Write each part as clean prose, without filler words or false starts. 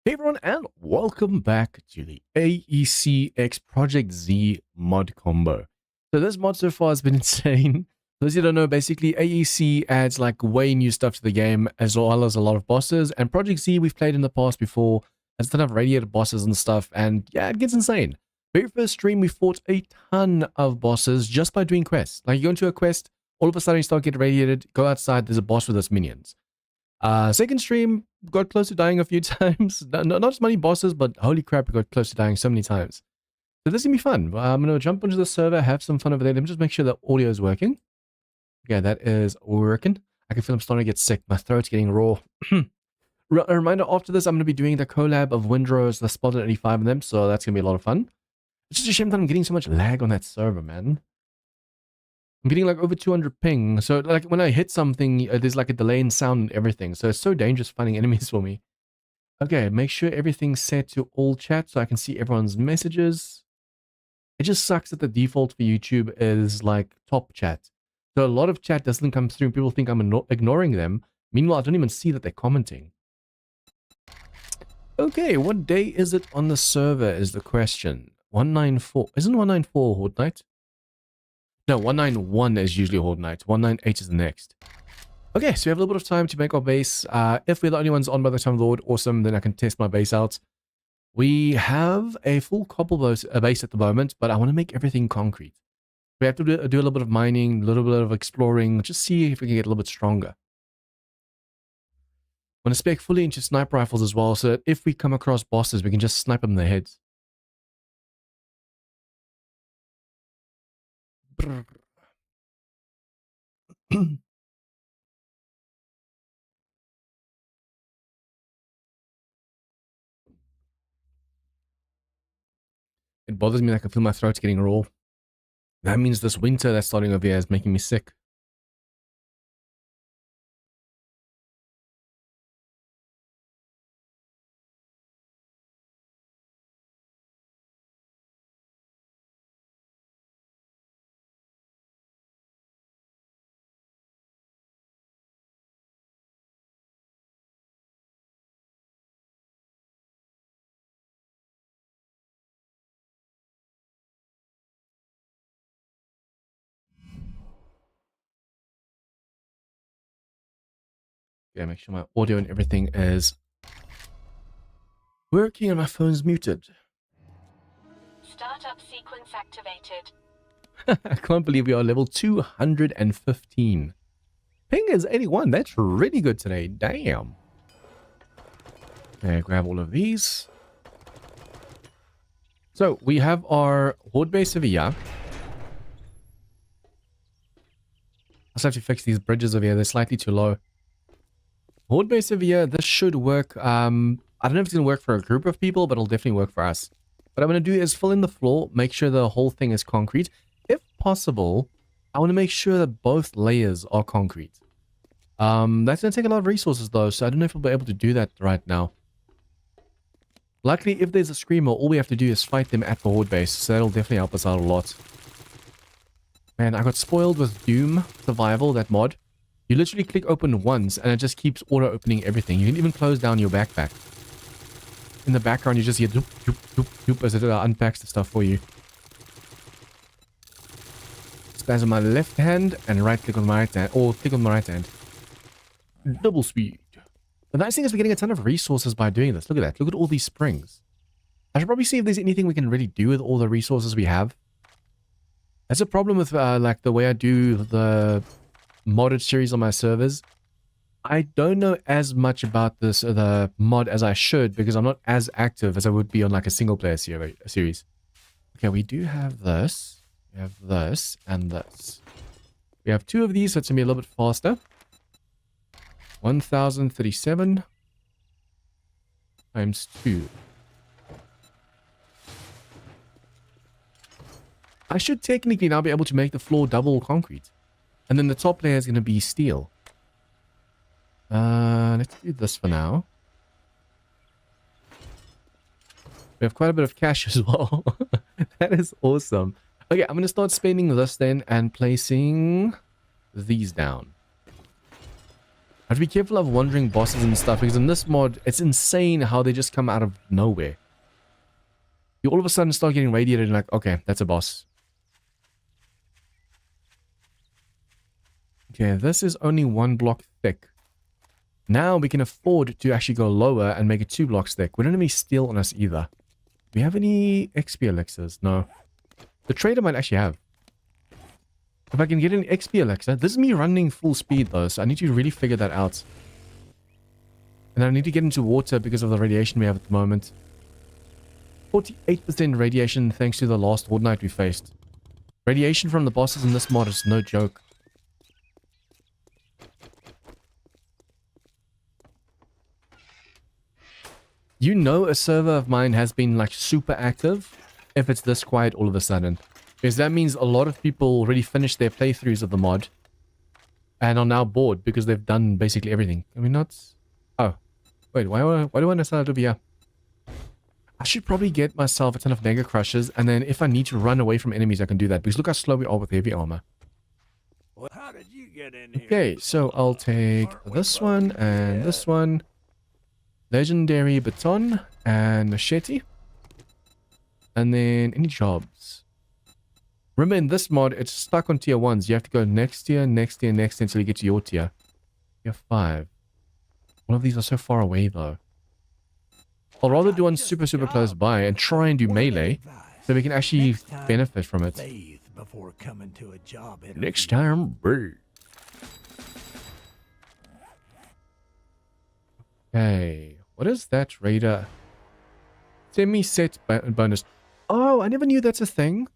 Hey everyone, and welcome back to the AEC X ProjectZ Mod combo. So this mod so far has been insane. For those who don't know, basically AEC adds like way new stuff to the game, as well as a lot of bosses. And ProjectZ we've played in the past before, has a ton of radiated bosses and stuff, and yeah, it gets insane. Very first stream we fought a ton of bosses just by doing quests. Like you go into a quest, all of a sudden you start getting radiated, go outside, there's a boss with its minions. Second stream, got close to dying a few times. Not as many bosses, but holy crap, we got close to dying so many times. So this is going to be fun. I'm going to jump onto the server, have some fun over there. Let me just make sure the audio is working. Yeah, that is working. I can feel I'm starting to get sick. My throat's getting raw. A reminder, after this, I'm going to be doing the collab of Windrose, the Spotted 85 of them, so that's going to be a lot of fun. It's just a shame that I'm getting so much lag on that server, man. I'm getting like over 200 ping, so like when I hit something, there's like a delay in sound and everything, so it's so dangerous finding enemies for me. Okay, make sure everything's set to all chat so I can see everyone's messages. It just sucks that the default for YouTube is like top chat. So a lot of chat doesn't come through, people think I'm ignoring them. Meanwhile, I don't even see that they're commenting. Okay, what day is it on the server is the question. 194, isn't 194 Horde Night? No, 191 is usually Horde Night. 198 is the next. Okay, so we have a little bit of time to make our base. If we're the only ones on by the time of the Lord, awesome, then I can test my base out. We have a full cobble base at the moment, but I want to make everything concrete. We have to do a little bit of mining, a little bit of exploring, just see if we can get a little bit stronger. I want to spec fully into sniper rifles as well, so that if we come across bosses, we can just snipe them in the heads. It bothers me that I can feel my throat's getting raw. That means this winter that's starting over here is making me sick. Yeah, make sure my audio and everything is working and my phone's muted. Startup sequence activated. I can't believe we are level 215. Ping is 81. That's really good today. Damn. Okay, grab all of these. So we have our Horde base over here. I just have to fix these bridges over here. They're slightly too low. Horde base over here, this should work. I don't know if it's going to work for a group of people, but it'll definitely work for us. What I'm going to do is fill in the floor, make sure the whole thing is concrete. If possible, I want to make sure that both layers are concrete. That's going to take a lot of resources though, so I don't know if we'll be able to do that right now. Luckily, if there's a screamer, all we have to do is fight them at the Horde base, so that'll definitely help us out a lot. Man, I got spoiled with Doom Survival, that mod. You literally click open once, and it just keeps auto-opening everything. You can even close down your backpack. In the background, you just hear doop, doop, doop, doop as it unpacks the stuff for you. Spaz on my left hand, and right-click on my right hand, or click on my right hand. Double speed. The nice thing is we're getting a ton of resources by doing this. Look at that. Look at all these springs. I should probably see if there's anything we can really do with all the resources we have. That's a problem with like the way I do the modded series on my servers. I don't know as much about this the mod as I should because I'm not as active as I would be on like a single player series. Okay, we do have this. We have this and this. We have two of these, so it's gonna be a little bit faster. 1037 times 2. I should technically now be able to make the floor double concrete. And then the top layer is going to be steel. Let's do this for now. We have quite a bit of cash as well. That is awesome. Okay, I'm going to start spending this then and placing these down. have to be careful of wandering bosses and stuff, because in this mod, it's insane how they just come out of nowhere. You all of a sudden start getting radiated and like, okay, that's a boss. Okay, this is only 1 block thick. Now we can afford to actually go lower and make it 2 blocks thick. We don't have any steel on us either. Do we have any XP elixirs? No. The trader might actually have. If I can get an XP elixir. This is me running full speed though, so I need to really figure that out. And I need to get into water because of the radiation we have at the moment. 48% radiation thanks to the last Horde Night we faced. Radiation from the bosses in this mod is no joke. You know a server of mine has been like super active if it's this quiet all of a sudden. Because that means a lot of people already finished their playthroughs of the mod and are now bored because they've done basically everything. Can we not? Oh, wait, why do I want to start over here? I should probably get myself a ton of Mega Crushers, and then if I need to run away from enemies, I can do that. Because look how slow we are with heavy armor. Well, how did you get in here? Okay, so I'll take this one and this one. Legendary baton and machete. And then any jobs. Remember in this mod, it's stuck on tier 1s. You have to go next tier, next tier, next tier until you get to your tier. Tier 5. One of these are so far away though. I'll rather do one super close by and try and do melee so we can actually benefit from it. Before coming to a job interview. Next time, bathe. Okay, what is that raider? Semi-set bonus. Oh, I never knew that's a thing.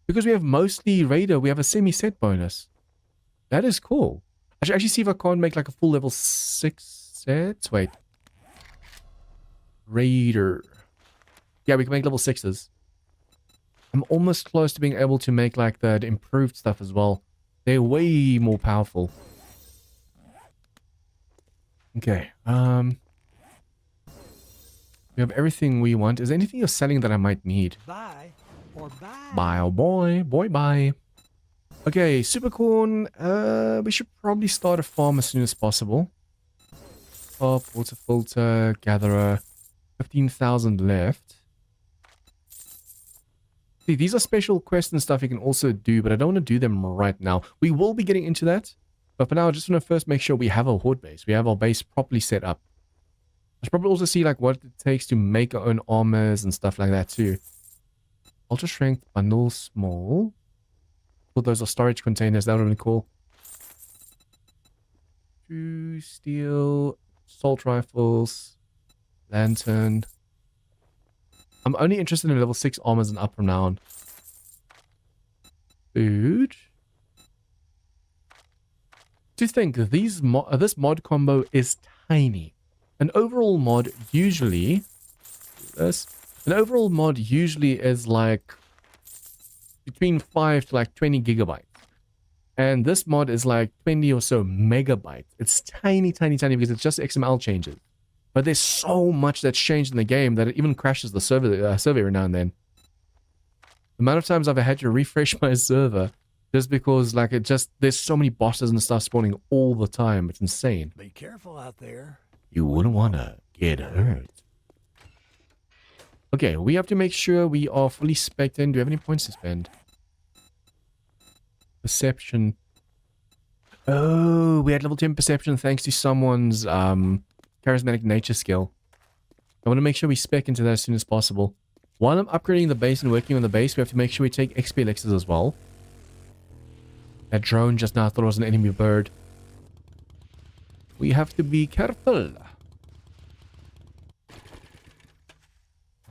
Because we have mostly raider, we have a semi-set bonus. That is cool. I should actually see if I can't make like a full level 6 set. Wait. Raider. Yeah, we can make level 6s. I'm almost close to being able to make like the improved stuff as well. They're way more powerful. Okay. We have everything we want. Is there anything you're selling that I might need? Buy or buy. Bye, oh boy. Boy, bye. Okay, supercorn. We should probably start a farm as soon as possible. Top, water filter, gatherer. 15,000 left. See, these are special quests and stuff you can also do, but I don't want to do them right now. We will be getting into that. But for now, I just want to first make sure we have a horde base. We have our base properly set up. I should probably also see like what it takes to make our own armors and stuff like that too. Ultra strength bundle small. Well, those are storage containers. That would be cool. 2 steel, assault rifles, lantern. I'm only interested in level 6 armors and up from now on. Food. To think this mod combo is tiny. An overall mod usually is like between 5 to like 20 gigabytes. And this mod is like 20 or so megabytes. It's tiny because it's just XML changes. But there's so much that's changed in the game that it even crashes the server every now and then. The amount of times I've had to refresh my server just because like there's so many bosses and stuff spawning all the time. It's insane. Be careful out there. You wouldn't want to get hurt. Okay, we have to make sure we are fully spec'd in. Do we have any points to spend? Perception. Oh, we had level 10 perception thanks to someone's charismatic nature skill. I want to make sure we spec into that as soon as possible. While I'm upgrading the base and working on the base, we have to make sure we take XP elixirs as well. That drone just now thought it was an enemy bird. We have to be careful.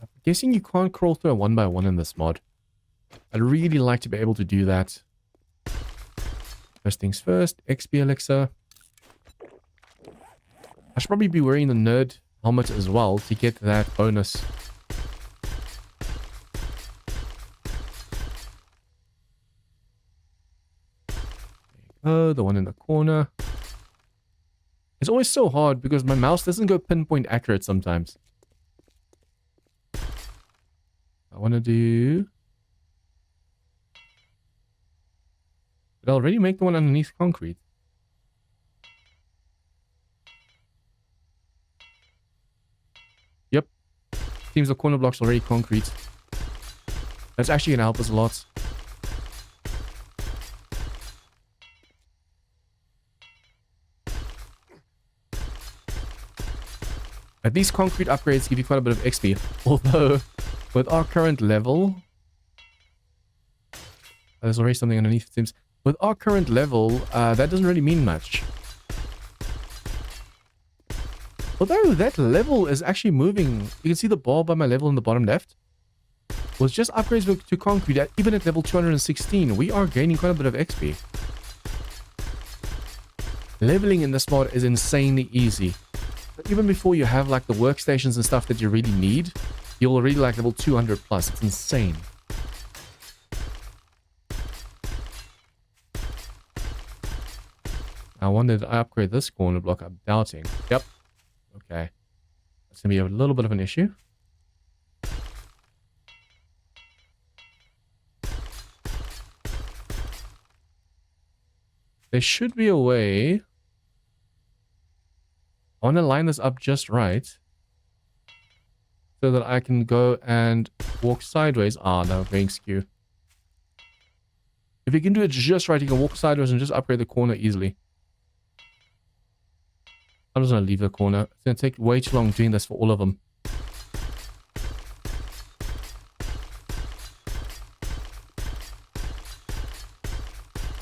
I'm guessing you can't crawl through a 1x1 in this mod. I'd really like to be able to do that. First things first, XP elixir. I should probably be wearing the nerd helmet as well to get that bonus. Oh, the one in the corner. It's always so hard because my mouse doesn't go pinpoint accurate sometimes. I want to do... Did I already make the one underneath concrete? Seems the corner block's already concrete. That's actually going to help us a lot. At least concrete upgrades give you quite a bit of XP. Although, with our current level... There's already something underneath, it seems. With our current level, that doesn't really mean much. Although that level is actually moving. You can see the bar by my level in the bottom left. With just upgrades to concrete, even at level 216, we are gaining quite a bit of XP. Leveling in this mod is insanely easy. Even before you have like the workstations and stuff that you really need, you're already like level 200 plus. It's insane. I wonder did I upgrade this corner block? I'm doubting. Yep. Okay. That's going to be a little bit of an issue. There should be a way. I want to line this up just right. So that I can go and walk sideways. Ah, no, being skew. If you can do it just right, you can walk sideways and just upgrade the corner easily. I'm just going to leave the corner. It's going to take way too long doing this for all of them.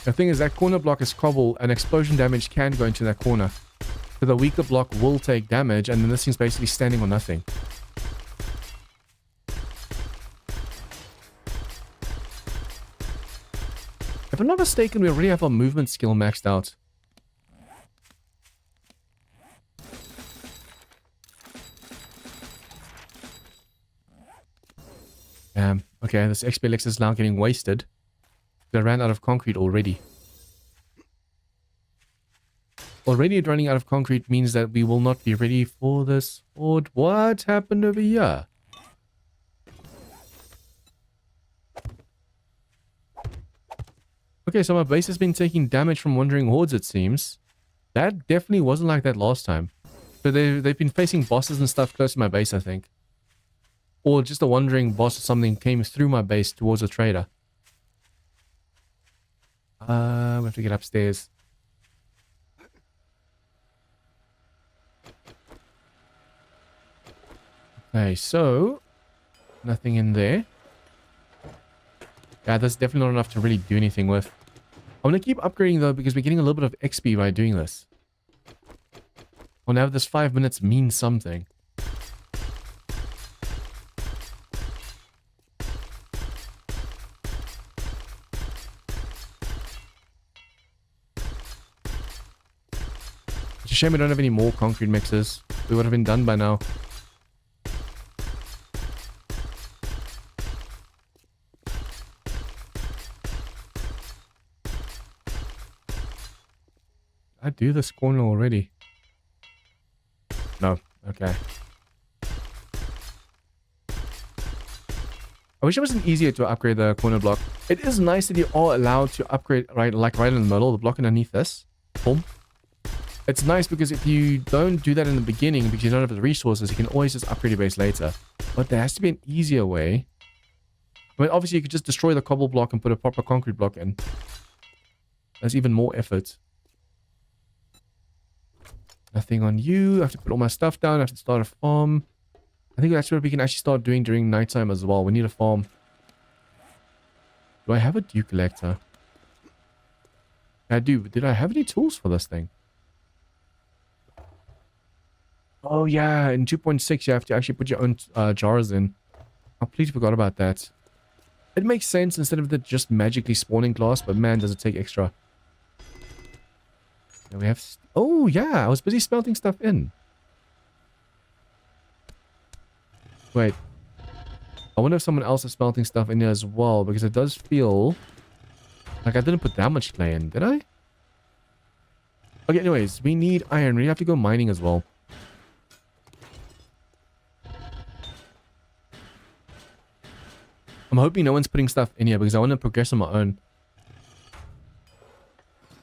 The thing is that corner block is cobble and explosion damage can go into that corner. So the weaker block will take damage and then this thing's basically standing on nothing. If I'm not mistaken, we already have our movement skill maxed out. Okay, this XP elixir is now getting wasted. I ran out of concrete already. Already running out of concrete means that we will not be ready for this horde. What happened over here? Okay, so my base has been taking damage from wandering hordes, it seems. That definitely wasn't like that last time. So they've been facing bosses and stuff close to my base, I think. Or just a wandering boss or something came through my base towards a trader. We have to get upstairs. Okay, so nothing in there. Yeah, that's definitely not enough to really do anything with. I'm going to keep upgrading though because we're getting a little bit of XP by doing this. Well, now this 5 minutes means something. It's a shame we don't have any more concrete mixers. We would have been done by now. I do this corner already. No. Okay. I wish it wasn't easier to upgrade the corner block. It is nice that you are allowed to upgrade right in the middle, the block underneath this. Boom. It's nice because if you don't do that in the beginning because you don't have the resources, you can always just upgrade your base later. But there has to be an easier way. I mean, obviously you could just destroy the cobble block and put a proper concrete block in. That's even more effort. Nothing on you. I have to put all my stuff down. I have to start a farm. I think that's what we can actually start doing during nighttime as well. We need a farm. Do I have a dew collector? I do. Did I have any tools for this thing? Oh yeah, in 2.6 you have to actually put your own jars in. I completely forgot about that. It makes sense instead of it just magically spawning glass, but man, does it take extra. And we have... Oh yeah, I was busy smelting stuff in. Wait. I wonder if someone else is smelting stuff in there as well, because it does feel like I didn't put that much clay in, did I? Okay, anyways, we need iron. We have to go mining as well. I'm hoping no one's putting stuff in here because I want to progress on my own.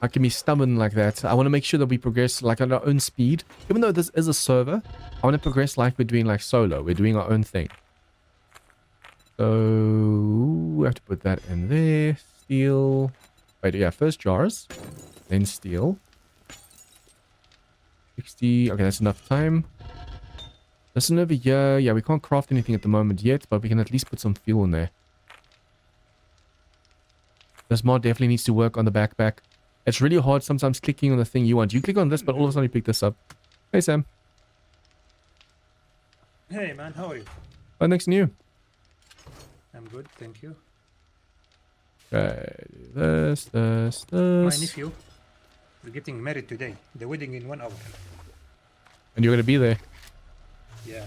I can be stubborn like that. I want to make sure that we progress like at our own speed. Even though this is a server, I want to progress like we're doing like solo. We're doing our own thing. So we have to put that in there. Steel. Wait, yeah, first jars. Then steel. 60. Okay, that's enough time. Listen over here. Yeah, we can't craft anything at the moment yet, but we can at least put some fuel in there. This mod definitely needs to work on the backpack. It's really hard sometimes clicking on the thing you want. You click on this, but all of a sudden you pick this up. Hey, Sam. Hey, man, how are you? Right next to you. I'm good, thank you. Okay, this. My nephew is getting married today. The wedding in 1 hour. And you're going to be there. Yeah.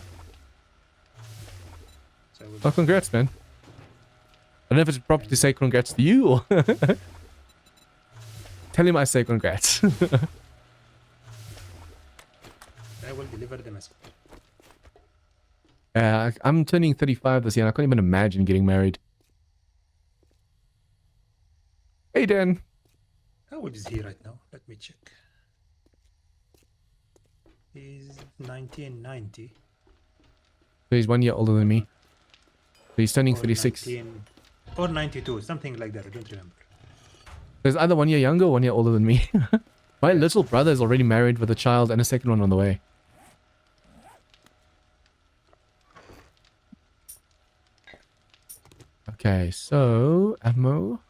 So Oh, congrats, man. I don't know if it's proper to say congrats to you or... Tell him I say congrats. I will deliver the message. I'm turning 35 this year and I can't even imagine getting married. Hey, Dan. How old is he right now? Let me check. He's 1990. So he's 1 year older than me. So he's turning or 36. 19 or 92, something like that. I don't remember. There's either 1 year younger or 1 year older than me. My little brother is already married with a child and a second one on the way. Okay, so ammo.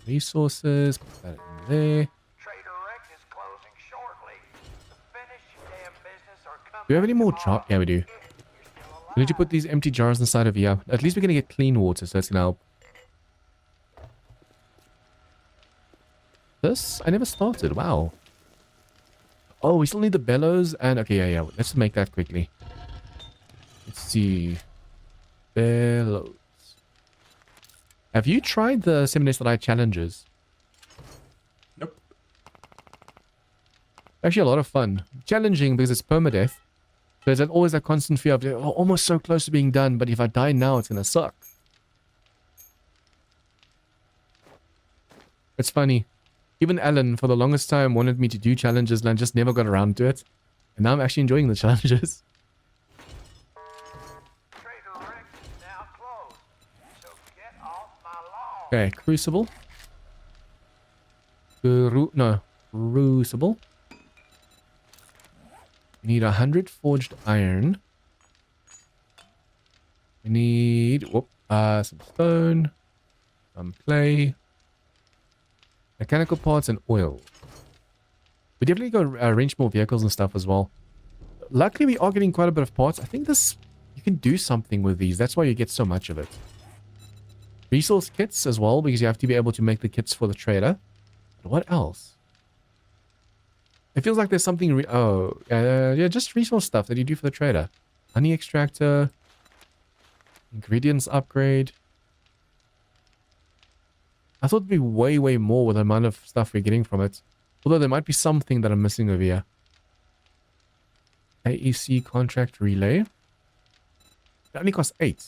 Resources, put that in there. Do we have any more jars? Yeah, we do. We need to put these empty jars inside of here. At least we're going to get clean water, so that's going to help. This? I never started. Wow. Oh, we still need the bellows and... Okay, yeah. Let's make that quickly. Let's see. Bellows. Have you tried the 7 Days to Die challenges? Nope. Actually, a lot of fun. Challenging because it's permadeath. So there's always that constant fear of, oh, almost so close to being done, but if I die now, it's going to suck. It's funny. Even Alan, for the longest time, wanted me to do challenges, and I just never got around to it. And now I'm actually enjoying the challenges. Okay, Crucible. Crucible. We need 100 forged iron. We need some stone, some clay, mechanical parts, and oil. We definitely got wrench more vehicles and stuff as well. Luckily, we are getting quite a bit of parts. I think this you can do something with these. That's why you get so much of it. Resource kits as well, because you have to be able to make the kits for the trader. But what else? It feels like there's something... yeah, just resource stuff that you do for the trader. Honey extractor. Ingredients upgrade. I thought it'd be way, way more with the amount of stuff we're getting from it. Although there might be something that I'm missing over here. AEC contract relay. It only costs 8.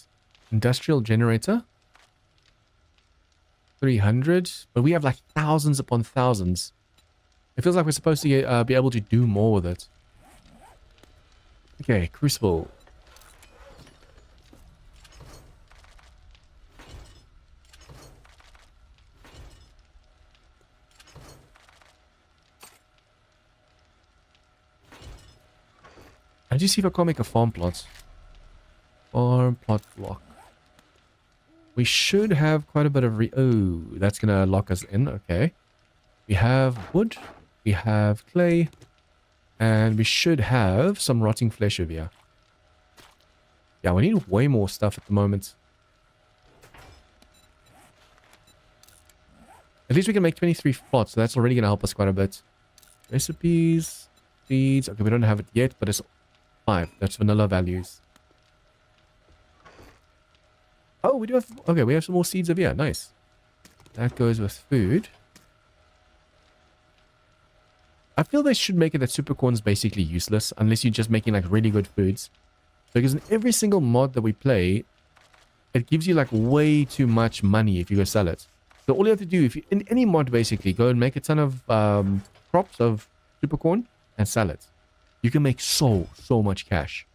Industrial generator. 300. But we have like thousands upon thousands. It feels like we're supposed to be able to do more with it. Okay, Crucible. How do you see if I can't make a farm plot? Farm plot block. We should have quite a bit of oh, that's gonna lock us in. Okay. We have wood. We have clay. And we should have some rotting flesh over here. Yeah, we need way more stuff at the moment. At least we can make 23 plots, so that's already going to help us quite a bit. Recipes, seeds. Okay, we don't have it yet, but it's 5. That's vanilla values. Oh, we do have... Okay, we have some more seeds over here. Nice. That goes with food. I feel they should make it that super corn is basically useless unless you're just making like really good foods. Because in every single mod that we play, it gives you like way too much money if you go sell it. So all you have to do, if you, in any mod basically, go and make a ton of crops of super corn and sell it. You can make so much cash.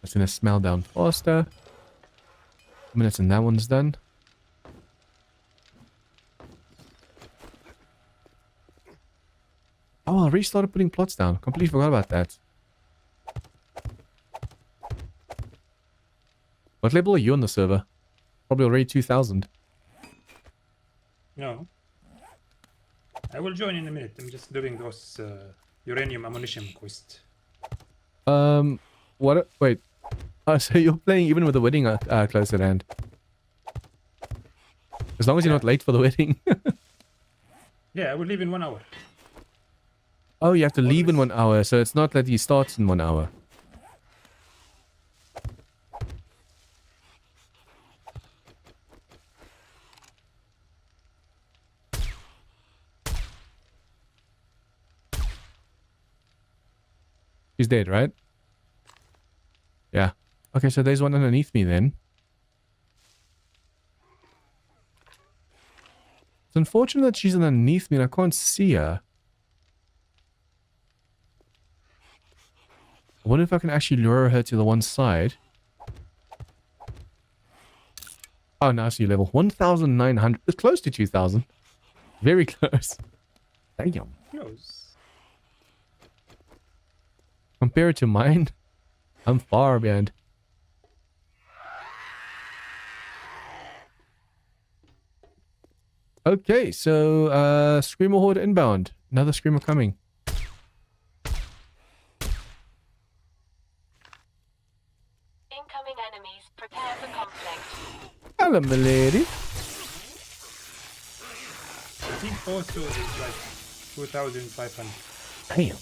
It's gonna smell down faster. Minutes and that one's done. Oh, I restarted putting plots down. Completely forgot about that. What level are you on the server? Probably already 2000. No. I will join in a minute. I'm just doing those uranium ammunition quest. What? Wait. Oh, so you're playing even with the wedding close at hand. As long as you're not late for the wedding. Yeah, I will leave in 1 hour. Oh, you have to leave in Always. 1 hour, so it's not that he starts in 1 hour. She's dead, right? Yeah. Okay, so there's one underneath me then. It's unfortunate that she's underneath me and I can't see her. I wonder if I can actually lure her to the one side. Oh, now I see level 1,900. It's close to 2,000. Very close. Damn. Close. Compare it to mine, I'm far behind. Okay, so Screamer Horde inbound. Another Screamer coming. Incoming enemies. Prepare for conflict. Hello, my lady. I think also is like 2,500. Damn.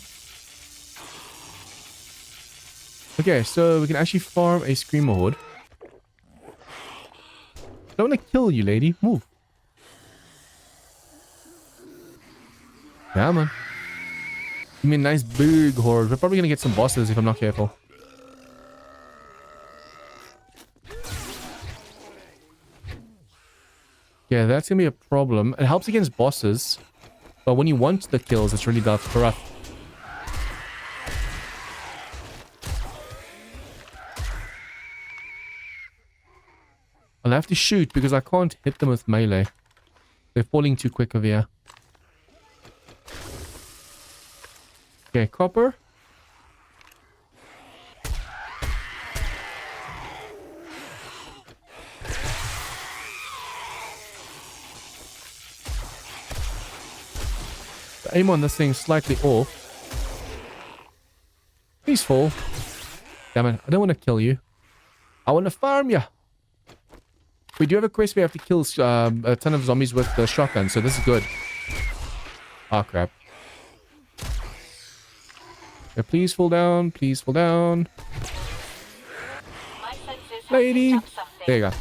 Okay, so we can actually farm a Screamer Horde. I don't want to kill you, lady. Move. Yeah, man. Give me a nice big horde. We're probably going to get some bosses if I'm not careful. Yeah, that's going to be a problem. It helps against bosses. But when you want the kills, it's really rough. I'll have to shoot because I can't hit them with melee. They're falling too quick over here. Okay, copper. The aim on this thing is slightly off. Please fall. Damn it, I don't want to kill you. I want to farm you. We do have a quest where we have to kill a ton of zombies with the shotgun, so this is good. Ah, crap. Yeah, please fall down. Please fall down. My senses have Lady. picked up something. There you go.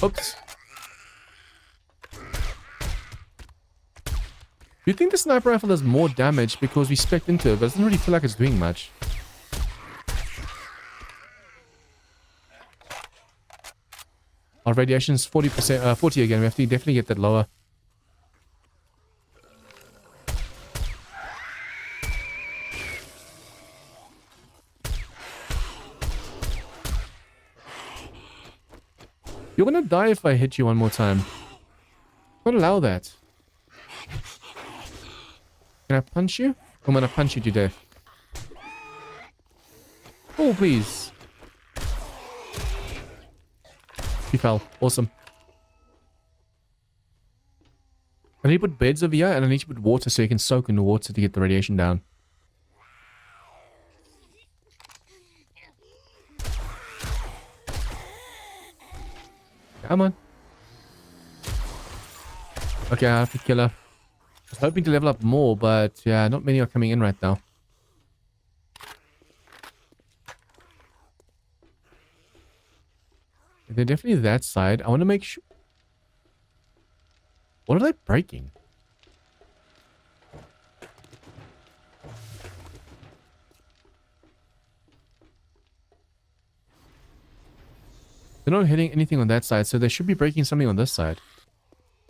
Oops. You think the sniper rifle does more damage because we spec'd into it, but it doesn't really feel like it's doing much. Our radiation's 40%, 40 again. We have to definitely get that lower. You're gonna die if I hit you one more time. Don't allow that. Can I punch you? I'm gonna punch you to death. Oh, please. He fell. Awesome. I need to put beds over here, and I need to put water so you can soak in the water to get the radiation down. Come on. Okay, I have to kill her. I was hoping to level up more, but yeah, not many are coming in right now. They're definitely that side. I want to make sure... What are they breaking? They're not hitting anything on that side, so they should be breaking something on this side.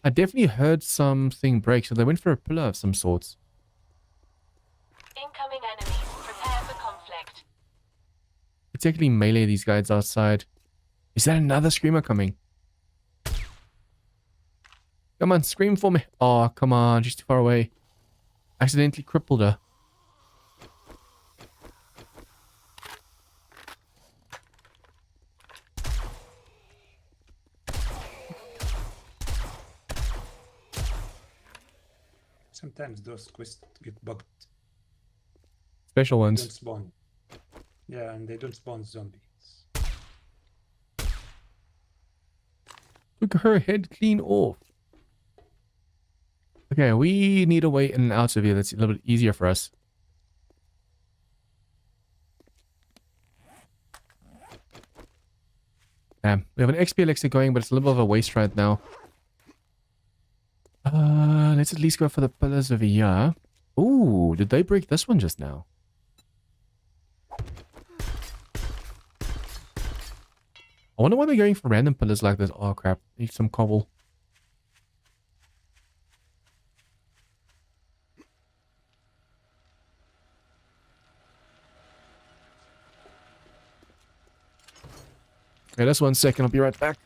I definitely heard something break, so they went for a pillar of some sorts. Incoming enemies. Prepare for conflict. Particularly melee these guys outside. Is that another screamer coming? Come on, scream for me. Oh, come on, she's too far away. Accidentally crippled her. Sometimes those quests get bugged. Special They ones. don't spawn. Yeah, and they don't spawn zombies. Took her head clean off. Okay, we need a way in and out of here that's a little bit easier for us. Damn, we have an XP elixir going, but it's a little bit of a waste right now. Let's at least go for the pillars over here. Ooh, did they break this one just now? I wonder why they're going for random pillars like this. Oh crap, need some cobble. Okay, just 1 second, I'll be right back.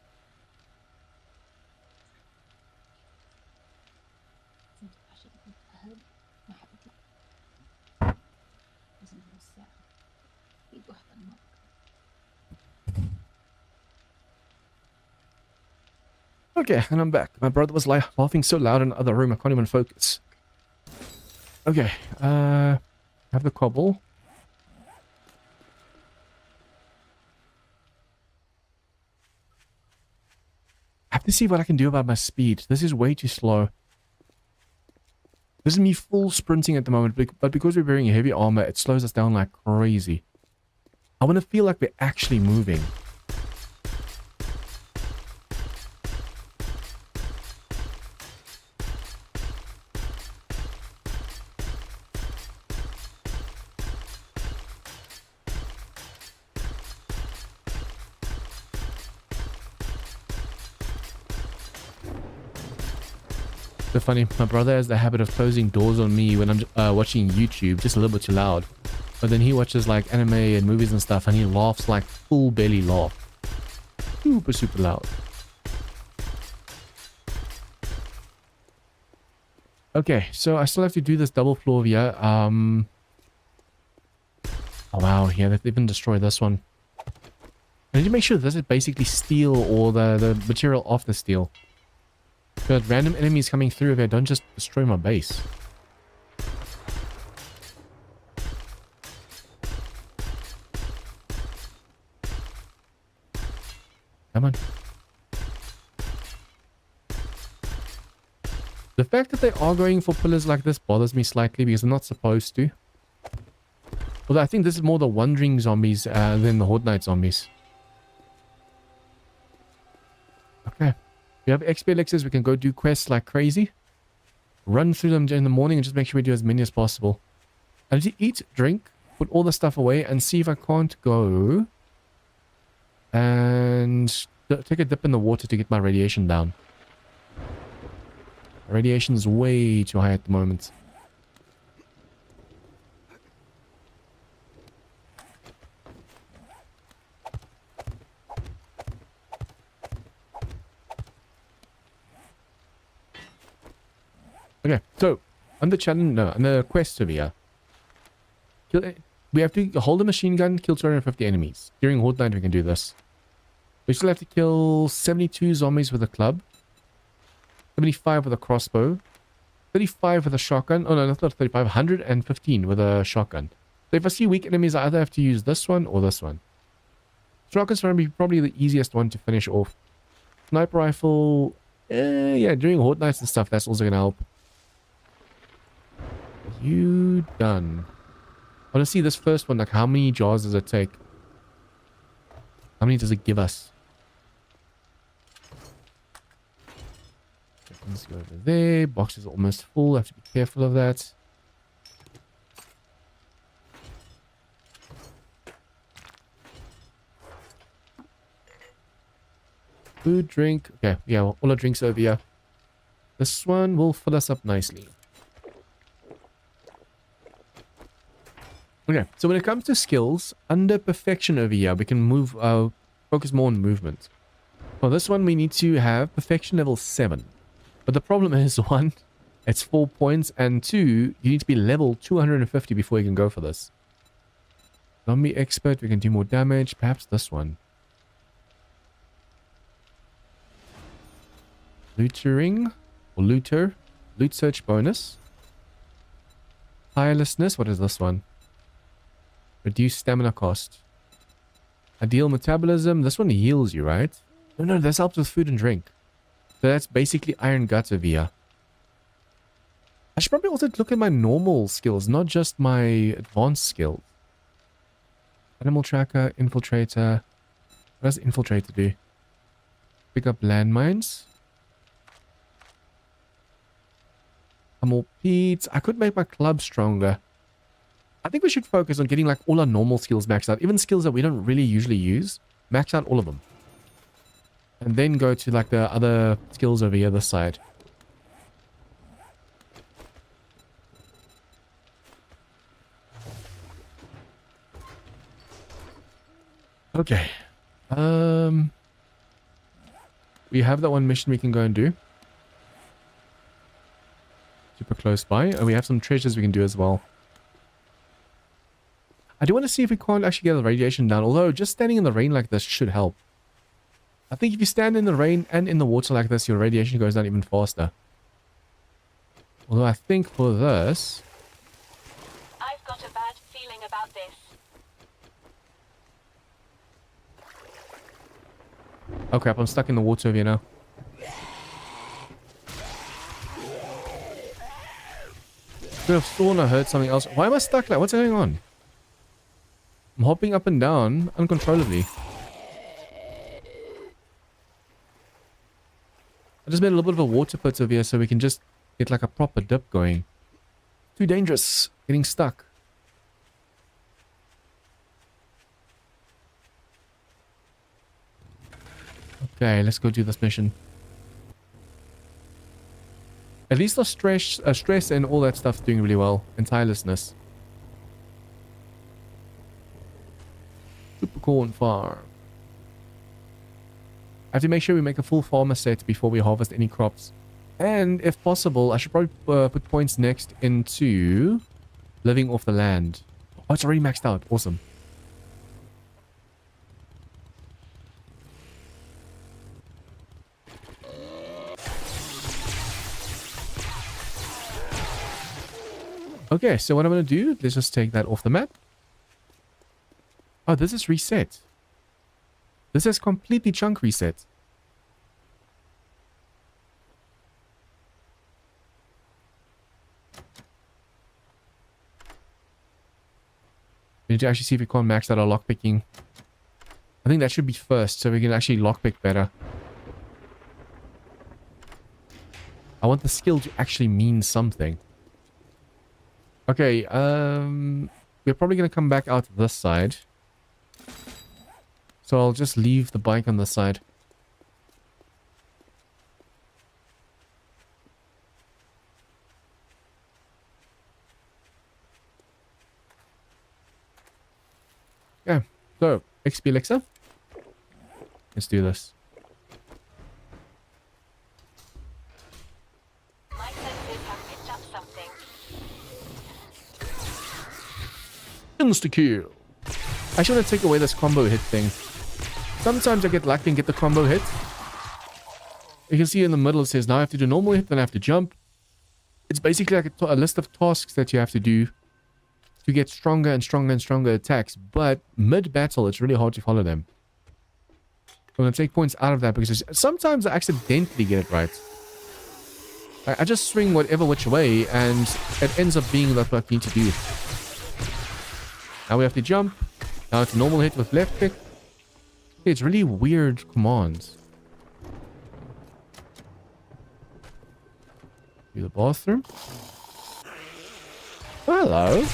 Okay, and I'm back. My brother was laughing so loud in the other room, I can't even focus. Okay, have the cobble. I have to see what I can do about my speed. This is way too slow. This is me full sprinting at the moment, but because we're wearing heavy armor, it slows us down like crazy. I want to feel like we're actually moving. So funny, my brother has the habit of closing doors on me when I'm watching YouTube, just a little bit too loud. But then he watches like anime and movies and stuff, and he laughs like full belly laugh. Super, super loud. Okay, so I still have to do this double floor here. Oh wow, yeah, they've even destroyed this one. I need to make sure this is basically steel or the material off the steel. So that random enemies coming through here don't just destroy my base. Come on. The fact that they are going for pillars like this bothers me slightly because they're not supposed to. Although I think this is more the wandering zombies than the Horde Night zombies. Okay. We have XP elixirs, we can go do quests like crazy. Run through them in the morning and just make sure we do as many as possible. I need to eat, drink, put all the stuff away and see if I can't go and take a dip in the water to get my radiation down. Radiation is way too high at the moment. Okay, so on the challenge, no, on the quest over here, we have to hold a machine gun, kill 250 enemies. During Horde Night, we can do this. We still have to kill 72 zombies with a club, 75 with a crossbow, 35 with a shotgun. Oh no, that's not 35, 115 with a shotgun. So if I see weak enemies, I either have to use this one or this one. Shotgun's going to be probably the easiest one to finish off. Sniper rifle, yeah, during Horde Nights and stuff, that's also going to help. You done. I want to see this first one, like how many jars does it take? How many does it give us? Let's go over there. Box is almost full. I have to be careful of that. Food, drink. Okay, yeah, well, all our drinks over here. This one will fill us up nicely. Okay, so when it comes to skills, under perfection over here, we can move, focus more on movement. For this one, we need to have perfection level 7. But the problem is, 1, it's 4 points, and 2, you need to be level 250 before you can go for this. Zombie expert, we can do more damage. Perhaps this one. Lootering, or looter. Loot search bonus. Tirelessness, what is this one? Reduce stamina cost. Ideal metabolism. This one heals you, right? No, this helps with food and drink. So that's basically iron guts over here. I should probably also look at my normal skills, not just my advanced skills. Animal tracker, infiltrator. What does infiltrator do? Pick up landmines. More peats. I could make my club stronger. I think we should focus on getting like all our normal skills maxed out. Even skills that we don't really usually use. Max out all of them. And then go to like the other skills over here this side. Okay. We have that one mission we can go and do. Super close by. And we have some treasures we can do as well. I do want to see if we can't actually get the radiation down. Although, just standing in the rain like this should help. I think if you stand in the rain and in the water like this, your radiation goes down even faster. Although I think for this... I've got a bad feeling about this. Oh crap, I'm stuck in the water over here now. Could have sworn I heard something else. Why am I stuck like? What's going on? I'm hopping up and down uncontrollably. I just made a little bit of a water pit over here so we can just get like a proper dip going. Too dangerous. Getting stuck. Okay, let's go do this mission. At least our stress and all that stuff's doing really well. And tirelessness. Super corn farm. I have to make sure we make a full farmer set before we harvest any crops. And if possible, I should probably put points next into living off the land. Oh, it's already maxed out. Awesome. Okay, so what I'm going to do, let's just take that off the map. Oh, this is reset. This is completely chunk reset. We need to actually see if we can't max out our lockpicking. I think that should be first, so we can actually lockpick better. I want the skill to actually mean something. Okay, we're probably going to come back out this side. So I'll just leave the bike on this side. Yeah, so XP elixir. Let's do this. My senses have picked up something. Insta-kill. I should want to take away this combo hit thing. Sometimes I get lucky and get the combo hit. You can see in the middle it says now I have to do normal hit, then I have to jump. It's basically like a list of tasks that you have to do to get stronger and stronger and stronger attacks. But mid-battle, it's really hard to follow them. I'm going to take points out of that because sometimes I accidentally get it right. I just swing whatever which way and it ends up being what I need to do. Now we have to jump. Now it's a normal hit with left click. It's really weird commands. To the bathroom. Hello.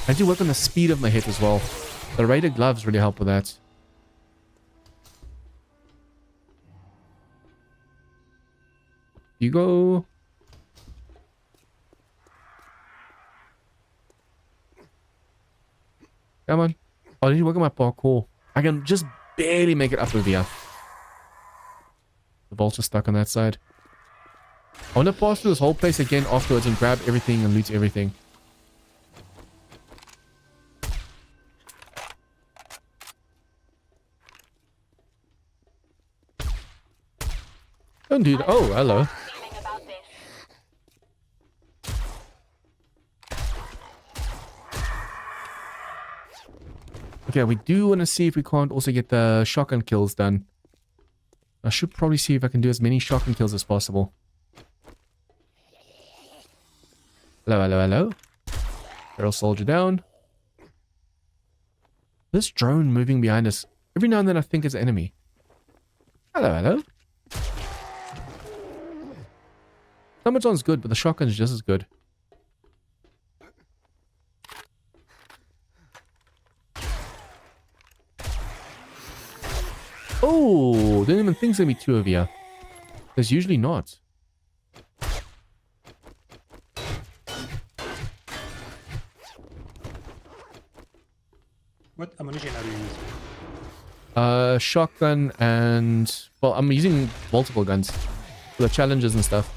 I do work on the speed of my hit as well. The rated gloves really help with that. You go. Come on. Oh, I need to work on my parkour. I can just barely make it up over here. The vulture's stuck on that side. I want to pass through this whole place again afterwards and grab everything and loot everything. Don't do that. Oh, hello. Feeling about this. Okay, we do want to see if we can't also get the shotgun kills done. I should probably see if I can do as many shotgun kills as possible. Hello, hello, hello. Barrel soldier down. This drone moving behind us. Every now and then I think it's an enemy. Hello, hello. Summerton's good, but the shotgun's just as good. Oh, didn't even think there'd be two of you. There's usually not. What ammunition are you using? Shotgun and... Well, I'm using multiple guns for the challenges and stuff.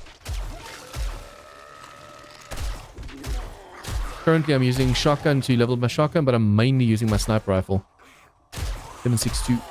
Currently, I'm using shotgun to level up my shotgun, but I'm mainly using my sniper rifle. 7.62.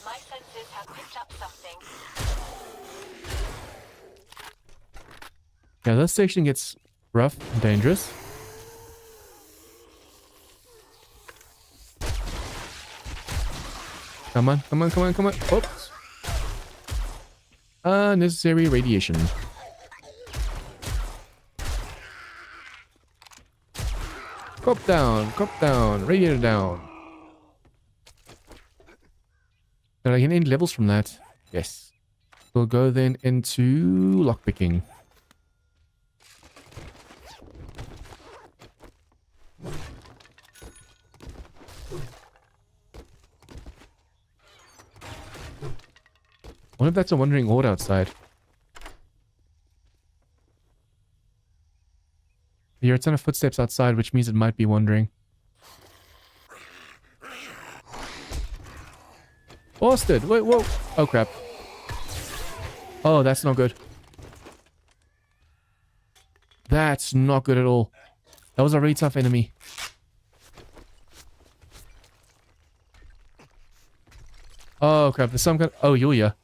My senses have picked up something. Yeah, this section gets rough and dangerous. Come on, come on, come on, come on. Oops. Unnecessary radiation. Cop down, radiator down. Did I get any levels from that? Yes. We'll go then into lockpicking. I wonder if that's a wandering horde outside. I hear a ton of footsteps outside, which means it might be wandering. Bastard! Wait, whoa! Oh crap. Oh, that's not good. That's not good at all. That was a really tough enemy. Oh crap, there's some kind of... Oh, Yulia.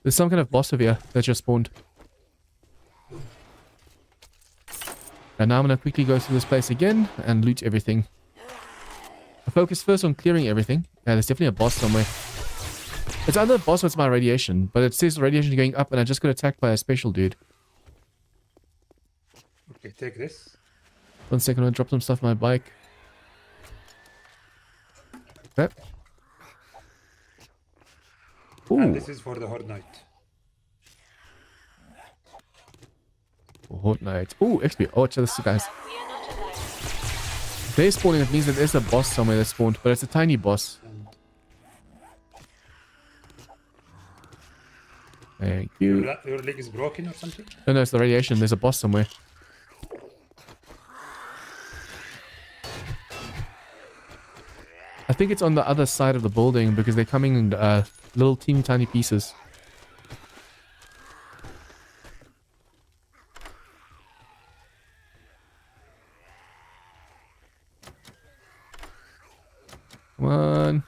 There's some kind of boss over here that just spawned. And now I'm going to quickly go through this place again and loot everything. I focus first on clearing everything. Yeah, there's definitely a boss somewhere. It's either a boss or it's my radiation, but it says the radiation is going up and I just got attacked by a special dude. Okay, take this. 1 second, I'll drop some stuff on my bike. Okay. And Ooh, this is for the Horde Knight. Horde Knight. Ooh, XP. Oh, watch this, guys. We are not alone. They're spawning, it means that there's a boss somewhere that spawned, but it's a tiny boss. Thank you. Your leg is broken or something? No, no, it's the radiation. There's a boss somewhere. I think it's on the other side of the building because they're coming in little teeny tiny pieces. Come on.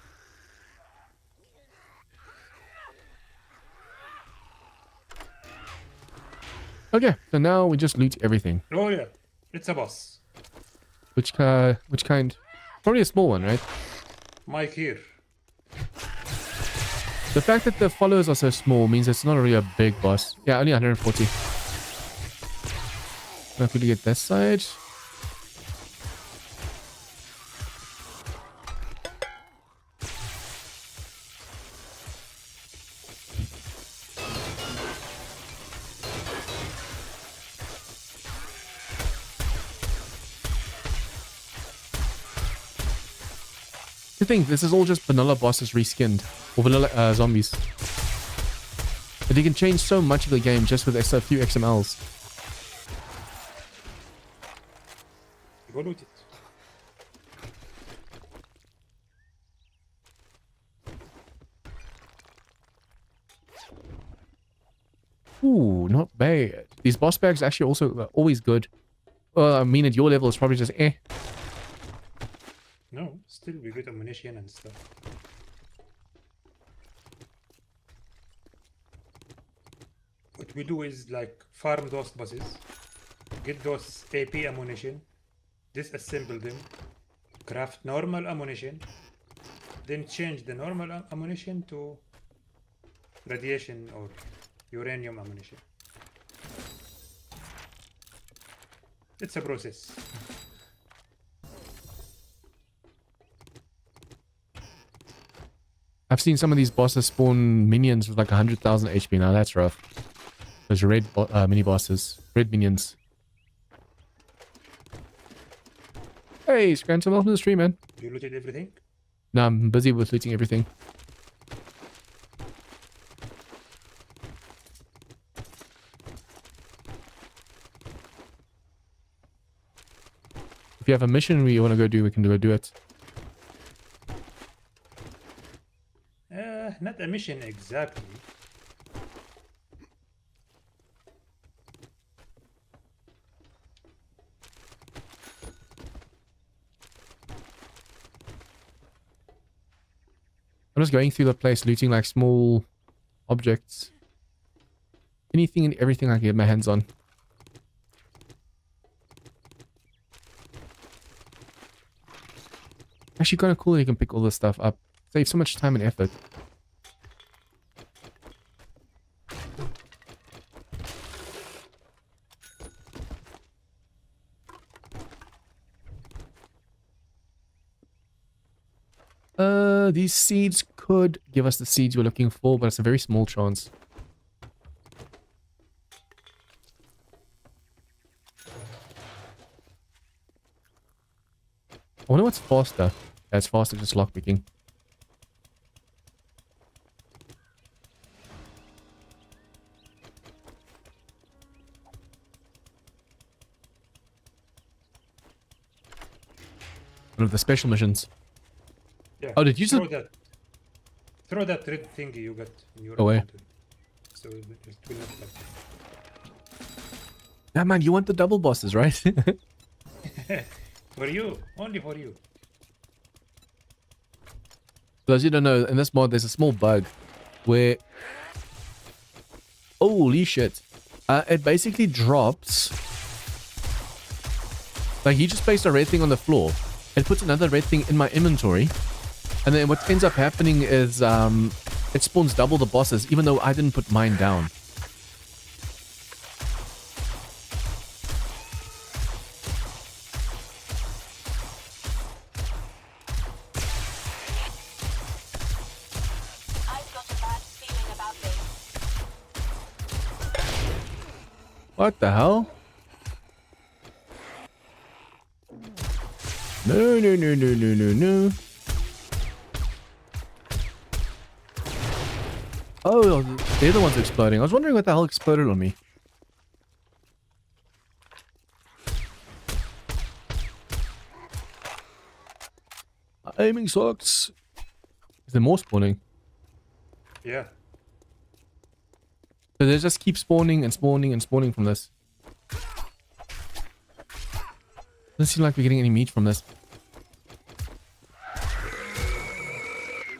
Okay, so now we just loot everything. Oh yeah, it's a boss. Which kind? Probably a small one, right? Mike here. The fact that the followers are so small means it's not really a big boss. Yeah, only 140. I'll quickly get this side. The thing, this is all just vanilla bosses reskinned, or vanilla zombies. But you can change so much of the game just with a few XMLs. Go loot it. Ooh, not bad. These boss bags actually also always good. I mean, at your level, it's probably just eh. No, still we get ammunition and stuff. What we do is like farm those bosses, get those AP ammunition, disassemble them, craft normal ammunition, then change the normal ammunition to radiation or uranium ammunition. It's a process. I've seen some of these bosses spawn minions with like 100,000 HP. Now that's rough. Those red mini bosses. Red minions. Hey, Scranton, welcome to the stream, man. You looted everything? No, I'm busy with looting everything. If you have a mission we want to go do, we can go do it. Not a mission exactly. I'm just going through the place looting like small objects. Anything and everything I can get my hands on. Actually kind of cool that you can pick all this stuff up. Save so much time and effort. These seeds could give us the seeds we're looking for, but it's a very small chance. I wonder what's faster. That's faster, just lockpicking. One of the special missions. Yeah. Oh, did you throw that red thingy you got in your away? inventory. So it will not like Yeah, man, you want the double bosses, right? for you, only for you. For those who don't know, in this mod, there's a small bug where... Holy shit. It basically drops... Like, he just placed a red thing on the floor. It puts another red thing in my inventory. And then what ends up happening is it spawns double the bosses, even though I didn't put mine down. I've got a bad feeling about this. What the hell? No, no, no, no, no, no, no. Oh, they're the ones exploding. I was wondering what the hell exploded on me. Aiming sucks. Is there more spawning? Yeah. So they just keep spawning and spawning and spawning from this. Doesn't seem like we're getting any meat from this.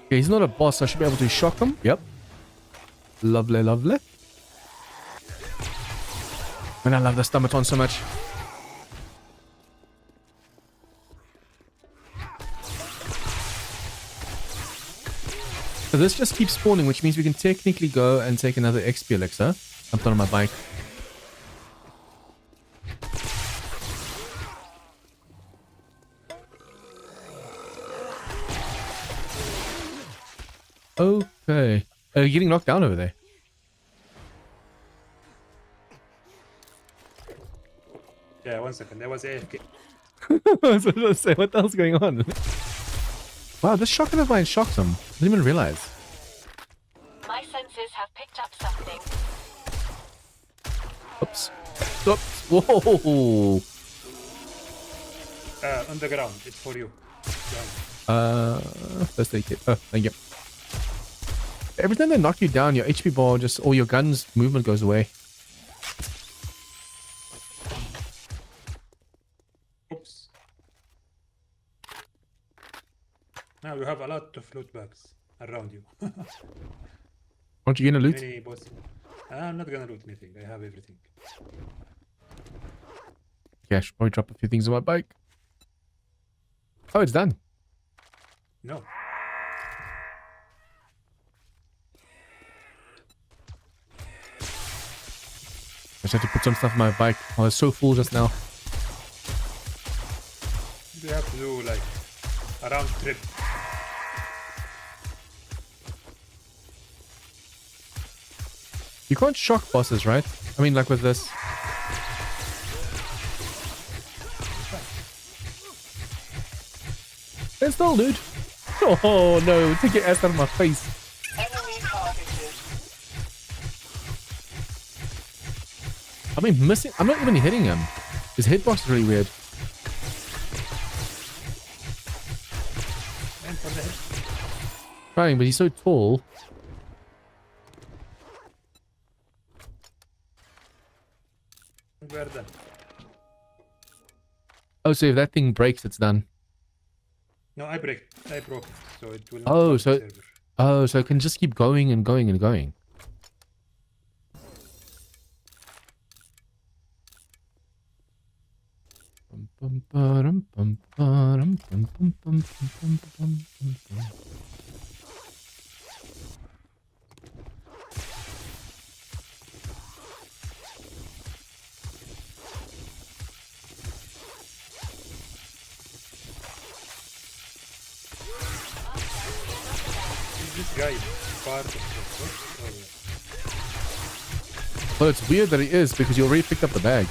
Okay, he's not a boss, so I should be able to shock him. Yep. Lovely, lovely. And I love the stomaton so much. So this just keeps spawning, which means we can technically go and take another XP elixir. I'm put on my bike. Okay. You're getting knocked down over there. Yeah, 1 second. There was AFK. I was going to say, what the hell's going on? Wow, this shotgun of mine shocks him. I didn't even realize. My senses have picked up something. Oops. Oops. Whoa. On the ground. It's for you. First aid kit. Oh, thank you. Every time they knock you down, your HP bar just, or your gun's movement goes away. Oops. Now you have a lot of loot bags around you. Aren't you gonna loot? Many bosses. I'm not gonna loot anything. I have everything. Yeah, I should probably drop a few things on my bike. Oh, it's done. No. I just have to put some stuff on my bike. I was so full just now. You have to do like a round trip. You can't shock bosses, right? I mean, like with this. It's still, dude. Oh no, take your ass out of my face. Enemy targeted. I mean, missing. I'm not even hitting him. His hitbox is really weird. And for the head. Trying, but he's so tall. We are done. Oh, so if that thing breaks, it's done. No, I broke it, so it will not Oh, come to so server. oh, so it can just keep going and going and going. Is this guy part of the boss? Oh, yeah. Well, it's weird that he is because you already picked up the bag.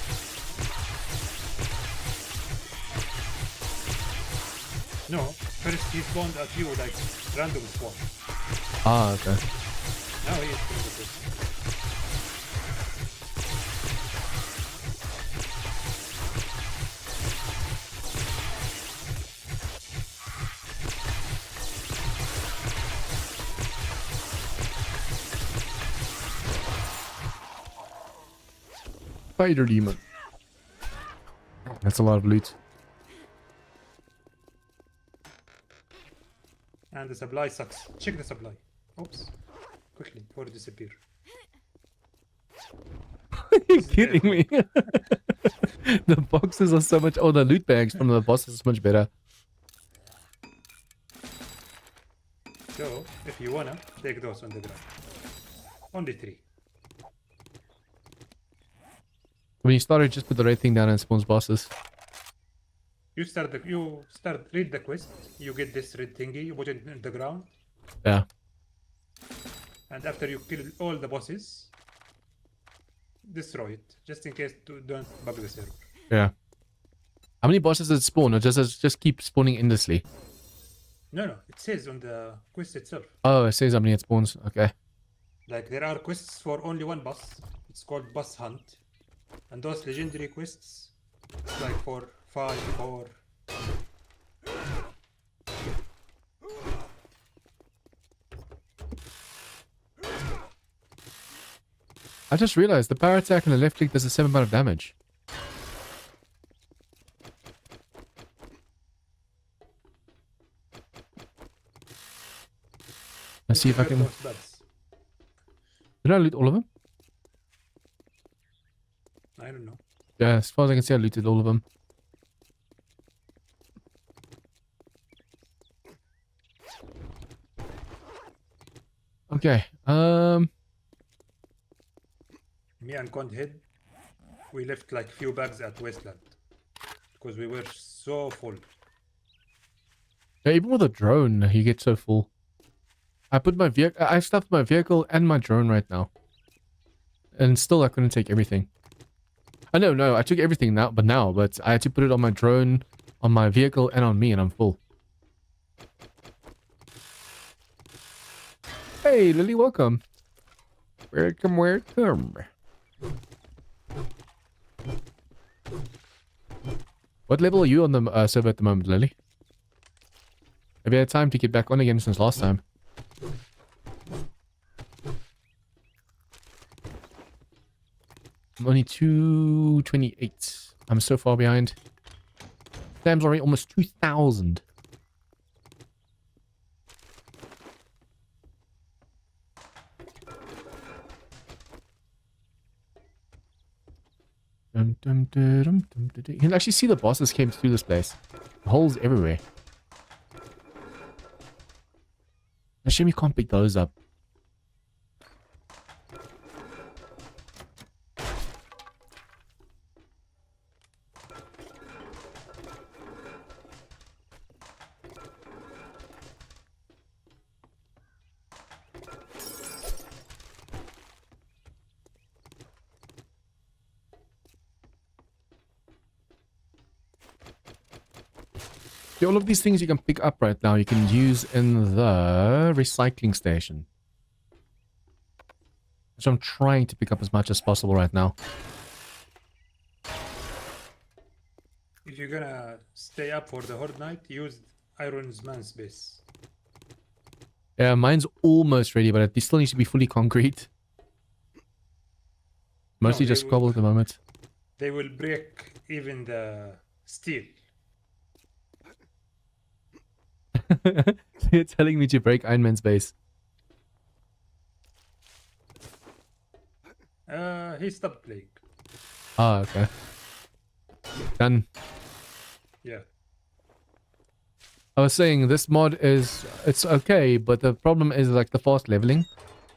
No, first he spawned at you like random spawn. Ah, okay. Now he is from the boss. Spider demon. That's a lot of loot. And the supply sucks. Check the supply. Oops. Quickly, before it disappear. Are you kidding me? The boxes are so much... Oh, the loot bags from the bosses is much better. So, if you wanna, take those on the ground. Only 3. When you started, just put the red thing down and it spawns bosses. You start read the quest. You get this red thingy. You put it in the ground, Yeah. and after you kill all the bosses, destroy it, just in case to don't bug the server. Yeah. How many bosses does it spawn, or does it just keep spawning endlessly? No, it says on the quest itself. Oh, it says how many it spawns. Okay. Like there are quests for only one boss. It's called boss hunt, and those legendary quests, like for 5, 4. I just realized the power attack on the left click does the same amount of damage. Let's see if I can... Those bugs. Did I loot all of them? I don't know. Yeah, as far as I can see, I looted all of them. Okay. Me and Condhead, we left like few bags at Wasteland because we were so full. Yeah, even with a drone, you get so full. I put my vehicle. I stuffed my vehicle and my drone right now, and still I couldn't take everything. No, I took everything now, but I had to put it on my drone, on my vehicle, and on me, and I'm full. Hey, Lily, welcome. Welcome, welcome. What level are you on the server at the moment, Lily? Have you had time to get back on again since last time? I'm only 228. I'm so far behind. Sam's already almost 2,000. You can actually see the bosses came through this place. Holes everywhere. I shame you can't pick those up. See, all of these things you can pick up right now, you can use in the recycling station. Which I'm trying to pick up as much as possible right now. If you're gonna stay up for the Horde Night, use Iron's Man's base. Yeah, mine's almost ready, but it still needs to be fully concrete. Mostly just cobble at the moment. They will break even the steel. You're telling me to break Iron Man's base. He stopped playing. Ah, okay. Done. Yeah. I was saying this mod is, it's okay, but the problem is like the fast leveling.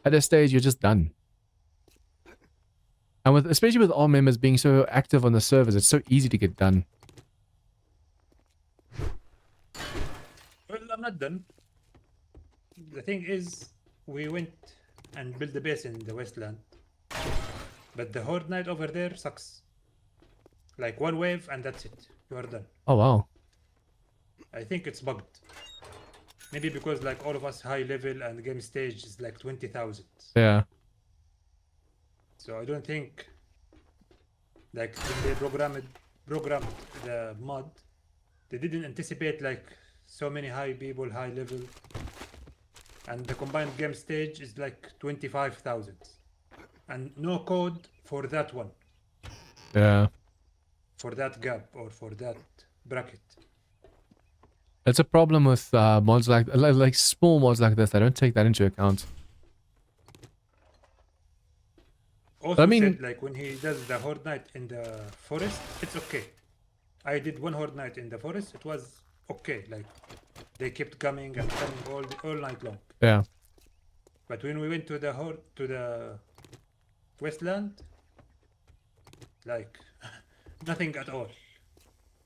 At this stage, you're just done. And with, especially with all members being so active on the servers, it's so easy to get done. Well, I'm not done. The thing is, we went and built the base in the Wasteland. But the Horde Night over there sucks. Like one wave and that's it. You are done. Oh, wow. I think it's bugged. Maybe because like all of us high level and game stage is like 20,000. Yeah. So I don't think like when they programmed the mod, they didn't anticipate like so many high people, high level. And the combined game stage is like 25,000. And no code for that one. Yeah. For that gap or for that bracket. That's a problem with mods like small mods like this. I don't take that into account. Also I mean, said like when he does the Horde Night in the forest, it's okay. I did one Horde Night in the forest, it was okay. Like they kept coming and coming all night long. Yeah. But when we went to the Wasteland, like nothing at all.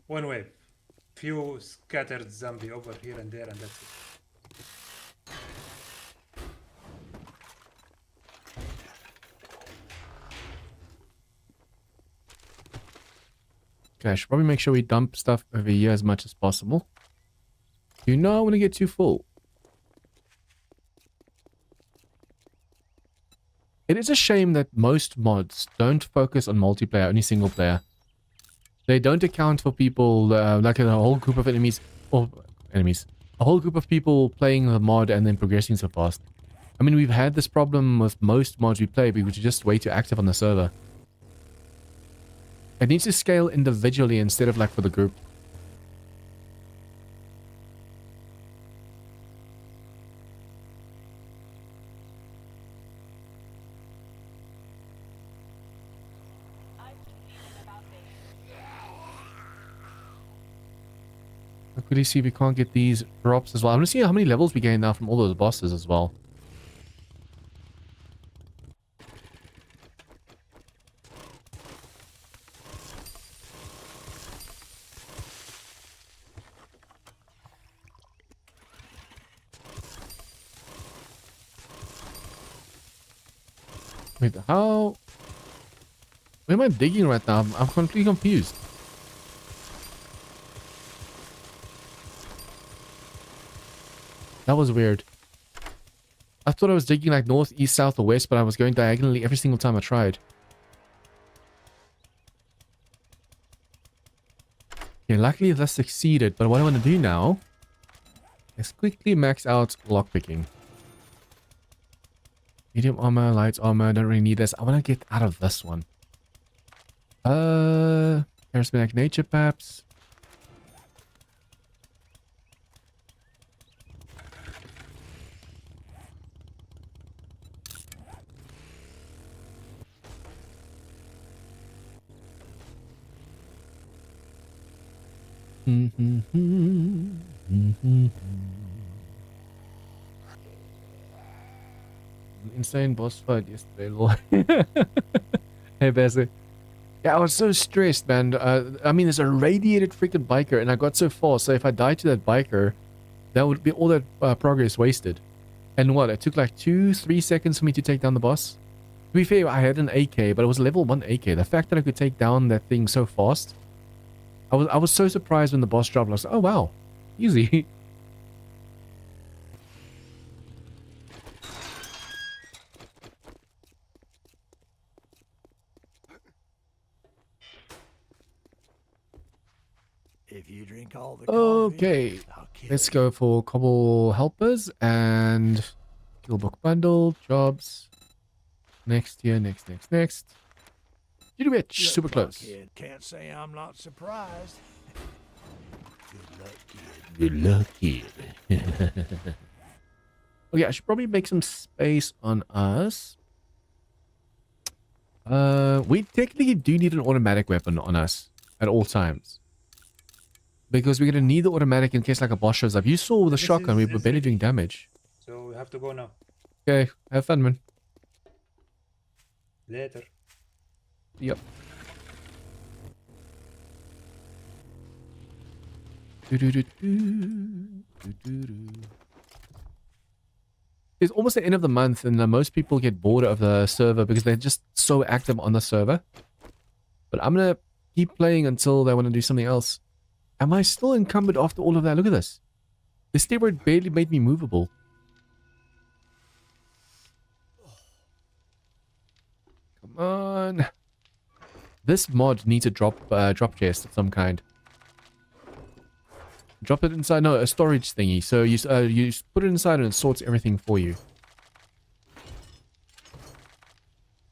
One wave. Few scattered zombie over here and there and that's it. Okay, I should probably make sure we dump stuff over here as much as possible. You know I want to get too full. It is a shame that most mods don't focus on multiplayer, only single player. They don't account for people, like a whole group of enemies, a whole group of people playing the mod and then progressing so fast. I mean, we've had this problem with most mods we play, because we're just way too active on the server. It needs to scale individually instead of like for the group. I'll quickly see if we can't get these drops as well. I'm gonna see how many levels we gain now from all those bosses as well. Wait, how? Where am I digging right now? I'm completely confused. That was weird. I thought I was digging like north, east, south, or west, but I was going diagonally every single time I tried. Okay, luckily that succeeded, but what I want to do now is quickly max out lockpicking. Medium armor, light armor, don't really need this. I want to get out of this one. Charismatic nature perhaps. Insane boss fight yesterday, Lord. Hey, Bessie. Yeah, I was so stressed, man. I mean, there's a radiated freaking biker, and I got so far. So if I died to that biker, that would be all that progress wasted. And what? It took like 2-3 seconds for me to take down the boss. To be fair, I had an AK, but it was a level 1 AK. The fact that I could take down that thing so fast, I was so surprised when the boss dropped. I was like, oh wow, easy. If you drink all the coffee, Okay, I'll kill let's you. go for cobble helpers and kill book bundle jobs. Next here, next. You bitch, Good super luck, close. kid. Can't say I'm not surprised. Good luck, kid. Good luck, kid. Okay, I should probably make some space on us. We technically do need an automatic weapon on us at all times. Because we're going to need the automatic in case like a boss shows up. You saw with the This shotgun, we is were barely doing damage. So we have to go now. Okay, have fun, man. Later. Yep. It's almost the end of the month, and most people get bored of the server because they're just so active on the server. But I'm gonna keep playing until they want to do something else. Am I still encumbered after all of that? Look at this. The steroid barely made me movable. Come on. This mod needs a drop chest of some kind. Drop it inside, no, a storage thingy. So you put it inside and it sorts everything for you.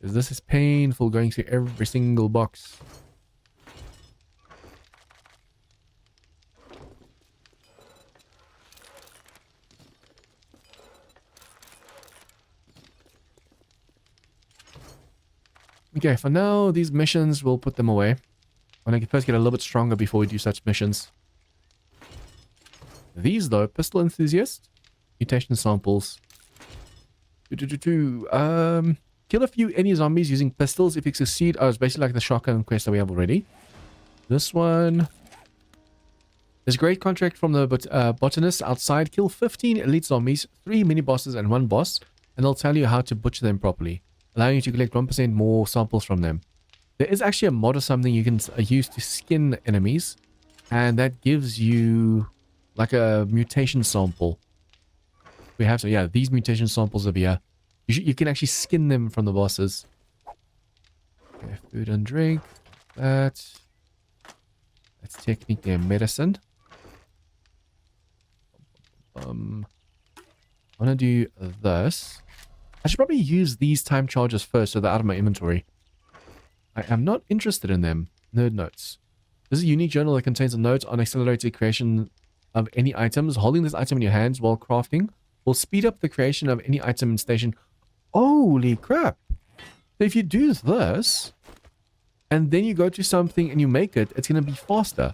'Cause this is painful going through every single box. Okay, for now, these missions, we'll put them away. I want to first get a little bit stronger before we do such missions. These, though, pistol enthusiast, mutation samples. Kill a few any zombies using pistols if you succeed. Oh, it's basically like the shotgun quest that we have already. This one. There's a great contract from the botanist outside. Kill 15 elite zombies, 3 mini bosses, and 1 boss, and they'll tell you how to butcher them properly, allowing you to collect 1% more samples from them. There is actually a mod or something you can use to skin enemies, and that gives you like a mutation sample. We have, so yeah, these mutation samples over here. You can actually skin them from the bosses. Okay, food and drink. That's technically a medicine. I want to do this. I should probably use these time charges first so they're out of my inventory. I am not interested in them. Nerd notes. This is a unique journal that contains a note on accelerated creation of any items. Holding this item in your hands while crafting will speed up the creation of any item in station. Holy crap. So if you do this, and then you go to something and you make it, it's going to be faster.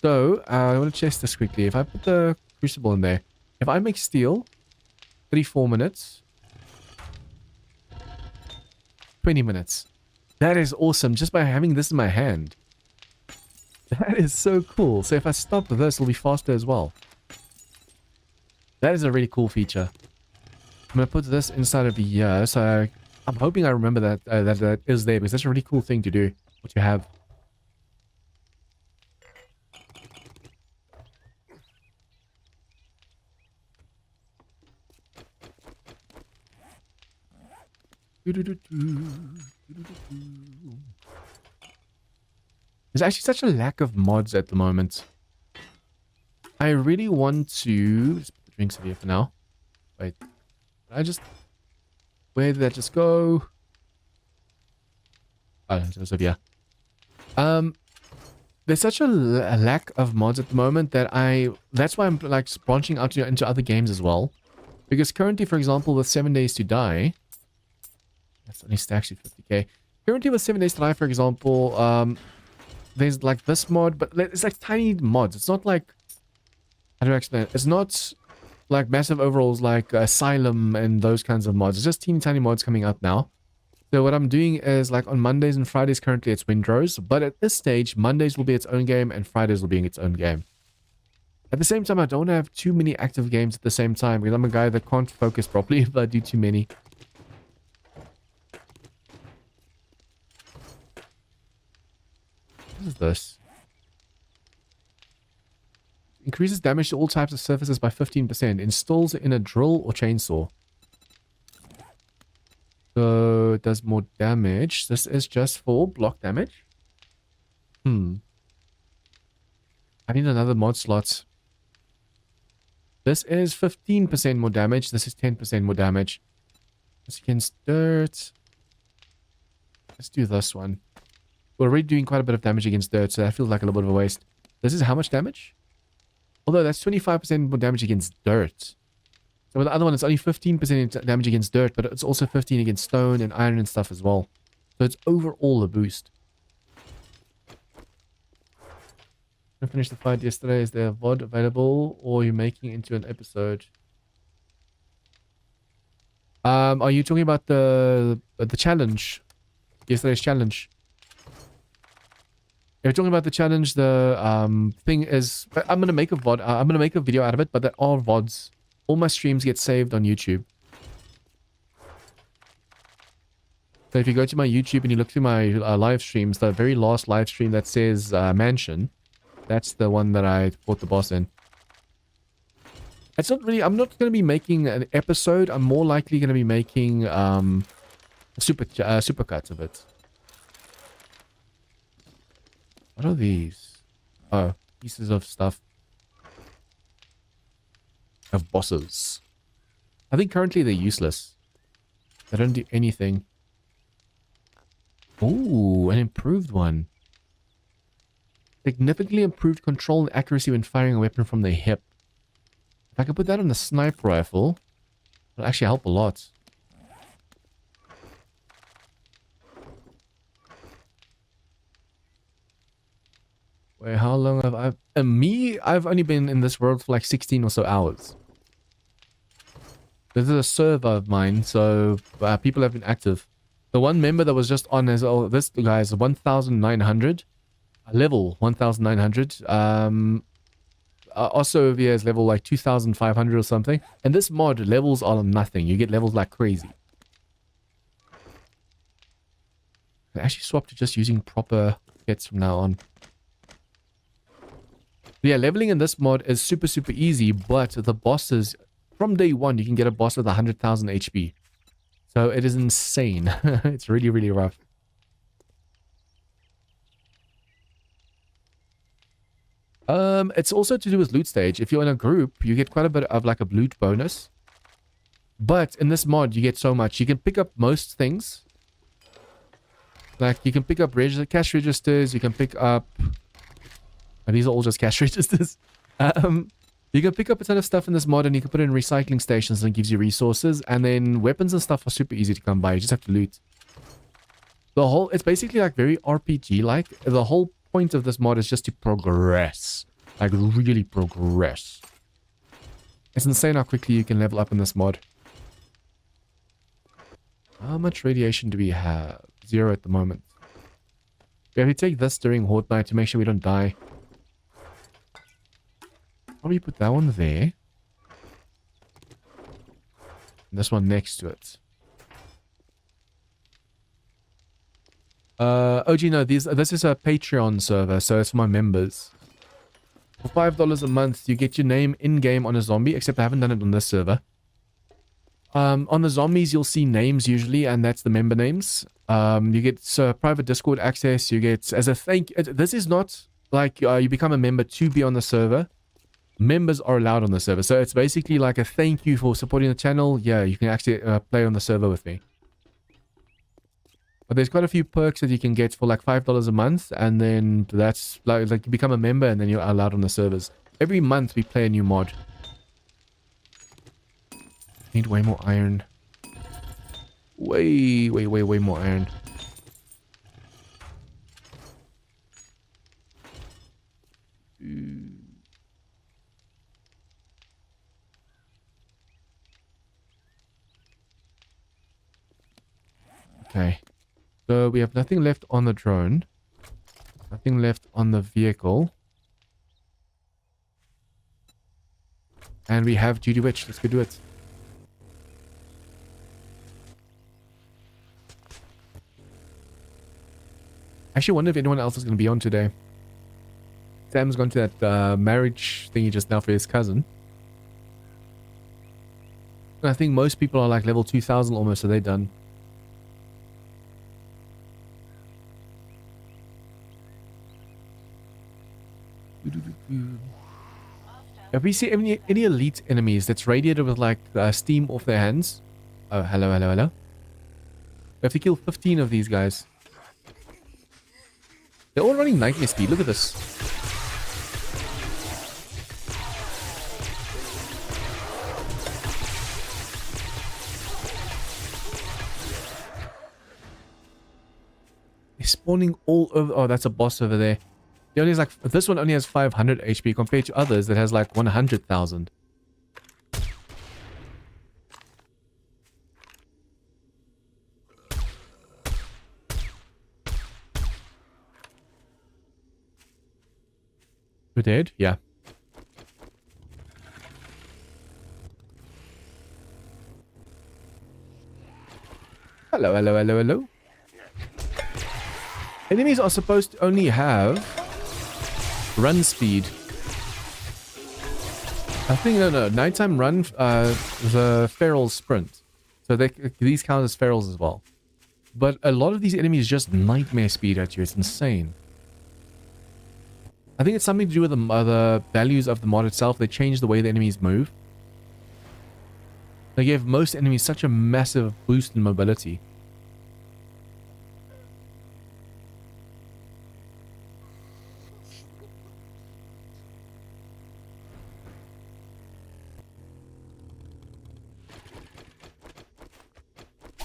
So, I want to test this quickly. If I put the crucible in there, if I make steel, 34 minutes, 20 minutes. That is awesome, just by having this in my hand. That is so cool. So if I stop this, it'll be faster as well. That is a really cool feature. I'm gonna put this inside of here, so I'm hoping I remember that that is there, because that's a really cool thing to do, what you have. There's actually such a lack of mods at the moment. I really want to... Let's put the drinks in here for now. Wait. Where did that just go? Oh, it was over here. There's such a lack of mods at the moment that that's why I'm like branching out into other games as well. Because currently, for example, with 7 Days to Die... That's only actually 50k. Currently with 7 Days to Die, for example, there's like this mod, but it's like tiny mods. It's not like... How do I explain it? It's not like massive overalls like Asylum and those kinds of mods. It's just teeny tiny mods coming out now. So what I'm doing is like on Mondays and Fridays currently it's Windrows, but at this stage Mondays will be its own game and Fridays will be its own game. At the same time, I don't have too many active games at the same time because I'm a guy that can't focus properly if I do too many. What is this? Increases damage to all types of surfaces by 15%. Installs in a drill or chainsaw. So it does more damage. This is just for block damage. I need another mod slot. This is 15% more damage. This is 10% more damage. This against dirt. Let's do this one. We're already doing quite a bit of damage against dirt, so that feels like a little bit of a waste. This is how much damage? Although that's 25% more damage against dirt. So with the other one, it's only 15% damage against dirt, but it's also 15 against stone and iron and stuff as well. So it's overall a boost. I finished the fight yesterday. Is there a VOD available, or are you making it into an episode? Are you talking about the challenge? Yesterday's challenge? If you're talking about the challenge, the thing is, I'm gonna make a VOD. I'm gonna make a video out of it, but there are VODs. All my streams get saved on YouTube. So if you go to my YouTube and you look through my live streams, the very last live stream that says Mansion, that's the one that I fought the boss in. It's not really, I'm not going to be making an episode. I'm more likely going to be making supercuts of it. What are these? Oh, pieces of stuff. Of bosses. I think currently they're useless. They don't do anything. Ooh, an improved one. Significantly improved control and accuracy when firing a weapon from the hip. If I could put that on the sniper rifle, it'll actually help a lot. Wait, how long have I... I've only been in this world for like 16 or so hours. This is a server of mine, so people have been active. The one member that was just on is, oh, this guy is 1,900. Level 1,900. Also over here is level like 2,500 or something. And this mod, levels are nothing. You get levels like crazy. I actually swapped to just using proper kits from now on. Yeah, leveling in this mod is super, super easy, but the bosses, from day one, you can get a boss with 100,000 HP. So it is insane. It's really, really rough. It's also to do with loot stage. If you're in a group, you get quite a bit of like a loot bonus. But in this mod, you get so much. You can pick up most things. Like, you can pick up cash registers. You can pick up... And these are all just cash registers. You can pick up a ton of stuff in this mod and you can put it in recycling stations and it gives you resources. And then weapons and stuff are super easy to come by. You just have to loot. It's basically like very RPG-like. The whole point of this mod is just to progress. Like, really progress. It's insane how quickly you can level up in this mod. How much radiation do we have? 0 at the moment. We have to take this during Horde Night to make sure we don't die. Probably put that one there. This one next to it. Oh, do you know, this is a Patreon server, so it's for my members. For $5 a month, you get your name in-game on a zombie, except I haven't done it on this server. On the zombies, you'll see names usually, and that's the member names. You get private Discord access. You get, as a thank you, this is not like you become a member to be on the server. Members are allowed on the server. So it's basically like a thank you for supporting the channel. Yeah, you can actually play on the server with me. But there's quite a few perks that you can get for like $5 a month. And then that's like you become a member and then you're allowed on the servers. Every month we play a new mod. Need way more iron. Way more iron. Okay. So we have nothing left on the drone. Nothing left on the vehicle. And we have Judy Witch. Let's go do it. I actually wonder if anyone else is going to be on today. Sam's gone to that marriage thingy just now for his cousin. And I think most people are like level 2000 almost, so they're done. If we see any elite enemies that's radiated with like steam off their hands. Oh, hello. We have to kill 15 of these guys. They're all running nightmare speed. Look at this. They're spawning all over. Oh, that's a boss over there. The only is like this one only has 500 HP compared to others that has like 100,000. We're dead? Yeah. Hello. Enemies are supposed to only have run speed. I think, no. Nighttime run is a feral sprint. So these count as ferals as well. But a lot of these enemies just nightmare speed at you. It's insane. I think it's something to do with the values of the mod itself. They change the way the enemies move. They give most enemies such a massive boost in mobility.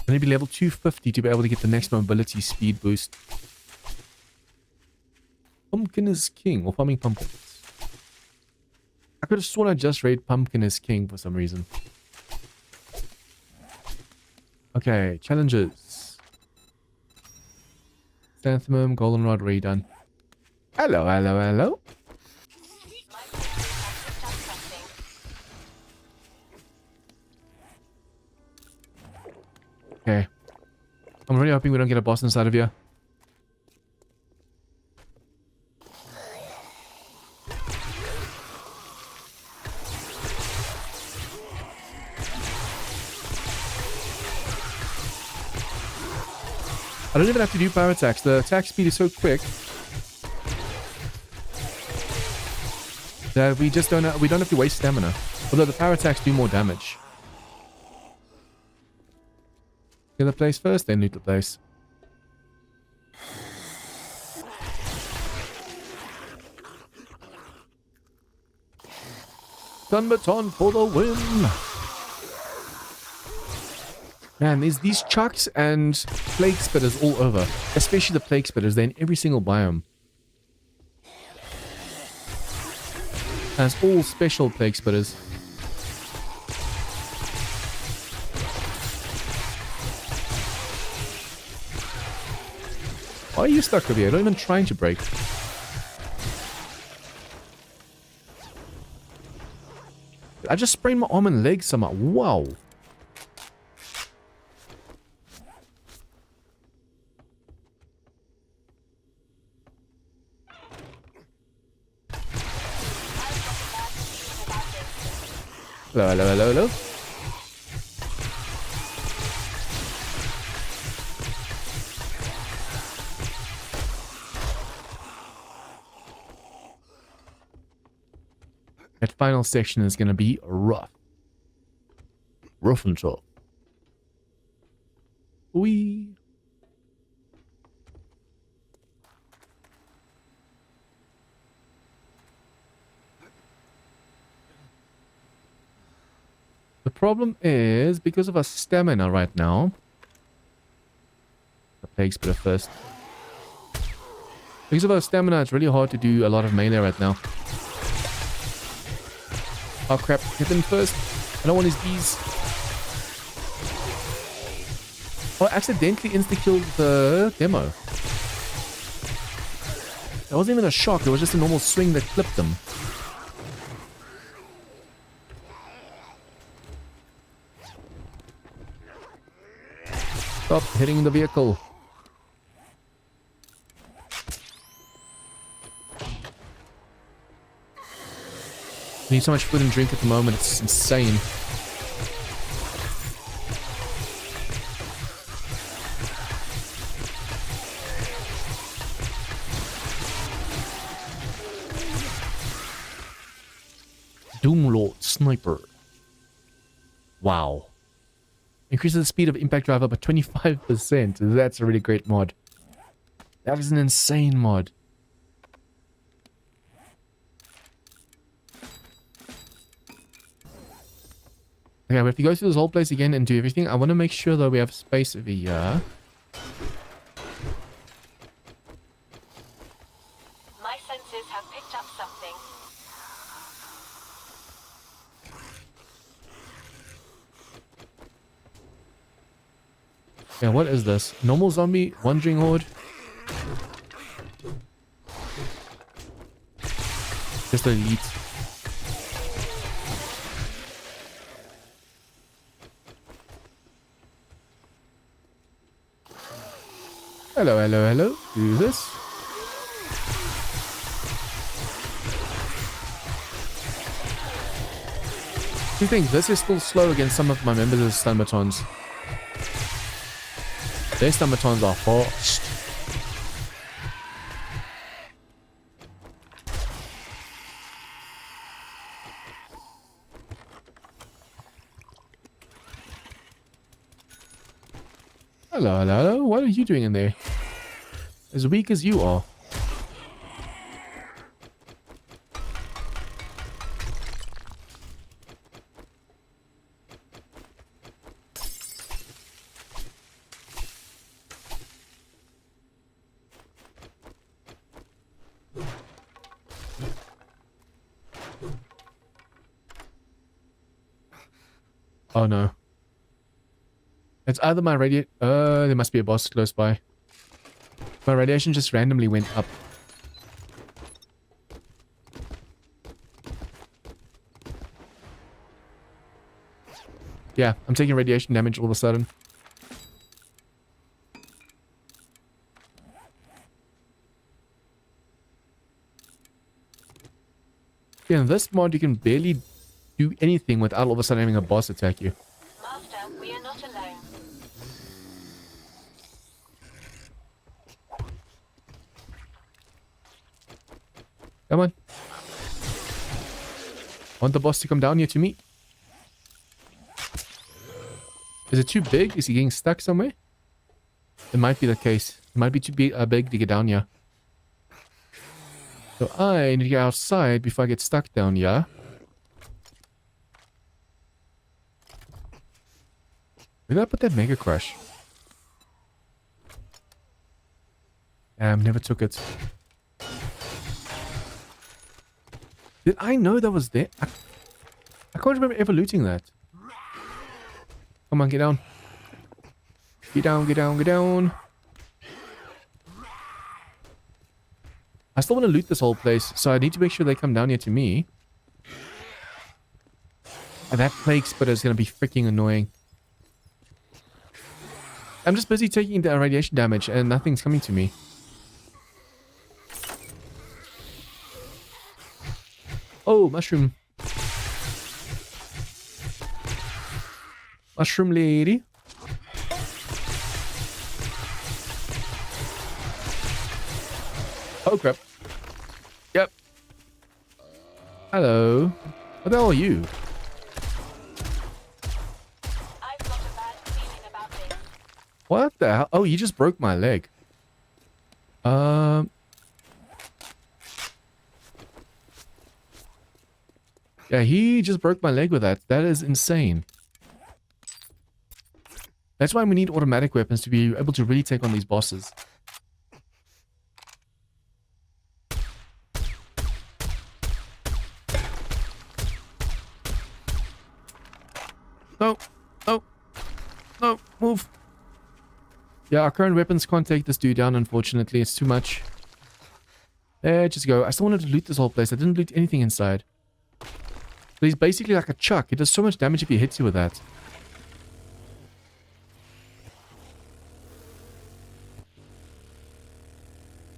I need to be level 250 to be able to get the next mobility speed boost. Pumpkin is king, or farming pumpkins. I could have sworn I just read pumpkin is king for some reason. Okay, challenges. Xanthemum, goldenrod, redone. Hello. Okay. I'm really hoping we don't get a boss inside of here. I don't even have to do power attacks. The attack speed is so quick that we don't have to waste stamina. Although the power attacks do more damage. Get the place first, then loot the place. Gunbaton for the win! Man, there's these chucks and plague spitters all over. Especially the plague spitters, they're in every single biome. And it's all special plague spitters. Why are you stuck over here? I'm not even trying to break. I just sprained my arm and leg somehow. Wow. Hello, hello, hello, hello. That final section is going to be rough. Rough and tough. Wee. The problem is, because of our stamina right now... The plague spitter first. Because of our stamina, it's really hard to do a lot of melee right now. Oh crap, hit him first. I don't want his bees. Oh, I accidentally insta-killed the demo. That wasn't even a shock, it was just a normal swing that clipped them. Stop hitting the vehicle. I need so much food and drink at the moment, it's insane. Doomlord Sniper. Wow. Increases the speed of impact driver by 25%. That's a really great mod. That is an insane mod. Okay, we have to go through this whole place again and do everything. I want to make sure that we have space over here. My senses have picked up something. Yeah, what is this? Normal zombie? Wandering horde? Just elite. Hello, hello, hello. Do this. Do you think this is still slow against some of my members of stun batons? Their stun batons are fast. Hello, hello, hello. What are you doing in there? As weak as you are. Oh no. It's either my there must be a boss close by. My radiation just randomly went up. Yeah, I'm taking radiation damage all of a sudden. Yeah, in this mod you can barely do anything without all of a sudden having a boss attack you. Master, we are not alone. Come on. Want the boss to come down here to me? Is it too big? Is he getting stuck somewhere? It might be the case. It might be too big to get down here. So I need to get outside before I get stuck down here. Where did I put that Mega Crush? Never took it. Did I know that was there? I can't remember ever looting that. Come on, get down. Get down, get down, get down. I still want to loot this whole place, so I need to make sure they come down here to me. And that plague spitter is going to be freaking annoying. I'm just busy taking the radiation damage and nothing's coming to me. Oh, mushroom. Mushroom lady. Oh crap. Yep. Hello. What the hell are you? I've got a bad feeling about this. What the hell? Oh, you just broke my leg. Yeah, he just broke my leg with that. That is insane. That's why we need automatic weapons to be able to really take on these bosses. No, no, no, move. Yeah, our current weapons can't take this dude down, unfortunately. It's too much. There, just go. I still wanted to loot this whole place. I didn't loot anything inside. But he's basically like a chuck. He does so much damage if he hits you with that.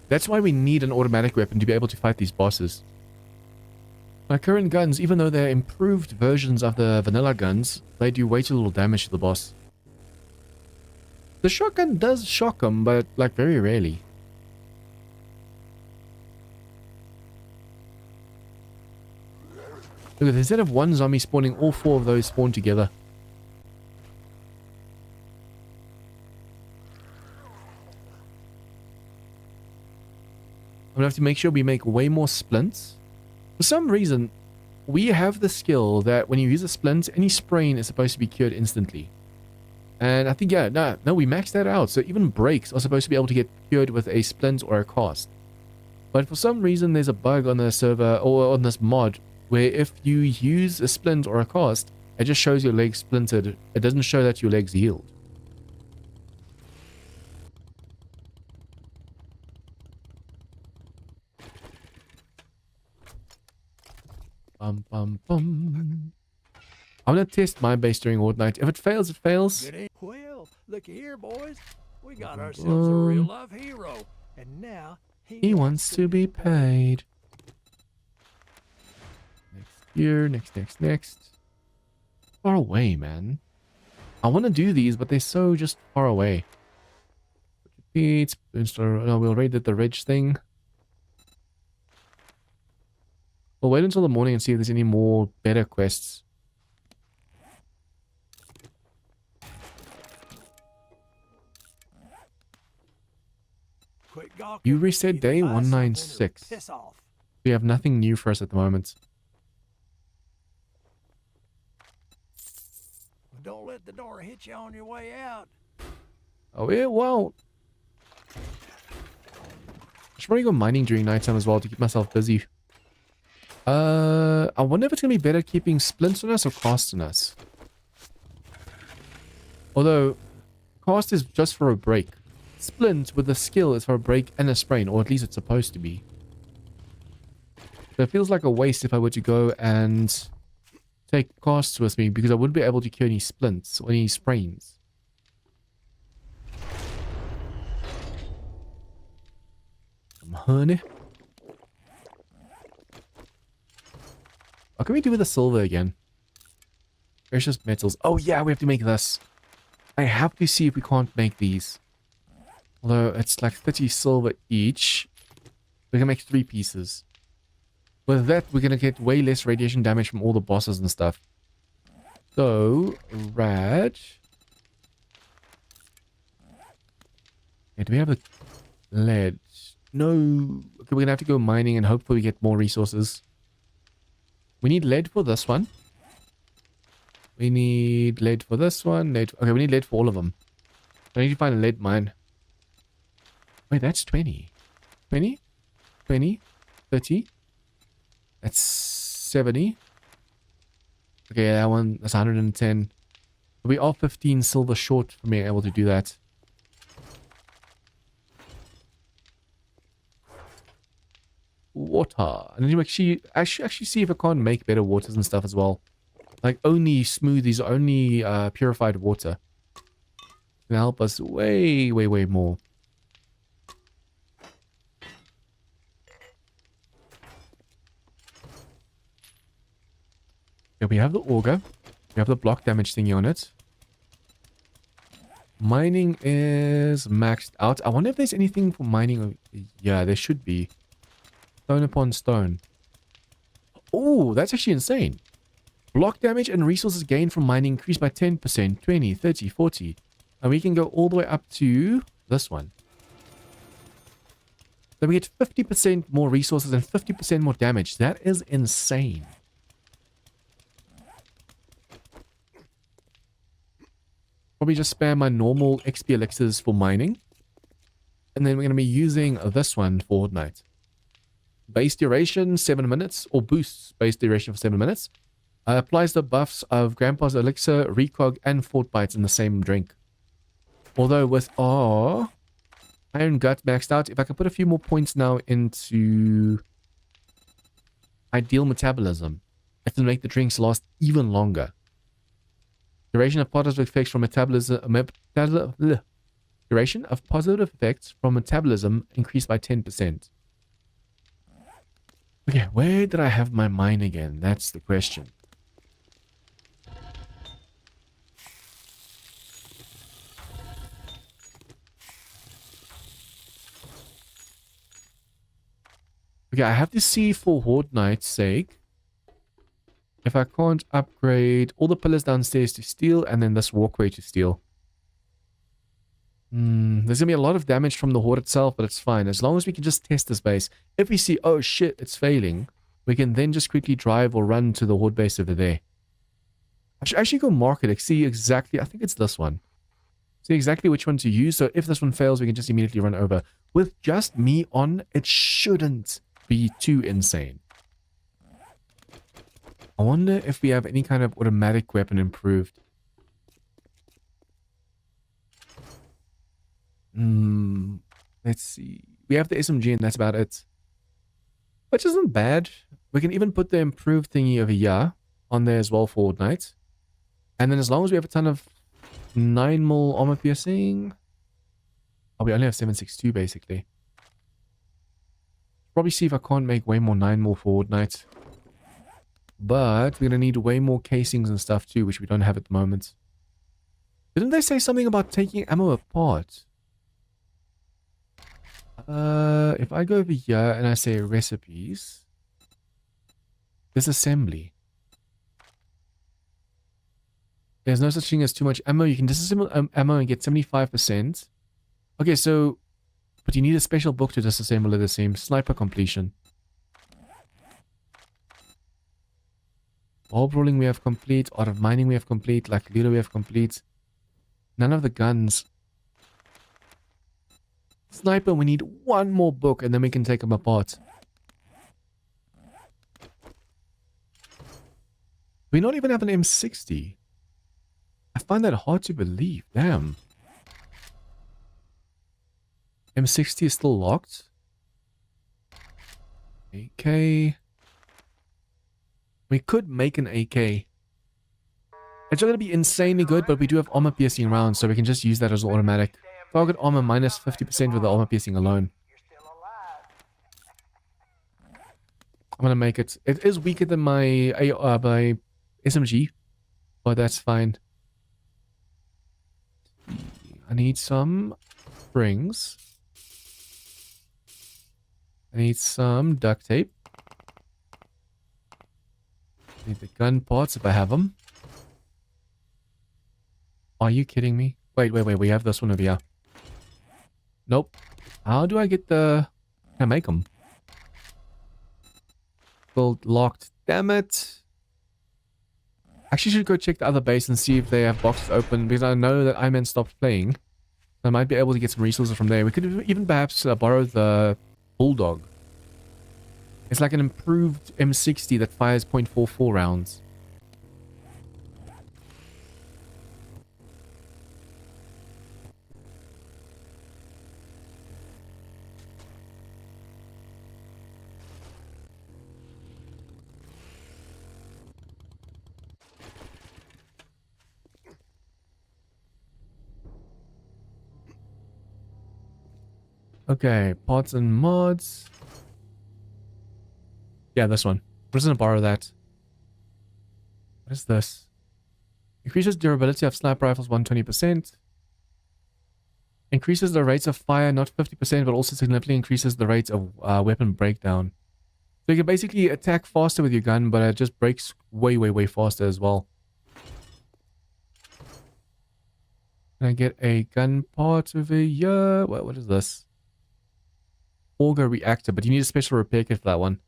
That's why we need an automatic weapon to be able to fight these bosses. My current guns, even though they're improved versions of the vanilla guns, they do way too little damage to the boss. The shotgun does shock him, but like very rarely. Look at this, instead of one zombie spawning, all four of those spawn together. I'm gonna have to make sure we make way more splints. For some reason, we have the skill that when you use a splint, any sprain is supposed to be cured instantly. And I think, yeah, no, we maxed that out. So even breaks are supposed to be able to get cured with a splint or a cast. But for some reason, there's a bug on the server, or on this mod, where if you use a splint or a cast, it just shows your legs splintered. It doesn't show that your legs healed. Bum, bum, bum. I'm gonna test my base during Horde Night. If it fails, it fails. Well, looky here, boys. We got ourselves a real life hero, and now He wants to be paid. Next year, next. Far away, man. I want to do these, but they're so just far away. Repeat, no, we already did the ridge thing. We'll wait until the morning and see if there's any more better quests. Quit gawking. You reset day Either buy something or 196. Piss off. We have nothing new for us at the moment. Don't let the door hit you on your way out. Oh, it won't. I should probably go mining during nighttime as well to keep myself busy. I wonder if it's gonna be better keeping splints on us or cast on us. Although, cast is just for a break. Splint with the skill is for a break and a sprain, or at least it's supposed to be. So it feels like a waste if I were to go and take casts with me, because I wouldn't be able to cure any splints or any sprains. Some honey. What can we do with the silver again? Precious metals. Oh yeah, we have to make this. I have to see if we can't make these. Although it's like 30 silver each. We can make 3 pieces. With that, we're going to get way less radiation damage from all the bosses and stuff. So, rad. Okay, do we have the lead? No. Okay, we're going to have to go mining and hopefully we get more resources. We need lead for this one. We need lead for this one. Okay, we need lead for all of them. I need to find a lead mine. Wait, that's 20. 20? 20? 30? That's 70. Okay, that one, that's 110. We are 15 silver short from being able to do that. Water. And then you actually see if I can't make better waters and stuff as well. Like only smoothies, only purified water. Can help us way more. Okay, we have the auger. We have the block damage thingy on it. Mining is maxed out. I wonder if there's anything for mining. Yeah, there should be. Stone upon stone. Oh, that's actually insane. Block damage and resources gained from mining increased by 10%, 20, 30, 40. And we can go all the way up to this one. So we get 50% more resources and 50% more damage. That is insane. Probably just spam my normal XP elixirs for mining. And then we're going to be using this one for Horde Night. Base duration 7 minutes, or boosts base duration for 7 minutes. Applies the buffs of Grandpa's Elixir, Recog, and Fort Bites in the same drink. Although with our Iron Gut maxed out, if I can put a few more points now into Ideal Metabolism, it will make the drinks last even longer. Duration of positive effects from metabolism... Duration of positive effects from metabolism increased by 10%. Okay, where did I have my mine again? That's the question. Okay, I have to see for Horde Night's sake if I can't upgrade all the pillars downstairs to steel and then this walkway to steel. There's going to be a lot of damage from the Horde itself, but it's fine. As long as we can just test this base. If we see, oh shit, it's failing, we can then just quickly drive or run to the Horde base over there. I should actually go mark it, see exactly, I think it's this one. See exactly which one to use, so if this one fails, we can just immediately run over. With just me on, it shouldn't be too insane. I wonder if we have any kind of automatic weapon improved. Let's see. We have the SMG and that's about it. Which isn't bad. We can even put the improved thingy over here on there as well for Horde Night. And then as long as we have a ton of 9mm armor piercing. Oh, we only have 762 basically. Probably see if I can't make way more 9mm for Horde Night. But we're going to need way more casings and stuff too, which we don't have at the moment. Didn't they say something about taking ammo apart? If I go over here and I say recipes, disassembly. There's no such thing as too much ammo. You can disassemble ammo and get 75%. Okay, so, but you need a special book to disassemble it, the same. Sniper completion. Bulb rolling we have complete. Art of mining we have complete. Like Ludo we have complete. None of the guns. Sniper, we need one more book and then we can take them apart. We not even have an M60. I find that hard to believe. Damn. M60 is still locked. AK. We could make an AK. It's not going to be insanely good, but we do have armor piercing rounds, so we can just use that as automatic. Target armor minus 50% with the armor piercing alone. I'm going to make it. It is weaker than my SMG, but that's fine. I need some springs. I need some duct tape. I need the gun parts if I have them. Are you kidding me? Wait. We have this one over here. Nope. How do I get the... Can I make them? Build locked. Damn it. Actually, should go check the other base and see if they have boxes open, because I know that Iman stopped playing. So I might be able to get some resources from there. We could even perhaps borrow the Bulldog. It's like an improved M60 that fires .44 rounds. Okay, pods and mods. Yeah, this one. We're just gonna borrow that. What is this? Increases durability of sniper rifles 120%. Increases the rates of fire, not 50%, but also significantly increases the rates of weapon breakdown. So you can basically attack faster with your gun, but it just breaks way, way, way faster as well. Can I get a gun part over here? What is this? Auger reactor, but you need a special repair kit for that one.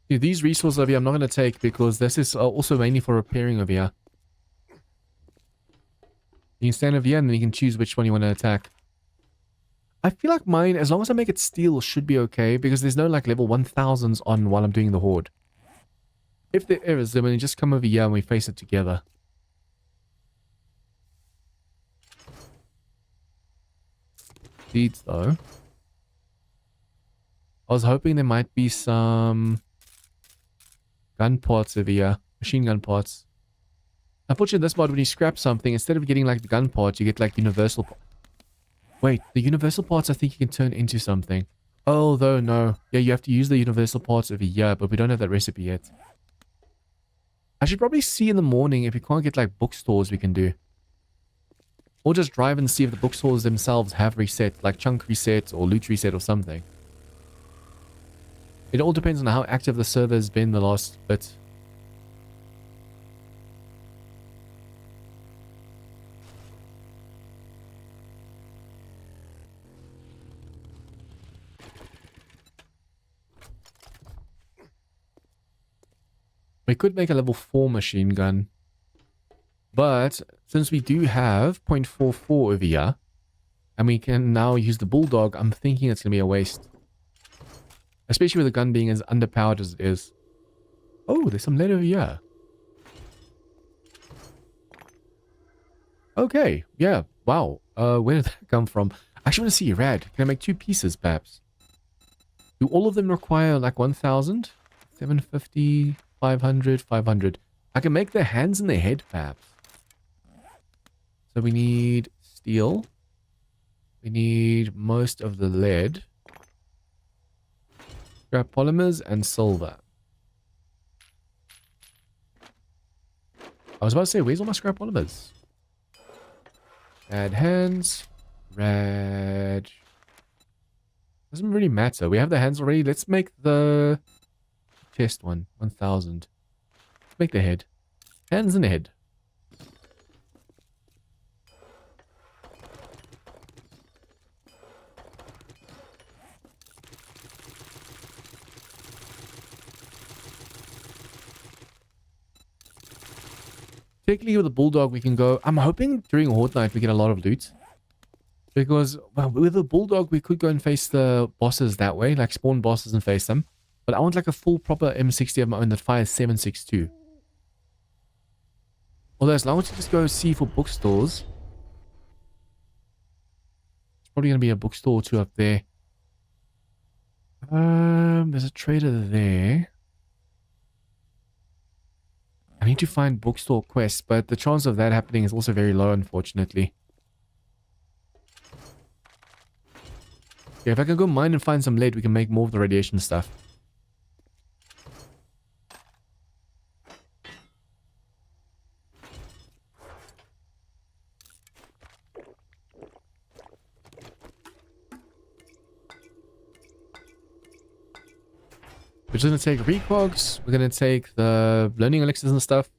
These resources over here I'm not going to take because this is also mainly for repairing over here. You can stand over here and then you can choose which one you want to attack. I feel like mine, as long as I make it steel, should be okay because there's no like level 1000s on while I'm doing the horde. If there is, then we just come over here and we face it together. Seeds though. I was hoping there might be some gun parts over here. Machine gun parts. Unfortunately, in this mod, when you scrap something, instead of getting like the gun parts, you get like universal parts. Wait, the universal parts I think you can turn into something. Oh, though, no. Yeah, you have to use the universal parts over here, but we don't have that recipe yet. I should probably see in the morning if we can't get like bookstores we can do. Or just drive and see if the bookstores themselves have reset, like chunk reset or loot reset or something. It all depends on how active the server has been the last bit. We could make a level 4 machine gun. But since we do have 0.44 over here, and we can now use the bulldog, I'm thinking it's going to be a waste. Especially with the gun being as underpowered as it is. Oh, there's some lead over here. Okay, yeah, wow. Where did that come from? I actually want to see, rad. Can I make 2 pieces, perhaps? Do all of them require like 1000? 750, 500, 500. I can make their hands and their head, perhaps. So we need steel. We need most of the lead. Scrap polymers and silver. I was about to say, where's all my scrap polymers? Add hands. Rad. Doesn't really matter. We have the hands already. Let's make the chest one. 1000. Let's make the head. Hands and head. Particularly with the bulldog, we can go. I'm hoping during Horde Night we get a lot of loot. Because, well, with the bulldog, we could go and face the bosses that way. Like, spawn bosses and face them. But I want like a full proper M60 of my own that fires 7.62. Although, as long as you just go see for bookstores. It's probably going to be a bookstore or two up there. There's a trader there. I need to find bookstore quests, but the chance of that happening is also very low, unfortunately. Yeah, if I can go mine and find some lead, we can make more of the radiation stuff. We're just going to take recogs. We're going to take the learning elixirs and stuff.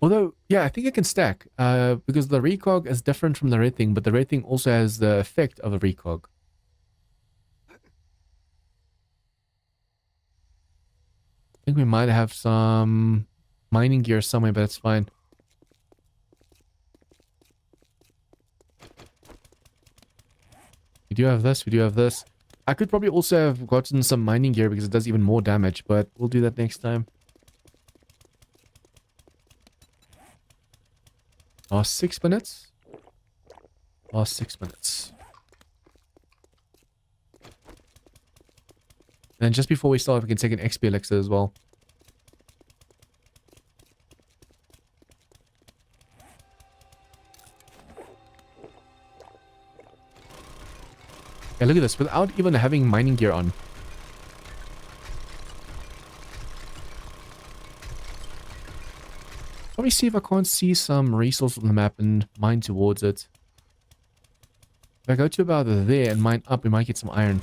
Although, yeah, I think it can stack. Because the recog is different from the red thing, but the red thing also has the effect of a recog. I think we might have some mining gear somewhere, but that's fine. We do have this, we do have this. I could probably also have gotten some mining gear because it does even more damage, but we'll do that next time. Last 6 minutes. Last 6 minutes. And then just before we start, we can take an XP elixir as well. Okay, look at this. Without even having mining gear on. Let me see if I can't see some resource on the map and mine towards it. If I go to about there and mine up, we might get some iron.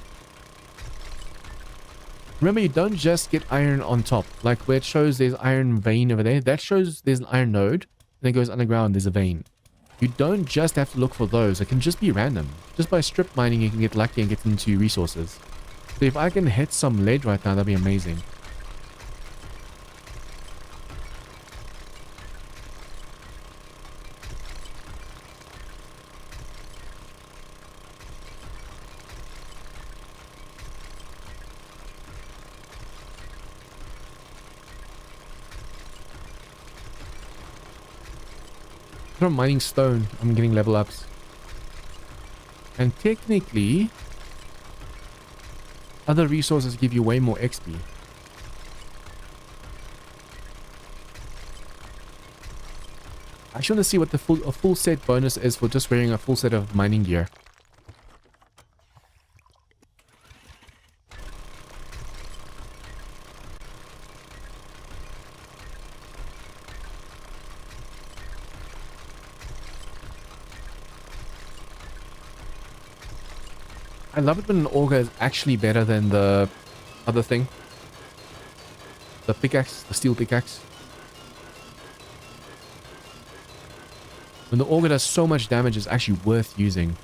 Remember, you don't just get iron on top. Like where it shows there's iron vein over there. That shows there's an iron node. And it goes underground, there's a vein. You don't just have to look for those. It can just be random. Just by strip mining, you can get lucky and get into resources. So if I can hit some lead right now, that'd be amazing. From mining stone, I'm getting level ups. And technically, other resources give you way more XP. I actually want to see what the a full set bonus is for just wearing a full set of mining gear. I love it when an auger is actually better than the other thing. The pickaxe, the steel pickaxe. When the auger does so much damage, it's actually worth using.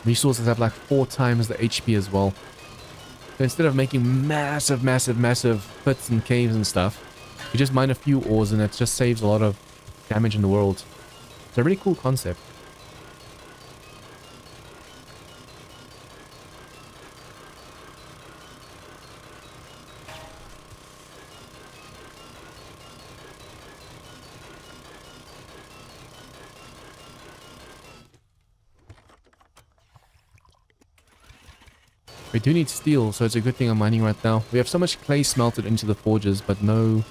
Resources have like 4 times the HP as well. So instead of making massive pits and caves and stuff, you just mine a few ores and it just saves a lot of damage in the world. It's a really cool concept. We do need steel, so it's a good thing I'm mining right now. We have so much clay smelted into the forges, but no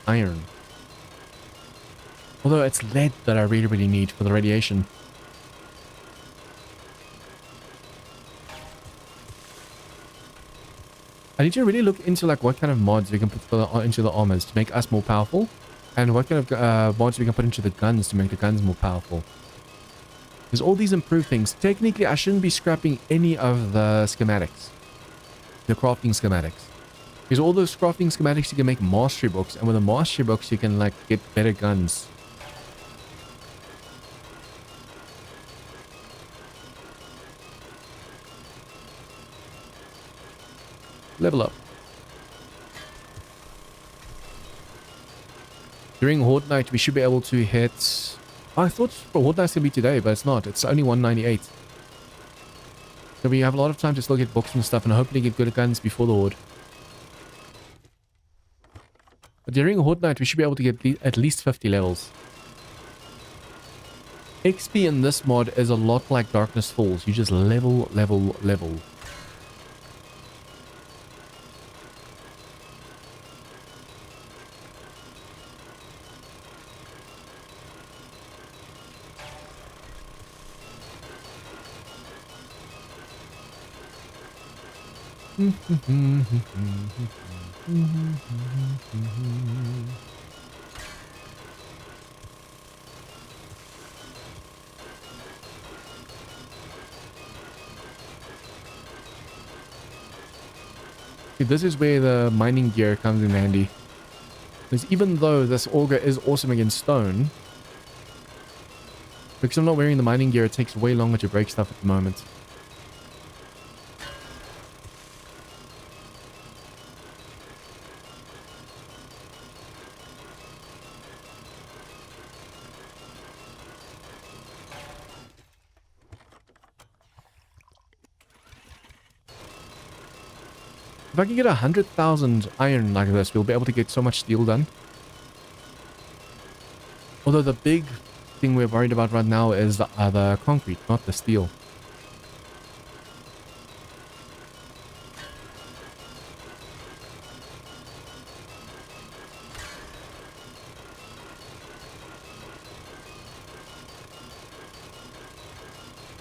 iron. Although it's lead that I really need for the radiation. I need to really look into like what kind of mods we can put into the armors to make us more powerful. And what kind of mods we can put into the guns to make the guns more powerful. Because all these improved things, technically I shouldn't be scrapping any of the schematics. The crafting schematics. Because all those crafting schematics you can make mastery books. And with the mastery books you can like get better guns. Level up. During Horde Night we should be able to hit... I thought for Horde Night's gonna be today, but it's not. It's only 198. So we have a lot of time to still get books and stuff and hopefully get good guns before the Horde. But during Horde Night we should be able to get at least 50 levels. XP in this mod is a lot like Darkness Falls. You just level. See, this is where the mining gear comes in handy. Because even though this auger is awesome against stone, because I'm not wearing the mining gear, it takes way longer to break stuff at the moment. If I can get 100,000 iron like this, we'll be able to get so much steel done. Although the big thing we're worried about right now is the concrete, not the steel.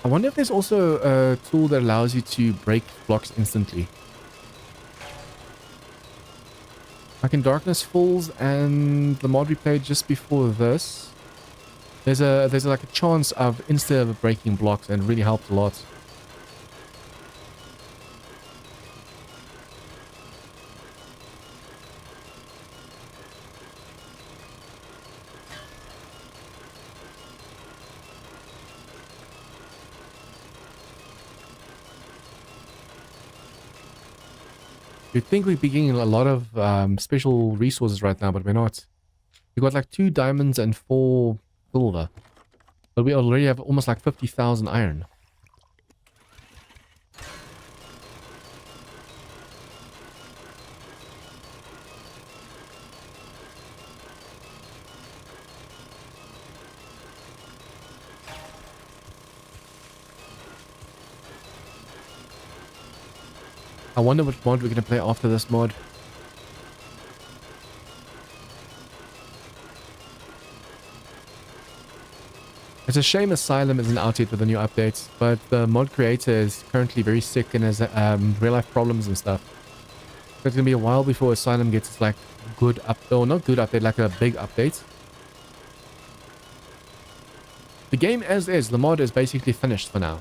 I wonder if there's also a tool that allows you to break blocks instantly. Like in Darkness Falls and the mod we played just before this, there's like a chance of insta breaking blocks, and it really helped a lot. You'd think we'd be getting a lot of special resources right now, but we're not. We got like 2 diamonds and 4 silver. But we already have almost like 50,000 iron. I wonder which mod we're going to play after this mod. It's a shame Asylum isn't out yet with the new updates, but the mod creator is currently very sick and has real life problems and stuff. So it's going to be a while before Asylum gets its like good or not good update, like a big update. The game as is, the mod is basically finished for now.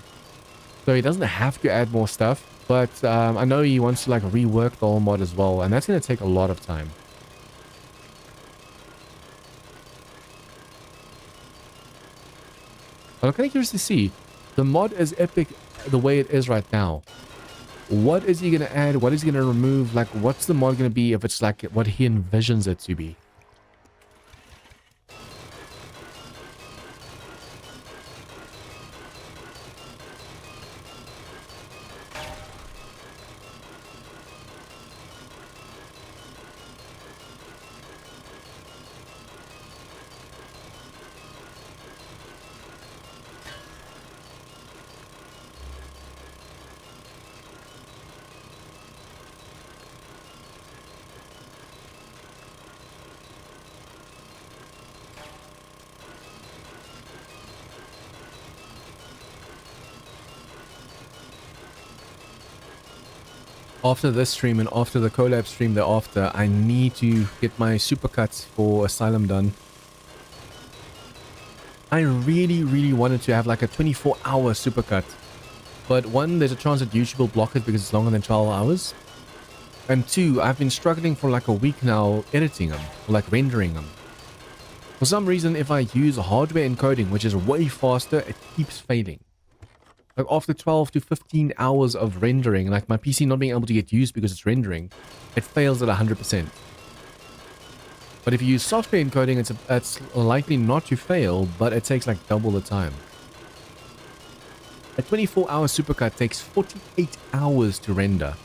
So he doesn't have to add more stuff, but I know he wants to like rework the whole mod as well, and that's going to take a lot of time. But I'm kind of curious to see. The mod is epic the way it is right now. What is he going to add? What is he going to remove? Like, what's the mod going to be if it's like what he envisions it to be? After this stream and after the collab stream thereafter, I need to get my supercuts for Asylum done. I really wanted to have like a 24-hour supercut. But 1, there's a chance that YouTube will block it because it's longer than 12 hours. And 2, I've been struggling for like a week now editing them, or like rendering them. For some reason, if I use hardware encoding, which is way faster, it keeps failing. Like after 12 to 15 hours of rendering, like my PC not being able to get used because it's rendering, it fails at 100%. But if you use software encoding, it's likely not to fail, but it takes like double the time. A 24-hour supercut takes 48 hours to render.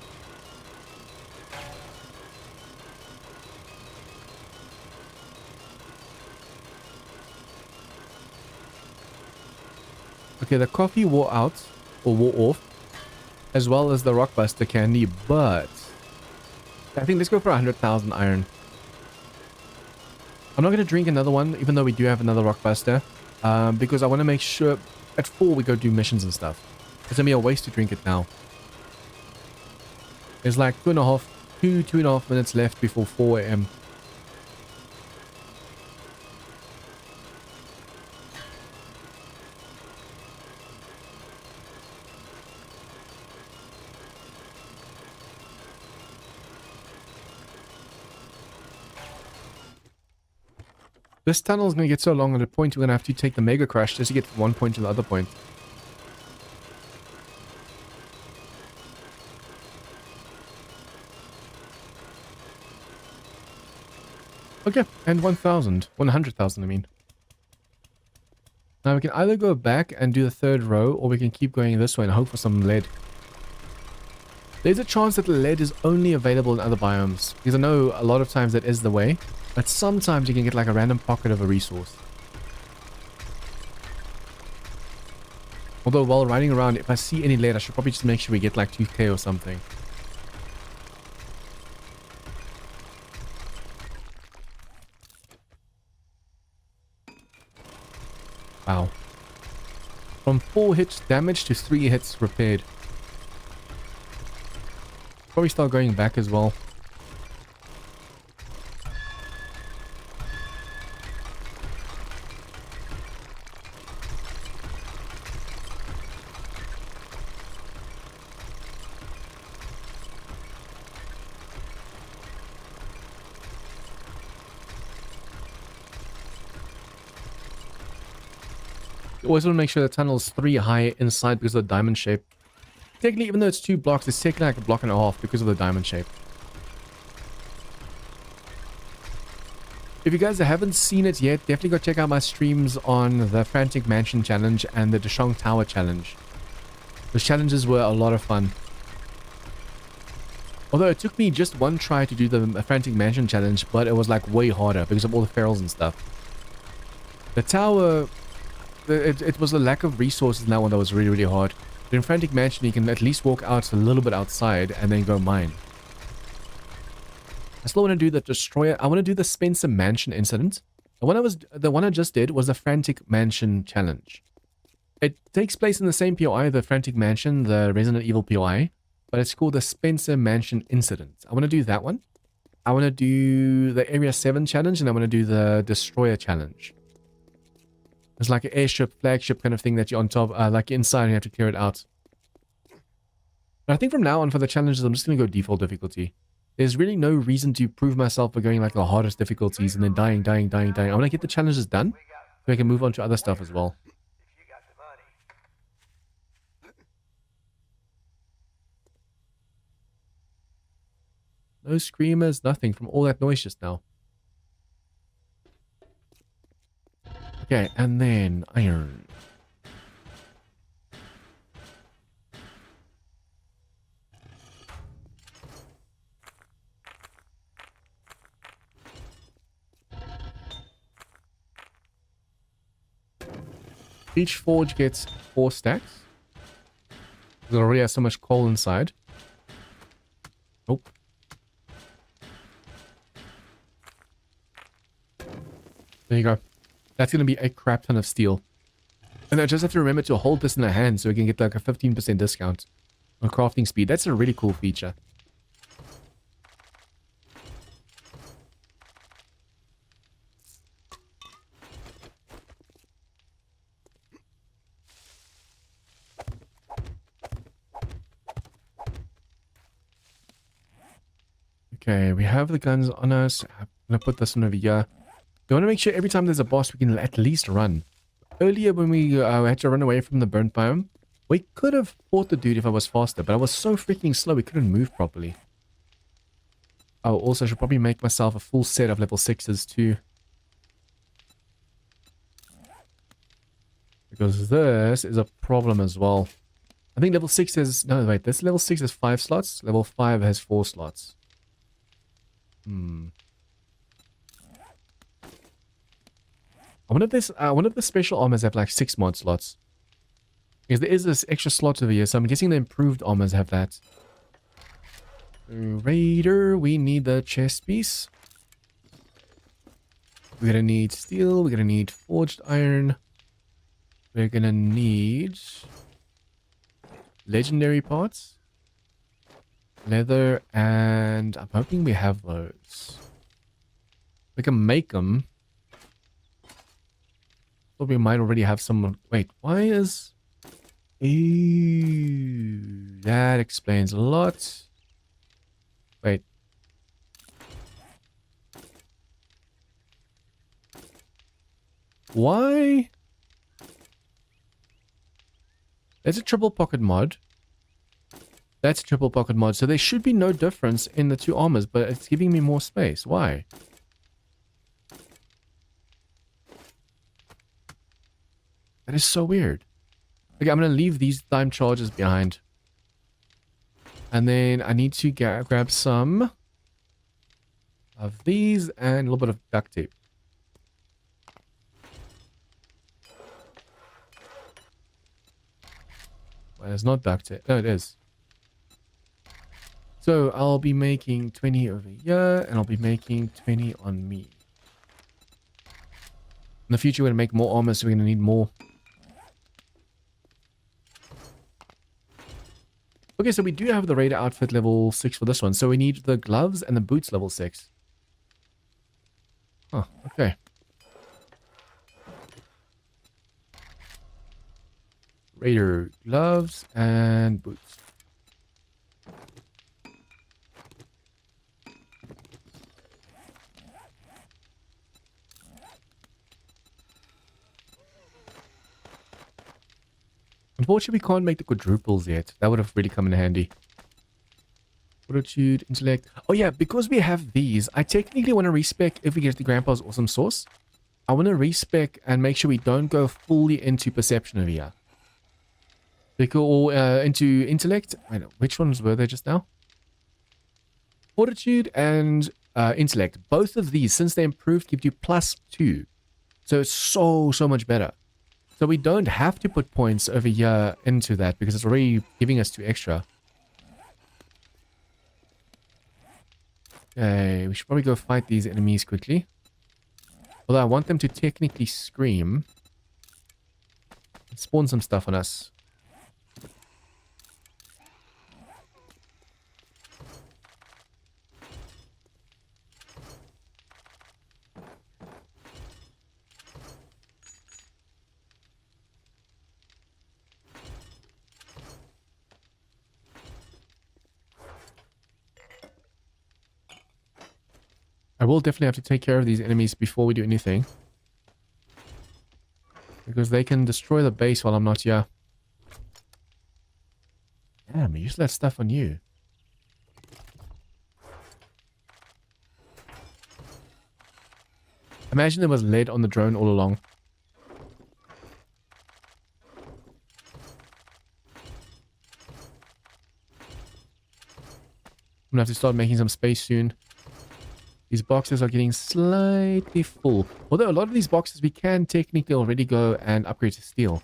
Okay, the coffee wore out, or wore off, as well as the Rockbuster candy, but I think let's go for 100,000 iron. I'm not going to drink another one, even though we do have another Rockbuster, because I want to make sure at 4 we go do missions and stuff. It's going to be a waste to drink it now. There's like 2.5 minutes left before 4 AM. This tunnel is going to get so long at a point we're going to have to take the Mega Crash just to get from one point to the other point. Okay, and 100,000 I mean. Now we can either go back and do the 3rd row, or we can keep going this way and hope for some lead. There's a chance that the lead is only available in other biomes, because I know a lot of times that is the way, but sometimes you can get like a random pocket of a resource. Although while riding around, if I see any lead, I should probably just make sure we get like 2k or something. Wow. From 4 hits damage to 3 hits repaired. Probably start going back as well. You always want to make sure the tunnel is 3 high inside because of the diamond shape. Technically, even though it's 2 blocks, it's technically like a block and a half because of the diamond shape. If you guys haven't seen it yet, definitely go check out my streams on the Frantic Mansion Challenge and the Deshong Tower Challenge. Those challenges were a lot of fun. Although it took me just 1 try to do the Frantic Mansion Challenge, but it was like way harder because of all the ferals and stuff. The tower... It was a lack of resources in that one that was really, really hard. But in Frantic Mansion, you can at least walk out a little bit outside and then go mine. I still want to do the Destroyer. I want to do the Spencer Mansion incident. The one I just did was the Frantic Mansion Challenge. It takes place in the same POI, the Frantic Mansion, the Resident Evil POI, but it's called the Spencer Mansion Incident. I want to do that one. I want to do the Area 7 challenge, and I want to do the Destroyer challenge. It's like an airship, flagship kind of thing that you're on top, like inside and you have to clear it out. But I think from now on for the challenges, I'm just going to go default difficulty. There's really no reason to prove myself by going like the hardest difficulties and then dying. I want to get the challenges done so I can move on to other stuff as well. No screamers, nothing from all that noise just now. Okay, and then iron. Each forge gets 4 stacks. Because it already has so much coal inside. Nope. There you go. That's going to be a crap ton of steel. And I just have to remember to hold this in the hand so we can get like a 15% discount on crafting speed. That's a really cool feature. Okay, we have the guns on us. I'm going to put this one over here. We want to make sure every time there's a boss, we can at least run. Earlier, when we had to run away from the burnt biome, we could have fought the dude if I was faster, but I was so freaking slow, we couldn't move properly. Oh, also, I should probably make myself a full set of level 6s too. Because this is a problem as well. I think level 6 is... No, wait, this level 6 has 5 slots. Level 5 has 4 slots. I wonder if the special armors have like 6 mod slots. Because there is this extra slot over here, so I'm guessing the improved armors have that. Raider, we need the chest piece. We're gonna need steel, we're gonna need forged iron. We're gonna need legendary parts, leather, and I'm hoping we have those. We can make them. Thought we might already have some. Wait, why is... Ew, that explains a lot. Wait. Why? That's a triple pocket mod. That's a triple pocket mod. So there should be no difference in the 2 armors, but it's giving me more space. Why? That is so weird. Okay, I'm going to leave these time charges behind. And then I need to grab some of these and a little bit of duct tape. Well, it's not duct tape. No, it is. So I'll be making 20 over here, and I'll be making 20 on me. In the future, we're going to make more armor, so we're going to need more. Okay, so we do have the raider outfit level 6 for this one. So we need the gloves and the boots level 6. Oh, okay. Raider gloves and boots. Unfortunately, we can't make the quadruples yet. That would have really come in handy. Fortitude, intellect. Oh yeah, because we have these, I technically want to respec if we get the Grandpa's Awesome Sauce. I want to respec and make sure we don't go fully into perception over here. They go into intellect. Wait, which ones were they just now? Fortitude and intellect. Both of these, since they improved, give you +2. So it's so much better. So we don't have to put points over here into that because it's already giving us 2 extra. Okay, we should probably go fight these enemies quickly. Although I want them to technically scream and spawn some stuff on us. I will definitely have to take care of these enemies before we do anything. Because they can destroy the base while I'm not here. Damn, I used that stuff on you. Imagine there was lead on the drone all along. I'm gonna have to start making some space soon. These boxes are getting slightly full. Although a lot of these boxes we can technically already go and upgrade to steel.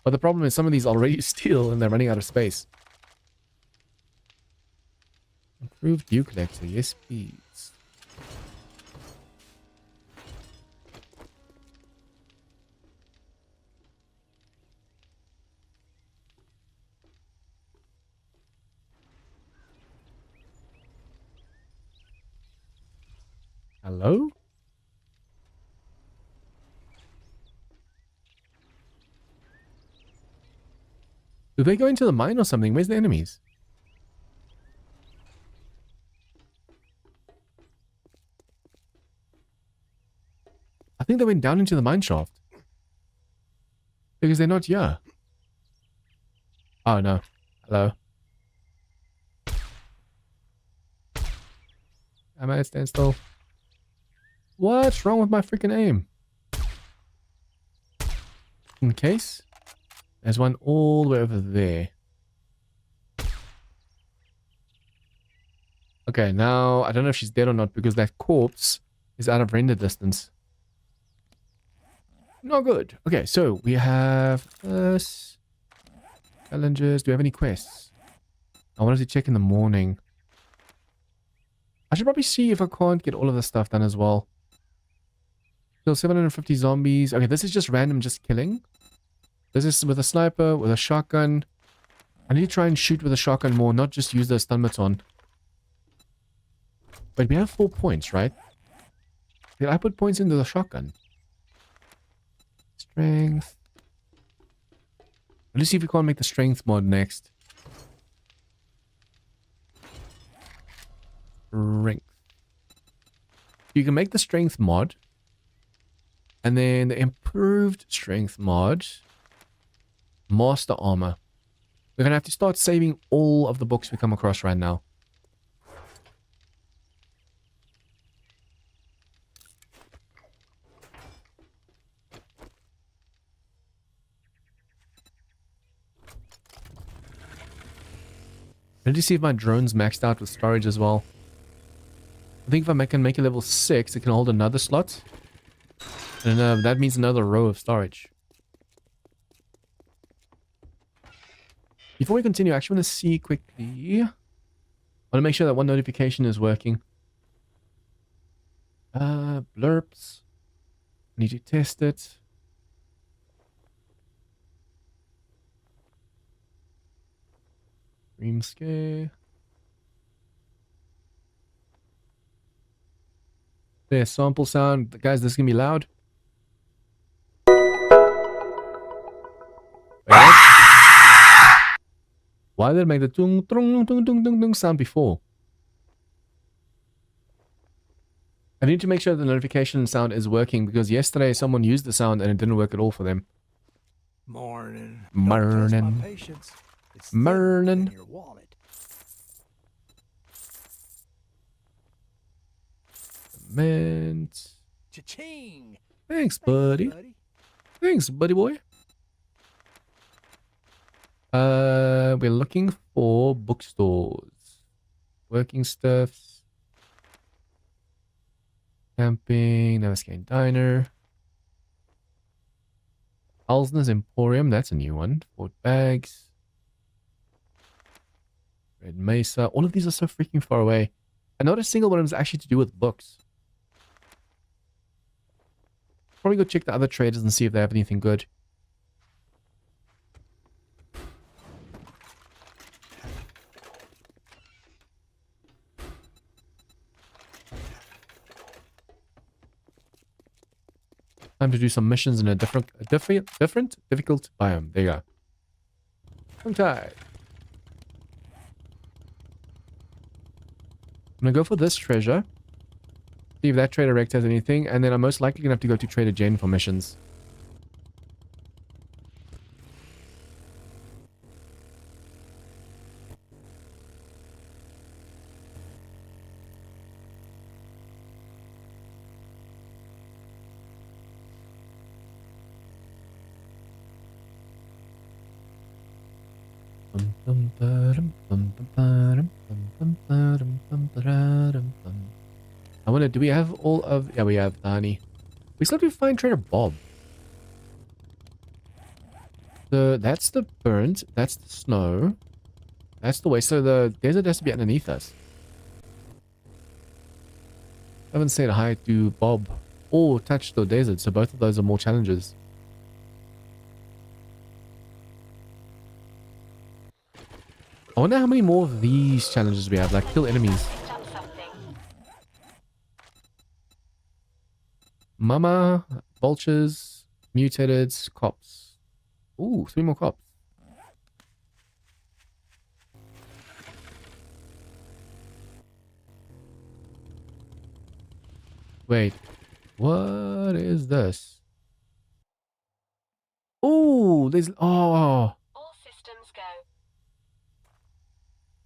But the problem is some of these are already steel and they're running out of space. Improved view collector. Yes, please. Hello? Do they go into the mine or something? Where's the enemies? I think they went down into the mine shaft. Because they're not here. Oh no. Hello. Am I at standstill? What's wrong with my freaking aim? In case. There's one all the way over there. Okay, now I don't know if she's dead or not because that corpse is out of render distance. Not good. Okay, so we have this. Challenges. Do we have any quests? I wanted to check in the morning. I should probably see if I can't get all of this stuff done as well. Kill 750 zombies. Okay, this is just random, just killing. This is with a sniper, with a shotgun. I need to try and shoot with a shotgun more, not just use the stun baton. But we have 4 points, right? Did I put points into the shotgun? Strength. Let's see if we can't make the strength mod next. Strength. You can make the strength mod. And then the improved strength mod. Master armor. We're going to have to start saving all of the books we come across right now. I need to see if my drone's maxed out with storage as well. I think if I can make it level 6, it can hold another slot. And that means another row of storage. Before we continue, I actually want to see quickly. I want to make sure that one notification is working. Blurps. I need to test it. Extreme scare. There, sample sound. Guys, this is gonna be loud. Wait, what? Why did it make the tung tung tung tung tung tung sound before? I need to make sure the notification sound is working because yesterday someone used the sound and it didn't work at all for them. Morning. Morning. Don't test my patience. It's Morning. thinner than your wallet. Mint. Cha-ching. Thanks, Thank you, buddy. buddy. Thanks, buddy boy. We're looking for bookstores, working stuffs, camping, Navascan Diner, Alsner's Emporium, that's a new one, Fort Bags, Red Mesa. All of these are so freaking far away. And not a single one of them is actually to do with books. Probably go check the other traders and see if they have anything good. Time to do some missions in a difficult biome. There you go. Tongue tied. I'm gonna go for this treasure. See if that Trader Rex has anything, and then I'm most likely gonna have to go to Trader Jen for missions. I wonder, do we have all of... Yeah, we have honey. We still have to find Trader Bob. That's the burnt. That's the snow. That's the way. So the desert has to be underneath us. I haven't said hi to Bob or touched the desert, so both of those are more challenges. I wonder how many more of these challenges we have, like kill enemies. Mama, vultures, mutated, cops. Ooh, 3 more cops. Wait, what is this? Ooh, there's... Oh. All systems go.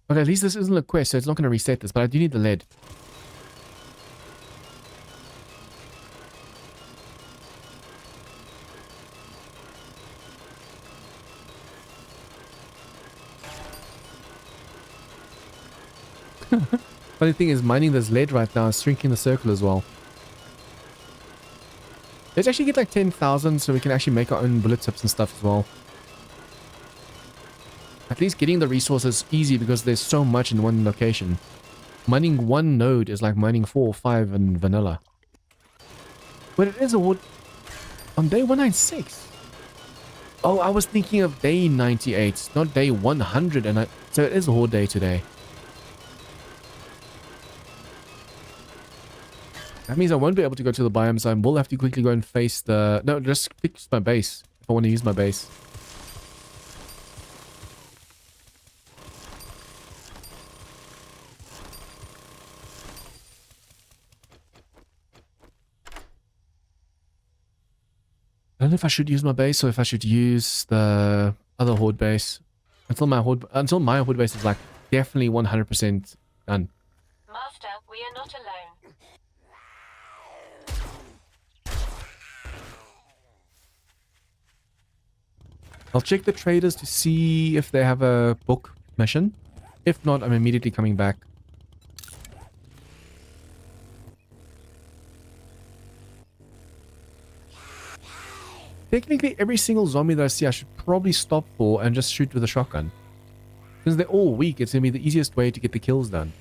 Okay, at least this isn't a quest, so it's not going to reset this, but I do need the lead. Funny thing is, mining this lead right now is shrinking the circle as well. Let's actually get like 10,000 so we can actually make our own bullet tips and stuff as well. At least getting the resources is easy because there's so much in one location. Mining one node is like mining 4 or 5 in vanilla. But it is a wood on day 196. Oh, I was thinking of day 98, not day 100, and so it is a horde day today. That means I won't be able to go to the biome, so I will have to quickly go and face the... No, just fix my base if I want to use my base. I don't know if I should use my base or if I should use the other horde base. Until my horde base is like definitely 100% done. Master, we are not alone. I'll check the traders to see if they have a book mission. If not, I'm immediately coming back. Technically, every single zombie that I see, I should probably stop for and just shoot with a shotgun. Since they're all weak, it's going to be the easiest way to get the kills done.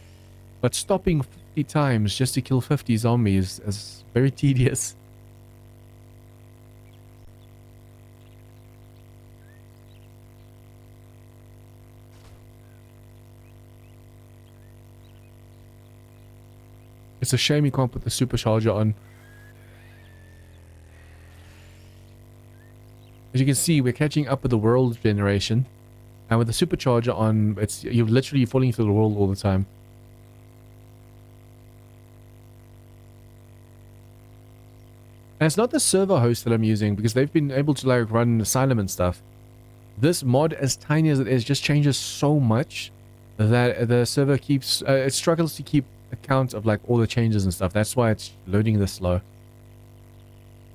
But stopping 50 times just to kill 50 zombies is very tedious. It's a shame you can't put the supercharger on. As you can see, we're catching up with the world generation. And with the supercharger on, you're literally falling through the world all the time. And it's not the server host that I'm using, because they've been able to like run Asylum and stuff. This mod, as tiny as it is, just changes so much that the server keeps... it struggles to keep account of like all the changes and stuff. That's why it's loading this slow.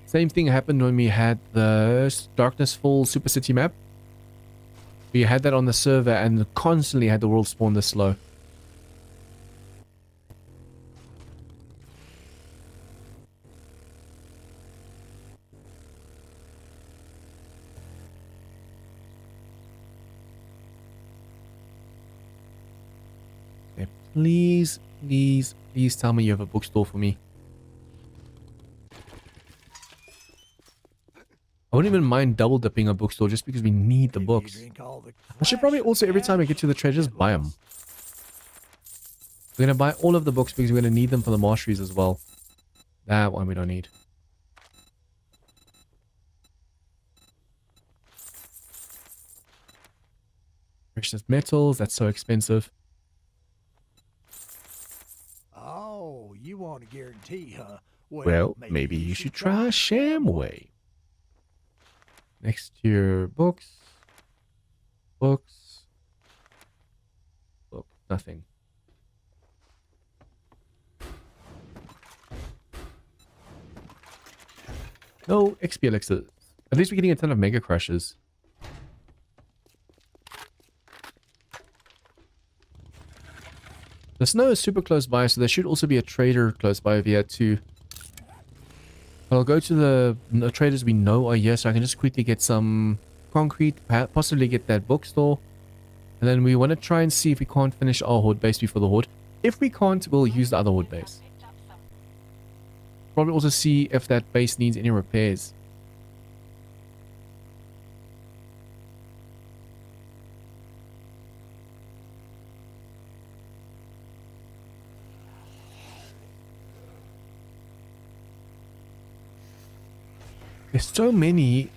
Same thing happened when we had the Darkness Fall Super City map. We had that on the server and constantly had the world spawn this slow. Okay, please, please, please tell me you have a bookstore for me. I wouldn't even mind double dipping a bookstore just because we need the books. I should probably also, every time I get to the treasures, buy them. We're going to buy all of the books because we're going to need them for the masteries as well. That one we don't need. Precious metals, that's so expensive. Oh, you want a guarantee, huh? Well, maybe you should try Shamway. Next to your books. Books. Book. Nothing. No XP elixirs. At least we're getting a ton of mega crushes. The snow is super close by, so there should also be a trader close by over here too. I'll go to the traders we know are here, so I can just quickly get some concrete, possibly get that bookstore. And then we want to try and see if we can't finish our horde base before the horde. If we can't, we'll use the other horde base. Probably also see if that base needs any repairs. There's so many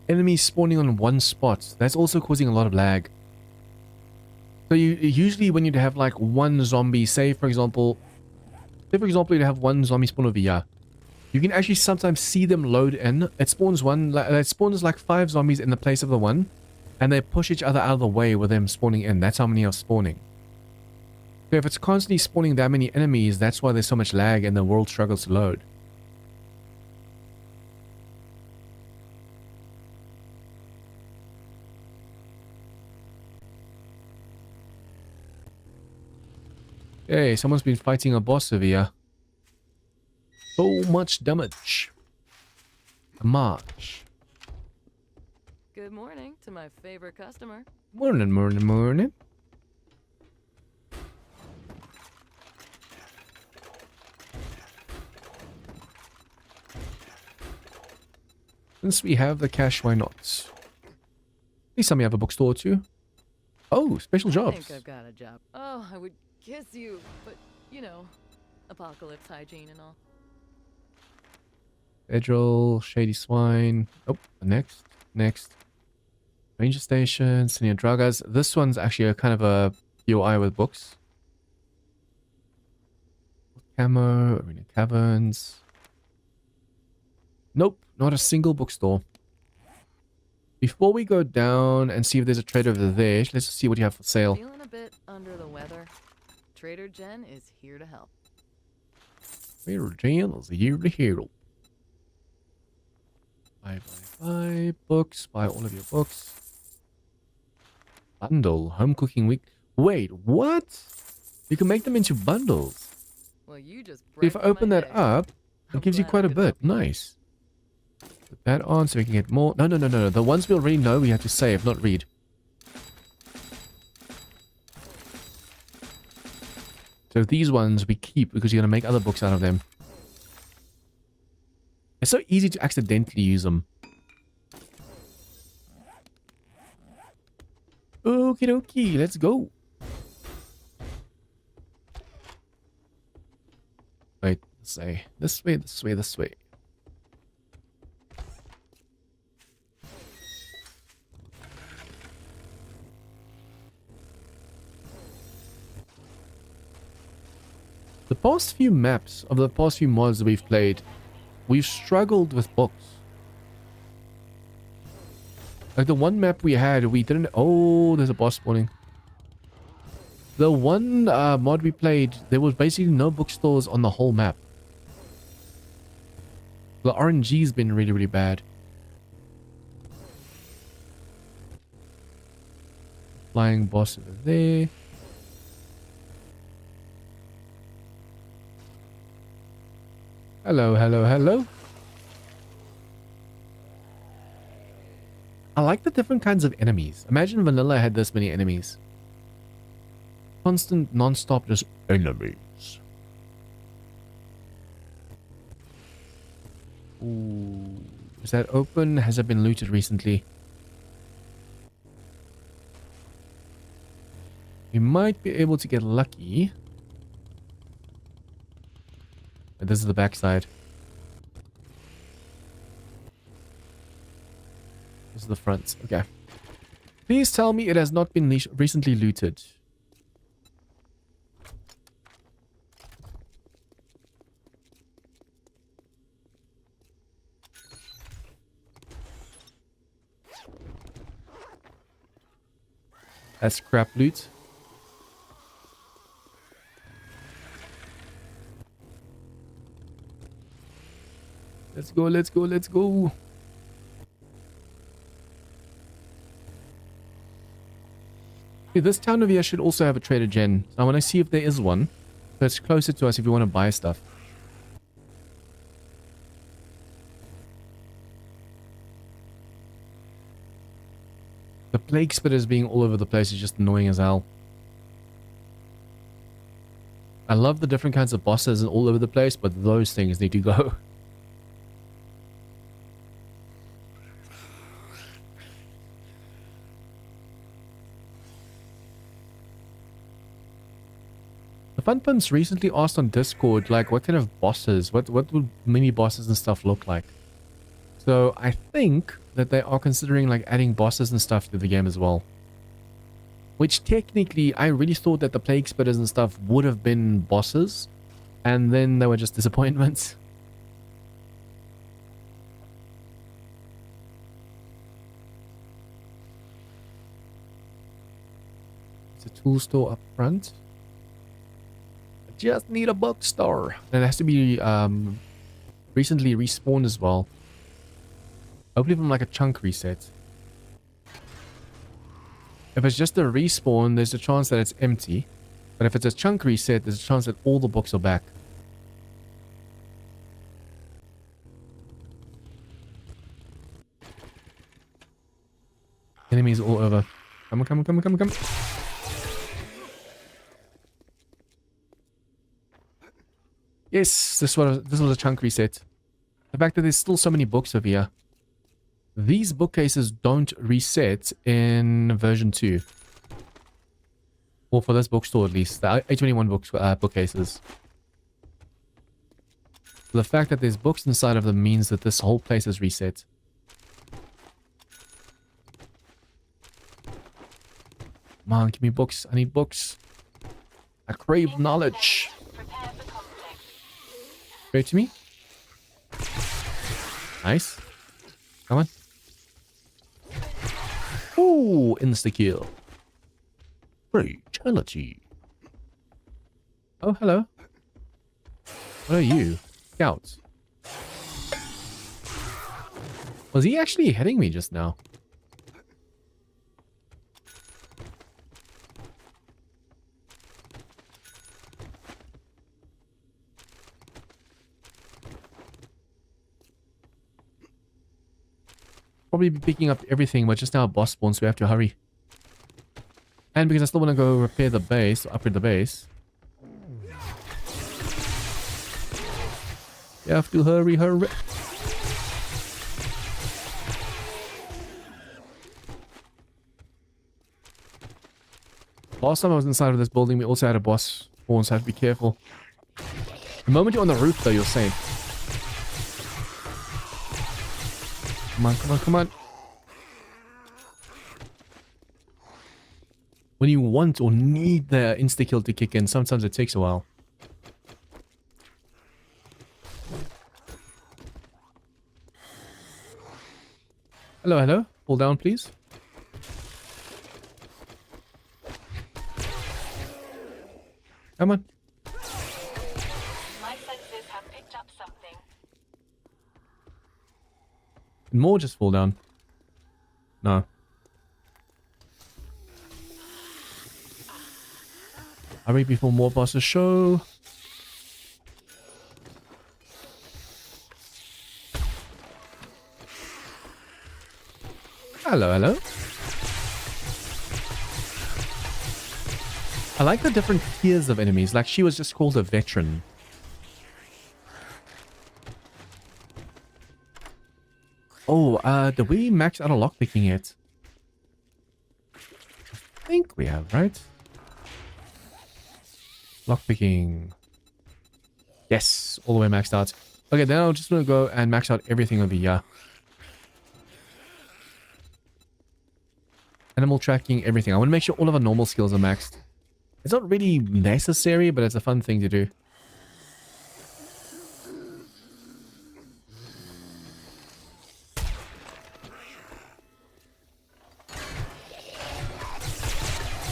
enemies spawning on one spot. That's also causing a lot of lag. So usually when you'd have like one zombie, say for example you'd have one zombie spawn over here. You can actually sometimes see them load in. It spawns like 5 zombies in the place of the one, and they push each other out of the way with them spawning in. That's how many are spawning. So if it's constantly spawning that many enemies, that's why there's so much lag and the world struggles to load. Hey, someone's been fighting a boss over here. So much damage. March. Good morning to my favorite customer. Morning, morning, morning. Since we have the cash, why not? Please tell me I have a bookstore too. Oh, special I jobs. think I've got a job. Oh, I would kiss you, but you know, apocalypse hygiene and all. Federal, Shady Swine. Oh, next. Ranger Station, Senior Dragas. This one's actually a kind of a POI with books. Camo, Arena Caverns. Nope, not a single bookstore. Before we go down and see if there's a trader over there, let's just see what you have for sale. Feeling a bit under the weather. Trader Jen is here to help. Trader Jen is here to help. Buy books. Buy all of your books. Bundle. Home cooking week. Wait, what? You can make them into bundles. Well, you just If I open that up, I'm it gives you glad I quite a could bit. help you. Nice. Put that on so we can get more. No. The ones we already know we have to save, not read. So these ones we keep because you're going to make other books out of them. It's so easy to accidentally use them. Okie dokie, let's go. let's say. This way, this way, this way. The past few maps of the past few mods that we've played, we've struggled with books. Like the one map we had, we didn't... Oh, there's a boss spawning. The one mod we played, there was basically no bookstores on the whole map. The RNG's been really, really bad. Flying boss over there. Hello, hello, hello. I like the different kinds of enemies. Imagine vanilla had this many enemies. Constant, non-stop, just enemies. Ooh. Is that open? Has it been looted recently? We might be able to get lucky. This is the backside. This is the front. Okay. Please tell me it has not been recently looted. That's crap loot. Let's go, let's go, let's go. Okay, this town over here should also have a trader gen. So I want to see if there is one. So it's closer to us if you want to buy stuff. The plague spitters being all over the place is just annoying as hell. I love the different kinds of bosses all over the place, but those things need to go. The Fun Pimps recently asked on Discord, like, what kind of bosses, what would mini bosses and stuff look like? So I think that they are considering like adding bosses and stuff to the game as well. Which technically, I really thought that the plague spitters and stuff would have been bosses, and then they were just disappointments. It's a tool store up front. I just need a bookstore. And it has to be recently respawned as well. Hopefully from like a chunk reset. If it's just a respawn, there's a chance that it's empty. But if it's a chunk reset, there's a chance that all the books are back. Enemies all over. Come on, come on, come on, come on, come on. Yes, this was a chunk reset. The fact that there's still so many books over here. These bookcases don't reset in version 2. Or for this bookstore at least. The A21 bookcases. The fact that there's books inside of them means that this whole place is reset. Come on, give me books. I need books. I crave knowledge. Straight to me. Nice. Come on. Ooh, insta-kill. Fatality. Oh, hello. What are you? Scouts. Was he actually hitting me just now? Probably be picking up everything, but just now a boss spawns, so we have to hurry. And because I still want to go repair the base, or upgrade the base. You have to hurry, hurry. Last time I was inside of this building, we also had a boss spawn, so I have to be careful. The moment you're on the roof, though, you're safe. Come on, come on, come on. When you want or need the insta-kill to kick in, sometimes it takes a while. Hello, hello. Fall down, please. Come on. My senses have picked up something. Can more just fall down? No. Hurry before more bosses show. Hello, hello. I like the different tiers of enemies. Like, she was just called a veteran. Oh, did we max out a lockpicking yet? I think we have, right? Lockpicking. Yes, all the way maxed out. Okay, then I'm just gonna go and max out everything over here. Animal tracking, everything. I want to make sure all of our normal skills are maxed. It's not really necessary, but it's a fun thing to do.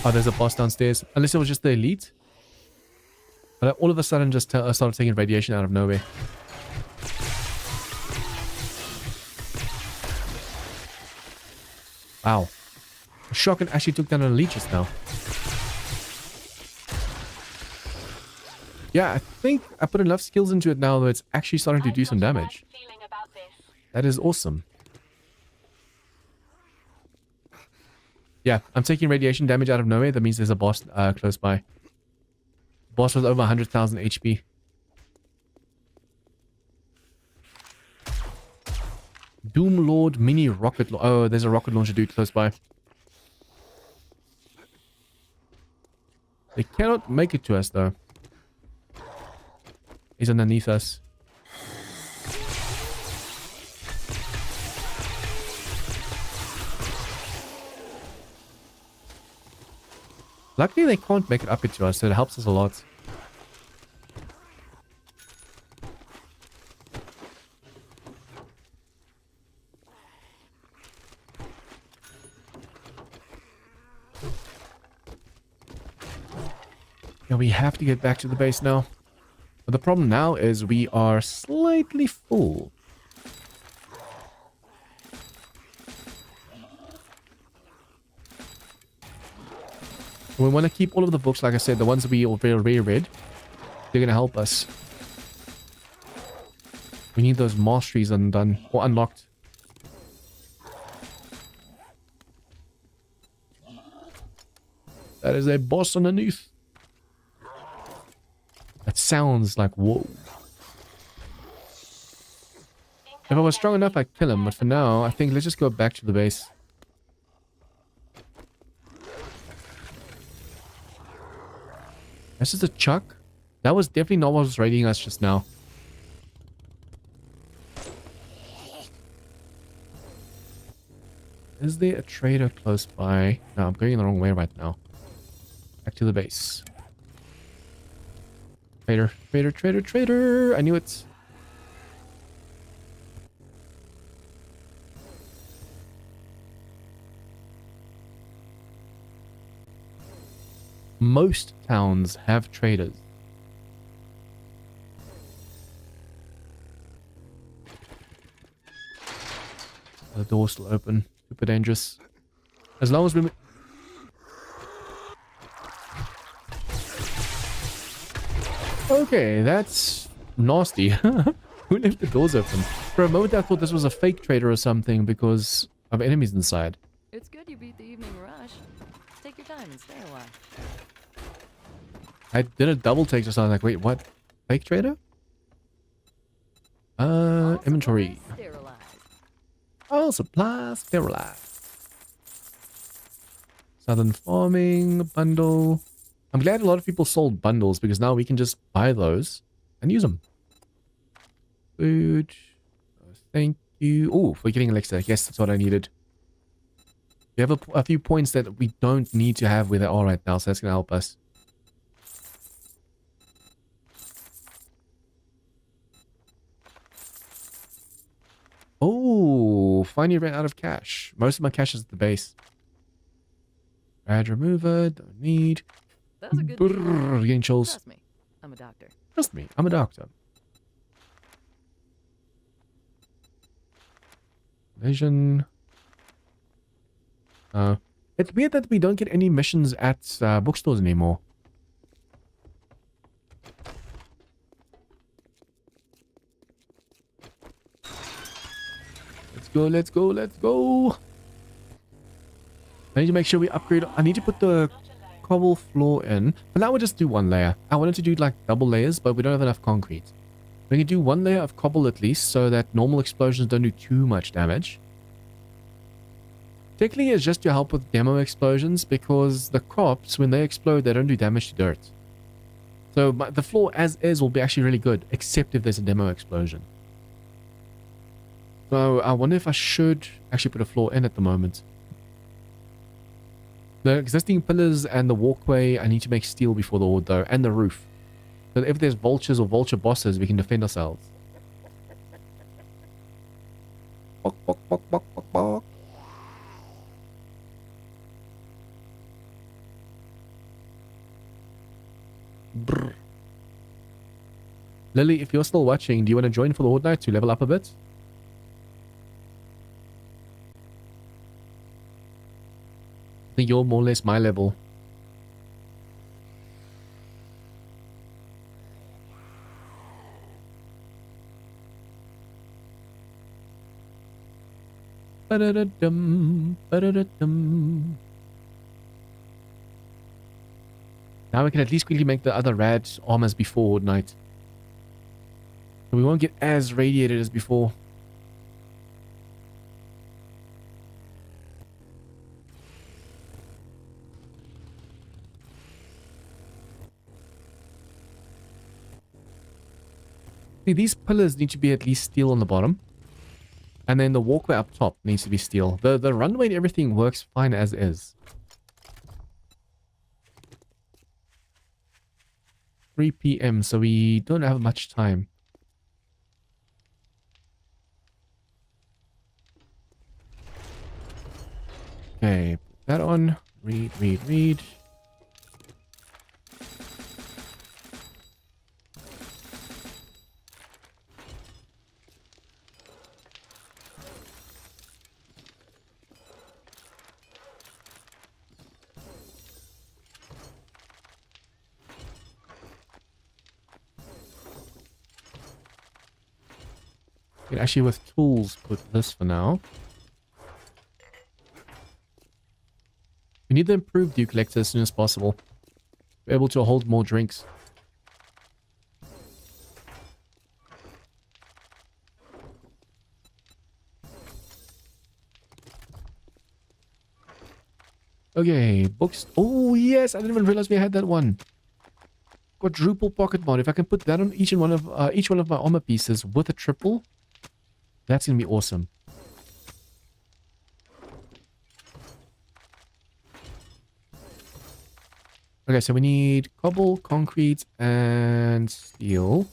Oh, there's a boss downstairs. Unless it was just the elite. But all of a sudden just started taking radiation out of nowhere. Wow. A shotgun actually took down an elite just now. Yeah, I think I put enough skills into it now that it's actually starting to do some damage. Feeling about this. That is awesome. Yeah, I'm taking radiation damage out of nowhere. That means there's a boss close by. Boss was over 100,000 HP. Doom Lord mini rocket. Oh, there's a rocket launcher dude close by. They cannot make it to us though. He's underneath us. Luckily they can't make it up into us, so it helps us a lot. Yeah, we have to get back to the base now. But the problem now is we are slightly full. We want to keep all of the books, like I said, the ones that we already read. They're going to help us. We need those masteries undone or unlocked. That is a boss underneath. That sounds like whoa. If I was strong enough, I'd kill him, but for now, I think let's just go back to the base. This is a chuck. That was definitely not what was raiding us just now. Is there a trader close by? No, I'm going the wrong way right now. Back to the base. Trader, trader, trader, trader. I knew it. Most towns have traders. The door's still open. Super dangerous. As long as we... Okay, that's nasty. Who left the doors open? For a moment I thought this was a fake trader or something because of enemies inside. It's good you beat the evening rush. Take your time and stay a while. I did a double take just now. Like, wait, what? Fake trader? Inventory. Sterilized. All supplies sterilized. Southern farming bundle. I'm glad a lot of people sold bundles because now we can just buy those and use them. Food. Thank you. Oh, forgetting elixir. Yes, that's what I needed. We have a few points that we don't need to have where they are right now, so that's going to help us. Oh, finally ran out of cash. Most of my cash is at the base. Rad remover, don't need. That was a good Brrr, getting chills. Trust me, I'm a doctor. Trust me, I'm a doctor. Vision. It's weird that we don't get any missions at bookstores anymore. Let's go, let's go, let's go. I need to make sure we upgrade. I need to put the cobble floor in. For now, we'll just do one layer. I wanted to do like double layers, but we don't have enough concrete. We can do one layer of cobble at least, so that normal explosions don't do too much damage. Technically, it's just to help with demo explosions, because the crops, when they explode, they don't do damage to dirt. So the floor as is will be actually really good, except if there's a demo explosion. So I wonder if I should actually put a floor in at the moment. The existing pillars and the walkway, I need to make steel before the wood though, and the roof. So that if there's vultures or vulture bosses, we can defend ourselves. Bok, bok, bok, bok, bok, bok. Brr. Lily, if you're still watching, do you want to join for the Horde Night to level up a bit? I think you're more or less my level. Ba-da-da-dum, ba-da-da-dum. Now we can at least quickly make the other rad armors before Horde Night. So we won't get as radiated as before. See, these pillars need to be at least steel on the bottom. And then the walkway up top needs to be steel. The runway and everything works fine as is. 3 PM, so we don't have much time. Okay, put that on. Read, read, read. Okay, actually with tools, put this for now. We need the improved dew collector as soon as possible. Be able to hold more drinks. Okay, books. Oh yes, I didn't even realize we had that one. Quadruple pocket mod. If I can put that on each one of my armor pieces with a triple, that's gonna be awesome. Okay, so we need cobble, concrete, and steel.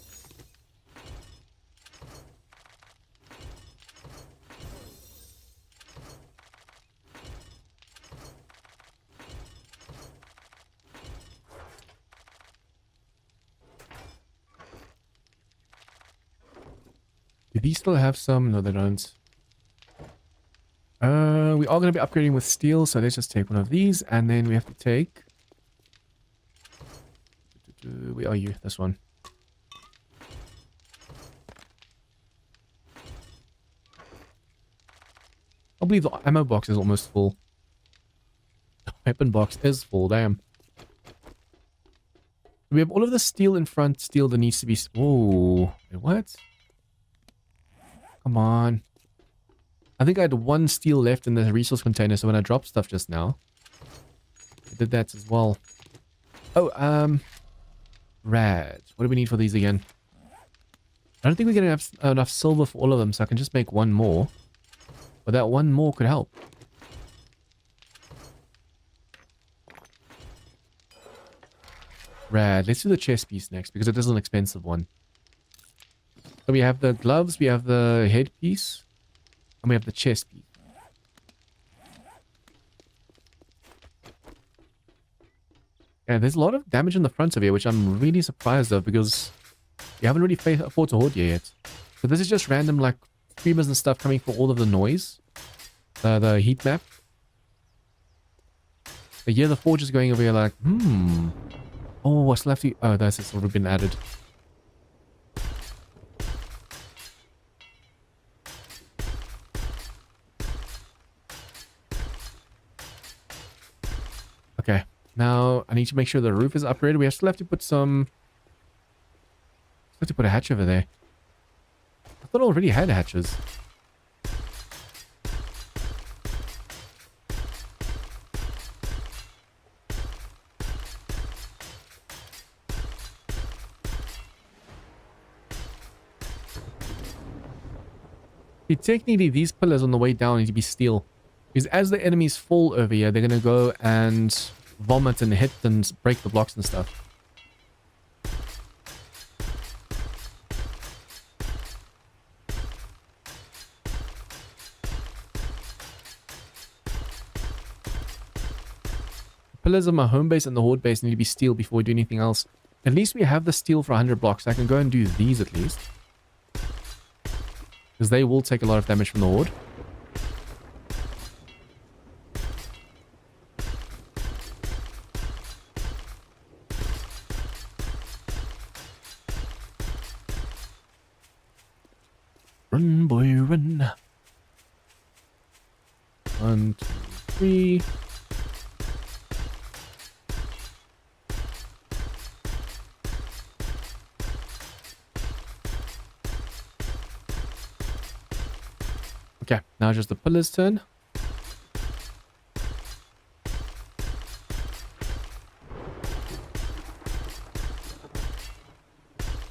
Do these still have some? No, they don't. We are going to be upgrading with steel, so let's just take one of these, and then we have to take... Where are you? This one. I believe the ammo box is almost full. The weapon box is full, damn. We have all of the steel in front, steel that needs to be... Whoa. Wait, what? Come on. I think I had one steel left in the resource container, so when I dropped stuff just now, I did that as well. Oh, rad. What do we need for these again? I don't think we're going to have enough silver for all of them, so I can just make one more. But that one more could help. Rad. Let's do the chest piece next, because it is an expensive one. So we have the gloves, we have the headpiece, and we have the chest piece. Yeah, there's a lot of damage in the front of here, which I'm really surprised of, because we haven't really fought a horde here yet. So this is just random, like, streamers and stuff coming for all of the noise. The heat map. But yeah, the forge is going over here like, Oh, I still have to... Oh, that's already been added. Okay. Now, I need to make sure the roof is upgraded. We still have to put some... Still have to put a hatch over there. I thought I already had hatches. See, technically, these pillars on the way down need to be steel. Because as the enemies fall over here, they're going to go and vomit and hit and break the blocks and stuff. Pillars of my home base and the horde base need to be steel before we do anything else. At least we have the steel for 100 blocks. I can go and do these at least. Because they will take a lot of damage from the horde. Run, boy, run. 1, 2, 3. Okay, now just the pillars turn.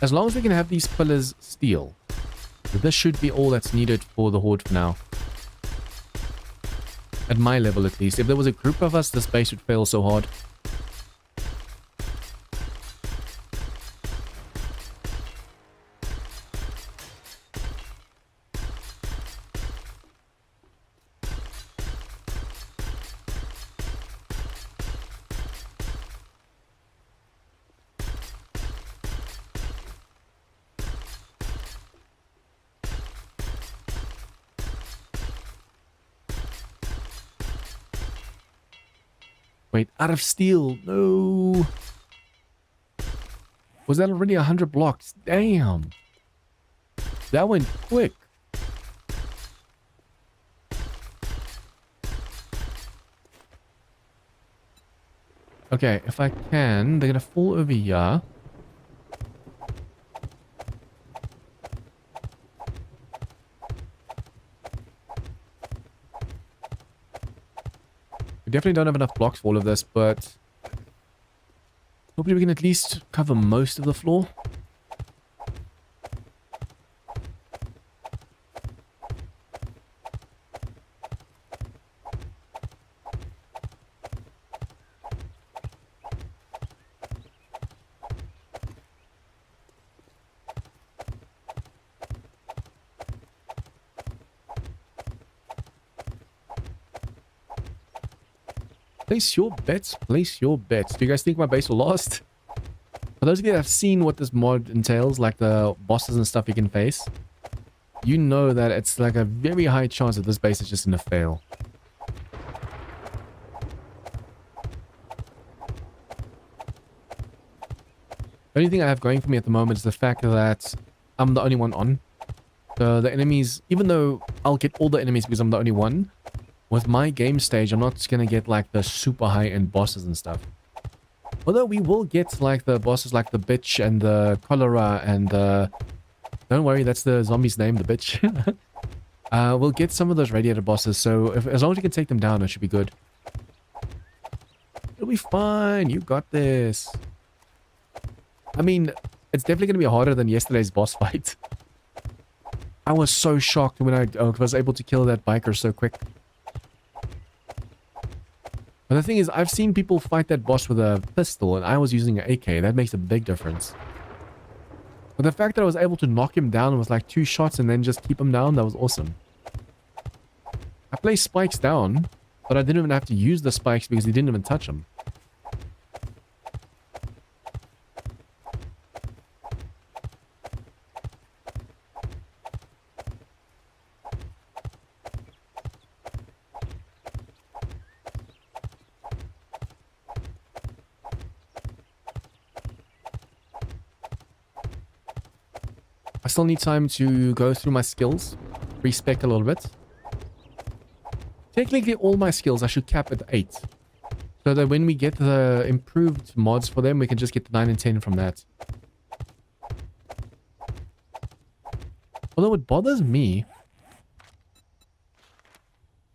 As long as we can have these pillars steel, this should be all that's needed for the horde for now. At my level at least. If there was a group of us, this base would fail so hard. Wait, out of steel. No. Was that already 100 blocks? Damn. That went quick. Okay, if I can, they're going to fall over here. We definitely don't have enough blocks for all of this, but hopefully we can at least cover most of the floor. Place your bets, place your bets. Do you guys think my base will last? For those of you that have seen what this mod entails, like the bosses and stuff you can face, you know that it's like a very high chance that this base is just going to fail. The only thing I have going for me at the moment is the fact that I'm the only one on. So the enemies, even though I'll get all the enemies because I'm the only one, with my game stage, I'm not going to get like the super high-end bosses and stuff. Although we will get like the bosses like the bitch and the cholera and the... Don't worry, that's the zombie's name, the bitch. We'll get some of those radiator bosses, so as long as you can take them down, it should be good. It'll be fine, you got this. I mean, it's definitely going to be harder than yesterday's boss fight. I was so shocked when I was able to kill that biker so quick. But the thing is, I've seen people fight that boss with a pistol, and I was using an AK. That makes a big difference. But the fact that I was able to knock him down with like 2 shots and then just keep him down, that was awesome. I placed spikes down, but I didn't even have to use the spikes because he didn't even touch them. I still need time to go through my skills, respec a little bit. Technically, all my skills I should cap at 8. So that when we get the improved mods for them, we can just get the 9 and 10 from that. Although it bothers me.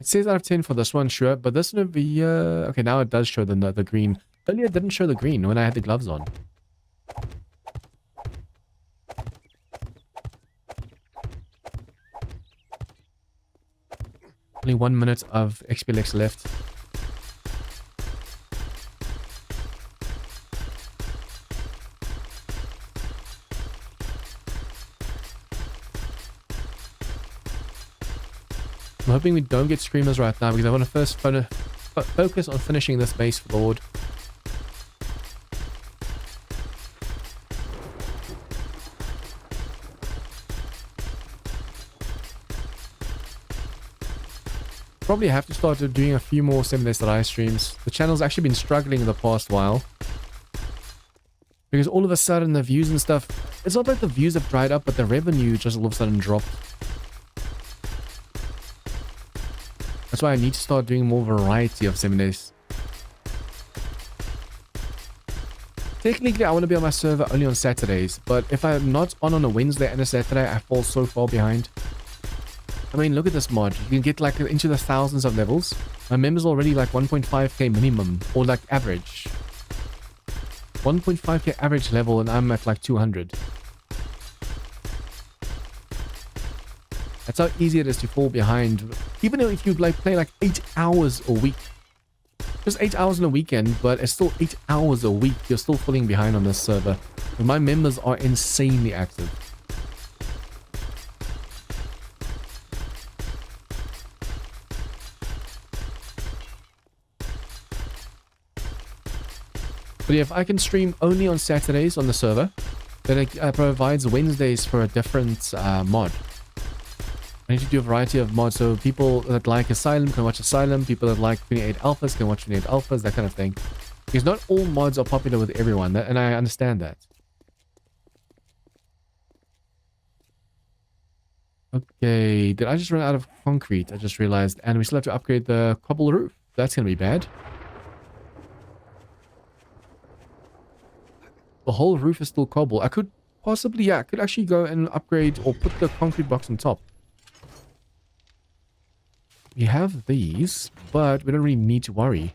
It says out of 10 for this one, sure. But this one over here... Okay, now it does show the green. Earlier it didn't show the green when I had the gloves on. Only 1 minute of XP left. I'm hoping we don't get screamers right now because I want to first focus on finishing this base for the Horde. Probably have to start doing a few more 7 Days to Die streams. The channel's actually been struggling in the past while. Because all of a sudden the views and stuff... It's not like the views have dried up, but the revenue just all of a sudden dropped. That's why I need to start doing more variety of 7 Days. Technically, I want to be on my server only on Saturdays. But if I'm not on a Wednesday and a Saturday, I fall so far behind. I mean, look at this mod. You can get like into the thousands of levels. My members already like 1.5k minimum, or like average. 1.5k average level, and I'm at like 200. That's how easy it is to fall behind. Even if you like play like 8 hours a week. Just 8 hours in a weekend, but it's still 8 hours a week. You're still falling behind on this server. And my members are insanely active. But yeah, if I can stream only on Saturdays on the server, then it provides Wednesdays for a different mod. I need to do a variety of mods, so people that like Asylum can watch Asylum, people that like 28 Alphas can watch 28 Alphas, that kind of thing. Because not all mods are popular with everyone, and I understand that. Okay, did I just run out of concrete? I just realized, and we still have to upgrade the cobble roof. That's going to be bad. The whole roof is still cobble. I could possibly, yeah, I could actually go and upgrade or put the concrete box on top. We have these, but we don't really need to worry.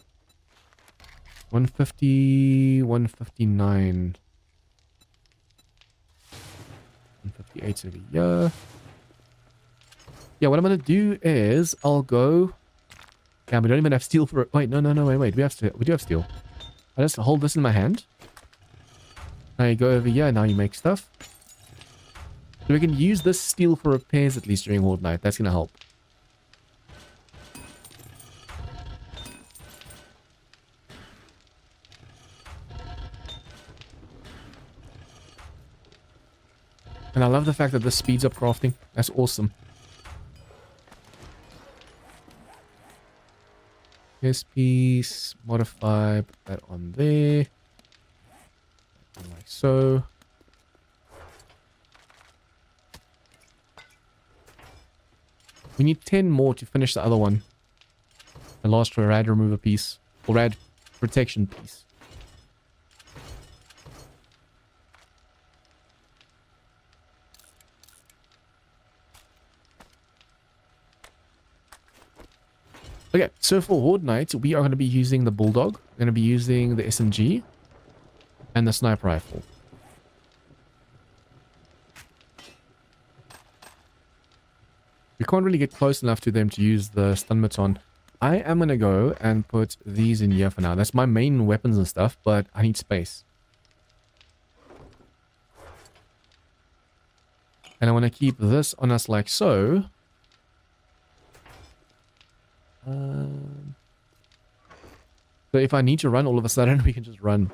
150, 159. 158 over here. Yeah, what I'm going to do is I'll go... Yeah, we don't even have steel for it. Wait, no, wait. We do have steel. I'll just hold this in my hand. Now you go over here, now you make stuff. So we can use this steel for repairs at least during Horde Night. That's going to help. And I love the fact that this speeds up crafting. That's awesome. This piece, modify, put that on there. Like so. We need 10 more to finish the other one. The last rad remover piece. Or rad protection piece. Okay, so for Horde Night, we are going to be using the Bulldog. We're going to be using the SMG. And the sniper rifle. We can't really get close enough to them to use the stun baton. I am going to go and put these in here for now. That's my main weapons and stuff, but I need space. And I want to keep this on us like so. So if I need to run all of a sudden, we can just run.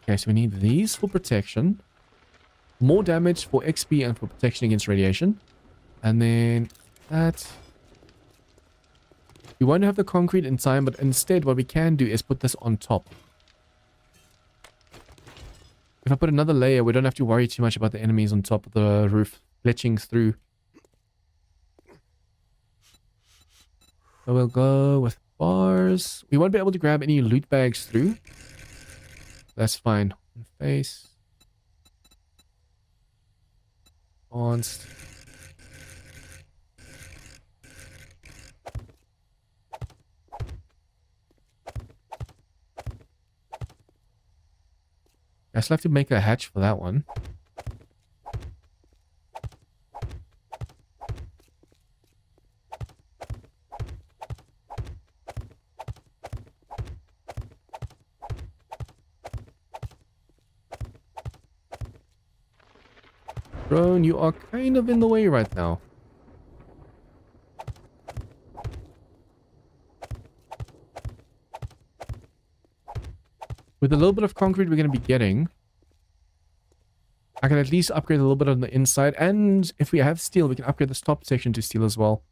Okay, so we need these for protection. More damage for XP and for protection against radiation. And then that. We won't have the concrete in time, but instead what we can do is put this on top. If I put another layer, we don't have to worry too much about the enemies on top of the roof glitching through. So we'll go with bars. We won't be able to grab any loot bags through. That's fine. Face. Advanced. I still have to make a hatch for that one. Drone, you are kind of in the way right now. With a little bit of concrete we're going to be getting, I can at least upgrade a little bit on the inside. And if we have steel, we can upgrade this top section to steel as well.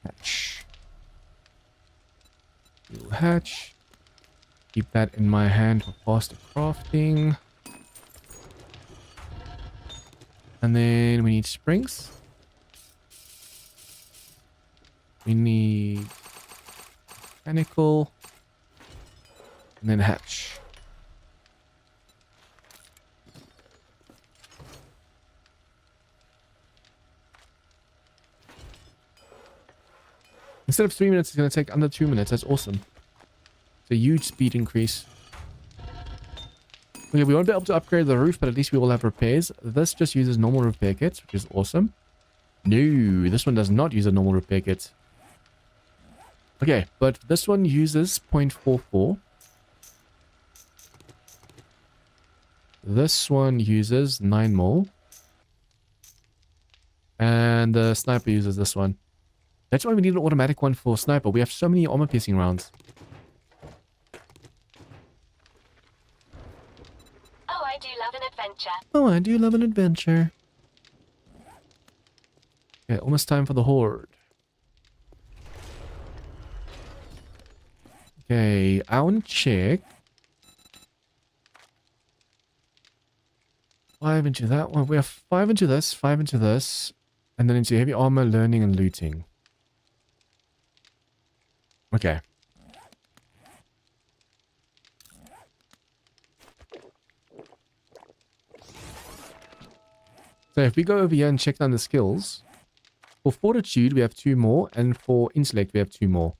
Hatch. Steel hatch. Keep that in my hand for faster crafting. And then we need springs. We need mechanical. And then hatch. Instead of 3 minutes, it's going to take under 2 minutes. That's awesome. It's a huge speed increase. Okay, we won't be able to upgrade the roof, but at least we will have repairs. This just uses normal repair kits, which is awesome. No, this one does not use a normal repair kit. Okay, but this one uses 0.44. This one uses 9 mil. And the sniper uses this one. That's why we need an automatic one for sniper. We have so many armor piercing rounds. Oh, I do love an adventure. Oh, I do love an adventure. Okay, almost time for the horde. Okay, I want to check. 5 into that one. We have 5 into this, 5 into this, and then into heavy armor, learning, and looting. Okay. So if we go over here and check down the skills, for fortitude we have 2 more, and for intellect we have 2 more.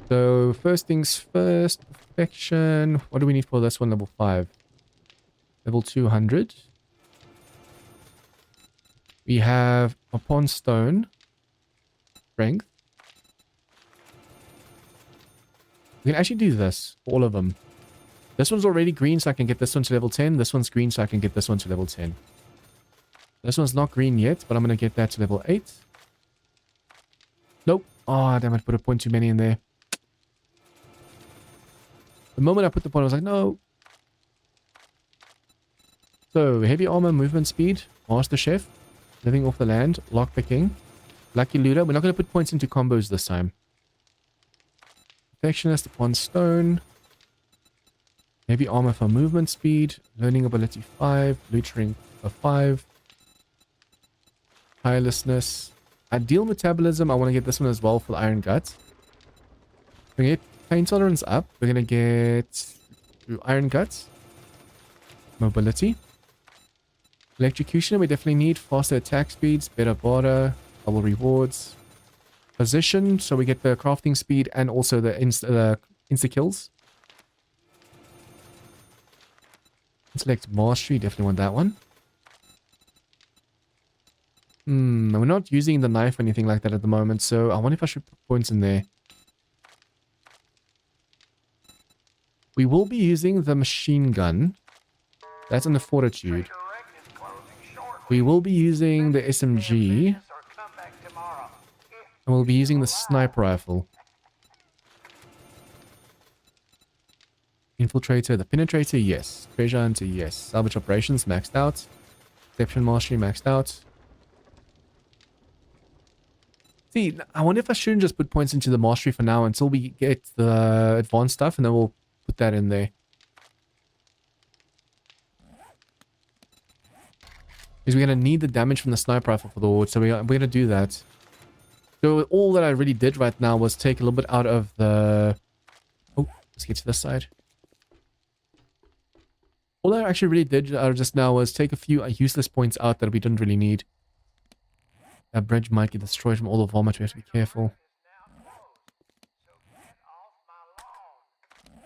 So first things first, perfection. What do we need for this one? Level 5. Level 200. We have upon stone. Strength. We can actually do this for all of them. This one's already green, so I can get this one to level 10. This one's green, so I can get this one to level 10. This one's not green yet, but I'm going to get that to level 8. Nope. Oh, damn it. Put a point too many in there. The moment I put the point, I was like, no. So, heavy armor, movement speed, master chef, living off the land, lockpicking, lucky looter. We're not going to put points into combos this time. Perfectionist upon stone. Heavy armor for movement speed, learning ability 5, lootering a 5. Tirelessness. Ideal metabolism, I want to get this one as well for the iron guts. We're going to get pain tolerance up. We're going to get iron guts. Mobility. Electrocution, we definitely need faster attack speeds, better barter, double rewards. Position, so we get the crafting speed and also the insta kills. Select mastery, definitely want that one. We're not using the knife or anything like that at the moment, so I wonder if I should put points in there. We will be using the machine gun. That's on the fortitude. We will be using the SMG. And we'll be using the sniper rifle. Infiltrator, the penetrator, yes. Treasure hunter, yes. Salvage operations, maxed out. Deception mastery, maxed out. See, I wonder if I shouldn't just put points into the mastery for now until we get the advanced stuff, and then we'll put that in there. Because we're going to need the damage from the sniper rifle for the horde, so we're going to do that. So all that I really did right now was take a little bit out of the... Oh, let's get to this side. All I actually really did just now was take a few useless points out that we didn't really need. That bridge might get destroyed from all the vomit, we have to be careful.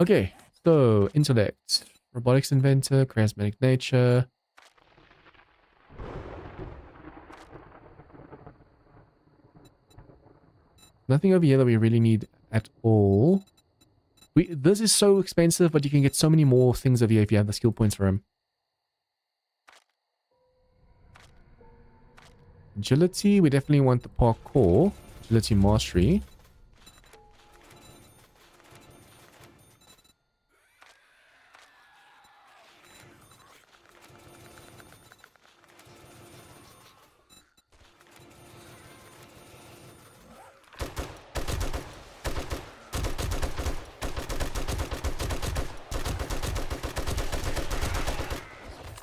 Okay, so intellect. Robotics inventor, charismatic nature. Nothing over here that we really need at all. This is so expensive, but you can get so many more things over here if you have the skill points for him. Agility, we definitely want the parkour. Agility mastery.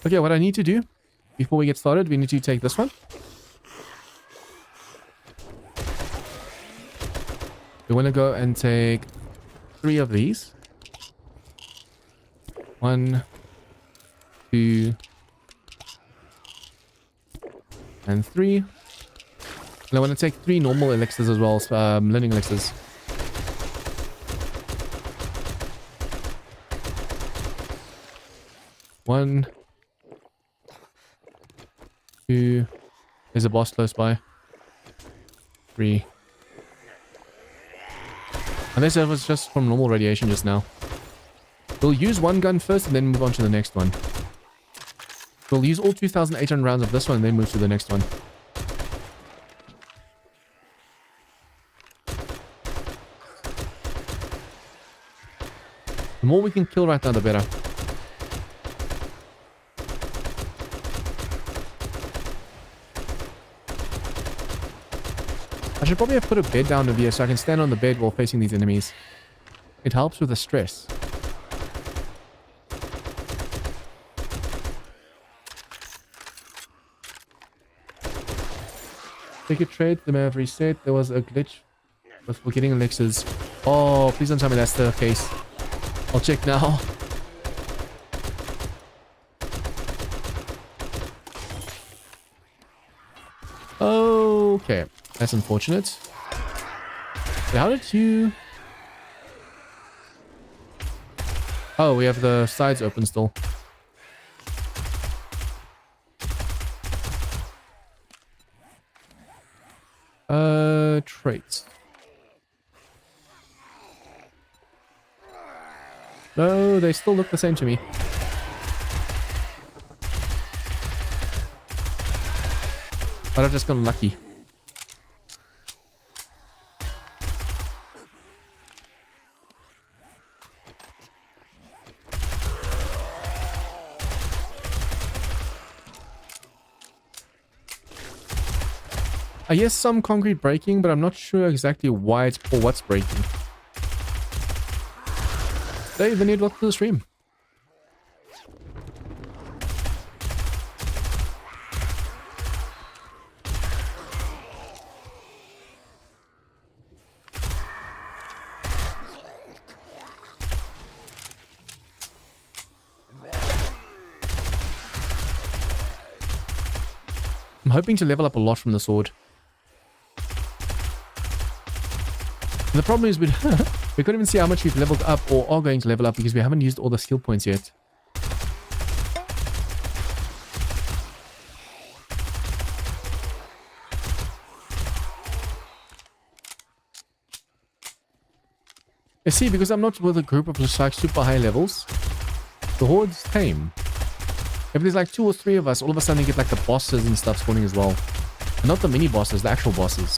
Okay, what I need to do before we get started, we need to take this one. We want to go and take 3 of these. 1, 2, and 3. And I want to take 3 normal elixirs as well, learning elixirs. One, 2. There's a boss close by. 3. Unless that was just from normal radiation just now. We'll use one gun first and then move on to the next one. We'll use all 2,800 rounds of this one and then move to the next one. The more we can kill right now, the better. I should probably have put a bed down over here so I can stand on the bed while facing these enemies. It helps with the stress. Take a trade, they may have reset. There was a glitch with getting elixirs. Oh, please don't tell me that's the case. I'll check now. Okay. That's unfortunate. So how did you... Oh, we have the sides open still. Traits. No, they still look the same to me. But I've just gotten lucky. I hear some concrete breaking, but I'm not sure exactly why it's or what's breaking. They need to look to the stream. I'm hoping to level up a lot from the sword. And the problem is we couldn't even see how much we've leveled up or are going to level up because we haven't used all the skill points yet. You see, because I'm not with a group of just like super high levels, the horde's tame. If there's like 2 or 3 of us, all of a sudden you get like the bosses and stuff spawning as well. And not the mini bosses, the actual bosses.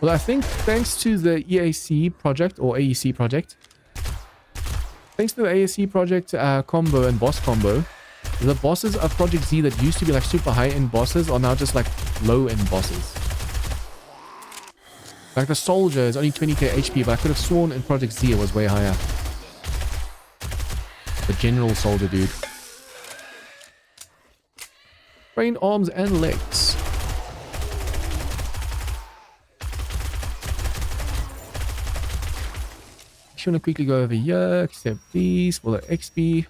Well, I think thanks to the EAC project or AEC project, thanks to the AEC project combo and boss combo, the bosses of Project Z that used to be like super high-end bosses are now just like low-end bosses. Like the soldier is only 20k HP, but I could have sworn in Project Z it was way higher. The general soldier dude. Trained arms and legs. Just want to quickly go over here, accept these for the XP.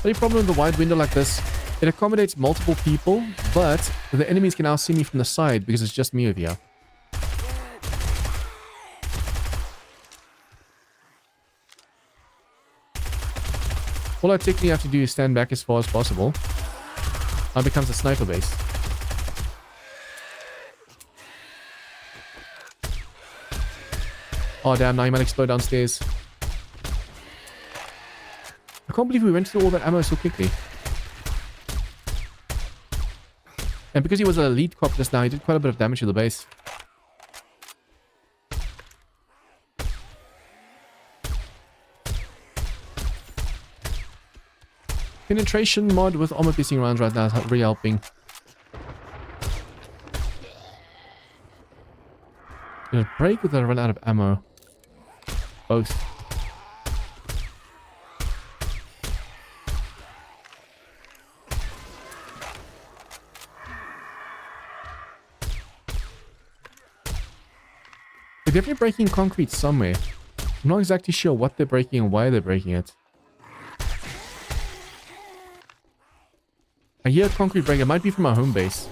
The only problem with the wide window like this, it accommodates multiple people, but the enemies can now see me from the side because it's just me over here. All I technically have to do is stand back as far as possible. Now it becomes a sniper base. Oh damn, now you might explode downstairs. I can't believe we went through all that ammo so quickly. And because he was an elite cop just now, he did quite a bit of damage to the base. Penetration mod with armor piercing rounds right now is really helping. Did it break or did I run out of ammo? Both. They're definitely breaking concrete somewhere. I'm not exactly sure what they're breaking and why they're breaking it. I hear a concrete break. It might be from our home base.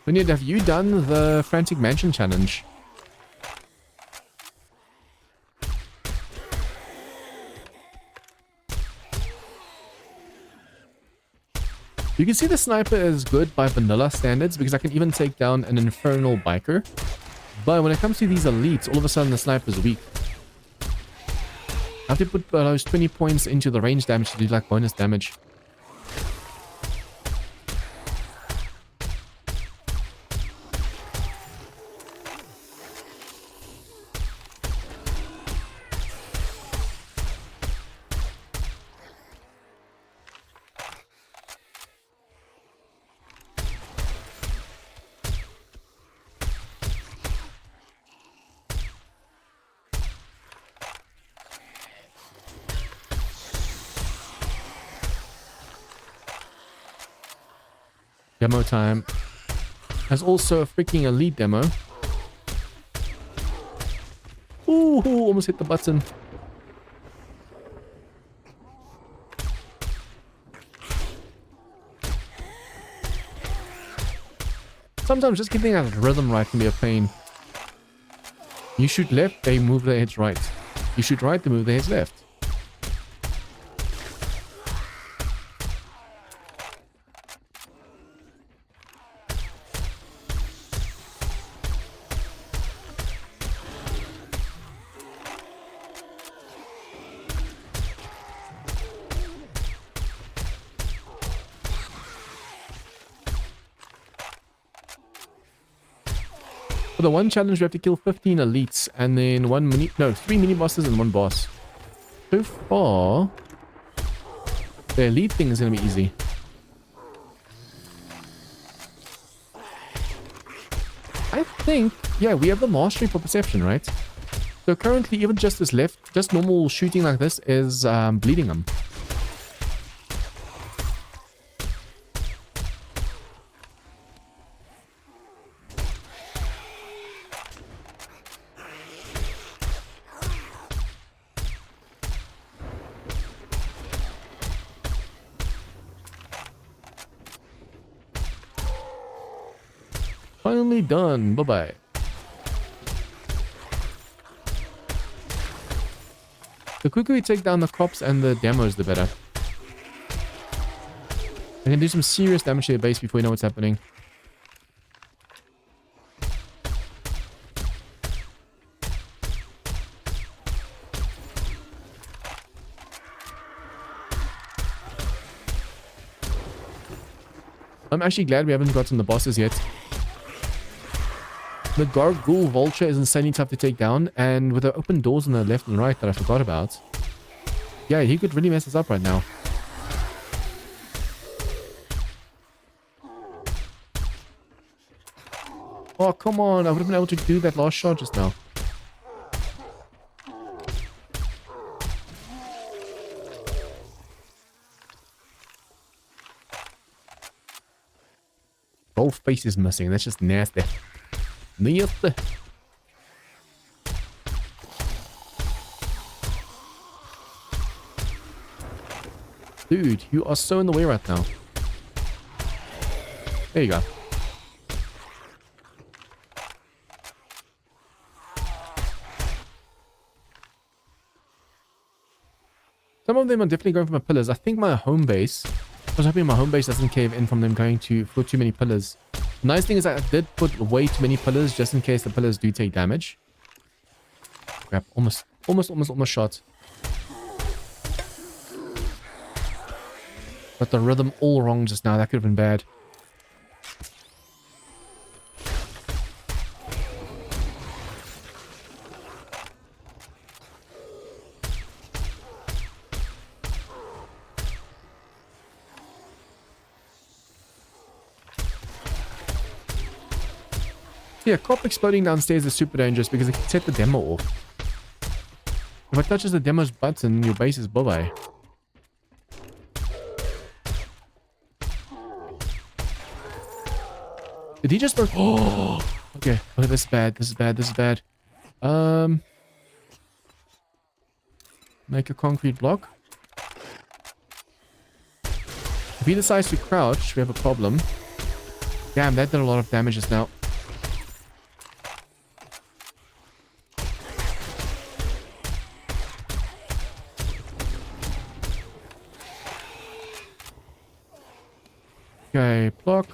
Vineyard, have you done the Frantic Mansion challenge? You can see the sniper is good by vanilla standards because I can even take down an infernal biker. But when it comes to these elites, all of a sudden the sniper is weak. I have to put those 20 points into the range damage to do like bonus damage. Demo time. There's also a freaking elite demo. Ooh, almost hit the button. Sometimes just getting that rhythm right can be a pain. You shoot left, they move their heads right. You shoot right, they move their heads left. For the one challenge, we have to kill 15 elites and then 3 mini bosses and 1 boss. So far, the elite thing is going to be easy. I think, yeah, we have the mastery for perception, right? So currently, even just this left, just normal shooting like this is bleeding them. Finally done. Bye-bye. The quicker we take down the crops and the demos, the better. I can do some serious damage to your base before you know what's happening. I'm actually glad we haven't gotten the bosses yet. The Gargoyle Vulture is insanely tough to take down, and with the open doors on the left and right that I forgot about, yeah, he could really mess us up right now. Oh, come on. I would have been able to do that last shot just now. Whole face is missing. That's just nasty. Nasty. Dude, you are so in the way right now. There you go. Some of them are definitely going for my pillars. I think my home base, I was hoping my home base doesn't cave in from them going for too many pillars. The nice thing is I did put way too many pillars just in case the pillars do take damage. Crap, almost shot. Got the rhythm all wrong just now. That could have been bad. Yeah, cop exploding downstairs is super dangerous because it can set the demo off. If it touches the demo's button, your base is bye-bye. Did he just throw... Oh! Okay. Oh, this is bad. This is bad. This is bad. Make a concrete block. If he decides to crouch, we have a problem. Damn, that did a lot of damage just now. Okay, block.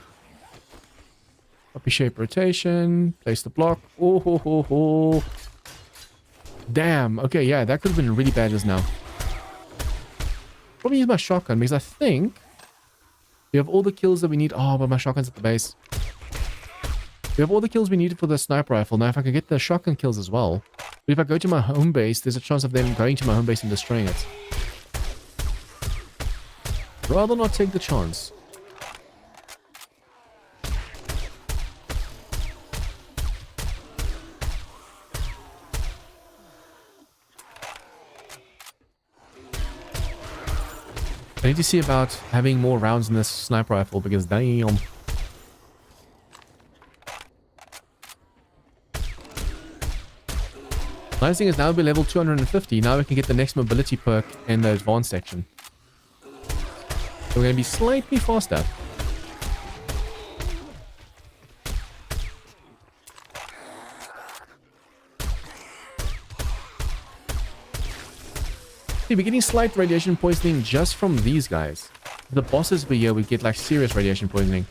Copy shape rotation. Place the block. Oh, ho, ho, ho. Damn. Okay, yeah, that could have been really bad just now. Probably use my shotgun because I think we have all the kills that we need. Oh, but my shotgun's at the base. We have all the kills we needed for the sniper rifle. Now, if I could get the shotgun kills as well. But if I go to my home base, there's a chance of them going to my home base and destroying it. Rather not take the chance. I need to see about having more rounds in this sniper rifle because damn. Nice thing is now we're level 250. Now we can get the next mobility perk in the advanced section. So we're going to be slightly faster. See, we're getting slight radiation poisoning just from these guys. If the bosses were here, we'd get like serious radiation poisoning.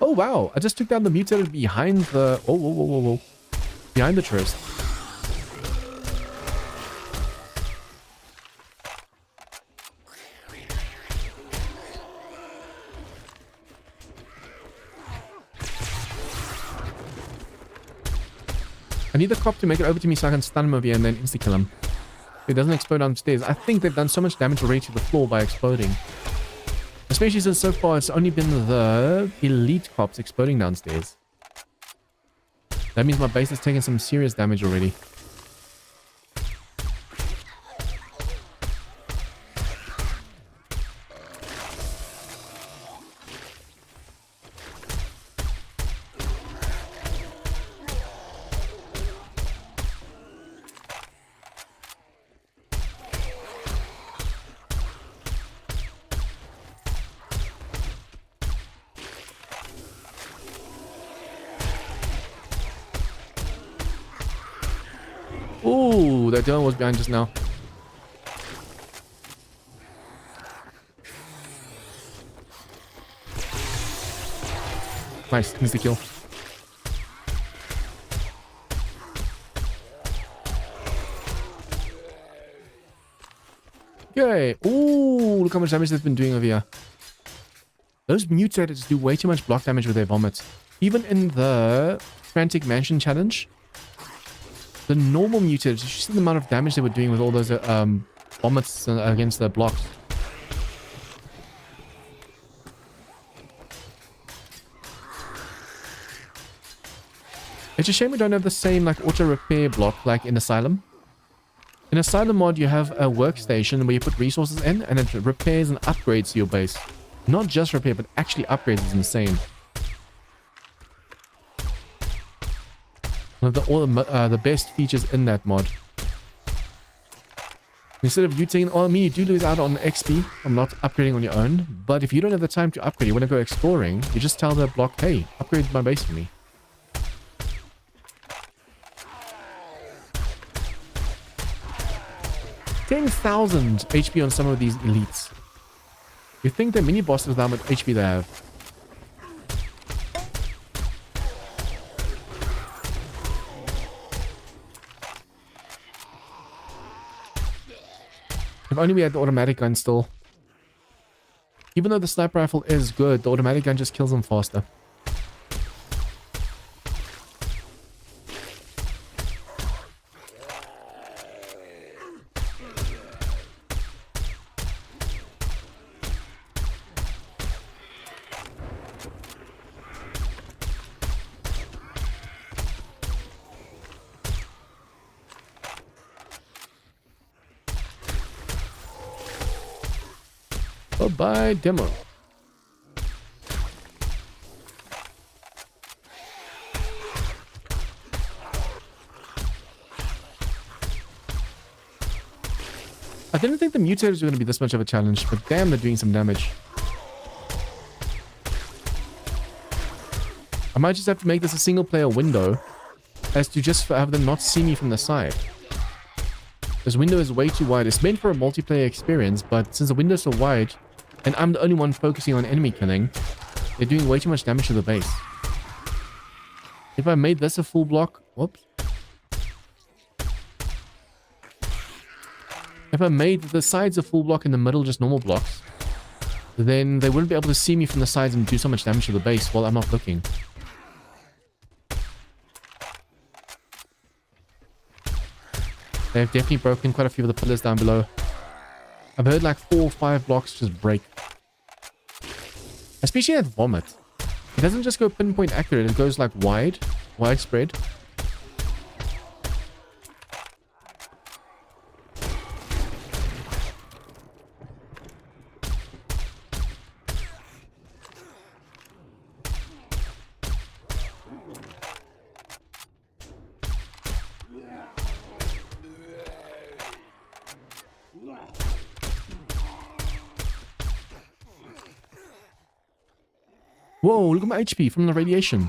Oh wow, I just took down the mutated behind the... Oh, whoa, whoa, whoa, whoa. Behind the turret. I need the cop to make it over to me so I can stun him over here and then insta-kill him. If it doesn't explode downstairs. I think they've done so much damage already to the floor by exploding. Especially since so far it's only been the elite cops exploding downstairs. That means my base has taken some serious damage already. Ooh, that demon was behind just now. Nice, insta kill. Okay. Ooh, look how much damage they've been doing over here. Those mutators do way too much block damage with their vomits. Even in the Frantic Mansion challenge, the normal mutators, you should see the amount of damage they were doing with all those vomits against the blocks. It's a shame we don't have the same like auto repair block like in Asylum. In Asylum mod, you have a workstation where you put resources in and it repairs and upgrades your base. Not just repair, but actually upgrades is insane. One of the best features in that mod. Instead of you taking all me, you do lose out on XP from not upgrading on your own. But if you don't have the time to upgrade, you want to go exploring, you just tell the block, hey, upgrade my base for me. $10,000 HP on some of these elites. You think they're mini bosses with how much HP they have. If only we had the automatic gun still. Even though the sniper rifle is good, the automatic gun just kills them faster. Bye-bye, demo. I didn't think the mutators were going to be this much of a challenge, but damn, they're doing some damage. I might just have to make this a single player window as to just have them not see me from the side. This window is way too wide. It's meant for a multiplayer experience, but since the window's so wide, and I'm the only one focusing on enemy killing, they're doing way too much damage to the base. If I made this a full block... Whoops. If I made the sides a full block and the middle just normal blocks, then they wouldn't be able to see me from the sides and do so much damage to the base while I'm not looking. They've definitely broken quite a few of the pillars down below. I've heard like 4 or 5 blocks just break. Especially at vomit. It doesn't just go pinpoint accurate, it goes like widespread. Whoa, look at my HP from the radiation.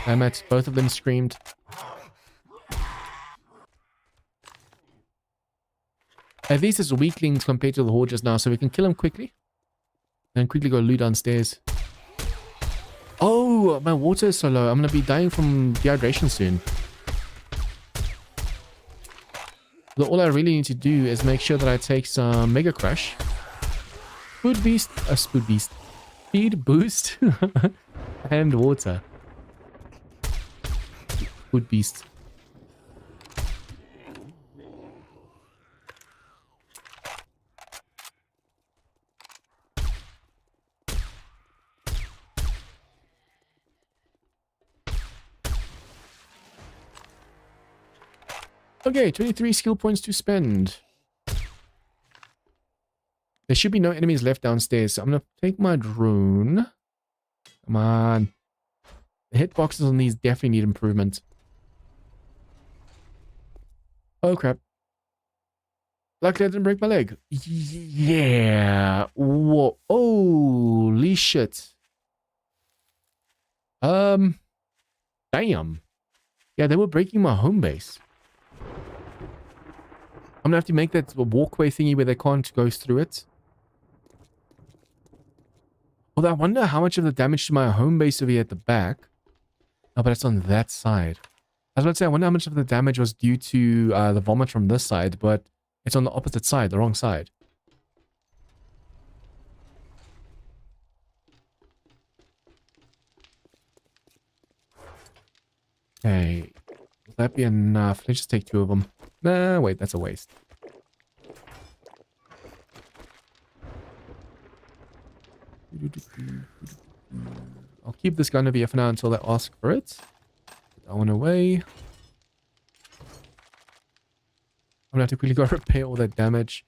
Damn it, both of them screamed. At least it's weaklings compared to the horde just now, so we can kill them quickly. Then quickly go loot downstairs. Oh, my water is so low. I'm going to be dying from dehydration soon. But all I really need to do is make sure that I take some Mega Crush, Speed Boost, and water. Food Beast. Okay, 23 skill points to spend. There should be no enemies left downstairs, so I'm going to take my drone. Come on. The hitboxes on these definitely need improvement. Oh, crap. Luckily, I didn't break my leg. Yeah. Whoa. Holy shit. Damn. Yeah, they were breaking my home base. I'm gonna have to make that walkway thingy where they can't go through it. Although I wonder how much of the damage to my home base over here at the back. Oh, but it's on that side. I was about to say, I wonder how much of the damage was due to the vomit from this side, but it's on the opposite side, the wrong side. Okay. Will that be enough? Let's just take 2 of them. Nah, wait, that's a waste. I'll keep this gun over here for now until they ask for it. Put that one away. I'm gonna have to quickly go repair all that damage.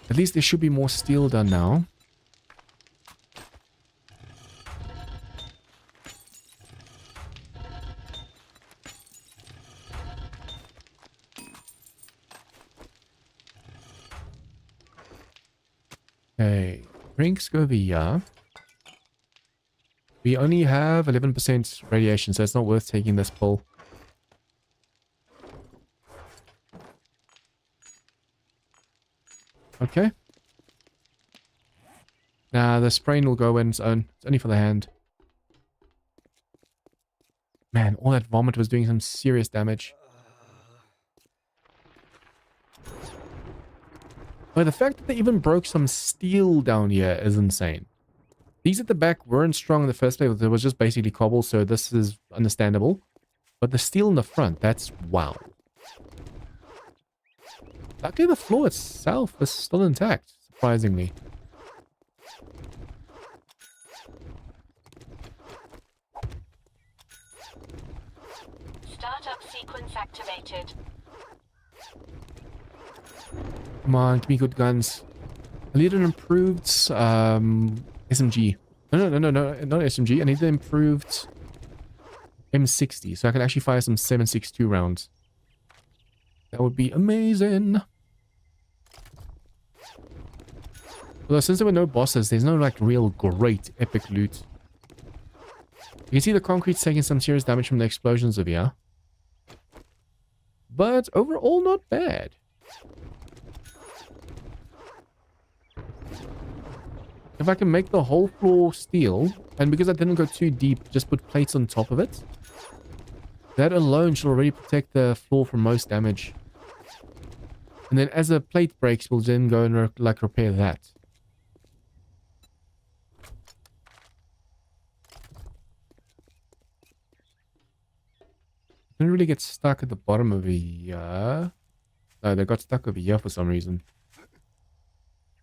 At least there should be more steel done now. Okay, drinks go over here. We only have 11% radiation, so it's not worth taking this pull. Okay. Nah, the sprain will go in its own. It's only for the hand. Man, all that vomit was doing some serious damage. But the fact that they even broke some steel down here is insane. These at the back weren't strong in the first place. It was just basically cobble, so this is understandable. But the steel in the front, that's wow. Luckily the floor itself is still intact, surprisingly. Startup sequence activated. Come on, give me good guns. I need an improved SMG. No, not SMG. I need the improved M60, so I can actually fire some 7.62 rounds. That would be amazing. Although since there were no bosses, there's no like real great epic loot. You can see the concrete's taking some serious damage from the explosions over here. But overall, not bad. If I can make the whole floor steel, and because I didn't go too deep, just put plates on top of it, that alone should already protect the floor from most damage. And then as the plate breaks, we'll then go and repair that. Didn't really get stuck at the bottom of here. No, they got stuck over here for some reason.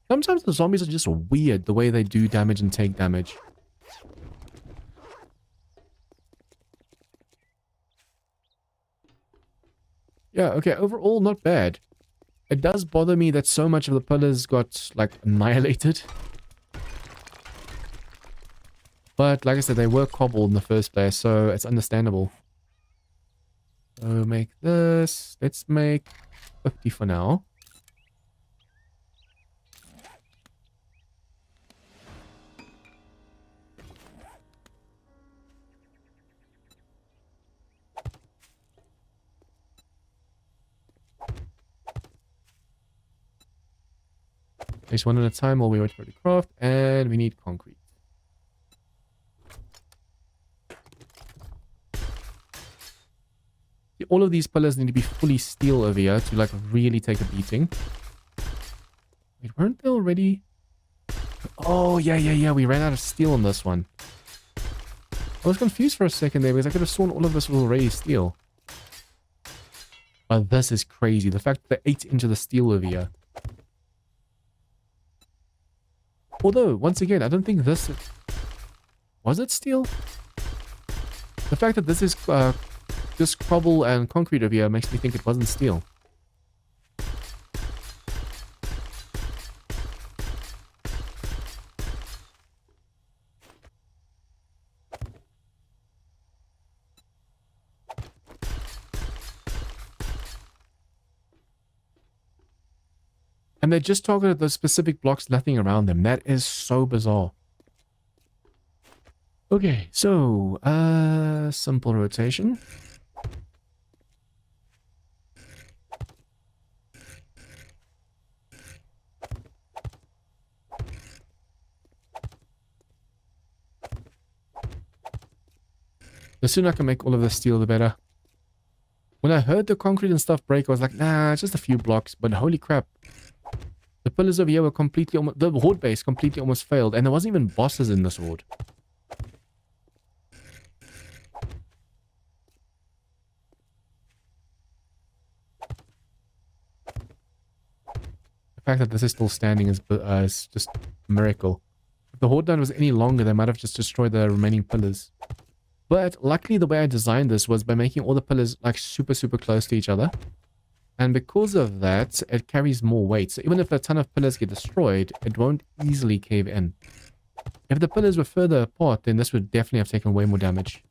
Sometimes the zombies are just weird, the way they do damage and take damage. Yeah, okay, overall not bad. It does bother me that so much of the pillars got, like, annihilated. But, like I said, they were cobbled in the first place, so it's understandable. So, make this. Let's make 50 for now. Place one at a time while we wait for it to craft, and we need concrete. All of these pillars need to be fully steel over here to like really take a beating. Wait, weren't they already? Oh, yeah. We ran out of steel on this one. I was confused for a second there because I could have sworn all of this was already steel. But this is crazy. The fact that they ate into the steel over here. Although, once again, I don't think this... Was it steel? The fact that this is just cobble and concrete over here makes me think it wasn't steel. And they just targeted those specific blocks, nothing around them. That is so bizarre. Okay, so simple rotation. The sooner I can make all of this steel, the better. When I heard the concrete and stuff break, I was like, nah, it's just a few blocks. But holy crap. The pillars over here were completely almost... The horde base completely almost failed. And there wasn't even bosses in this horde. The fact that this is still standing is just a miracle. If the horde line was any longer, they might have just destroyed the remaining pillars. But luckily the way I designed this was by making all the pillars like super close to each other. And because of that, it carries more weight. So even if a ton of pillars get destroyed, it won't easily cave in. If the pillars were further apart, then this would definitely have taken way more damage.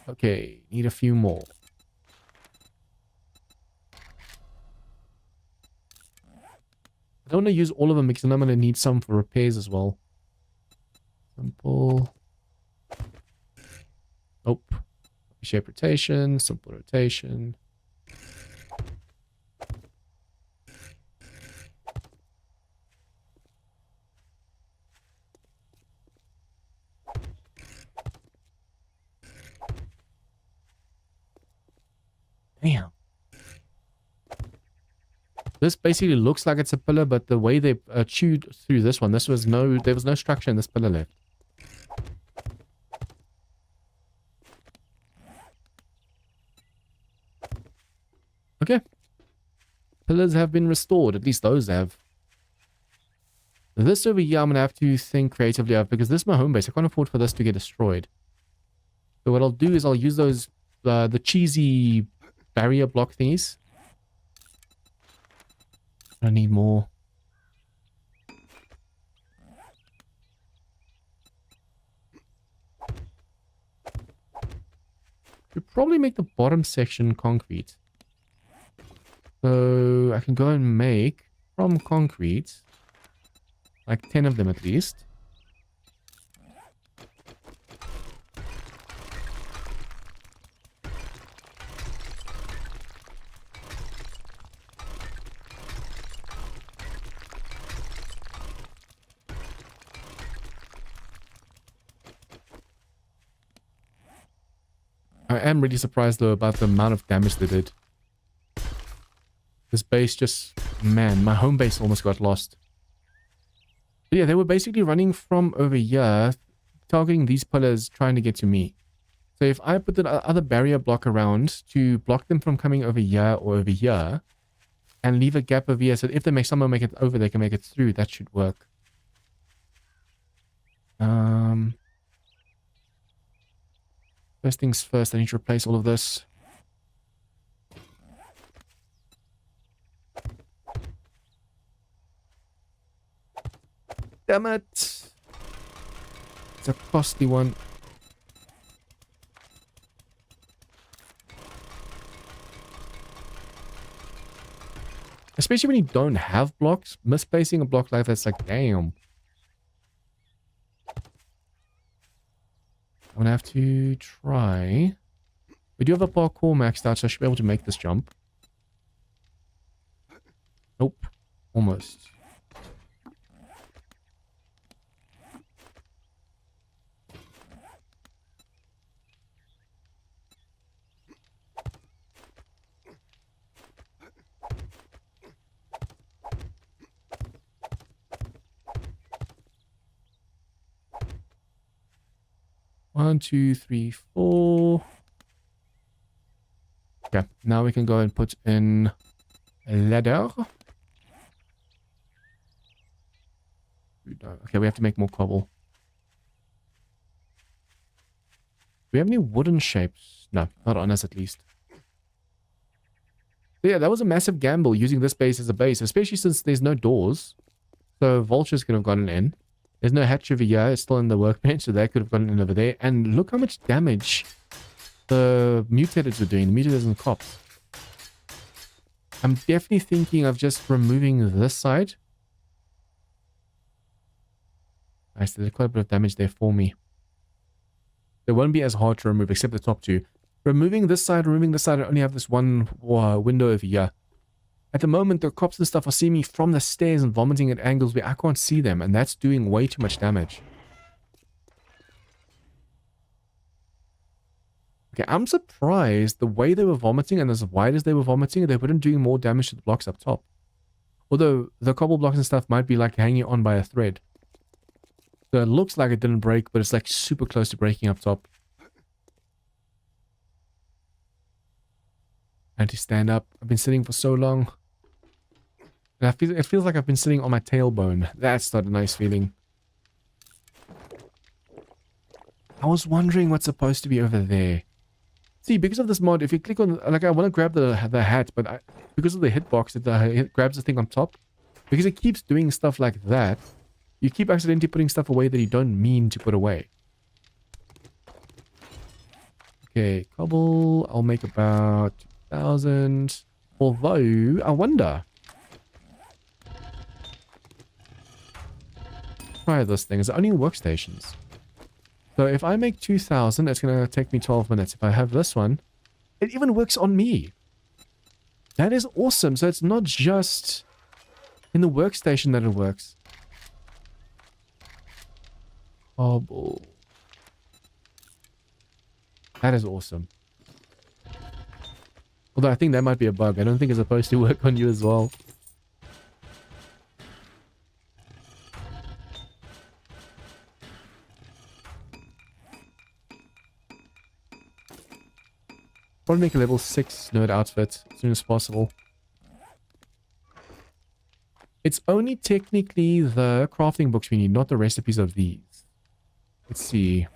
Okay, need a few more. I don't want to use all of them because then I'm going to need some for repairs as well. Simple. Nope. Shape rotation, simple rotation. Damn. This basically looks like it's a pillar, but the way they chewed through this one, there was no structure in this pillar left. Okay. Pillars have been restored, at least those have. This over here I'm going to have to think creatively of, because this is my home base. I can't afford for this to get destroyed. So what I'll do is I'll use those, the cheesy barrier block thingies. I need more. Should probably make the bottom section concrete. So I can go and make from concrete like 10 of them at least. I am really surprised though about the amount of damage they did. This base just... Man, my home base almost got lost. But yeah, they were basically running from over here, targeting these pillars, trying to get to me. So if I put the other barrier block around to block them from coming over here or over here, and leave a gap over here, so if they somehow make it over, they can make it through, that should work. First things first, I need to replace all of this. Damn it! It's a costly one. Especially when you don't have blocks. Misplacing a block like that's like, damn. I'm gonna have to try. We do have a parkour maxed out, so I should be able to make this jump. Nope. Almost. One, two, three, four. Okay, now we can go and put in a ladder. Okay, we have to make more cobble. Do we have any wooden shapes? No, not on us at least. So yeah, that was a massive gamble using this base as a base, especially since there's no doors. So vultures could have gotten in. There's no hatch over here. It's still in the workbench, so they could have gotten in over there. And look how much damage the mutators were doing. The mutators and cops. I'm definitely thinking of just removing this side Nice, there's quite a bit of damage there for me. They won't be as hard to remove, except the top two. Removing this side, I only have this one window over here. At the moment, the cops and stuff are seeing me from the stairs and vomiting at angles where I can't see them, and that's doing way too much damage. Okay, I'm surprised the way they were vomiting and as wide as they were vomiting, they weren't doing more damage to the blocks up top. Although the cobble blocks and stuff might be like hanging on by a thread. So it looks like it didn't break, but it's like super close to breaking up top. Anti-stand up. I've been sitting for so long. And it feels like I've been sitting on my tailbone. That's not a nice feeling. I was wondering what's supposed to be over there. See, because of this mod, if you click on... Like, I want to grab the hat, but because of the hitbox, it grabs the thing on top. Because it keeps doing stuff like that, you keep accidentally putting stuff away that you don't mean to put away. Okay, cobble. I'll make about 2,000. Although, I wonder... Try this thing. It's only workstations. So if I make 2,000, it's going to take me 12 minutes. If I have this one, it even works on me. That is awesome. So it's not just in the workstation that it works. Oh, that is awesome. Although I think that might be a bug. I don't think it's supposed to work on you as well. Probably make a level 6 nerd outfit as soon as possible. It's only technically the crafting books we need, not the recipes of these. Let's see.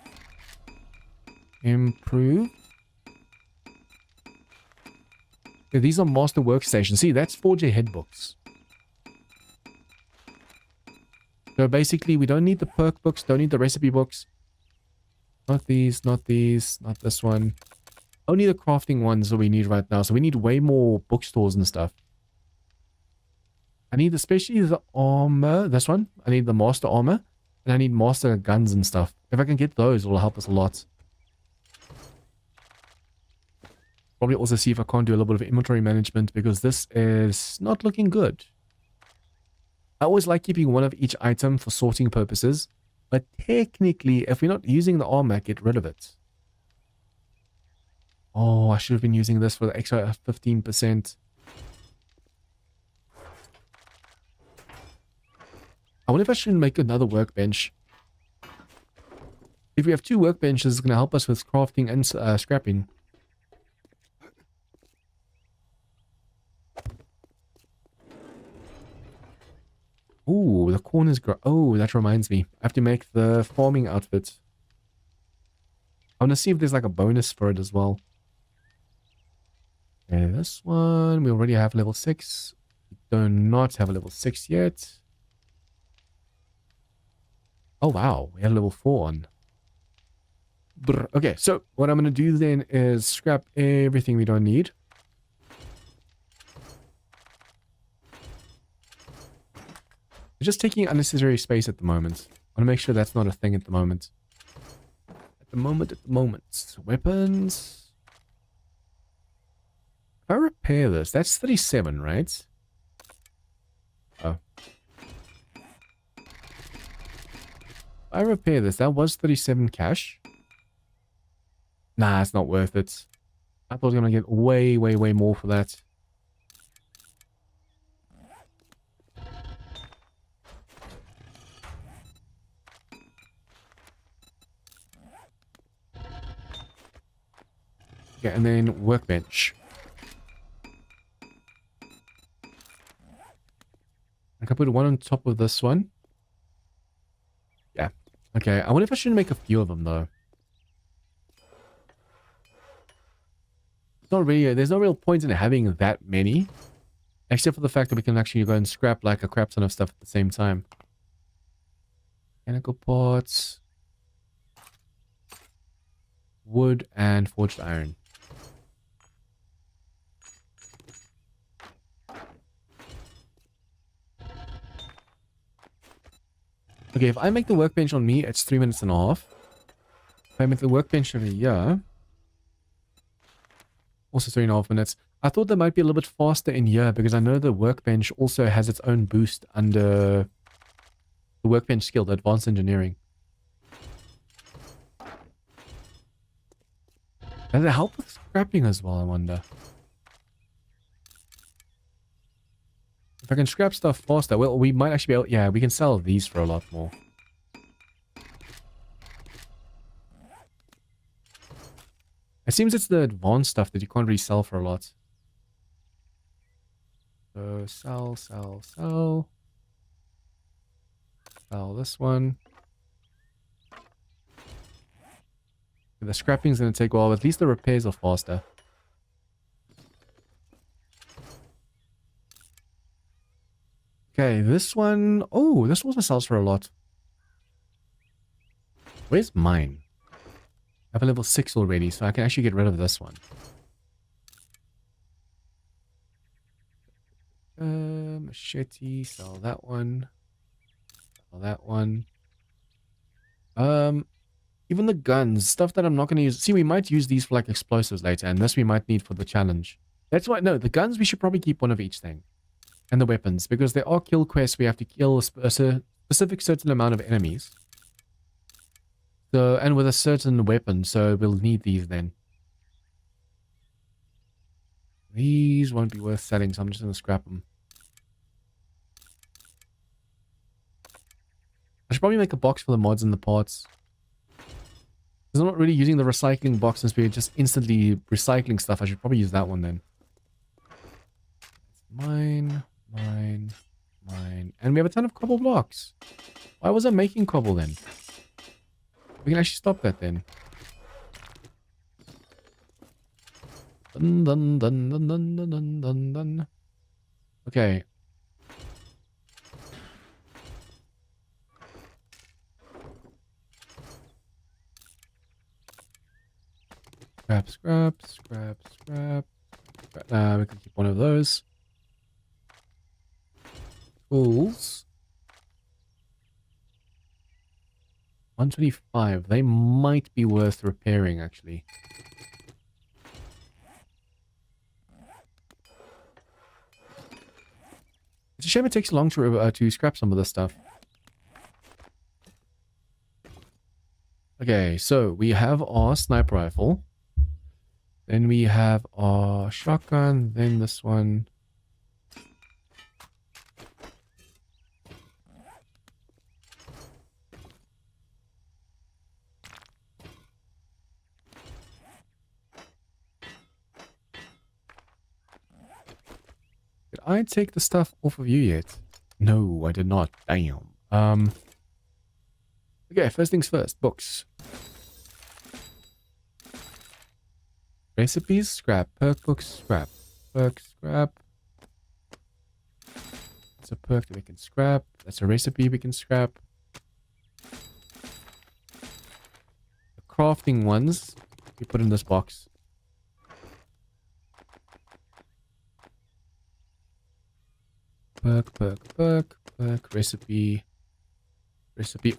Improve. Yeah, these are master workstations. See, that's 4J head books. So basically, we don't need the perk books, don't need the recipe books. Not these, not these, not this one. Only the crafting ones that we need right now. So we need way more bookstores and stuff. I need especially the armor. This one. I need the master armor. And I need master guns and stuff. If I can get those, it will help us a lot. Probably also see if I can't do a little bit of inventory management, because this is not looking good. I always like keeping one of each item for sorting purposes. But technically, if we're not using the armor, get rid of it. Oh, I should have been using this for the extra 15%. I wonder if I should make another workbench. If we have 2 workbenches, it's going to help us with crafting and scrapping. Ooh, the corners grow. Oh, that reminds me. I have to make the farming outfit. I want to see if there's like a bonus for it as well. Okay, this one, we already have level 6. We do not have a level 6 yet. Oh, wow. We have level 4 on. Brr. Okay, so what I'm going to do then is scrap everything we don't need. We're just taking unnecessary space at the moment. I want to make sure that's not a thing at the moment. At the moment. Weapons. If I repair this, that's 37, right? Oh. If I repair this, that was 37 cash. Nah, it's not worth it. I thought I was going to get way, way, way more for that. Okay, and then workbench. I can put one on top of this one. Yeah. Okay, I wonder if I should make a few of them, though. It's not really, there's no real point in having that many. Except for the fact that we can actually go and scrap like a crap ton of stuff at the same time. Mechanical parts. Wood and forged iron. Okay, Okay, if I make the workbench on me, it's 3 minutes and a half. If I make the workbench over here, also 3.5 minutes. I thought they might be a little bit faster in here because I know the workbench also has its own boost under the workbench skill, the advanced engineering. Does it help with scrapping as well, I wonder? If I can scrap stuff faster, well, we might actually be able... Yeah, we can sell these for a lot more. It seems it's the advanced stuff that you can't really sell for a lot. So, sell. Sell this one. The scrapping's going to take a while, but at least the repairs are faster. Okay, this one... Oh, this also sells for a lot. Where's mine? I have a level 6 already, so I can actually get rid of this one. Machete, sell that one. Sell that one. Even the guns, stuff that I'm not going to use. See, we might use these for like explosives later, and this we might need for the challenge. That's why, no, the guns, we should probably keep one of each thing. And the weapons, because there are kill quests we have to kill a specific certain amount of enemies. So, and with a certain weapon, so we'll need these then. These won't be worth selling, so I'm just going to scrap them. I should probably make a box for the mods and the parts. Because I'm not really using the recycling box since we're just instantly recycling stuff. I should probably use that one then. Mine. And we have a ton of cobble blocks. Why was I making cobble then? We can actually stop that then. Dun. Okay. Scrap. We can keep one of those. Tools. 125. They might be worth repairing, actually. It's a shame it takes long to scrap some of this stuff. Okay, so we have our sniper rifle. Then we have our shotgun. Then this one. Did I take the stuff off of you yet? No, I did not. Damn. Okay, first things first. Books. Recipes, scrap. Perk books, scrap. Perk, scrap. That's a perk that we can scrap. That's a recipe we can scrap. The crafting ones, we put in this box. Perk, recipe.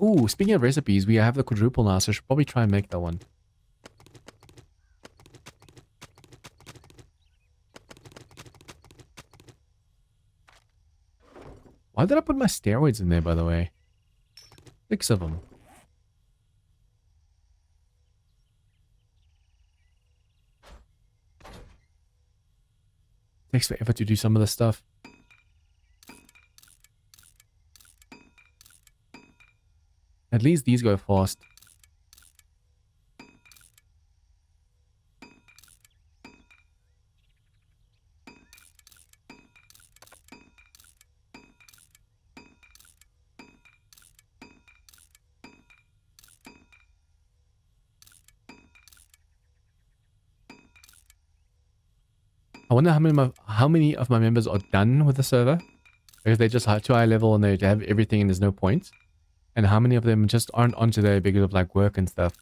Ooh, speaking of recipes, we have the quadruple now, so I should probably try and make that one. Why did I put my steroids in there, by the way? 6 of them. Takes forever to do some of this stuff. At least these go fast. I wonder how many of my members are done with the server. Because they're just too high level and they have everything and there's no point. And how many of them just aren't on today because of like work and stuff.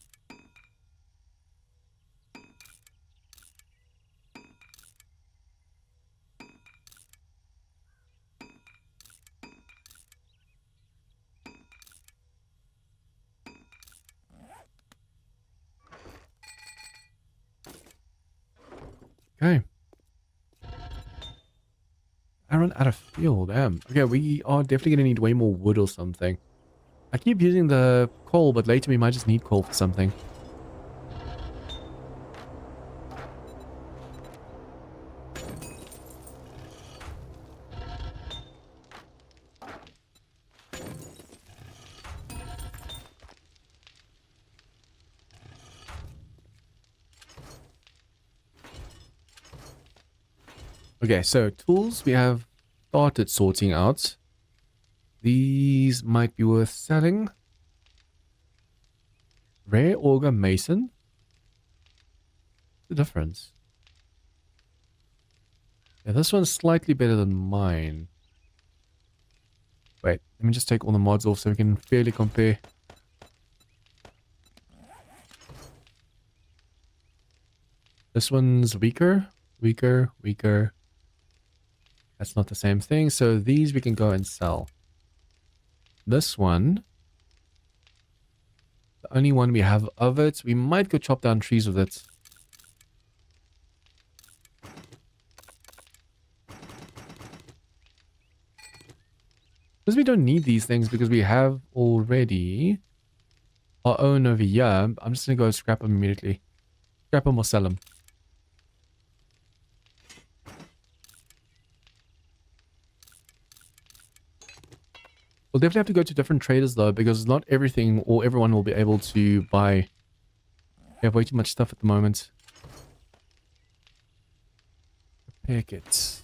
run out of fuel, damn. Okay, we are definitely gonna need way more wood or something. I keep using the coal, but later we might just need coal for something. Okay, so tools we have started sorting out. These might be worth selling. Rare auger mason. What's the difference? Yeah, this one's slightly better than mine. Wait, let me just take all the mods off so we can fairly compare. This one's weaker, weaker, weaker. That's not the same thing. So these we can go and sell. This one, the only one we have of it, we might go chop down trees with it. Because we don't need these things because we have already our own over here. I'm just going to go scrap them immediately. Scrap them or sell them. We'll definitely have to go to different traders though, because not everything or everyone will be able to buy. We have way too much stuff at the moment. Repair kits.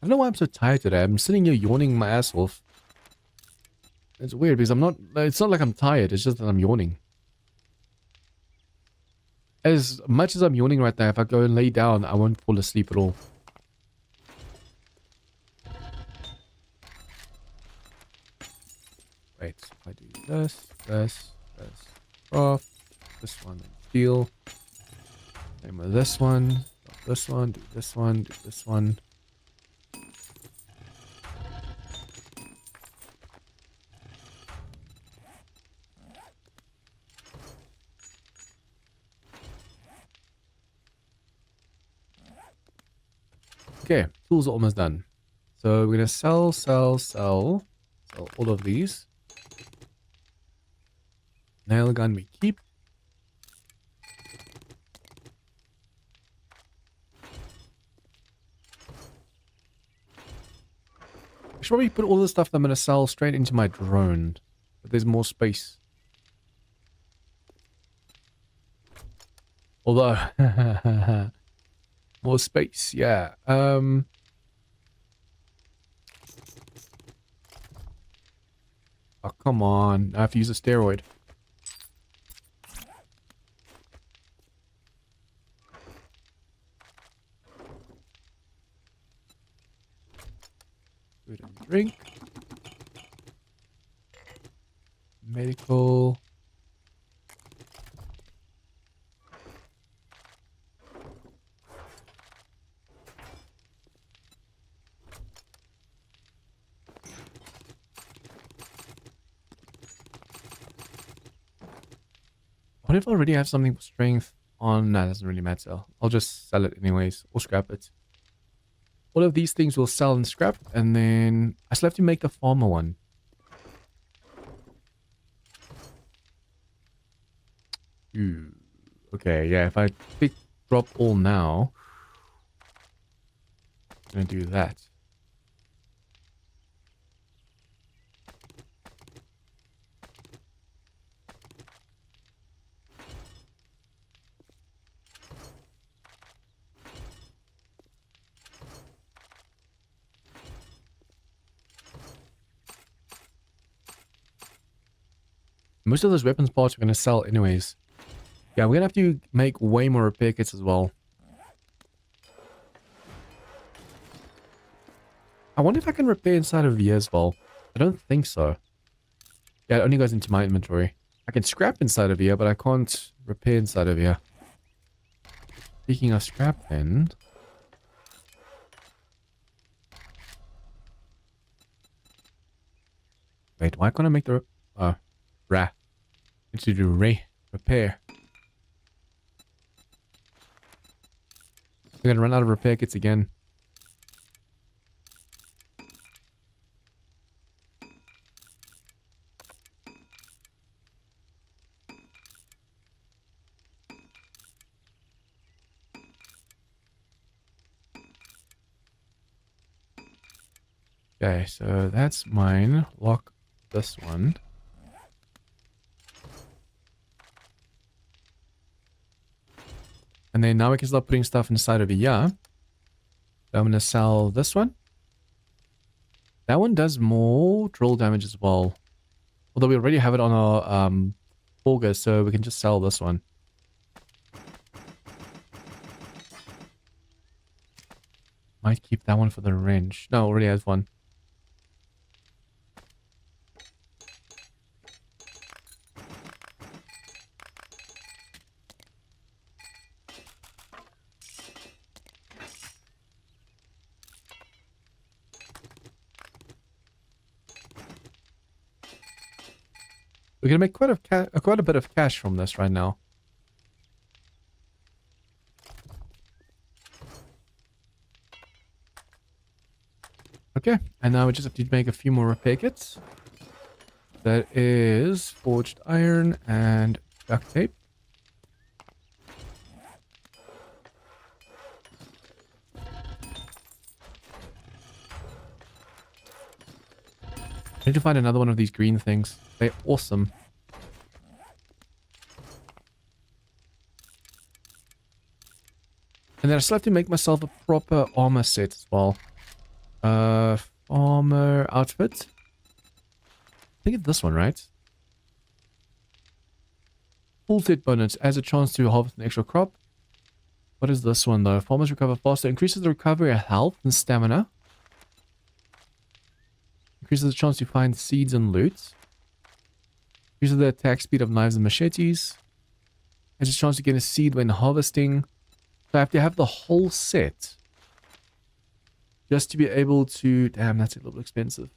I don't know why I'm so tired today. I'm sitting here yawning my ass off. It's weird because I'm not, it's not like I'm tired, it's just that I'm yawning. As much as I'm yawning right now, if I go and lay down, I won't fall asleep at all. Wait, if I do this, craft, this one, steel. Same with this one, do this one, do this one, do this one. Okay, tools are almost done. So we're gonna sell all of these. Nail gun we keep. I should probably put all the stuff that I'm gonna sell straight into my drone, but there's more space. Although more space, yeah. Oh, come on. I have to use a steroid. Food and drink. Medical. What if I already have something for strength on? Nah, doesn't really matter. I'll just sell it anyways, or scrap it. All of these things will sell and scrap, and then I still have to make the farmer one. Ooh. Okay, yeah, if I pick drop all now, I'm gonna do that. Most of those weapons parts are going to sell anyways. Yeah, we're going to have to make way more repair kits as well. I wonder if I can repair inside of here as well. I don't think so. Yeah, it only goes into my inventory. I can scrap inside of here, but I can't repair inside of here. Speaking of scrap then... Wait, why can't I make the... Need to do repair. We're gonna run out of repair kits again. Okay, so that's mine. Lock this one. And then now we can start putting stuff inside over here. So I'm going to sell this one. That one does more drill damage as well. Although we already have it on our auger, so we can just sell this one. Might keep that one for the wrench. No, already has one. We're gonna make quite a bit of cash from this right now. Okay, and now we just have to make a few more repair kits. That is forged iron and duct tape. I need to find another one of these green things. They're awesome. And then I still have to make myself a proper armor set as well. Armor outfit. I think it's this one, right? Full set bonus adds a chance to harvest an extra crop. What is this one though? Farmers recover faster. Increases the recovery of health and stamina. Increases the chance to find seeds and loot. Increases the attack speed of knives and machetes. Has a chance to get a seed when harvesting. So I have to have the whole set. Just to be able to... Damn, that's a little expensive.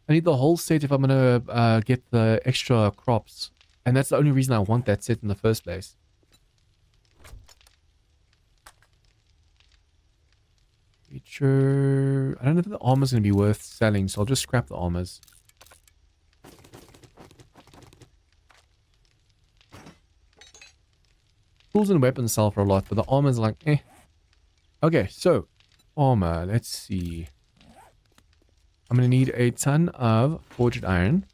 I need the whole set if I'm going to get the extra crops. And that's the only reason I want that set in the first place. Feature... I don't know if the armor's going to be worth selling, so I'll just scrap the armors. Tools and weapons sell for a lot, but the armor's like, eh. Okay, so, armor, let's see. I'm going to need a ton of forged iron.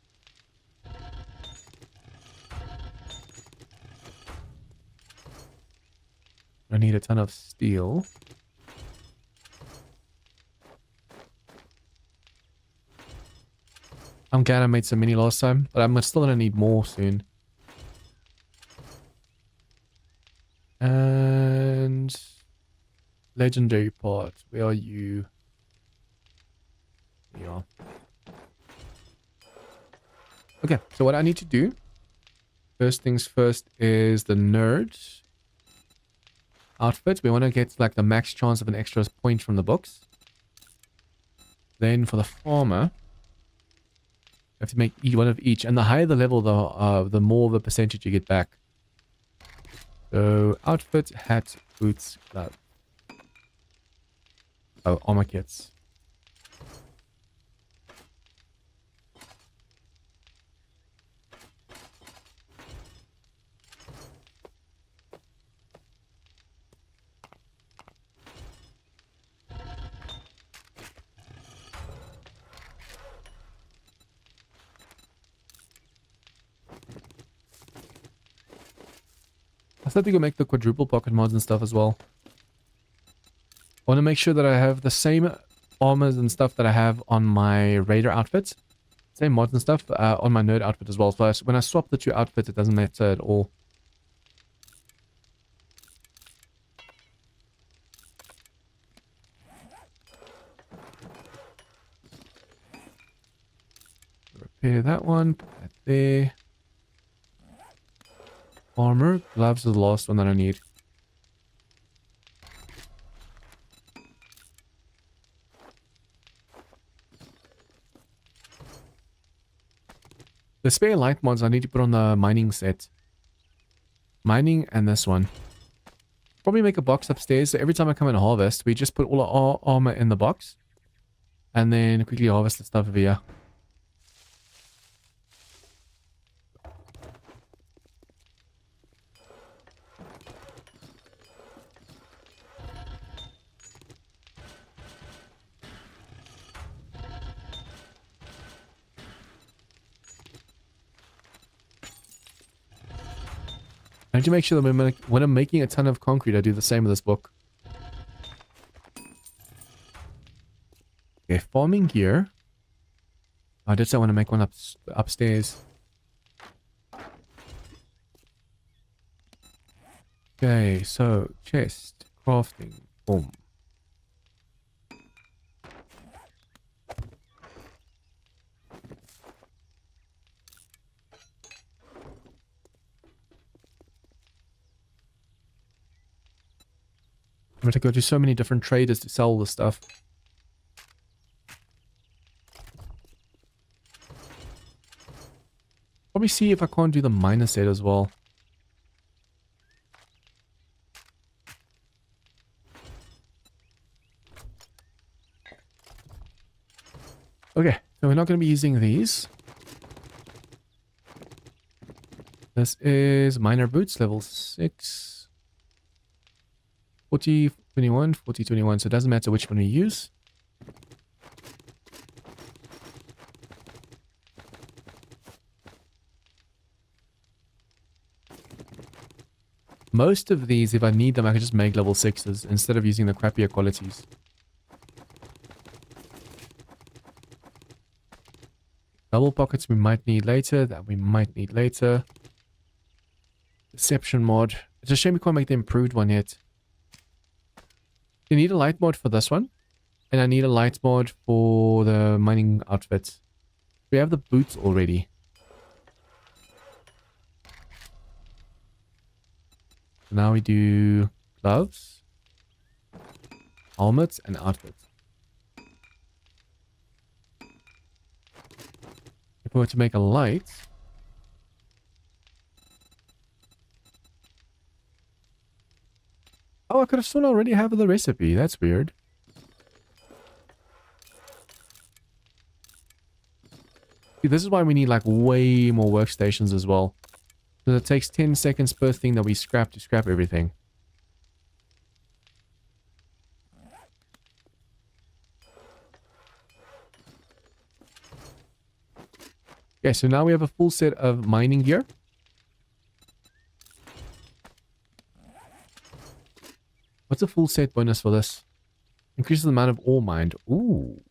I need a ton of steel. I'm glad I made so many last time, but I'm still going to need more soon. And legendary part, where are you? There you are. Okay, so what I need to do, first things first, is the nerd outfit. We want to get like the max chance of an extra point from the books. Then for the farmer, you have to make one of each, and the higher the level, the more of a percentage you get back. So, outfit, hat, boots, glove. Oh, armor kits. I thought we could make the quadruple pocket mods and stuff as well. I want to make sure that I have the same armors and stuff that I have on my raider outfit. Same mods and stuff on my nerd outfit as well. So when I swap the two outfits, it doesn't matter at all. Repair that one. Put that there. Armor. Gloves is the last one that I need. The spare light mods I need to put on the mining set. Mining and this one. Probably make a box upstairs, so every time I come and harvest, we just put all our armor in the box. And then quickly harvest the stuff over here. I need to make sure that when I'm making a ton of concrete, I do the same with this book. Okay, farming gear. I did say I want to make one upstairs. Okay, so chest, crafting, boom. I'm going to go to so many different traders to sell the stuff. Probably see if I can't do the miner set as well. Okay, so we're not going to be using these. This is miner boots, level 6. 40, 21, 40, 21. So it doesn't matter which one we use. Most of these, if I need them, I can just make level 6s instead of using the crappier qualities. Double pockets we might need later. That we might need later. Deception mod. It's a shame we can't make the improved one yet. You need a light mod for this one. And I need a light mod for the mining outfit. We have the boots already. So now we do gloves, helmets, and outfits. If we were to make a light, oh, I could have sworn I already have the recipe. That's weird. See, this is why we need like way more workstations as well. Because it takes 10 seconds per thing that we scrap to scrap everything. Okay, so now we have a full set of mining gear. What's a full set bonus for this? Increases the amount of ore mined. Ooh.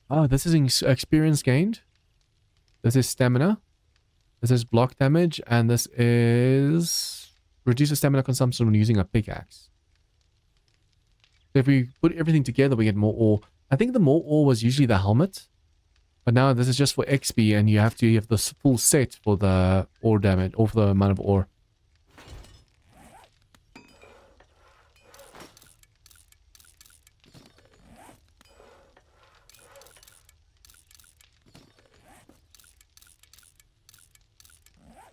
Oh, this is experience gained. This is stamina. This is block damage. And this is reduces stamina consumption when using a pickaxe. So if we put everything together, we get more ore. I think the more ore was usually the helmet. But now this is just for XP, and you have to have this full set for the ore damage, or for the amount of ore.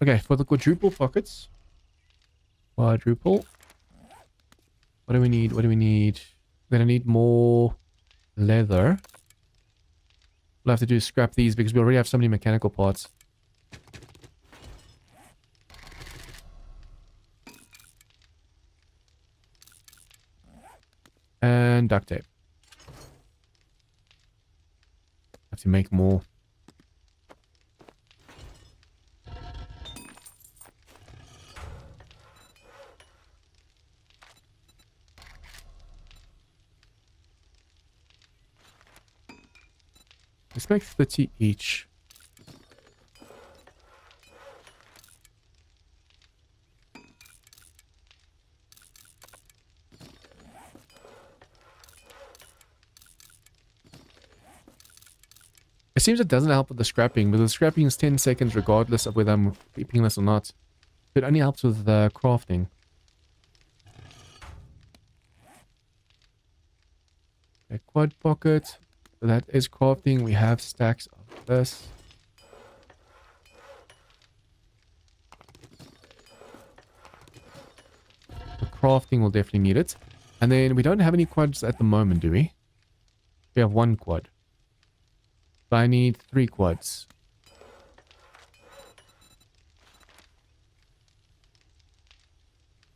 Okay, for the quadruple pockets. Quadruple. What do we need? What do we need? We're gonna need more leather. We'll have to do is scrap these because we already have so many mechanical parts. And duct tape. Have to make more. Let's make 30 each. It seems it doesn't help with the scrapping, but the scrapping is 10 seconds regardless of whether I'm keeping this or not. It only helps with the crafting. A quad pocket. So that is crafting. We have stacks of this. crafting, we'll definitely need it. And then we don't have any quads at the moment, do we? We have 1 quad. So I need 3 quads.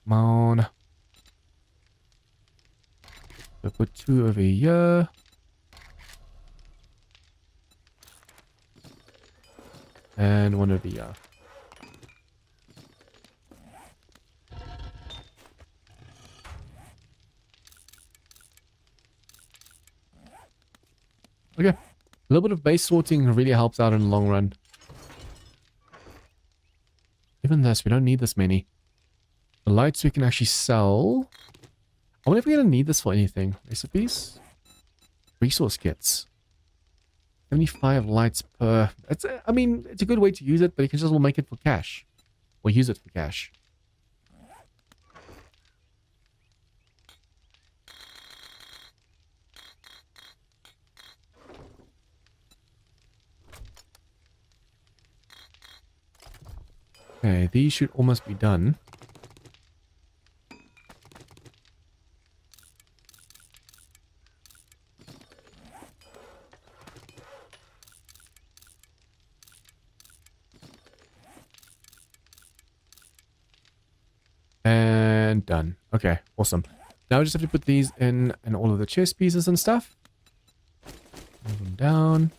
Come on. So put 2 over here. And 1 over here. Okay. A little bit of base sorting really helps out in the long run. Even this, we don't need this many. The lights we can actually sell. I wonder if we're going to need this for anything. Recipes? Resource kits. 75 lights per... I mean, it's a good way to use it, but you can just make it for cash. Or use it for cash. Okay, these should almost be done. And done. Okay, awesome. Now we just have to put these in and all of the chest pieces and stuff. Move them down.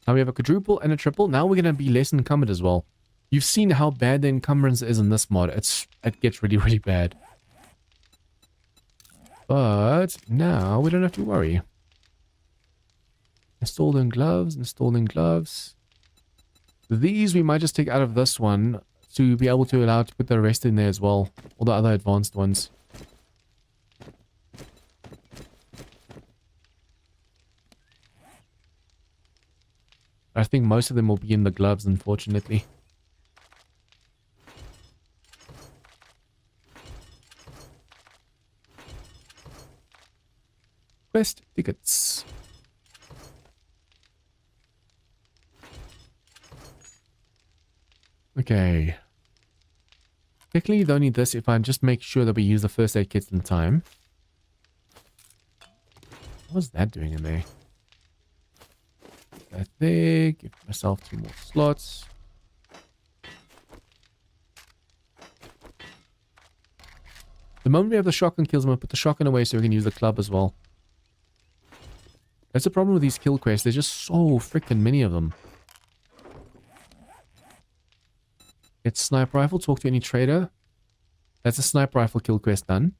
Now we have a quadruple and a triple. Now we're going to be less encumbered as well. You've seen how bad the encumbrance is in this mod. It gets really, really bad. But now we don't have to worry. Installing gloves, installing gloves. These we might just take out of this one to be able to allow to put the rest in there as well. All the other advanced ones. I think most of them will be in the gloves, unfortunately. Quest tickets. Okay. Technically, you don't need this if I just make sure that we use the first aid kits in time. What was that doing in there? That there. Give myself 2 more slots. The moment we have the shotgun kills, I'm going to put the shotgun away so we can use the club as well. That's the problem with these kill quests. There's just so freaking many of them. Get sniper rifle. Talk to any trader. That's a sniper rifle kill quest done.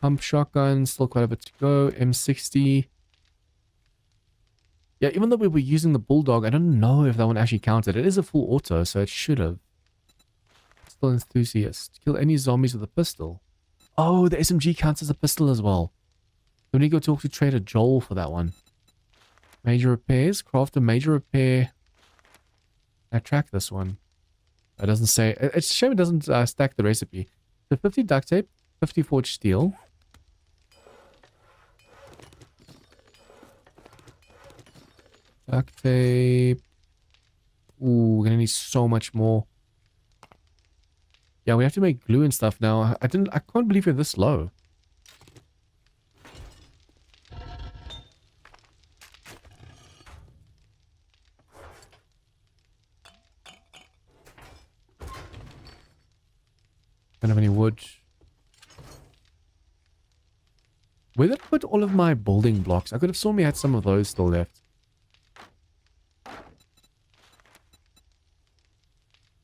Pump shotgun. Still quite a bit to go. M60. Yeah, even though we were using the bulldog, I don't know if that one actually counted. It is a full auto, so it should have. Still enthusiast. Kill any zombies with a pistol. Oh, the SMG counts as a pistol as well. We need to go talk to Trader Joel for that one. Major repairs. Craft a major repair. I track this one. It doesn't say. It's a shame it doesn't stack the recipe. So 50 duct tape, 50 forged steel. Duct tape. Ooh, we're gonna need so much more. Yeah, we have to make glue and stuff now. I can't believe we're this low. Don't have any wood. Where did I put all of my building blocks? I could have sworn we had some of those still left.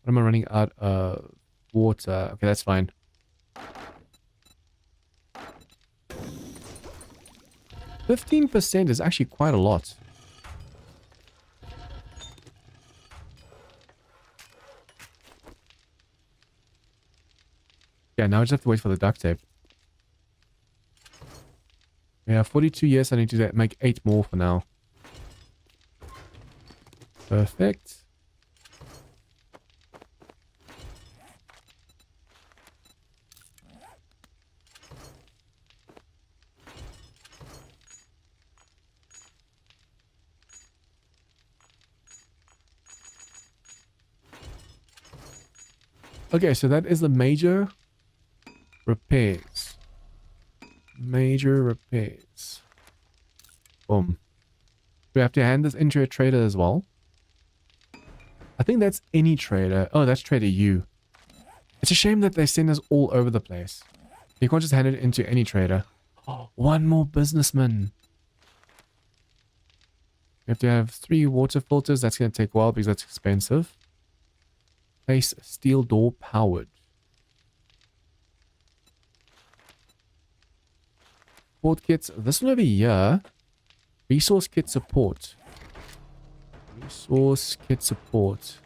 What am I running out of? Water. Okay, that's fine. %15 is actually quite a lot. Yeah, now I just have to wait for the duct tape. Yeah, 42 years. I need to make 8 more for now. Perfect. Okay, so that is the major repairs. Major repairs. Boom. We have to hand this into a trader as well. I think that's any trader. Oh, that's Trader U. It's a shame that they send us all over the place. You can't just hand it into any trader. Oh, one more businessman. You have to have 3 water filters. That's going to take a while because that's expensive. Place steel door powered. Support kits. This one over here. Resource kit support. Resource kit support.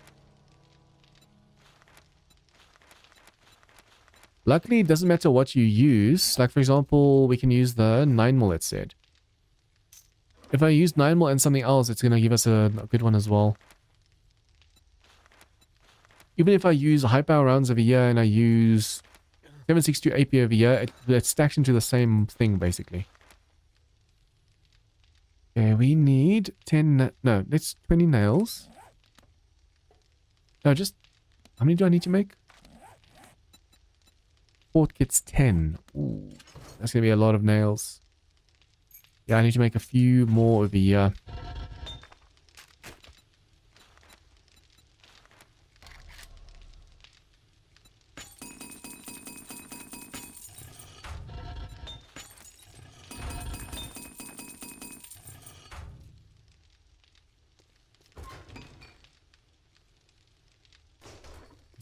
Luckily, it doesn't matter what you use. Like, for example, we can use the 9mm, it said. If I use 9mm and something else, it's going to give us a good one as well. Even if I use high power rounds over here and I use 7.62 AP over here, it stacks into the same thing, basically. Okay, we need 10... No, let's 20 nails. No, just... How many do I need to make? Support kits 10. Ooh, that's going to be a lot of nails. Yeah, I need to make a few more over here.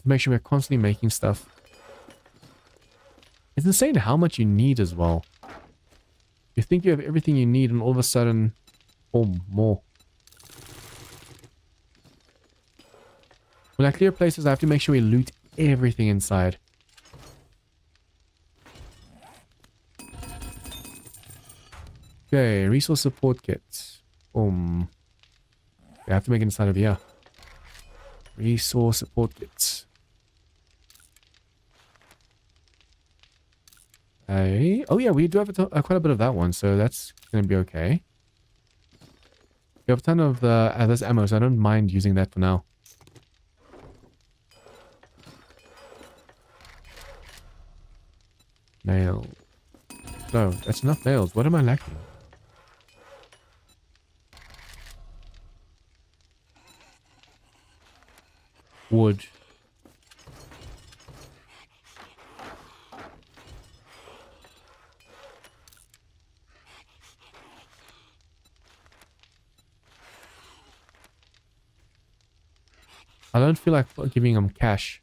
Make sure we're constantly making stuff. It's insane how much you need as well. You think you have everything you need and all of a sudden, oh, more. When I clear places, I have to make sure we loot everything inside. Okay, resource support kits. Boom. I have to make it inside of here. Resource support kits. Hey. Oh yeah, we do have quite a bit of that one, so that's going to be okay. We have a ton of this ammo, so I don't mind using that for now. Nail. No, that's enough nails. What am I lacking? Wood. I don't feel like giving them cash.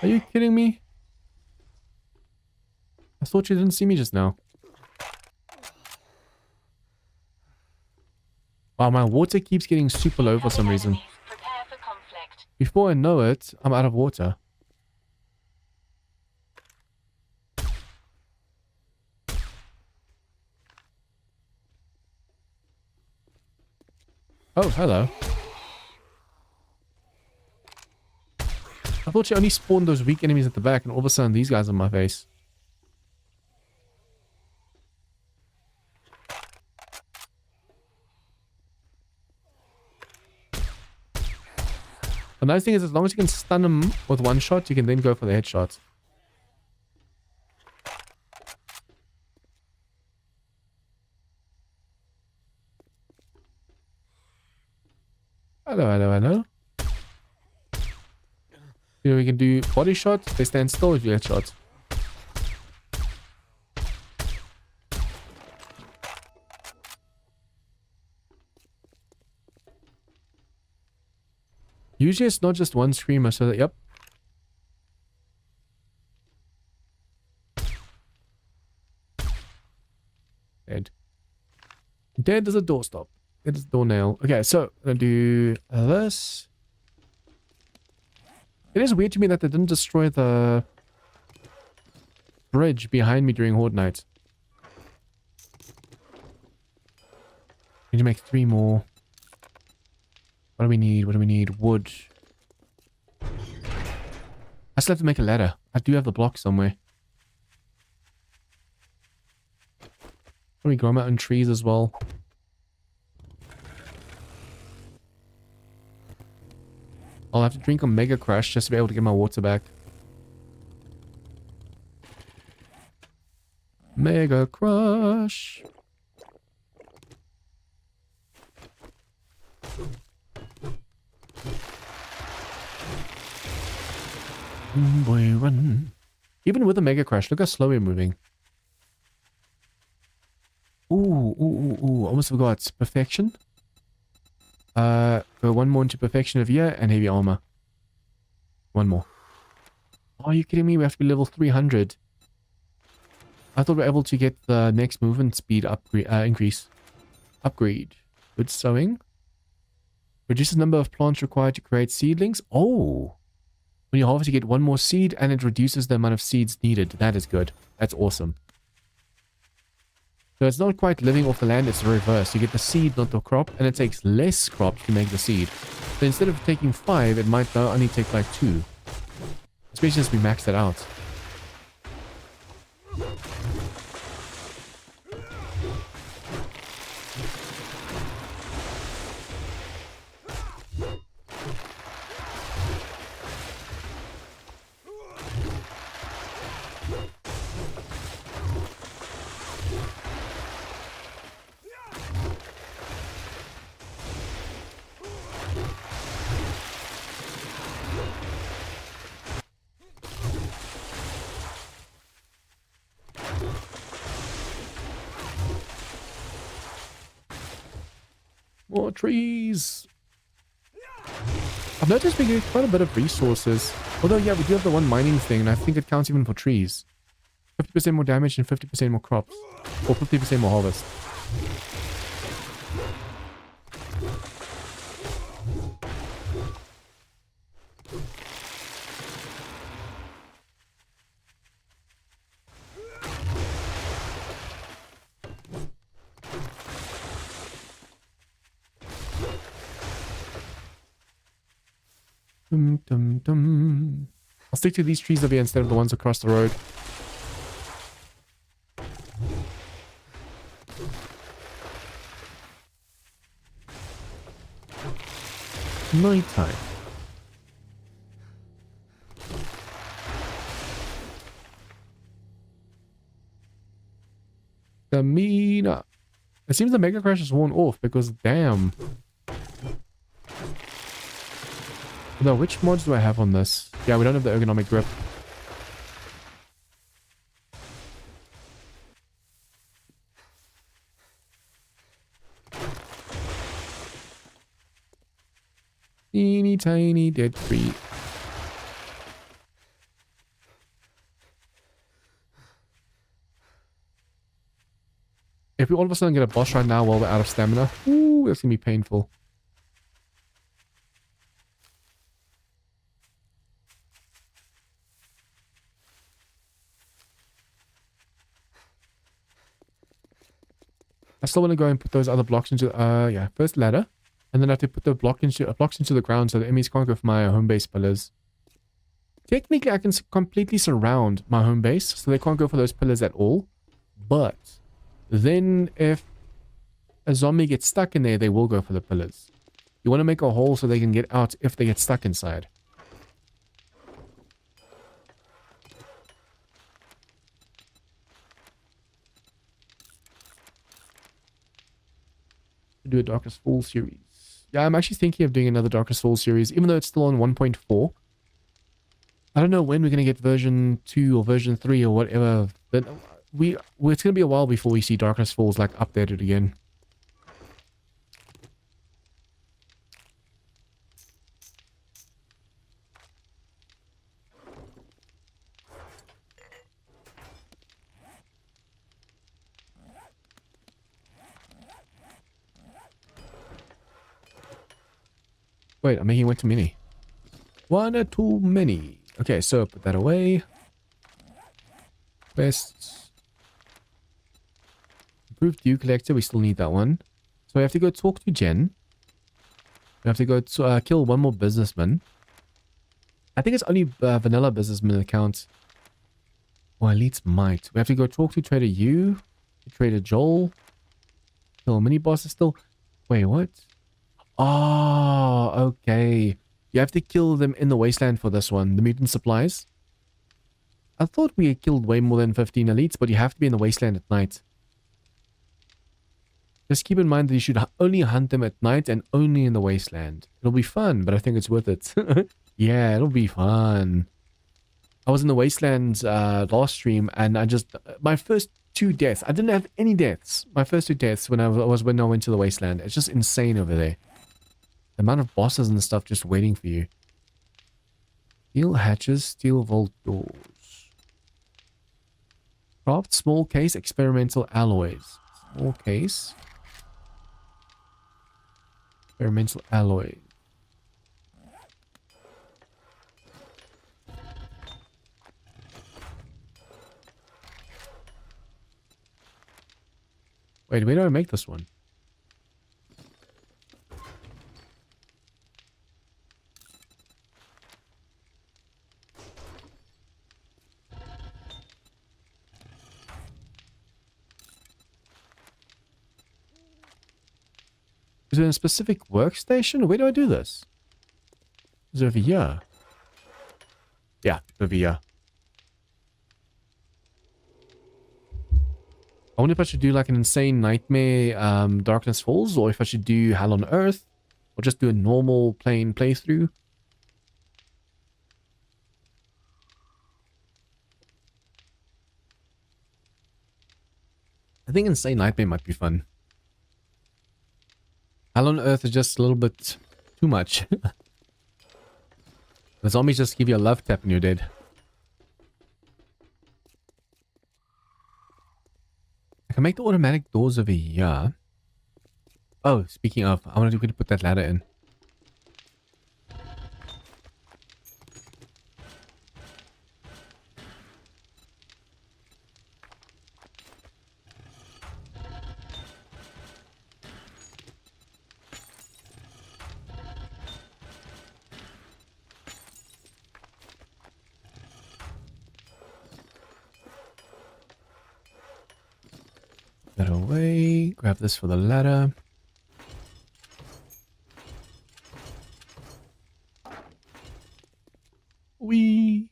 Are you kidding me? I thought you didn't see me just now. Wow, my water keeps getting super low for some reason. Prepare for conflict. Before I know it, I'm out of water. Oh, hello. I thought you only spawned those weak enemies at the back, and all of a sudden these guys are in my face. The nice thing is, as long as you can stun them with one shot, you can then go for the headshots. Hello, hello, hello. You know, we can do body shots. They stand still if you headshots. Usually it's not just one screamer, so that, yep. Dead. Dead as a doorstop. Dead as a doornail. Okay, so I'm gonna do this. It is weird to me that they didn't destroy the bridge behind me during Horde Night. Need to make 3 more. What do we need? What do we need? Wood. I still have to make a ladder. I do have the block somewhere. Can we grow my own trees as well? I'll have to drink a Mega Crush just to be able to get my water back. Mega Crush. Boy, run. Even with a Mega Crush, look how slow we're moving. Ooh, almost forgot. Perfection. Go 1 more into perfection of here and heavy armor. 1 more. Oh, are you kidding me? We have to be level 300. I thought we were able to get the next movement speed upgrade, increase. Upgrade. Good sowing. Reduces the number of plants required to create seedlings. Oh. When you harvest, you get 1 more seed and it reduces the amount of seeds needed. That is good. That's awesome. So it's not quite living off the land, it's the reverse. You get the seed, not the crop, and it takes less crops to make the seed. So instead of taking 5, it might now only take like 2. Especially since we maxed it out. More trees. I've noticed we get quite a bit of resources. Although, yeah, we do have the 1 mining thing, and I think it counts even for trees. 50% more damage and 50% more crops. Or 50% more harvest. I'll stick to these trees over here instead of the ones across the road. Nighttime. Stamina. It seems the Mega Crash is worn off because damn. Although, which mods do I have on this? Yeah, we don't have the ergonomic grip. Teeny tiny dead tree. If we all of a sudden get a boss right now while we're out of stamina, ooh, that's gonna be painful. I still want to go and put those other blocks into, yeah, first ladder. And then I have to put the blocks into the ground so the enemies can't go for my home base pillars. Technically, I can completely surround my home base so they can't go for those pillars at all. But then if a zombie gets stuck in there, they will go for the pillars. You want to make a hole so they can get out if they get stuck inside. Do a Darkest Fall series. Yeah, I'm actually thinking of doing another Darkest Fall series, even though it's still on 1.4. I don't know when we're going to get version 2 or version 3 or whatever. But it's going to be a while before we see Darkest Falls like updated again. Wait, I'm making one too many. One or too many. Okay, so put that away. Best. Improved dew collector, we still need that one. So we have to go talk to Jen. We have to go to, kill one more businessman. I think it's only vanilla businessman account. Or elites might. We have to go talk to Trader Yu, Trader Joel. Kill mini bosses still. Wait, what? Oh, okay. You have to kill them in the wasteland for this one. The mutant supplies. I thought we had killed way more than 15 elites, but you have to be in the wasteland at night. Just keep in mind that you should only hunt them at night and only in the wasteland. It'll be fun, but I think it's worth it. Yeah, it'll be fun. I was in the wasteland last stream, and I just... my first 2 deaths. I didn't have any deaths. My first 2 deaths when I went to the wasteland. It's just insane over there. The amount of bosses and stuff just waiting for you. Steel hatches, steel vault doors. Craft small case experimental alloys. Small case. Experimental alloy. Wait, where do I make this one? Is it in a specific workstation? Where do I do this? Is it over here? Yeah, over here. I wonder if I should do like an insane nightmare Darkness Falls, or if I should do Hell on Earth, or just do a normal plain playthrough. I think Insane Nightmare might be fun. Hell on Earth is just a little bit too much. The zombies just give you a love tap and you're dead. I can make the automatic doors over here. Oh, speaking of, I want to put that ladder in. That away. Grab this for the ladder. Wee.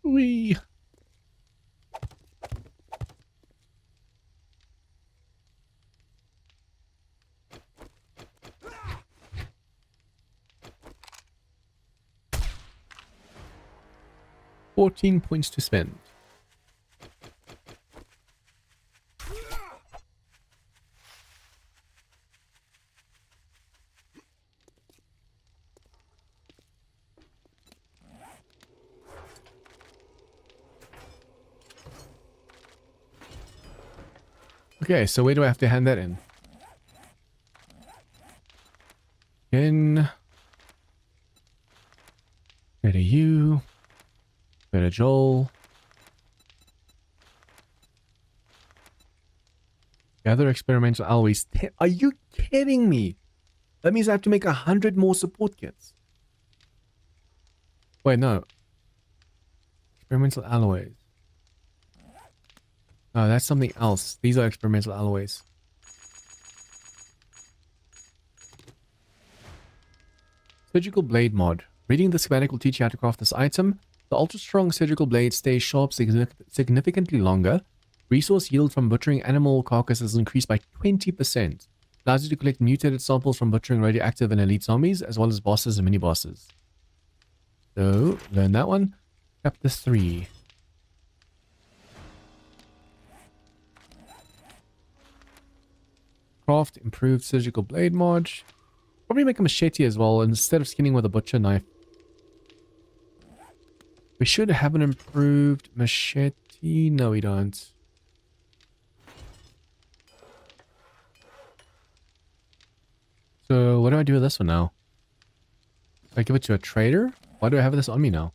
Wee. £14 to spend. Okay, so where do I have to hand that in? Go to you. Go to Joel. Gather experimental alloys. Are you kidding me? That means I have to make 100 more support kits. Wait, no. Experimental alloys. Oh, that's something else. These are experimental alloys. Surgical blade mod. Reading the schematic will teach you how to craft this item. The ultra-strong surgical blade stays sharp significantly longer. Resource yield from butchering animal carcasses increased by 20%. Allows you to collect mutated samples from butchering radioactive and elite zombies, as well as bosses and mini-bosses. So, learn that one. Chapter 3. Craft improved surgical blade mod. Probably make a machete as well, instead of skinning with a butcher knife. We should have an improved machete. No, we don't. So what do I do with this one now? Do I give it to a trader? Why do I have this on me now?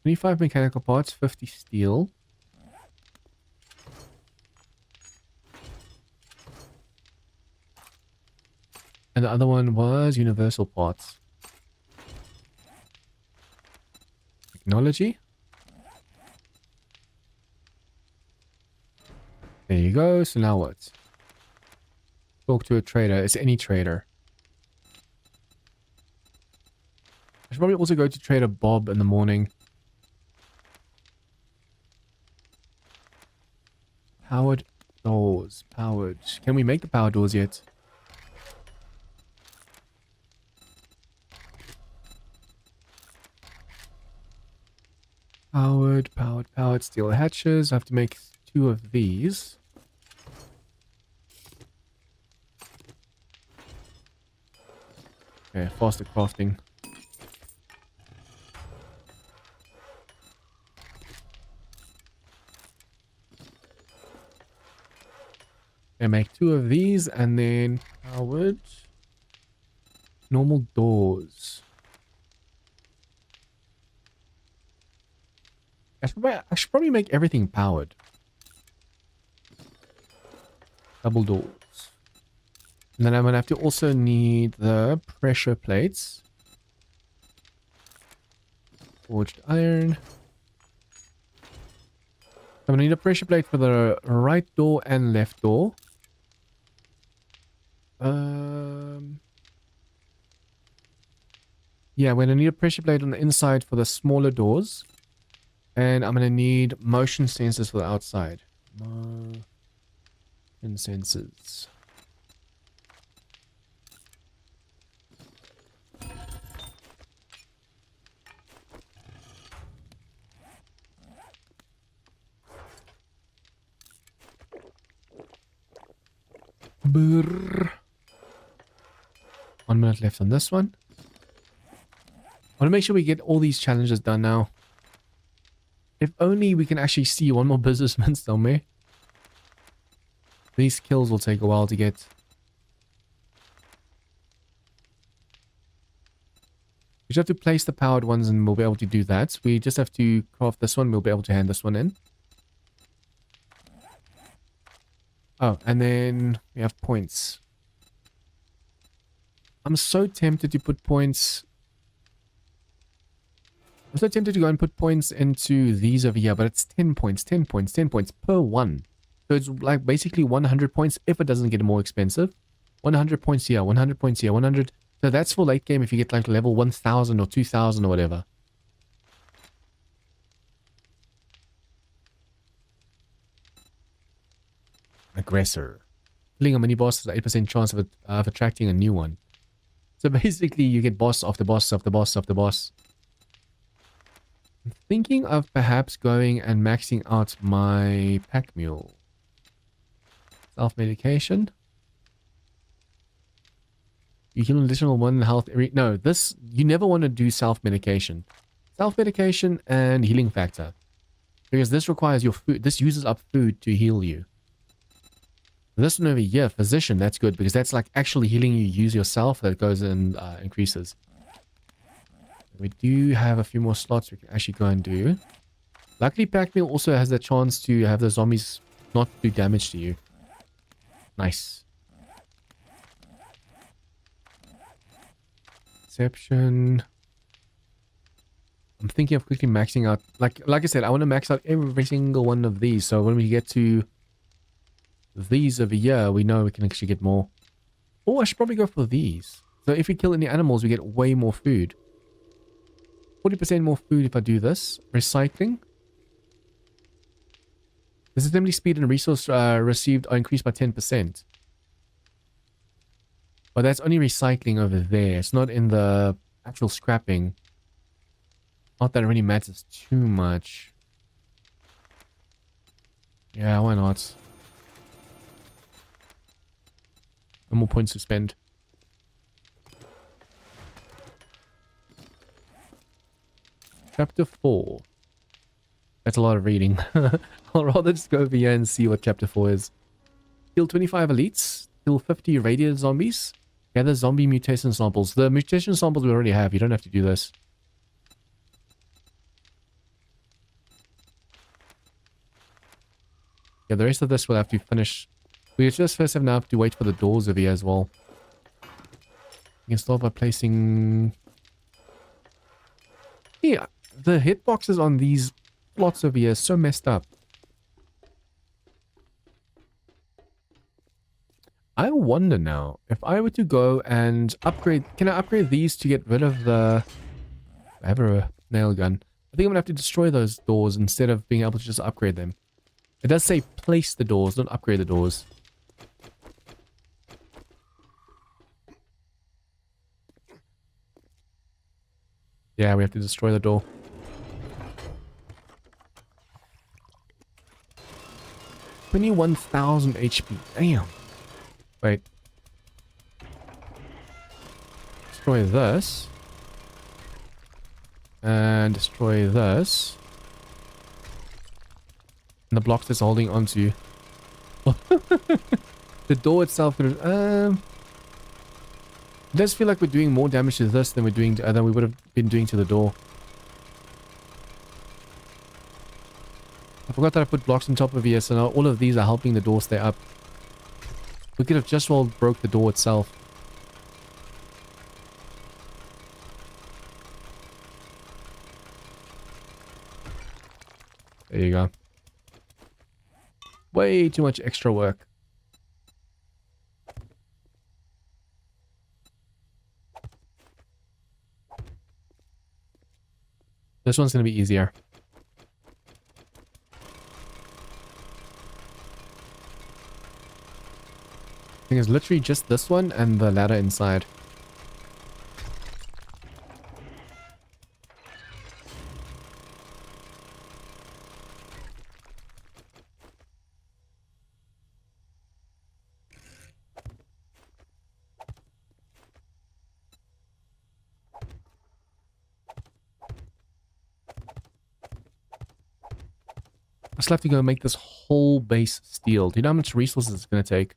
25 mechanical parts, 50 steel. And the other one was universal parts. Technology. There you go. So now what? Talk to a trader. It's any trader. I should probably also go to Trader Bob in the morning. Powered doors. Powered. Can we make the power doors yet? Powered steel hatches. I have to make 2 of these. Okay, faster crafting. Okay, make 2 of these and then powered normal doors. I should probably make everything powered. Double doors. And then I'm going to have to also need the pressure plates. Forged iron. I'm going to need a pressure plate for the right door and left door. Yeah, I'm going to need a pressure plate on the inside for the smaller doors. And I'm going to need motion sensors for the outside. Motion sensors. Brrr. 1 minute left on this one. I want to make sure we get all these challenges done now. If only we can actually see one more businessman somewhere. These kills will take a while to get. We just have to place the powered ones and we'll be able to do that. We just have to craft this one. We'll be able to hand this one in. Oh, and then we have points. I'm so tempted to put points. I'm so tempted to go and put points into these over here, but it's 10 points, 10 points, 10 points per one. So it's like basically 100 points if it doesn't get more expensive. 100 points here, 100 points here, 100. So that's for late game if you get like level 1000 or 2000 or whatever. Aggressor. Killing a mini boss has an 8% chance of attracting a new one. So basically you get boss after boss after boss after boss. I'm thinking of perhaps going and maxing out my pack mule. Self-medication. You heal an additional 1 health every... No, this... You never want to do self-medication. Self-medication and healing factor. Because this requires your food. This uses up food to heal you. This one over here, physician, that's good. Because that's like actually healing you. Use yourself. That goes and increases. We do have a few more slots we can actually go and do. Luckily, pack mule also has the chance to have the zombies not do damage to you. Nice. Perception. I'm thinking of quickly maxing out. Like I said, I want to max out every single one of these. So when we get to these over here, we know we can actually get more. Oh, I should probably go for these. So if we kill any animals, we get way more food. 40% more food if I do this. Recycling. This assembly speed and resource received are increased by 10%. But that's only recycling over there. It's not in the actual scrapping. Not that it really matters too much. Yeah, why not? No more points to spend. Chapter 4. That's a lot of reading. I'll rather just go over here and see what chapter 4 is. Kill 25 elites. Kill 50 radiated zombies. Gather zombie mutation samples. The mutation samples we already have. You don't have to do this. Yeah, the rest of this we'll have to finish. We just first have to wait for the doors over here as well. You can start by placing... Yeah, the hitboxes on these plots over here are so messed up. I wonder now, if I were to go and upgrade... Can I upgrade these to get rid of the... I have a nail gun. I think I'm going to have to destroy those doors instead of being able to just upgrade them. It does say place the doors, not upgrade the doors. Yeah, we have to destroy the door. $21,000 HP. Damn. Wait. Destroy this. And destroy this. And the blocks it's holding onto. The door itself could it does feel like we're doing more damage to this than we're doing to, than we would have been doing to the door. I forgot that I put blocks on top of here, so now all of these are helping the door stay up. We could have just well broke the door itself. There you go. Way too much extra work. This one's going to be easier. I think it's literally just this one and the ladder inside. I still have to go make this whole base steel. Do you know how much resources it's going to take?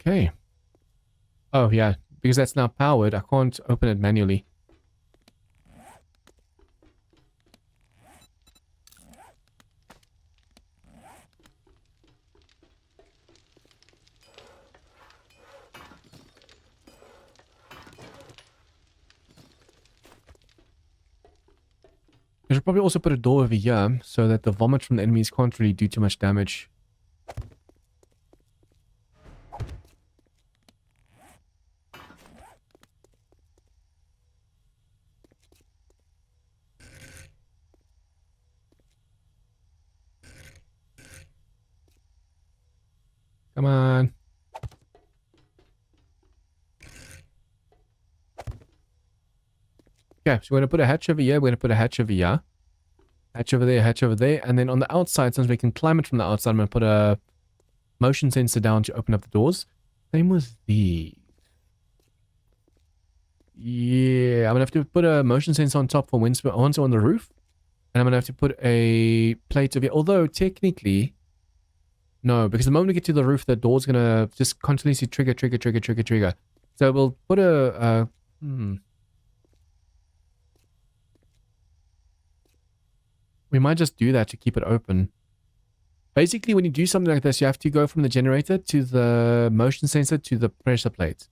Okay. Oh, yeah. Because that's now powered, I can't open it manually. I should probably also put a door over here so that the vomit from the enemies can't really do too much damage. Come on. Okay, so we're going to put a hatch over here, we're going to put a hatch over here. Hatch over there, and then on the outside, since we can climb it from the outside, I'm going to put a motion sensor down to open up the doors. Same with these. Yeah, I'm going to have to put a motion sensor on top for once on the roof. And I'm going to have to put a plate over here. Although, technically, no, because the moment we get to the roof, the door's going to just continuously trigger. So we'll put we might just do that to keep it open. Basically, when you do something like this, you have to go from the generator to the motion sensor to the pressure plate.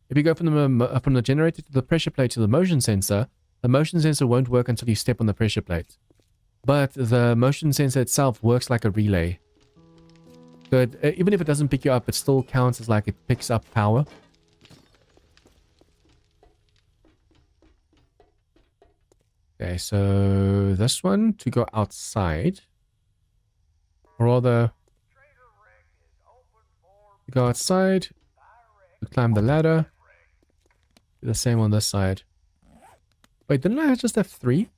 If you go from the generator to the pressure plate to the motion sensor won't work until you step on the pressure plate. But the motion sensor itself works like a relay. So even if it doesn't pick you up, it still counts as like it picks up power. Okay, so this one to go outside. Or rather, to go outside, to climb the ladder. Do the same on this side. Wait, didn't I just have 3?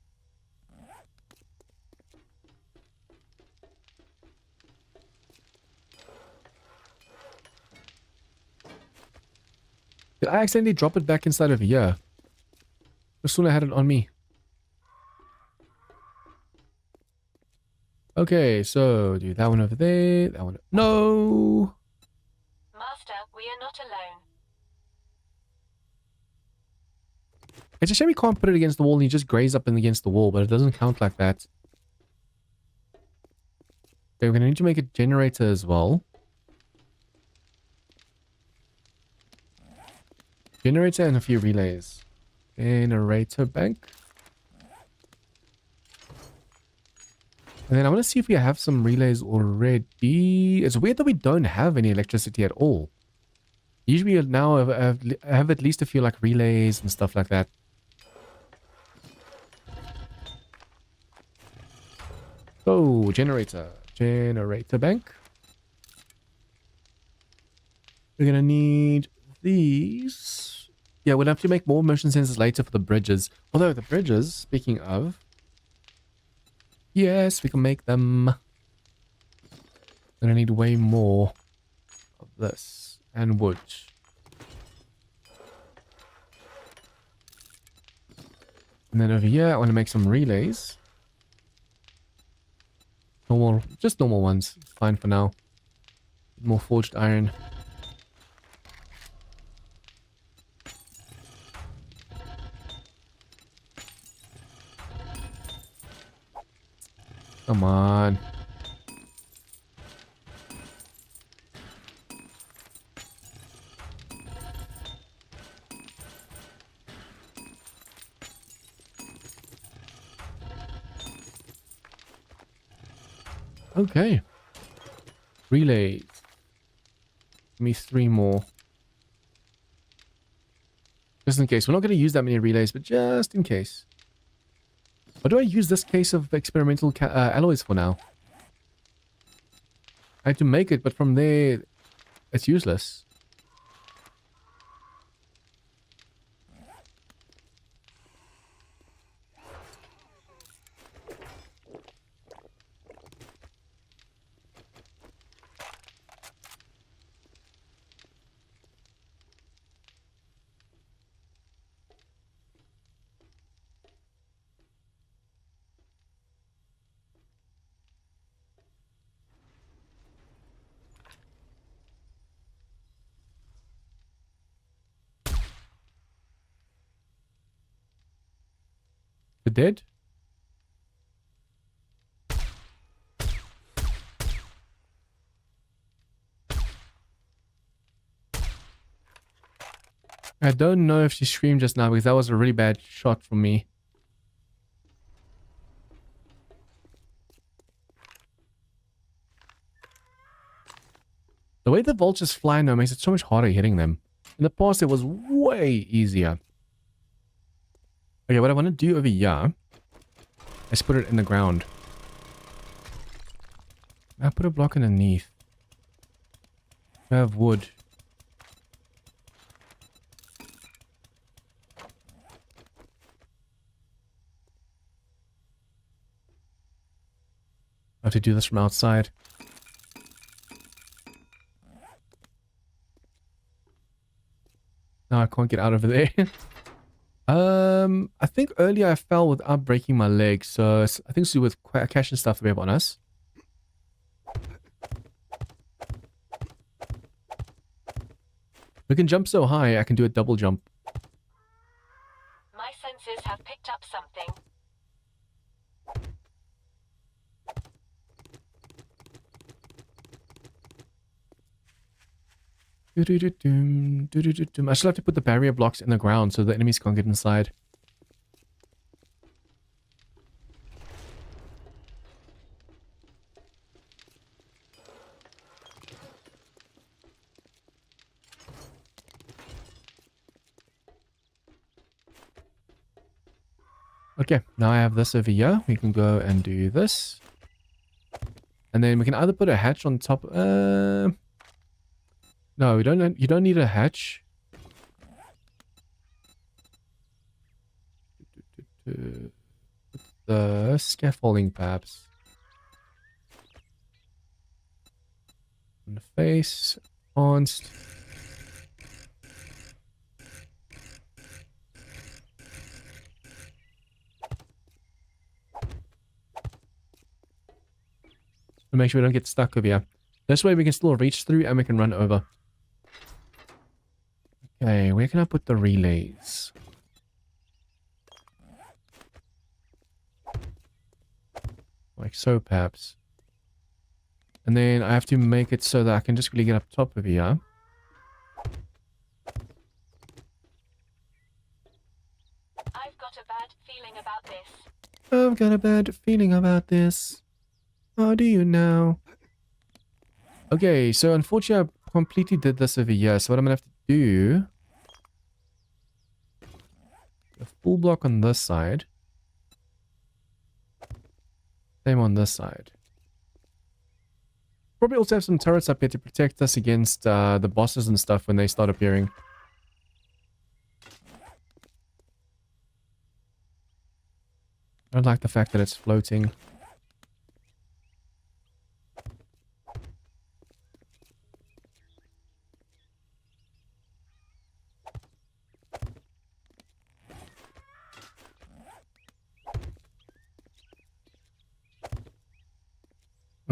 Did I accidentally drop it back inside of here? As soon as I had it on me. Okay, so do that one over there. That one. No! Master, we are not alone. It's a shame we can't put it against the wall and you just graze up and against the wall, but it doesn't count like that. Okay, we're going to need to make a generator as well. Generator and a few relays. Generator bank. And then I want to see if we have some relays already. It's weird that we don't have any electricity at all. Usually now I have at least a few like relays and stuff like that. Oh, generator. Generator bank. We're going to need these. Yeah, we'll have to make more motion sensors later for the bridges. Although the bridges, speaking of, yes, we can make them. Gonna need way more of this and wood. And then over here, I want to make some relays. Normal, just normal ones. Fine for now. More forged iron. Come on. Okay. Relays. Give me 3 more. Just in case. We're not going to use that many relays, but just in case. What do I use this case of experimental alloys for now? I had to make it, but from there, it's useless. The dead? I don't know if she screamed just now because that was a really bad shot from me. The way the vultures fly now makes it so much harder hitting them. In the past, it was way easier. Okay, what I want to do over here is put it in the ground. I'll put a block underneath. I have wood. I have to do this from outside. No, I can't get out over there. I think earlier I fell without breaking my leg, so I think it's to do with cash and stuff that we have on us. We can jump so high, I can do a double jump. My senses have picked up something. I still have to put the barrier blocks in the ground so the enemies can't get inside. Okay, now I have this over here. We can go and do this. And then we can either put a hatch on top. No, we don't. You don't need a hatch. The scaffolding, perhaps. On the face, on. To make sure we don't get stuck over here. This way we can still reach through and we can run over. Okay, where can I put the relays? Like so, perhaps. And then I have to make it so that I can just really get up top of here. I've got a bad feeling about this. I've got a bad feeling about this. How do you now? Okay, so unfortunately I completely did this over here. So what I'm going to have to do... a full block on this side. Same on this side. Probably also have some turrets up here to protect us against the bosses and stuff when they start appearing. I don't like the fact that it's floating.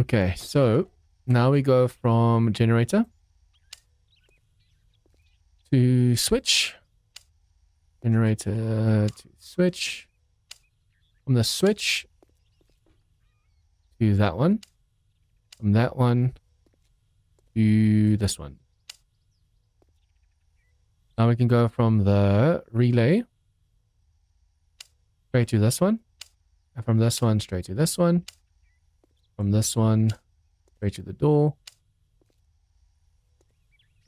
Okay, so now we go from generator to switch. Generator to switch. From the switch to that one. From that one to this one. Now we can go from the relay straight to this one. And from this one straight to this one. From this one straight to the door.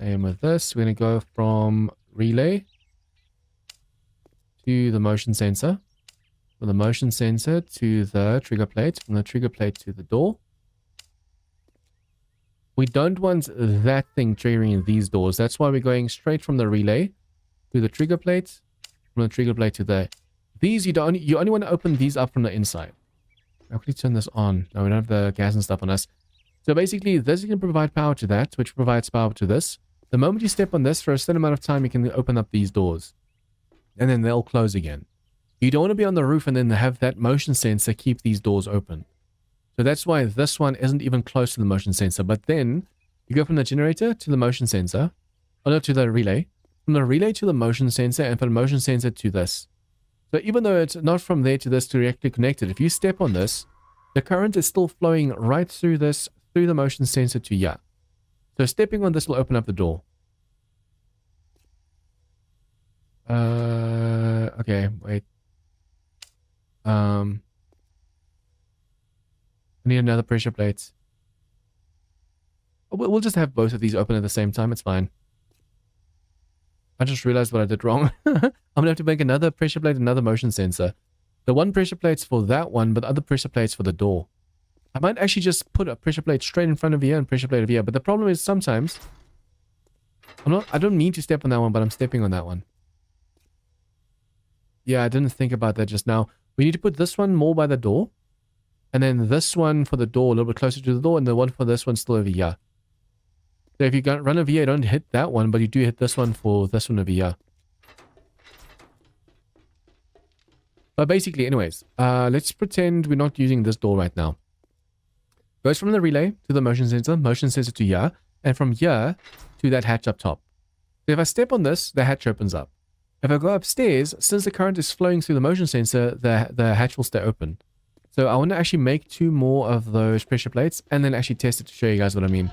Same with this. We're going to go from relay to the motion sensor. From the motion sensor to the trigger plate. From the trigger plate to the door. We don't want that thing triggering these doors. That's why we're going straight from the relay to the trigger plate. From the trigger plate to there. These, you only want to open these up from the inside. I'll quickly turn this on. No, we don't have the gas and stuff on us. So basically, this can provide power to that, which provides power to this. The moment you step on this, for a certain amount of time, you can open up these doors. And then they'll close again. You don't want to be on the roof and then have that motion sensor keep these doors open. So that's why this one isn't even close to the motion sensor. But then, you go from the generator to the motion sensor. Oh no, to the relay. From the relay to the motion sensor, and from the motion sensor to this. So even though it's not from there to this directly connected, if you step on this, the current is still flowing right through this, through the motion sensor to here. So stepping on this will open up the door. Okay, wait. I need another pressure plate. We'll just have both of these open at the same time, it's fine. I just realized what I did wrong. I'm going to have to make another pressure plate, another motion sensor. The one pressure plate's for that one, but the other pressure plate's for the door. I might actually just put a pressure plate straight in front of here and pressure plate over here. But the problem is sometimes I don't need to step on that one, but I'm stepping on that one. Yeah, I didn't think about that just now. We need to put this one more by the door. And then this one for the door a little bit closer to the door. And the one for this one still over here. So if you run over here, you don't hit that one, but you do hit this one for this one over here. But basically, anyways, let's pretend we're not using this door right now. Goes from the relay to the motion sensor to here, and from here to that hatch up top. So if I step on this, the hatch opens up. If I go upstairs, since the current is flowing through the motion sensor, the hatch will stay open. So I want to actually make 2 more of those pressure plates, and then actually test it to show you guys what I mean.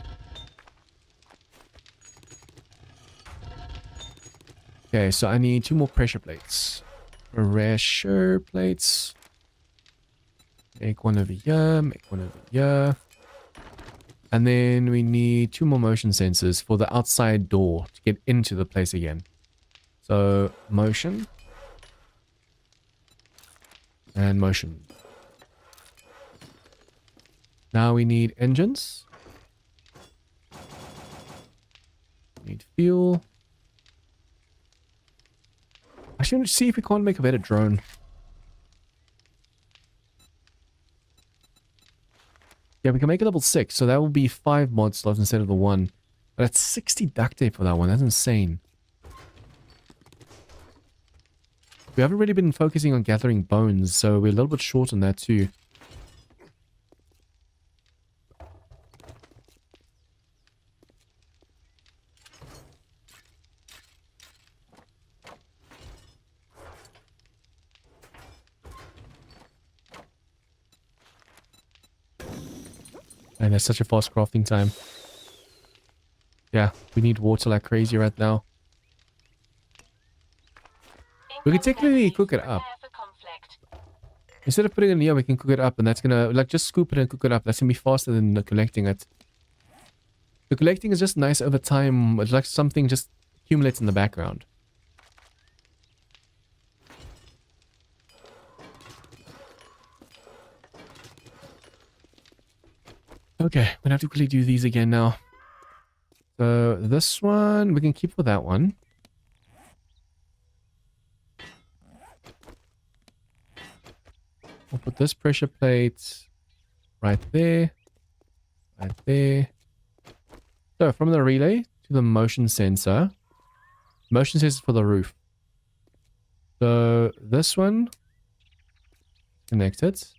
Okay, so I need 2 more pressure plates. Pressure plates. Make one over here, make one over here. And then we need 2 more motion sensors for the outside door to get into the place again. So, motion. And motion. Now we need engines. Need fuel. Actually, let's see if we can't make a better drone. Yeah, we can make it level 6, so that will be 5 mod slots instead of the 1. But that's 60 duct tape for that one. That's insane. We haven't really been focusing on gathering bones, so we're a little bit short on that too. And there's such a fast crafting time. Yeah, we need water like crazy right now. We can technically cook it up. Prepare for conflict. Instead of putting it in here, we can cook it up, and that's gonna, like, just scoop it and cook it up. That's gonna be faster than collecting it. The collecting is just nice over time. It's like something just accumulates in the background. Okay, I'm gonna have to quickly do these again now. So this one, we can keep for that one. We'll put this pressure plate right there. Right there. So from the relay to the motion sensor. Motion sensor for the roof. So this one, connect it.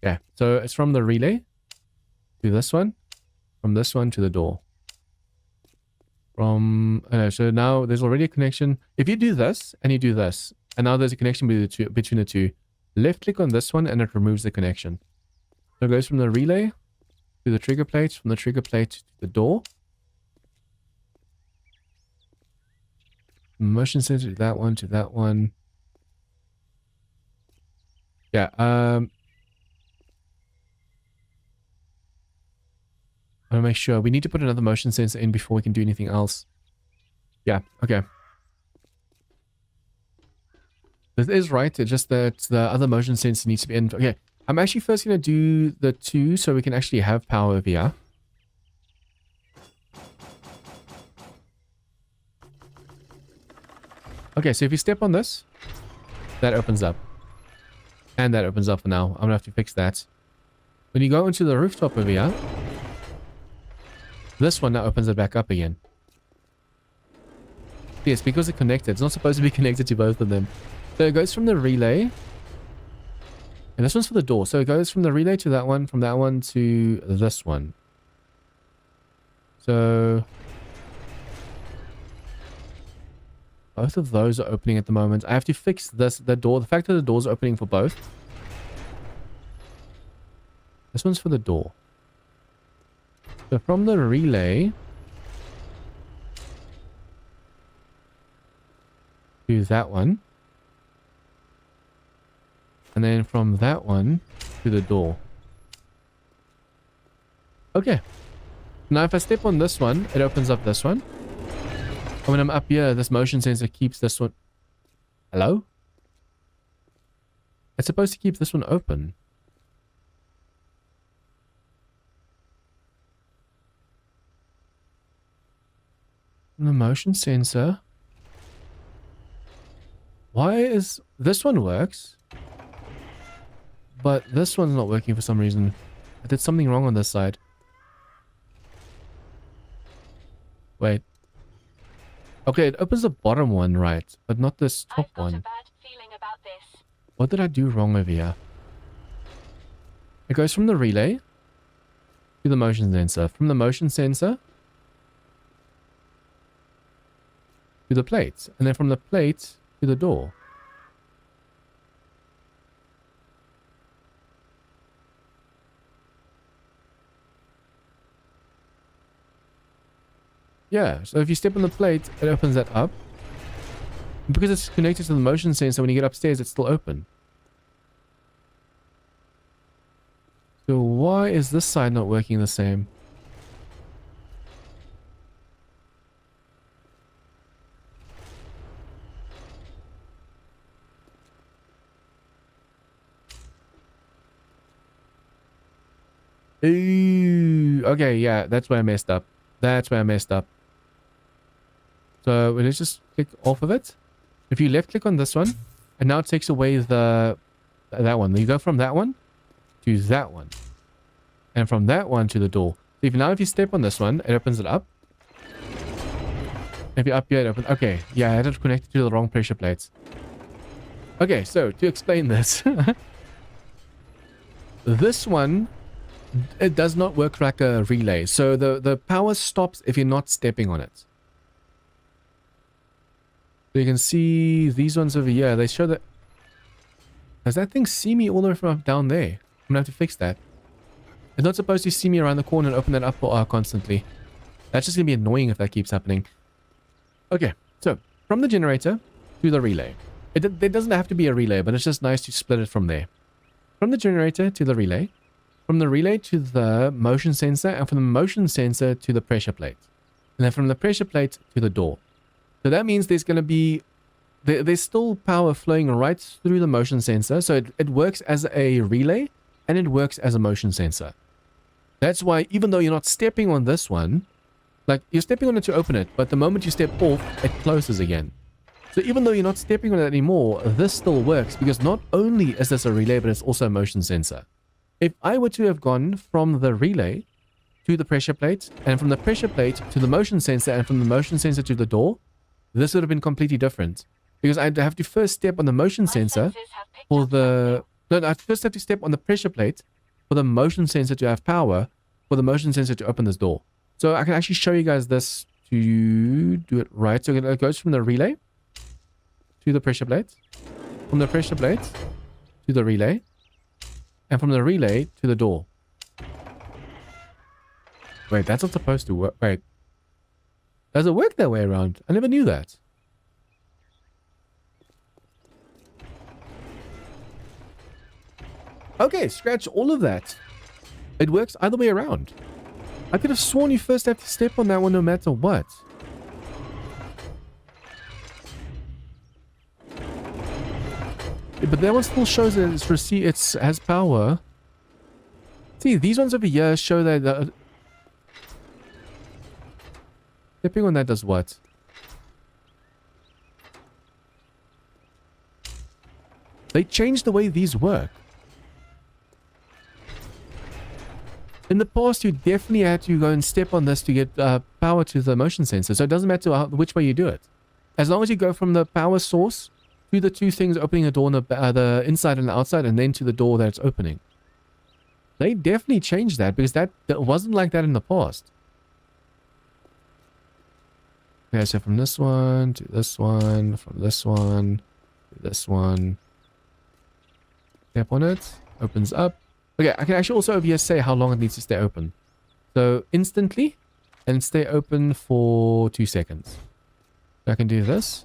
Yeah, so it's from the relay to this one, from this one to the door. So now there's already a connection. If you do this and you do this, and now there's a connection between the two, left click on this one and it removes the connection. So it goes from the relay to the trigger plate, from the trigger plate to the door. Motion sensor to that one, to that one. Yeah, I want to make sure. We need to put another motion sensor in before we can do anything else. Yeah, okay. This is right. It's just that the other motion sensor needs to be in. Okay, I'm actually first going to do the two so we can actually have power over here. Okay, so if you step on this, that opens up. And that opens up for now. I'm going to have to fix that. When you go into the rooftop over here, this one now opens it back up again. Yes, because it's connected. It's not supposed to be connected to both of them. So it goes from the relay. And this one's for the door. So it goes from the relay to that one, from that one to this one. So both of those are opening at the moment. I have to fix this, the door. The fact that the door's opening for both. This one's for the door. So from the relay to that one. And then from that one to the door. Okay. Now if I step on this one, it opens up this one. And when I'm up here, this motion sensor keeps this one... Hello? It's supposed to keep this one open. The motion sensor. Why is this one works, but this one's not working for some reason? I did something wrong on this side. Wait. Okay, it opens the bottom one, right, but not this top I've got one. a bad feeling about this. What did I do wrong over here? It goes from the relay to the motion sensor. From the motion sensor to the plate, and then from the plate to the door. Yeah, so if you step on the plate, it opens that up. Because it's connected to the motion sensor, when you get upstairs, it's still open. So why is this side not working the same? Ooh, okay, yeah, that's where I messed up. That's where I messed up. So let's just click off of it. If you left click on this one, and now it takes away that one. You go from that one to that one. And from that one to the door. So if you step on this one, it opens it up. If you're up here, it opens. Okay, yeah, I had it connected to the wrong pressure plates. Okay, so to explain this. This one, it does not work like a relay. So the power stops if you're not stepping on it. So you can see these ones over here. They show that... Does that thing see me all the way from down there? I'm gonna have to fix that. It's not supposed to see me around the corner and open that up constantly. That's just gonna be annoying if that keeps happening. Okay, so from the generator to the relay. It doesn't have to be a relay, but it's just nice to split it from there. From the generator to the relay. From the relay to the motion sensor, and from the motion sensor to the pressure plate. And then from the pressure plate to the door. So that means there's going to be... There's still power flowing right through the motion sensor. So it works as a relay, and it works as a motion sensor. That's why even though you're not stepping on this one, like you're stepping on it to open it, but the moment you step off, it closes again. So even though you're not stepping on it anymore, this still works because not only is this a relay, but it's also a motion sensor. If I were to have gone from the relay to the pressure plate, and from the pressure plate to the motion sensor, and from the motion sensor to the door, this would have been completely different. Because I'd have to first step on the motion sensor for the... No, I'd first have to step on the pressure plate for the motion sensor to have power, for the motion sensor to open this door. So I can actually show you guys this to do it right. So it goes from the relay to the pressure plate, from the pressure plate to the relay, and from the relay to the door. Wait, that's not supposed to work. Wait. Does it work that way around? I never knew that. Okay, scratch all of that. It works either way around. I could have sworn you first have to step on that one no matter what. But that one still shows that it has power. See, these ones over here show that... stepping on that does what? They changed the way these work. In the past, you definitely had to go and step on this to get power to the motion sensor. So it doesn't matter which way you do it. As long as you go from the power source to the two things opening the door on the inside and the outside, and then to the door that it's opening. They definitely changed that because that wasn't like that in the past. Okay, so from this one to this one, from this one to this one. Step on it, opens up. Okay, I can actually also over here say how long it needs to stay open. So instantly, and stay open for 2 seconds. So I can do this.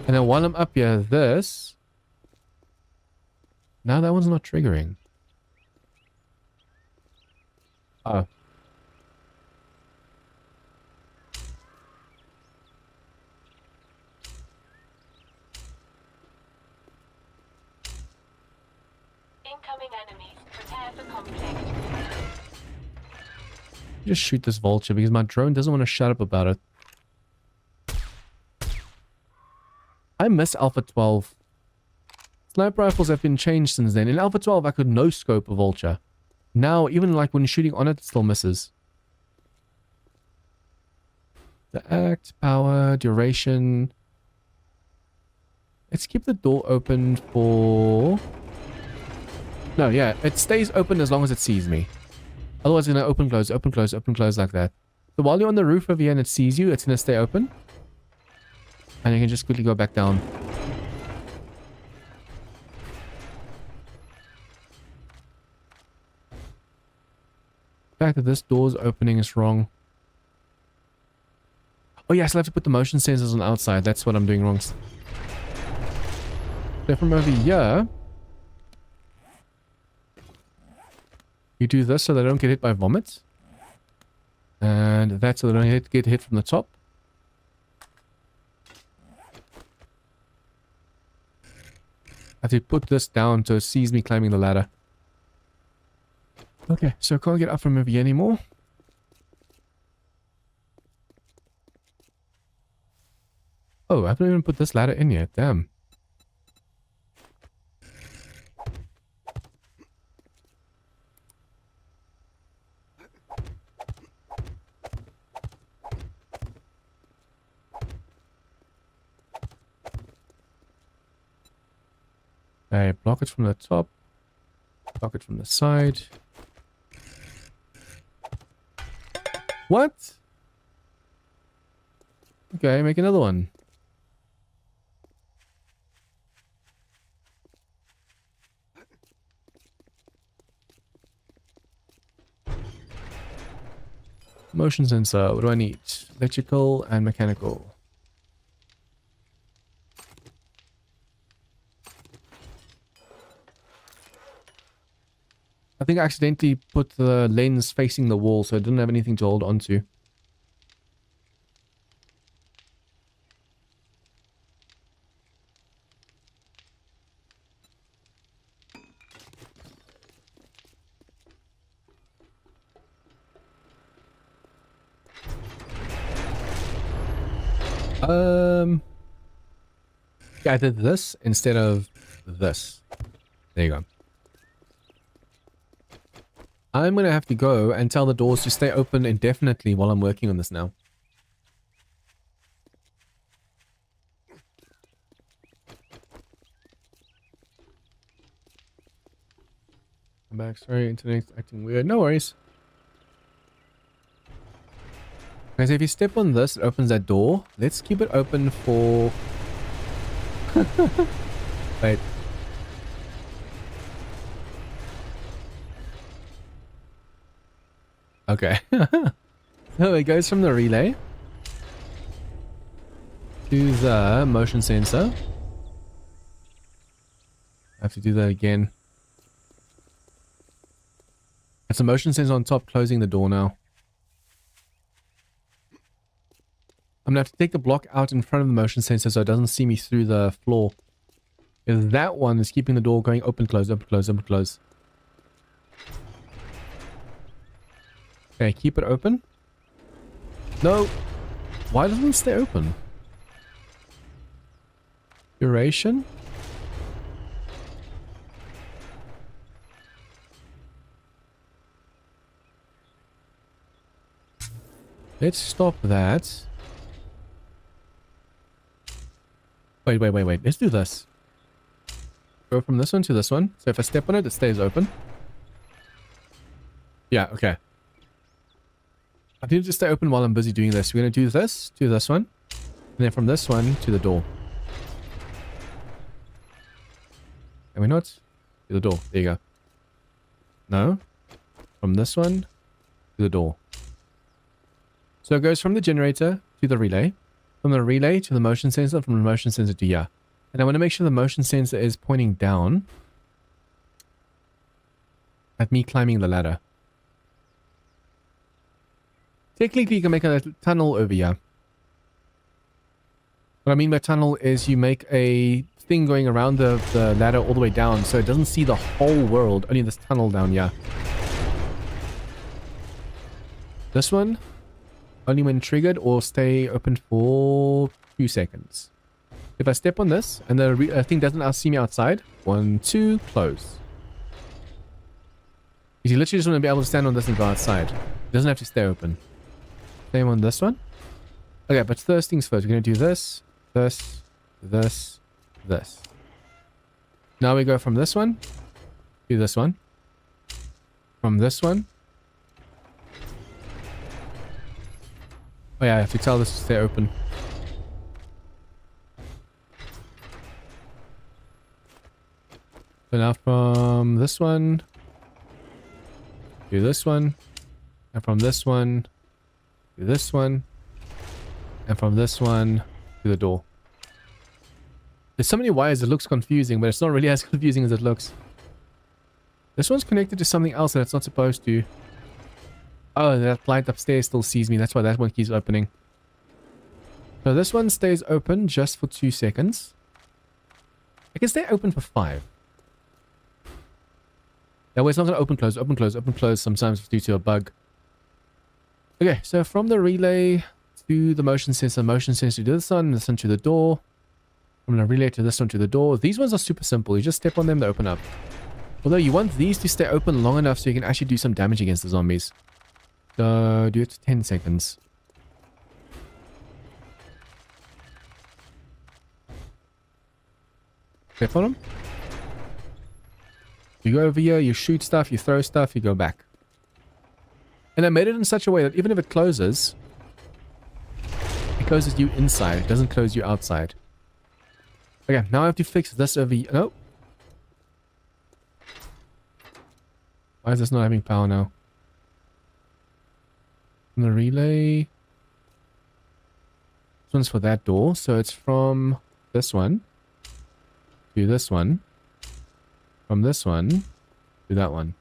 And then while I'm up here, this. Now that one's not triggering. Oh. Incoming enemies. Prepare for conflict. Just shoot this vulture because my drone doesn't want to shut up about it. I miss Alpha 12. Sniper rifles have been changed since then. In Alpha 12, I could no-scope a vulture. Now, even like when shooting on it, it still misses. The act, power, duration. Let's keep the door open for... No, yeah, it stays open as long as it sees me. Otherwise, it's going to open, close like that. So while you're on the roof over here and it sees you, it's going to stay open. And you can just quickly go back down. The fact that this door's opening is wrong. Oh yeah, I still have to put the motion sensors on the outside. That's what I'm doing wrong. So from over here, you do this so they don't get hit by vomit. And that's so they don't get hit from the top. I have to put this down so it sees me climbing the ladder. Okay, so I can't get up from over here anymore. Oh, I haven't even put this ladder in yet. Damn. Okay, block it from the top. Block it from the side. What? Okay, make another one. Motion sensor. What do I need? Electrical and mechanical. I think I accidentally put the lens facing the wall, so I didn't have anything to hold onto. Yeah, I did this instead of this. There you go. I'm gonna have to go and tell the doors to stay open indefinitely while I'm working on this now. I'm back. Sorry, internet's acting weird. No worries. Okay, so if you step on this, it opens that door. Let's keep it open for... Wait. Okay. So it goes from the relay to the motion sensor. I have to do that again. It's a motion sensor on top closing the door now. I'm going to have to take the block out in front of the motion sensor so it doesn't see me through the floor. Because that one is keeping the door going open, close, open, close, open, close. Okay, keep it open. No. Why doesn't it stay open? Duration? Let's stop that. Wait. Let's do this. Go from this one to this one. So if I step on it, it stays open. Yeah, okay. I need to stay open while I'm busy doing this. We're going to do this to this one. And then from this one to the door. Can we not? To the door. There you go. No. From this one to the door. So it goes from the generator to the relay. From the relay to the motion sensor. From the motion sensor to here. And I want to make sure the motion sensor is pointing down at me climbing the ladder. Technically, you can make a tunnel over here. What I mean by tunnel is you make a thing going around the ladder all the way down so it doesn't see the whole world, only this tunnel down here. This one, only when triggered or stay open for 2 seconds. If I step on this and the thing doesn't see me outside, 1, 2, close. You literally just want to be able to stand on this and go outside. It doesn't have to stay open. Same on this one. Okay, but first things first. We're going to do this, this, this, this. Now we go from this one to this one. From this one. Oh yeah, I have to tell this to stay open. So now from this one to this one. And from this one to this one. And from this one to the door. There's so many wires it looks confusing, but it's not really as confusing as it looks. This one's connected to something else that it's not supposed to. Oh, that light upstairs still sees me. That's why that one keeps opening. So this one stays open just for 2 seconds. I can stay open for 5. That way it's not going to open, close, open, close, open, close sometimes due to a bug. Okay, so from the relay to the motion sensor to this one to the door. From the relay to this one to the door. These ones are super simple. You just step on them, they open up. Although you want these to stay open long enough so you can actually do some damage against the zombies. So do it to 10 seconds. Step on them. You go over here, you shoot stuff, you throw stuff, you go back. And I made it in such a way that even if it closes you inside. It doesn't close you outside. Okay, now I have to fix this over here. No. Why is this not having power now? from the relay. This one's for that door. So it's from this one to this one. From this one to that one.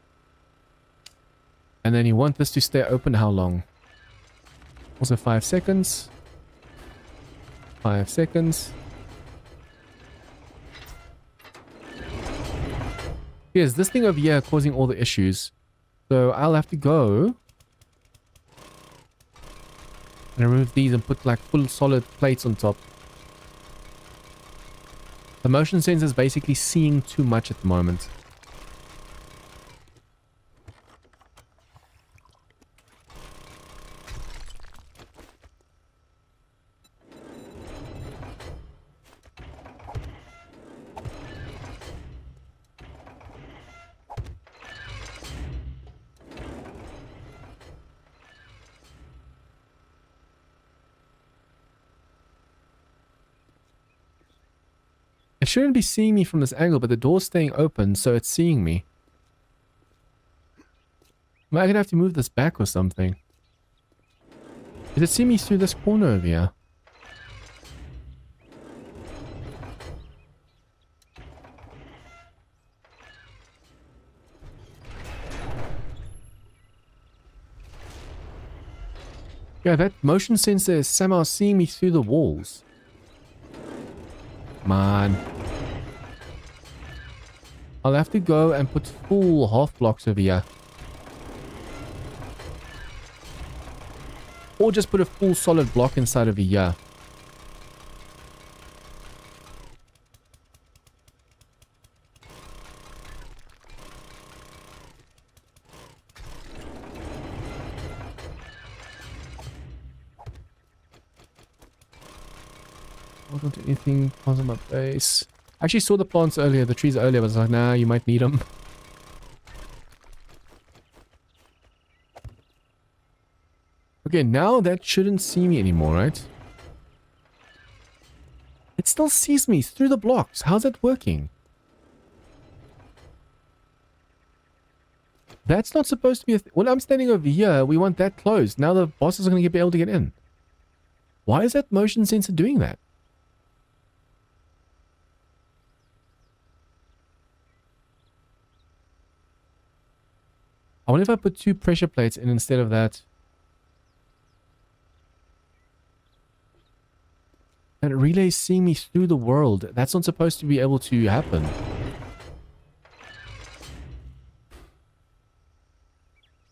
And then you want this to stay open how long? Also 5 seconds. 5 seconds. Here's this thing over here causing all the issues. So I'll have to go and remove these and put like full solid plates on top. The motion sensor is basically seeing too much at the moment. It shouldn't be seeing me from this angle, but the door's staying open, so it's seeing me. Am I gonna have to move this back or something? Did it see me through this corner over here? Yeah, that motion sensor is somehow seeing me through the walls. Come on. I'll have to go and put full half blocks over here. Or just put a full solid block inside over here. Wasn't anything on my base. I actually saw the plants earlier, the trees earlier, but I was like, nah, you might need them. Okay, now that shouldn't see me anymore, right? It still sees me through the blocks. How's that working? That's not supposed to be a when I'm standing over here, we want that closed. Now the bosses are going to be able to get in. Why is that motion sensor doing that? I wonder if I put 2 pressure plates in instead of that. That relay is seeing me through the world. That's not supposed to be able to happen.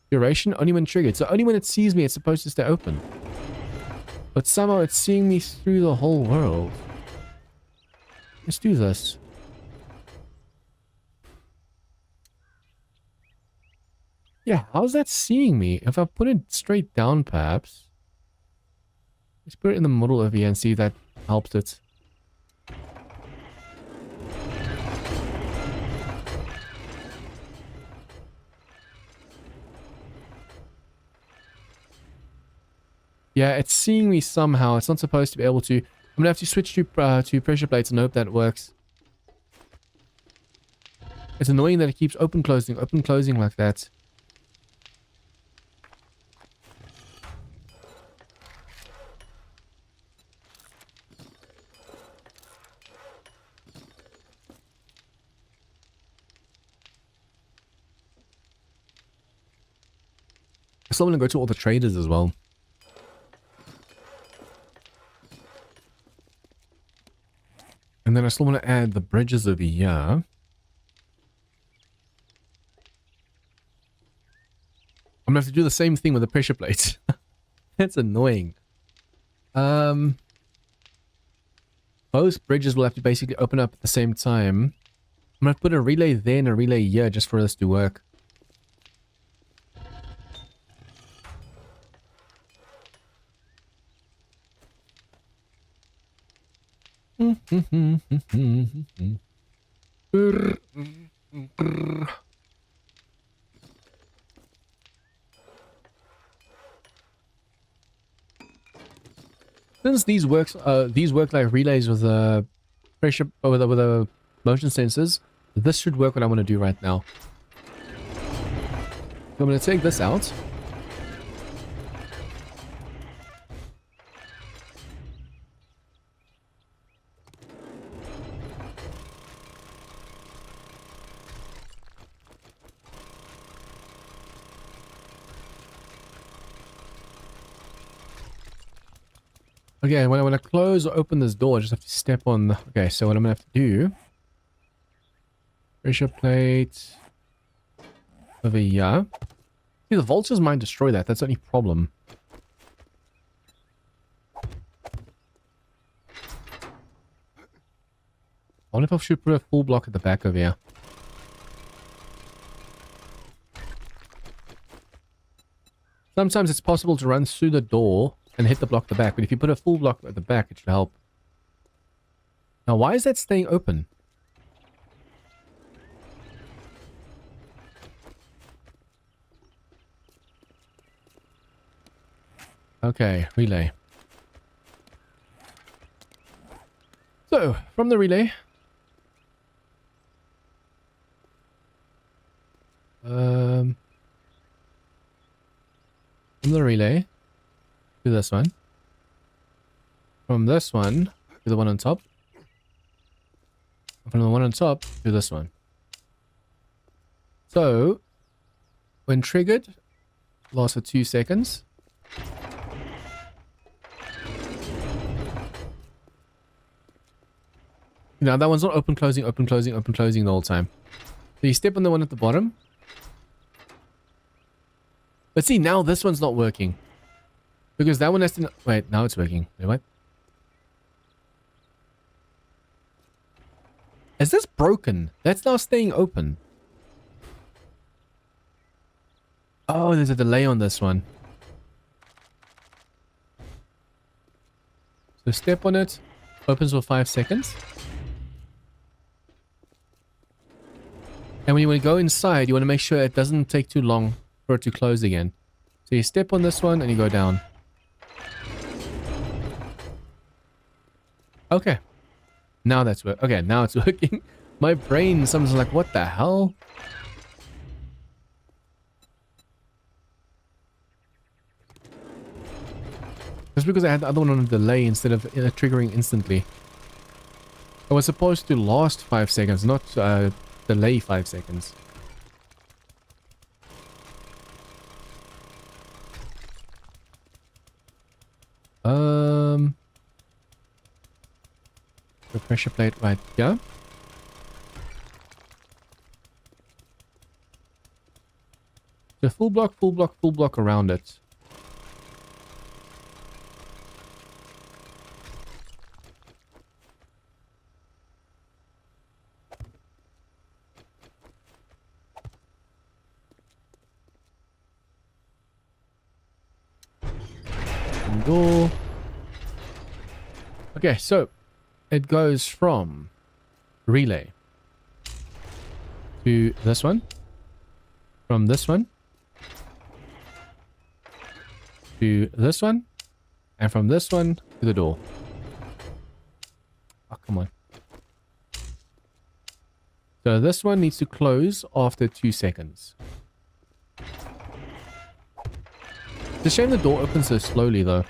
Duration only when triggered. So only when it sees me, it's supposed to stay open. But somehow it's seeing me through the whole world. Let's do this. Yeah, how's that seeing me? If I put it straight down, perhaps. Let's put it in the middle over here and see if that helps it. Yeah, it's seeing me somehow. It's not supposed to be able to. I'm gonna have to switch to pressure plates and hope that works. It's annoying that it keeps open closing like that. I still want to go to all the traders as well. And then I still want to add the bridges over here. I'm going to have to do the same thing with the pressure plates. That's annoying. Both bridges will have to basically open up at the same time. I'm going to put a relay there and a relay here just for this to work. Since these work like relays with pressure with the motion sensors, this should work what I want to do right now. So I'm going to take this out. Okay, when I want to close or open this door, I just have to step on the... Okay, so what I'm going to have to do... Pressure plate... Over here. See, the vultures might destroy that. That's the only problem. I wonder if I should put a full block at the back over here. Sometimes it's possible to run through the door and hit the block at the back, but if you put a full block at the back, it should help. Now, why is that staying open? Okay, relay. So, from the relay... From the relay to this one. From this one to the one on top. From the one on top to this one. So, when triggered, lasts for 2 seconds. Now that one's not open, closing, open, closing, open, closing the whole time. So you step on the one at the bottom. But see, now this one's not working. Because that one has to... Wait, now it's working. Wait, what? Is this broken? That's now staying open. Oh, there's a delay on this one. So step on it. Opens for 5 seconds. And when you want to go inside, you want to make sure it doesn't take too long for it to close again. So you step on this one and you go down. Okay. Now that's working. Okay, now it's working. My brain sometimes like, what the hell? Just because I had the other one on a delay instead of triggering instantly. It was supposed to last 5 seconds, not delay 5 seconds. The pressure plate right here. So full block, full block, full block around it. Door. Okay, so it goes from relay to this one, from this one to this one, and from this one to the door. Oh, come on. So this one needs to close after 2 seconds. It's a shame the door opens so slowly though.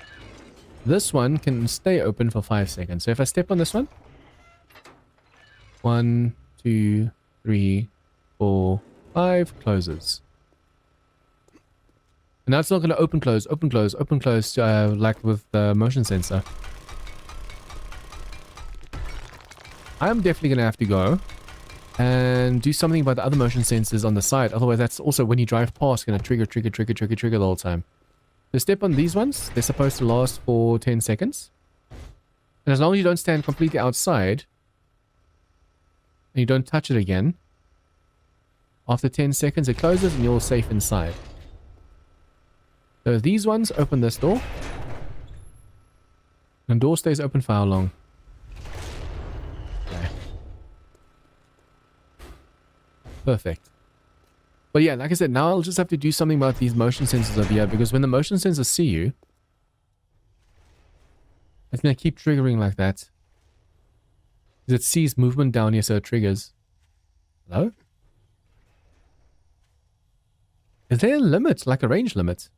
This one can stay open for 5 seconds. So if I step on this one. 1, 2, 3, 4, 5, closes. And now it's not going to open, close, open, close, open, close, like with the motion sensor. I'm definitely going to have to go and do something about the other motion sensors on the side. Otherwise, that's also when you drive past, going to trigger the whole time. So step on these ones. They're supposed to last for 10 seconds. And as long as you don't stand completely outside, and you don't touch it again, after 10 seconds it closes and you're safe inside. So these ones open this door. And door stays open for how long? Okay. Perfect. But yeah, like I said, now I'll just have to do something about these motion sensors over here, because when the motion sensors see you, it's going to keep triggering like that. Because it sees movement down here, so it triggers. Hello? Is there a limit, like a range limit?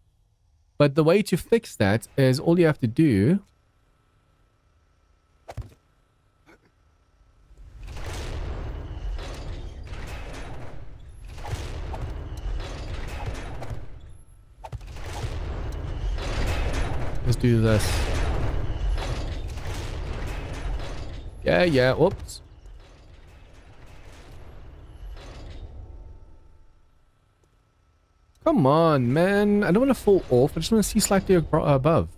But the way to fix that is all you have to do is do this. Yeah, yeah. Whoops. Come on, man. I don't want to fall off. I just want to see slightly above.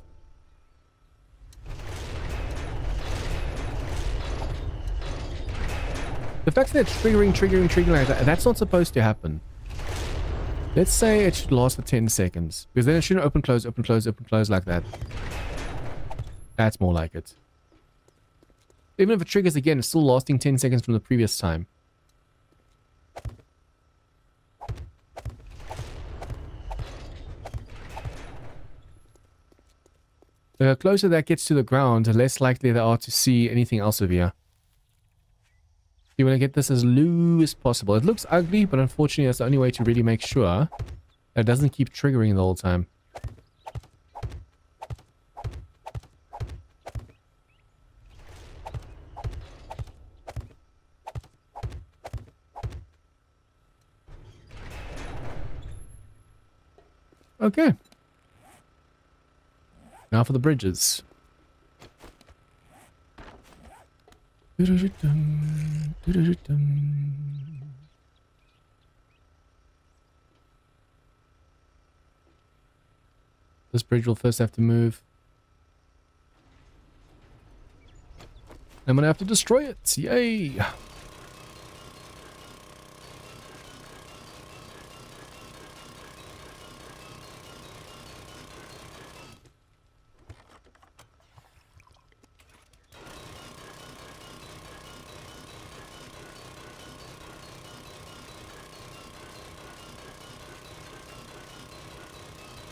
The fact that it's triggering like that, that's not supposed to happen. Let's say it should last for 10 seconds. Because then it shouldn't open, close like that. That's more like it. Even if it triggers again, it's still lasting 10 seconds from the previous time. The closer that gets to the ground, the less likely they are to see anything else over here. You want to get this as low as possible. It looks ugly, but unfortunately that's the only way to really make sure that it doesn't keep triggering the whole time. Okay. Now for the bridges. This bridge will first have to move. I'm gonna have to destroy it. Yay!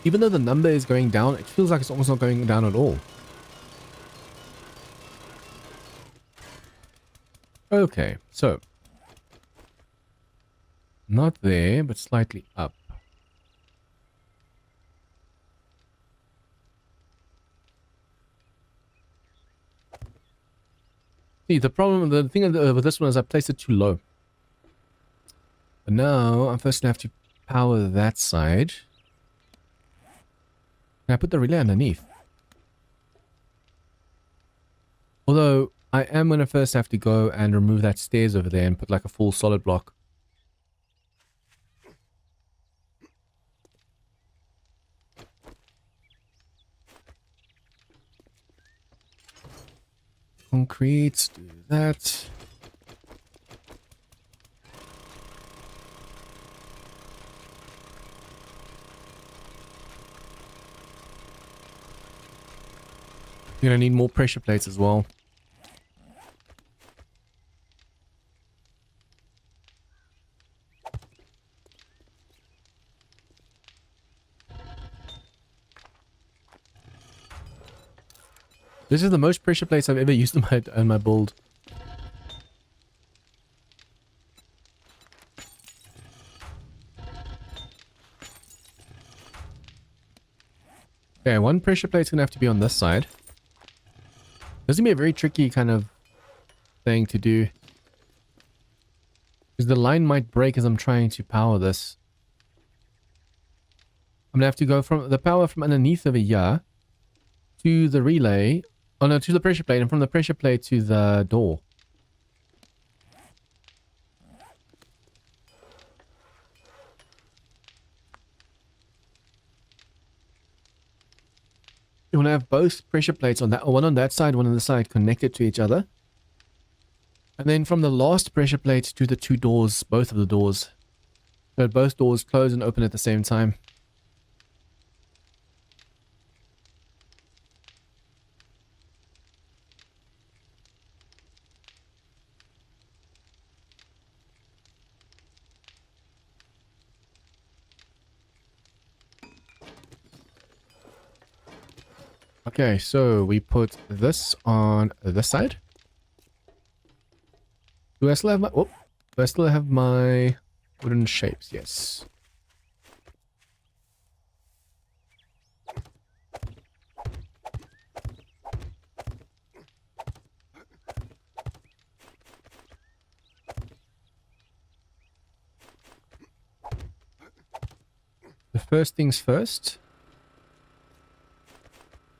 Even though the number is going down, it feels like it's almost not going down at all. Okay, so. Not there, but slightly up. See, the problem, the thing with this one is I placed it too low. But now, I'm first going to have to power that side. Can I put the relay underneath? Although, I am going to first have to go and remove that stairs over there and put like a full solid block. Concrete, do that. You're gonna need more pressure plates as well. This is the most pressure plates I've ever used in my build. Okay, one pressure plate's gonna have to be on this side. This is gonna be a very tricky kind of thing to do. Because the line might break as I'm trying to power this. I'm gonna have to go from the power from underneath over here to the relay. Oh no, to the pressure plate, and from the pressure plate to the door. You want to have both pressure plates on that, one on that side, one on the side, connected to each other. And then from the last pressure plate to the two doors, both of the doors. So both doors close and open at the same time. Okay, so we put this on this side. Do I still have my... Oh, do I still have my wooden shapes? Yes. The first things first.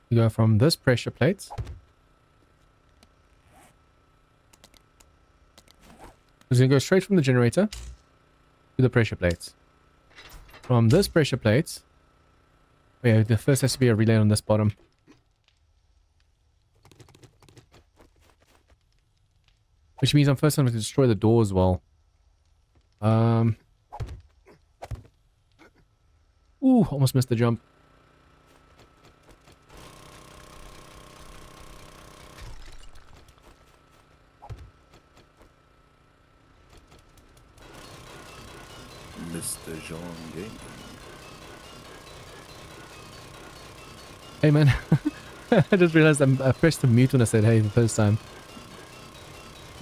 We go from this pressure plate It's going to go straight from the generator to the pressure plates. From this pressure plate... Oh yeah, the first has to be a relay on this bottom. Which means I'm first going to destroy the door as well. Ooh, almost missed the jump. Mr. Jean Game. Hey man, I just realized I pressed the mute when I said hey the first time.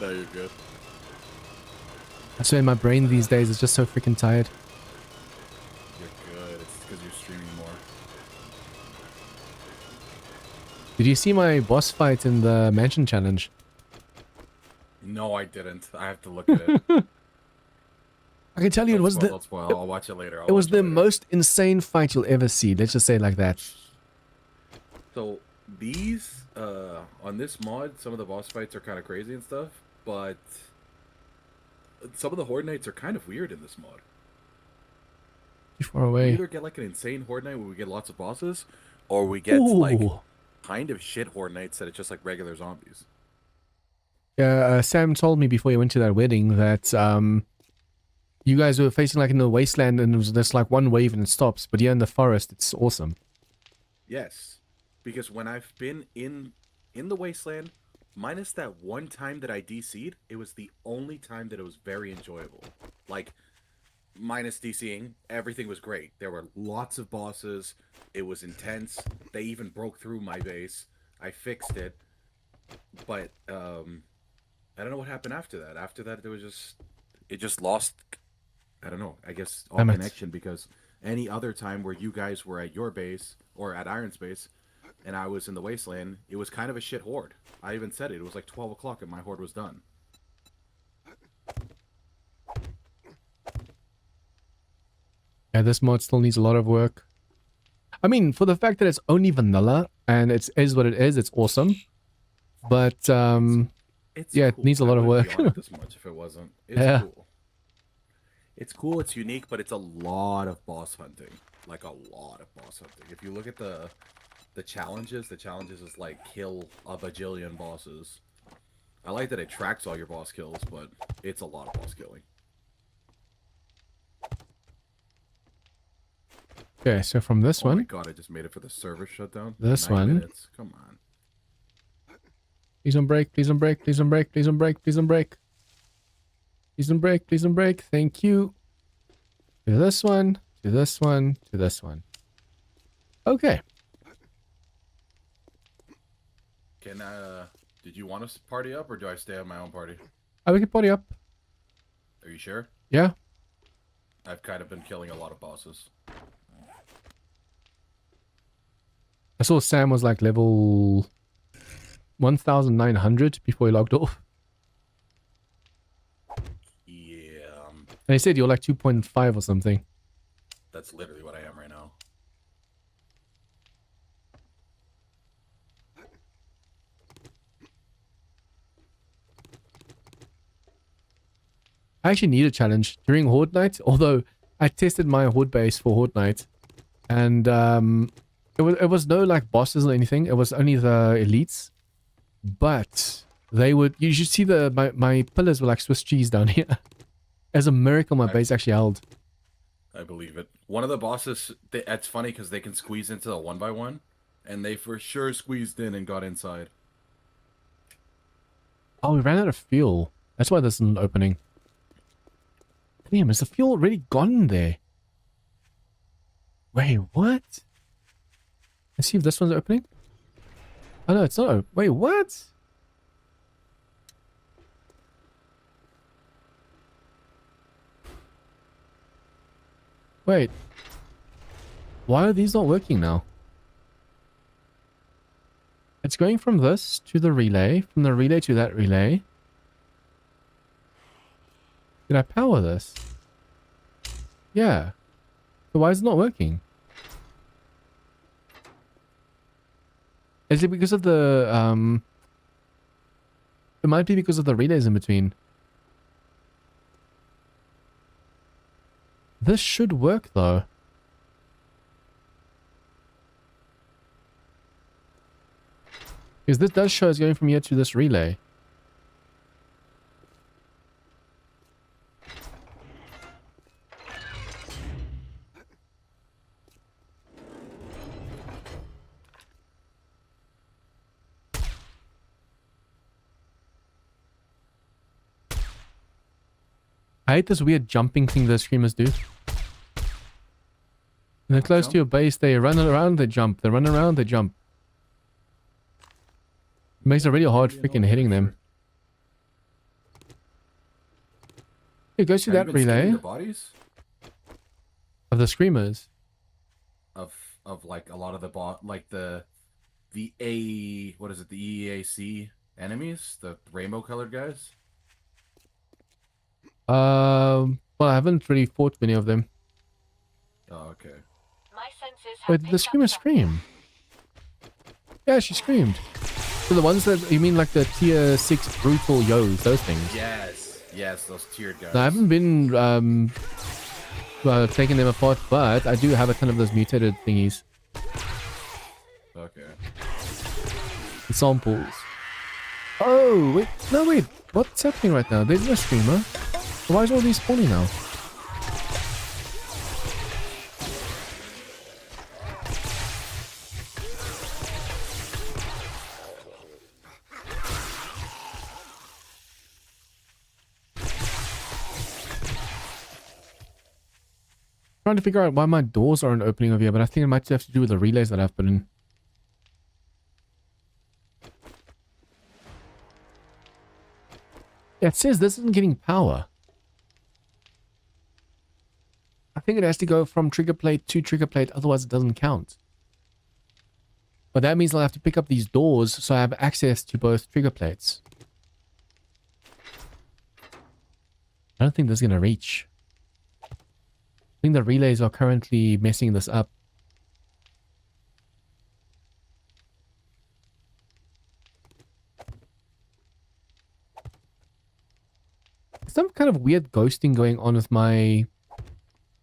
No, you're good. I swear my brain these days is just so freaking tired. You're good. It's because you're streaming more. Did you see my boss fight in the mansion challenge? No, I didn't. I have to look at it. I can tell you it was the Don't spoil. I'll watch it later. it was the most insane fight you'll ever see. Let's just say it like that. So these on this mod, some of the boss fights are kind of crazy and stuff, but some of the Horde Knights are kind of weird in this mod. Too far We away. either get like an insane Horde Knight where we get lots of bosses, or we get like Ooh. kind of shit Horde Knights that it's just like regular zombies. Yeah, Sam told me before you went to that wedding that you guys were facing like in the wasteland and it was just like one wave and it stops, but here in the forest it's awesome. Yes, because when I've been in the wasteland, minus that one time that I DC'd, it was the only time that it was very enjoyable. Like, minus DCing, everything was great. There were lots of bosses. It was intense. They even broke through my base. I fixed it. But, I don't know what happened after that. After that, it just lost, I don't know, I guess all Damn it. connection, because any other time where you guys were at your base, or at Iron's base, and I was in the wasteland, it was kind of a shit horde. I even said it. It was like 12 o'clock and my horde was done. Yeah, this mod still needs a lot of work. I mean, for the fact that it's only vanilla and it is what it is, it's awesome. But It's yeah, it cool. needs a lot I of wouldn't work. be on it this much if it wasn't. It's Yeah. cool. It's cool, it's unique, but it's a lot of boss hunting. Like a lot of boss hunting. If you look at the challenges is like kill a bajillion bosses. I like that it tracks all your boss kills, but it's a lot of boss killing. okay, so from this Oh my one, god, I just made it for the server shutdown. This 9 one. minutes. Come on. please don't break, please don't break, please don't break, please don't break, please don't break. Please don't break, please don't break. Thank you. To this one, to this one, to this one. Okay. Can did you want us to party up or do I stay on my own party? We can party up. Are you sure? Yeah. I've kind of been killing a lot of bosses. I saw Sam was like level 1900 before he logged off. Yeah, And he said you're like 2.5 or something. that's literally what I am right now. I actually need a challenge during Horde Night, although I tested my Horde base for Horde Night. And it was no like bosses or anything. It was only the elites. But they would, you should see my pillars were like Swiss cheese down here. As a miracle, my base actually held. I believe it. One of the bosses, that's funny because they can squeeze into the 1x1, and they for sure squeezed in and got inside. Oh, we ran out of fuel. That's why this isn't opening. Damn, is the fuel already gone there? Wait, what? Let's see if this one's opening. Oh no, it's not. Wait, what? Wait. Why are these not working now? It's going from this to the relay, from the relay to that relay. Did I power this? Yeah. So why is it not working? Is it because of the, it might be because of the relays in between. This should work though. Because this does show it's going from here to this relay. I hate this weird jumping thing the screamers do. When they're close to your base, they run around, they jump. They run around, they jump. It makes it really hard freaking hitting them. It goes through that relay The bodies of the screamers. of like a lot of the like the what is it, the EAC enemies, the rainbow colored guys. Well, I haven't really fought many of them. Oh, okay. My senses have Wait, did the picked screamer up something. scream? Yeah, she screamed. So the ones that, you mean like the tier 6 brutal yos, those things? Yes, those tiered guys. I haven't been taking them apart, but I do have a ton of those mutated thingies. Okay. The samples. Oh, wait. No, wait. What's happening right now? There's no screamer. Why is all these spawning now? Trying to figure out why my doors aren't opening over here, but I think it might have to do with the relays that I've put in. Yeah, it says this isn't getting power. I think it has to go from trigger plate to trigger plate, otherwise it doesn't count. But that means I'll have to pick up these doors so I have access to both trigger plates. I don't think this is going to reach. I think the relays are currently messing this up. Some kind of weird ghosting going on with my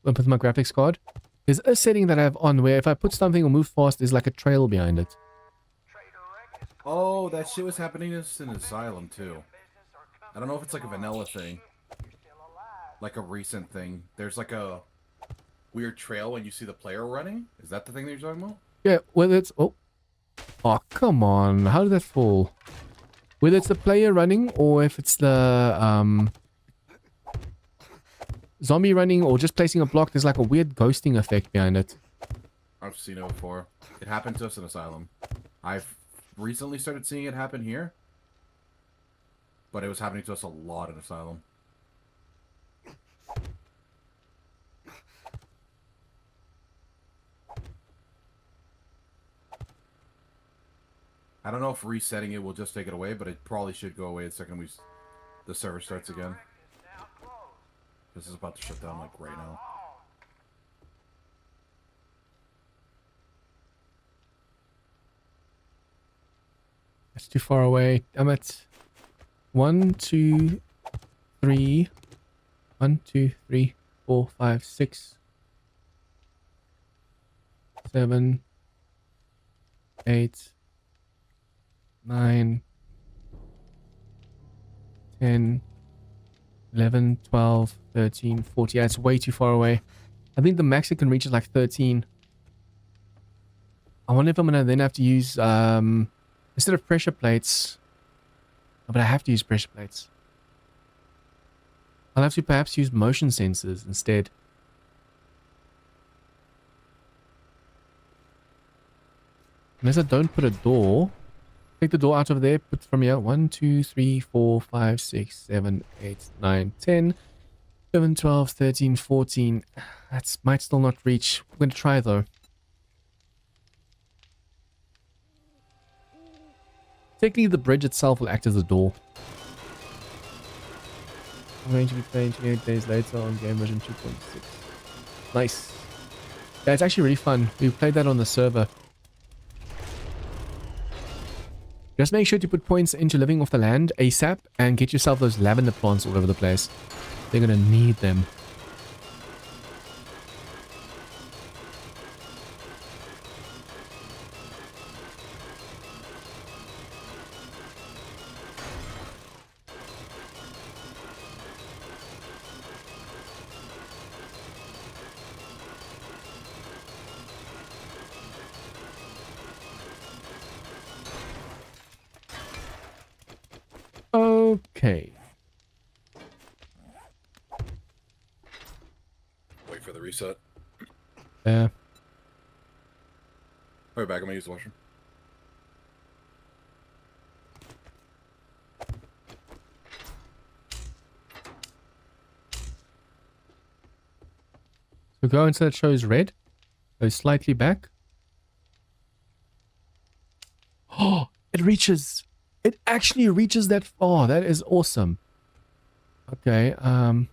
graphics card. There's a setting that I have on where if I put something or move fast, there's like a trail behind it. Oh, that shit was happening in Asylum too. I don't know if it's like a vanilla thing. Like a recent thing. There's like a weird trail when you see the player running. Is that the thing that you're talking about? Yeah, whether it's... Oh, come on. How did that fall? Whether it's the player running or if it's the zombie running or just placing a block, there's like a weird ghosting effect behind it. I've seen it before. It happened to us in Asylum. I've recently started seeing it happen here. But it was happening to us a lot in Asylum. I don't know if resetting it will just take it away, but it probably should go away the second the server starts again. This is about to shut down like right now. That's too far away. I'm at 1, 2, 3. 1, 2, 3, 4, 5, 6, 7, 8, 9, 10, 11, 12, 13, 14. Yeah, it's way too far away. I think the max it can reach is like 13. I wonder if I'm going to then have to use, instead of pressure plates, but I have to use pressure plates. I'll have to perhaps use motion sensors instead. Unless I don't put a door. Take the door out of there, put from here. 1, 2, 3, 4, 5, 6, 7, 8, 9, 10, 11, 12, 13, 14. That might still not reach. I'm going to try though. Technically, the bridge itself will act as a door. I'm going to be playing 28 days later on game version 2.6. Nice. Yeah, it's actually really fun. We played that on the server. Just make sure to put points into living off the land ASAP and get yourself those lavender plants all over the place. They're going to need them. Okay. Wait for the reset. Yeah. I'll be back. I'm gonna use the washroom. So go until it shows red. Go slightly back. Oh, it reaches. It actually reaches that far. That is awesome. Okay, oh,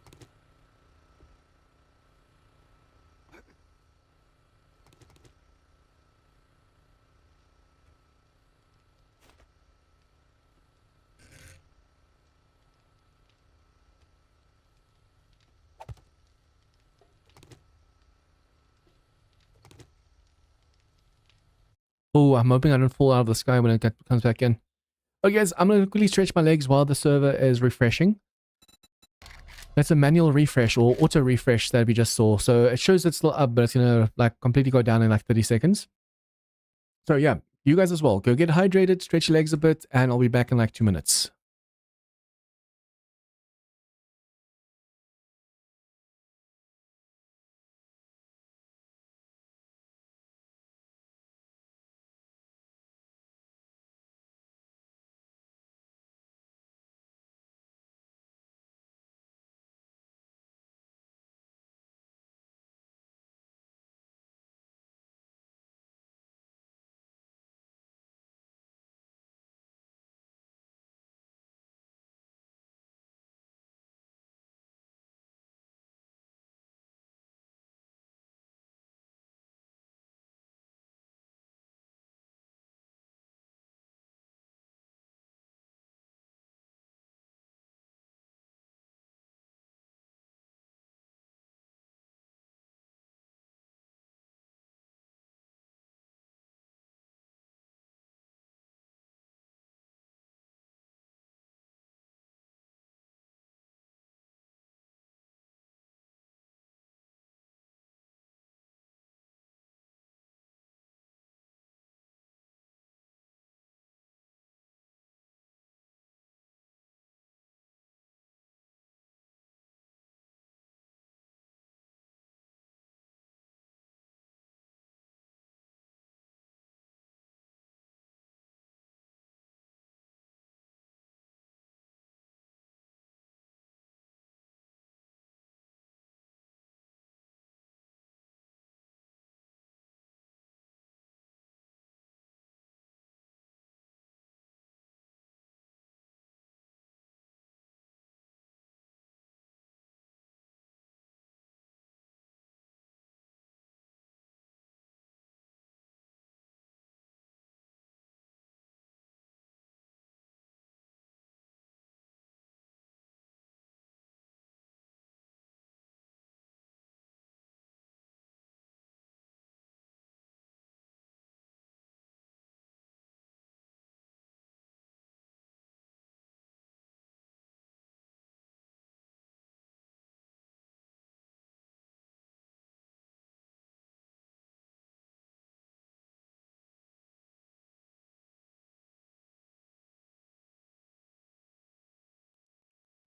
I'm hoping I don't fall out of the sky when it comes back in. Okay, guys, I'm going to quickly stretch my legs while the server is refreshing. That's a manual refresh or auto refresh that we just saw. So it shows it's still up, but it's going to like completely go down in like 30 seconds. So yeah, you guys as well. Go get hydrated, stretch your legs a bit, and I'll be back in like 2 minutes.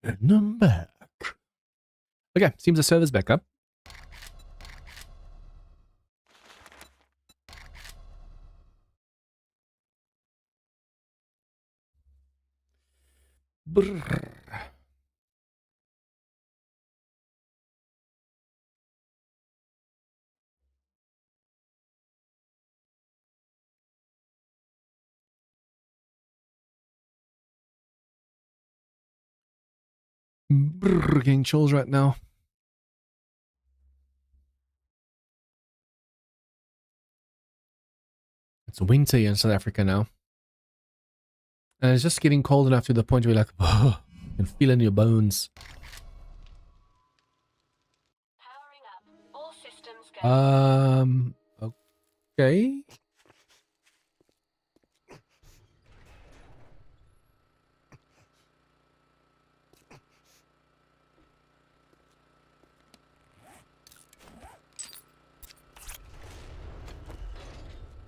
And I'm back. Okay, seems the server's back up. Brrr. Brrr, getting chills right now. It's winter in South Africa now. And it's just getting cold enough to the point where you're like, oh, you can feel it in your bones. Powering up. All systems go. Okay.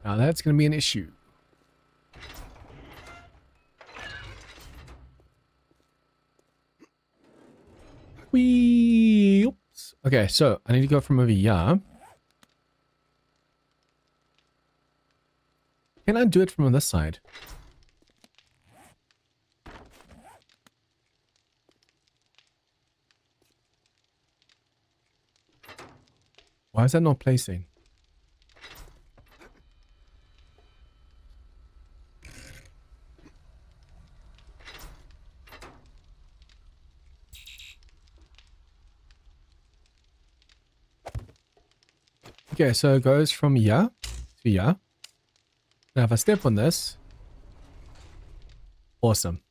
Now that's going to be an issue. Okay, so I need to go from over here. Can I do it from this side? Why is that not placing? Okay, so it goes from here to here. Now if I step on this, awesome.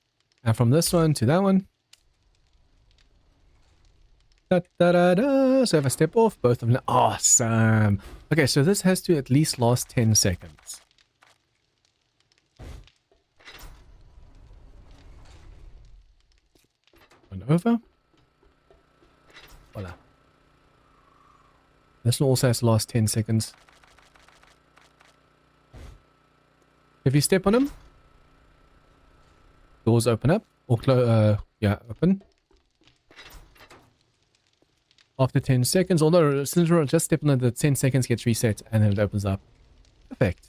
And from this one to that one. Da, da, da, da. So if I step off, both of them, awesome. Okay, so this has to at least last 10 seconds. One over. Voila. This one also has to last 10 seconds. If you step on them, doors open up, or yeah, open. After 10 seconds, although since we're just stepping on the 10 seconds gets reset and then it opens up. Perfect.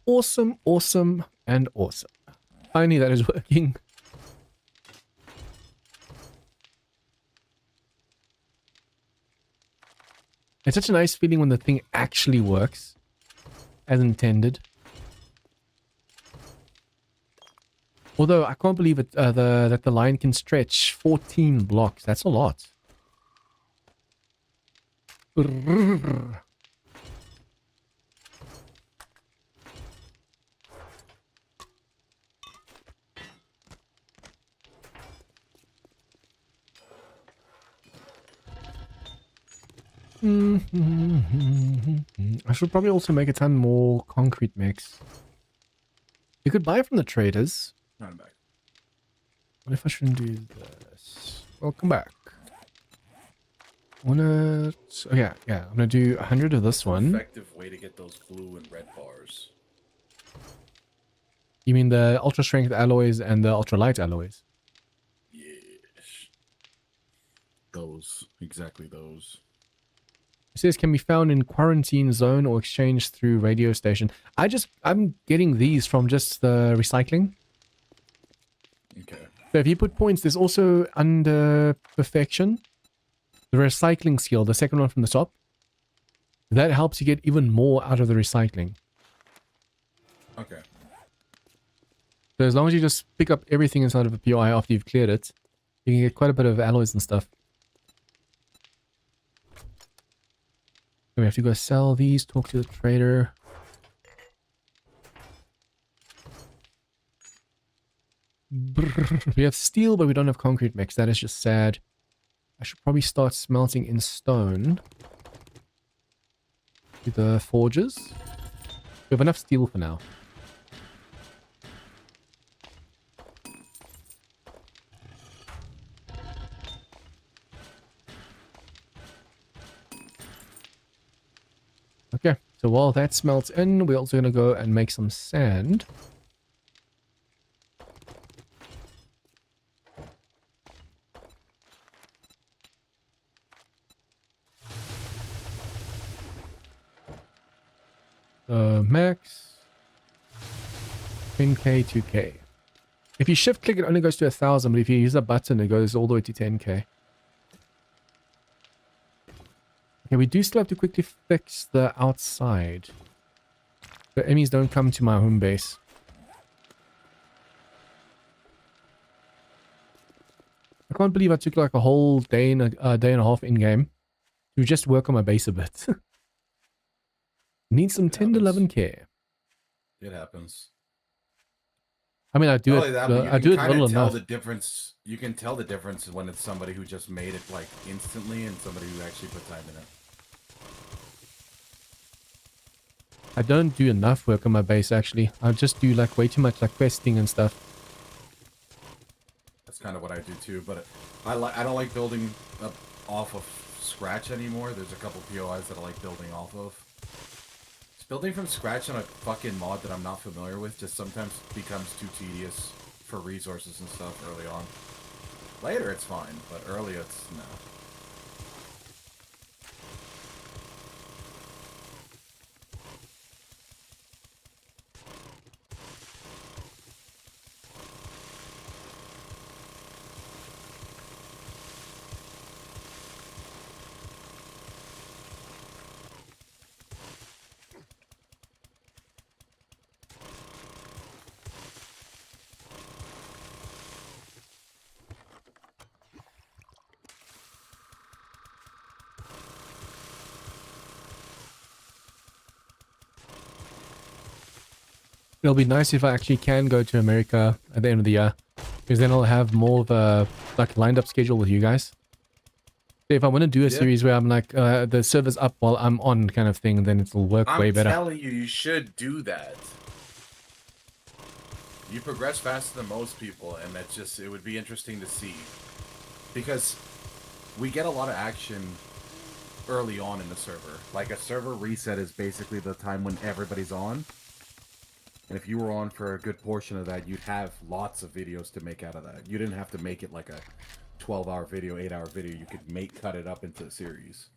Awesome, awesome, and awesome. Finally, that is working. It's such a nice feeling when the thing actually works as intended. Although I can't believe it that the line can stretch 14 blocks. That's a lot. I should probably also make a ton more concrete mix. You could buy from the traders. I'm back. What if I shouldn't do this? Welcome back. Wanna... Oh, yeah. I'm gonna do 100 of this one. Effective way to get those blue and red bars. You mean the ultra strength alloys and the ultra light alloys? Yes. Those. Exactly those. It says can be found in quarantine zone or exchanged through radio station. I'm getting these from just the recycling. Okay. So if you put points, there's also under perfection, the recycling skill, the second one from the top. That helps you get even more out of the recycling. Okay. So as long as you just pick up everything inside of a POI after you've cleared it, you can get quite a bit of alloys and stuff. We have to go sell these, talk to the trader. We have steel, but we don't have concrete mix. That is just sad. I should probably start smelting in stone. To the forges. We have enough steel for now. Okay, so while that smelts in, we're also going to go and make some sand. Max 10k, 2k. If you shift click, it only goes to 1,000, but if you use a button, it goes all the way to 10k. Okay, we do still have to quickly fix the outside. The enemies don't come to my home base. I can't believe I took like a whole day and a half in game to just work on my base a bit. Need some 10 to 11k. It happens. I mean, I do Not it. only that, but you I do it can little kinda tell enough. the difference. You can tell the difference when it's somebody who just made it like instantly and somebody who actually put time in it. I don't do enough work on my base actually. I just do like way too much like questing and stuff. That's kind of what I do too. But I don't like building up off of scratch anymore. There's a couple POIs that I like building off of. Building from scratch on a fucking mod that I'm not familiar with just sometimes becomes too tedious for resources and stuff early on. Later it's fine, but early it's no. It'll be nice if I actually can go to America at the end of the year, because then I'll have more of a like lined up schedule with you guys. If I want to do a Yeah. series where I'm like the server's up while I'm on kind of thing, then it'll work way I'm better. telling you, you should do that. You progress faster than most people, and that's just, it would be interesting to see. Because we get a lot of action early on in the server. Like, a server reset is basically the time when everybody's on. And if you were on for a good portion of that, you'd have lots of videos to make out of that. You didn't have to make it like a 12-hour video, 8-hour video. You could cut it up into a series.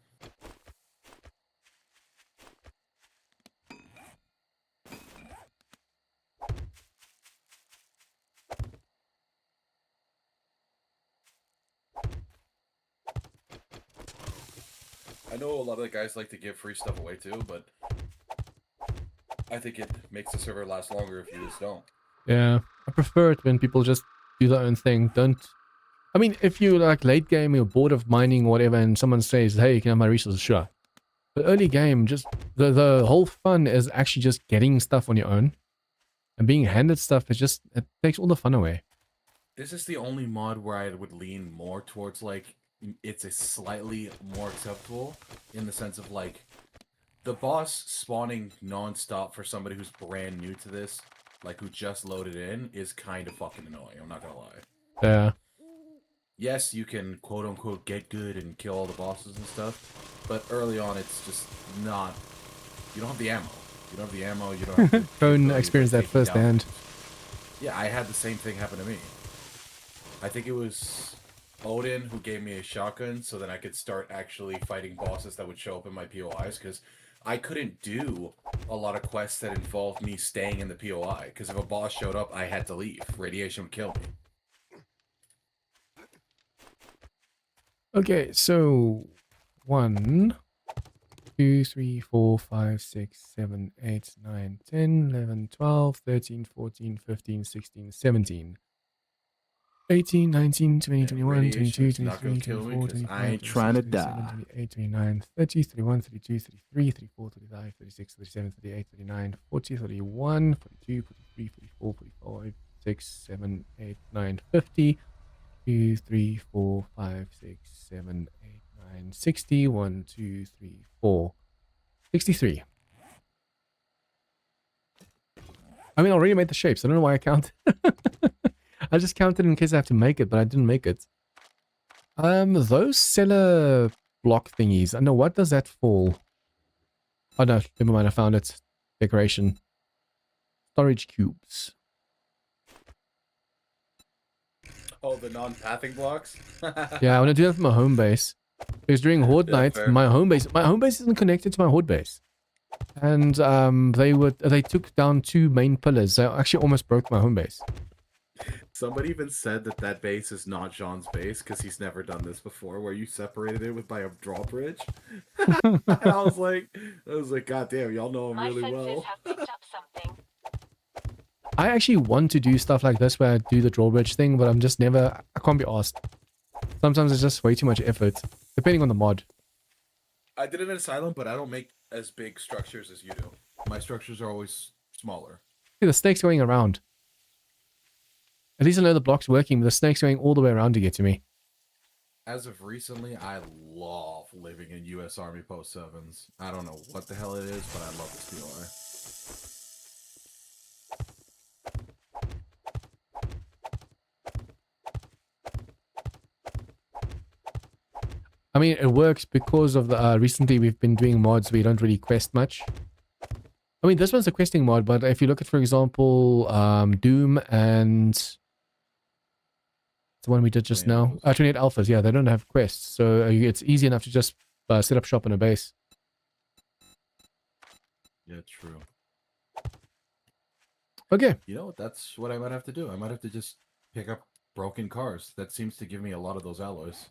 I know a lot of the guys like to give free stuff away too, but I think it makes the server last longer if you just don't. Yeah, I prefer it when people just do their own thing. Don't. I mean, if you like late game, you're bored of mining or whatever, and someone says, "Hey, you can have my resources," sure. But early game, just the whole fun is actually just getting stuff on your own, and being handed stuff. It takes all the fun away. This is the only mod where I would lean more towards, like, it's a slightly more acceptable in the sense of, like, the boss spawning non-stop for somebody who's brand new to this, like, who just loaded in, is kind of fucking annoying, I'm not gonna lie. Yeah. Yes, you can quote-unquote get good and kill all the bosses and stuff, but early on it's just not... You don't have the ammo. You don't have the ammo, you don't have the... Don't experience that firsthand. Yeah, I had the same thing happen to me. I think it was Odin who gave me a shotgun so that I could start actually fighting bosses that would show up in my POIs, because I couldn't do a lot of quests that involved me staying in the POI, because if a boss showed up, I had to leave. Radiation would kill me. Okay, so 1, 2, 3, 4, 5, 6, 7, 8, 9, 10, 11, 12, 13, 14, 15, 16, 17. 18, 19, 20, 21, 22, 23, 24, 25, I ain't trying to 27, die. 28, 29, 30, 31, 32, 33, 34, 35, 36, 37, 38, 39, 40, 41, 42, 43, 44, 45, 6, 7, 8, 9, 50, 2, 3, 4, 5, 6, 7, 8, 9, 60, 1, 2, 3, 4, 63. I mean, I already made the shapes. I don't know why I counted. I just counted in case I have to make it, but I didn't make it. Those cellar block thingies. I know, what does that fall? Oh no, never mind, I found it. Decoration. Storage cubes. Oh, the non-pathing blocks? Yeah, I want to do that for my home base. Because during Horde night, fair. my home base isn't connected to my Horde base. And they took down 2 main pillars. They actually almost broke my home base. Somebody even said that that base is not Jean's base because he's never done this before, where you separated it by a drawbridge. And I was like, God damn, y'all know him My really senses well. have picked up something. I actually want to do stuff like this where I do the drawbridge thing, but I'm just never... I can't be asked. Sometimes it's just way too much effort, depending on the mod. I did it in Asylum, but I don't make as big structures as you do. My structures are always smaller. See, the snake's going around. At least I know the block's working, but the snake's going all the way around to get to me. As of recently, I love living in U.S. Army Post 7s. I don't know what the hell it is, but I love this POI. I mean, it works because of the... recently, we've been doing mods where you don't really quest much. I mean, this one's a questing mod, but if you look at, for example, Doom and... the one we did just 28 now. 28 Alphas, yeah, they don't have quests. So it's easy enough to just set up shop in a base. Yeah, true. Okay. You know, that's what I might have to do. I might have to just pick up broken cars. That seems to give me a lot of those alloys.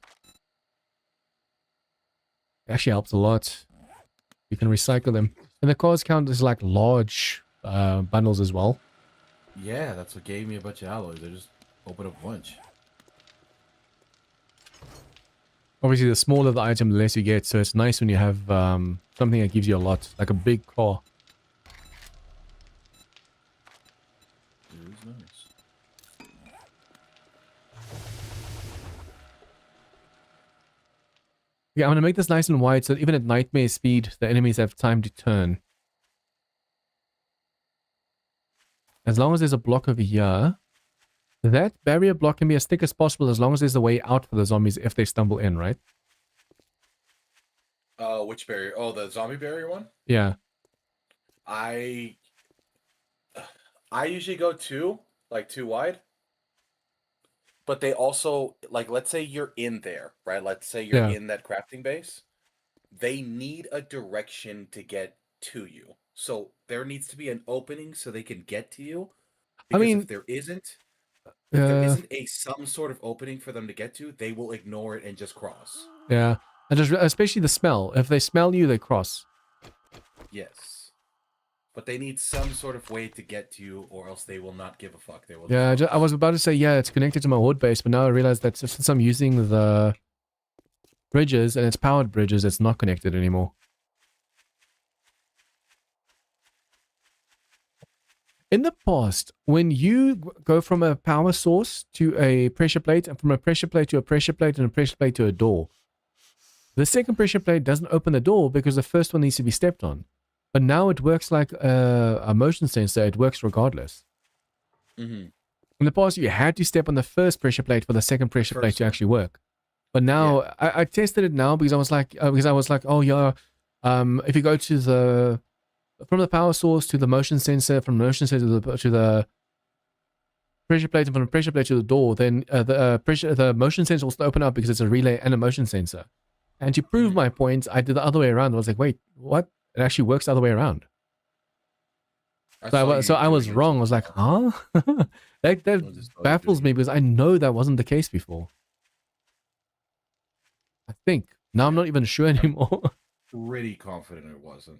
It actually helps a lot. You can recycle them. And the cars count as like large bundles as well. Yeah, that's what gave me a bunch of alloys. I just opened up a bunch. Obviously, the smaller the item, the less you get. So it's nice when you have something that gives you a lot, like a big car. Yeah, I'm gonna make this nice and wide so that even at nightmare speed, the enemies have time to turn. As long as there's a block over here, that barrier block can be as thick as possible as long as there's a way out for the zombies if they stumble in, right? Which barrier? Oh, the zombie barrier one? Yeah. I usually go two wide. But they also, like, let's say you're in there, right? Let's say you're Yeah. in that crafting base. They need a direction to get to you. So there needs to be an opening so they can get to you. Because mean, if there isn't some sort of opening for them to get to, they will ignore it and just cross. yeah. And just especially the smell. If they smell you, they cross. Yes. But they need some sort of way to get to you, or else they will not give a fuck. They will. Yeah, I was about to say, yeah, it's connected to my horde base, but now I realize that since I'm using the bridges, and it's powered bridges, it's not connected anymore. In the past, when you go from a power source to a pressure plate, and from a pressure plate to a pressure plate, and a pressure plate to a door, the second pressure plate doesn't open the door because the first one needs to be stepped on. But now it works like a motion sensor. It works regardless. Mm-hmm. In the past, you had to step on the first pressure plate for the second pressure plate to actually work. But now, yeah. I tested it now because I was like, oh yeah, if you go to from the power source to the motion sensor, from the motion sensor to the pressure plate, and from the pressure plate to the door, then the motion sensor will open up because it's a relay and a motion sensor. And to prove my point, I did the other way around. I was like, wait, what? It actually works the other way around. So I was wrong. I was like, huh? that baffles me because I know that wasn't the case before. I think. Now I'm not even sure anymore. Pretty confident it wasn't.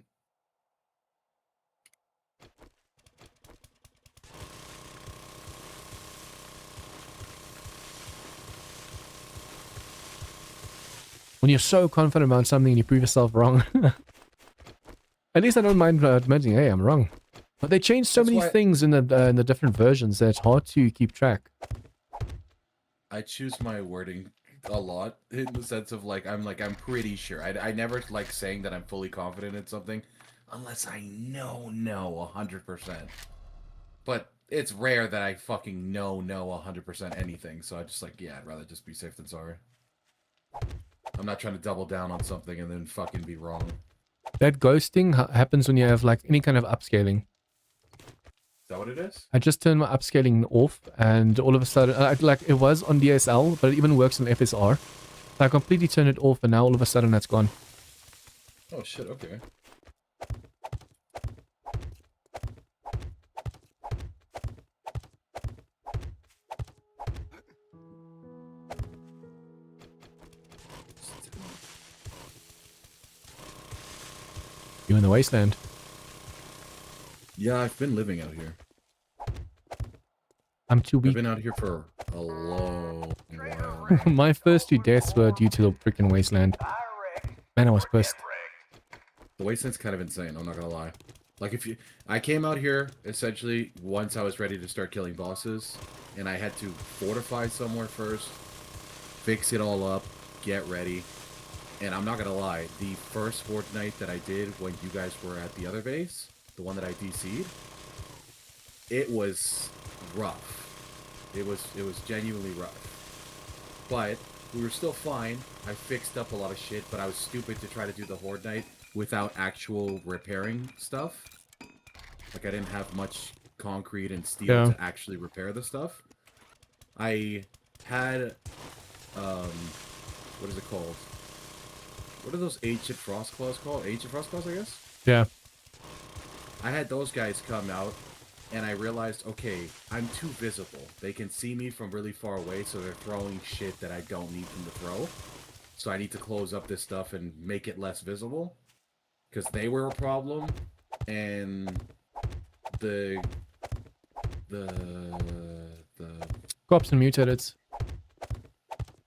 When you're so confident about something and you prove yourself wrong. At least I don't mind admitting, hey, I'm wrong. But they changed so many things in the different versions that it's hard to keep track. I choose my wording a lot in the sense of I'm pretty sure. I never like saying that I'm fully confident in something unless I know 100%. But it's rare that I fucking know 100% anything. So I just I'd rather just be safe than sorry. I'm not trying to double down on something and then fucking be wrong. That ghosting happens when you have any kind of upscaling. Is that what it is? I just turned my upscaling off, and all of a sudden, it was on DSL, but it even works on FSR. So I completely turned it off, and now all of a sudden that's gone. Oh shit! Okay. You in the wasteland? Yeah, I've been living out here. I'm too weak. I've been out here for a long while. My first 2 deaths were due to the freaking wasteland. Man, I was pissed. The wasteland's kind of insane, I'm not gonna lie. I came out here, essentially, once I was ready to start killing bosses, and I had to fortify somewhere first, fix it all up, get ready. And I'm not gonna lie, the first Fortnite that I did when you guys were at the other base, the one that I DC'd, it was rough. It was genuinely rough. But we were still fine. I fixed up a lot of shit, but I was stupid to try to do the Horde Night without actual repairing stuff. I didn't have much concrete and steel to actually repair the stuff. I had what is it called? What are those ancient frost claws called? Ancient frost claws, I guess? Yeah. I had those guys come out, and I realized, okay, I'm too visible. They can see me from really far away, so they're throwing shit that I don't need them to throw. So I need to close up this stuff and make it less visible. Because they were a problem, and the Cops and mutated.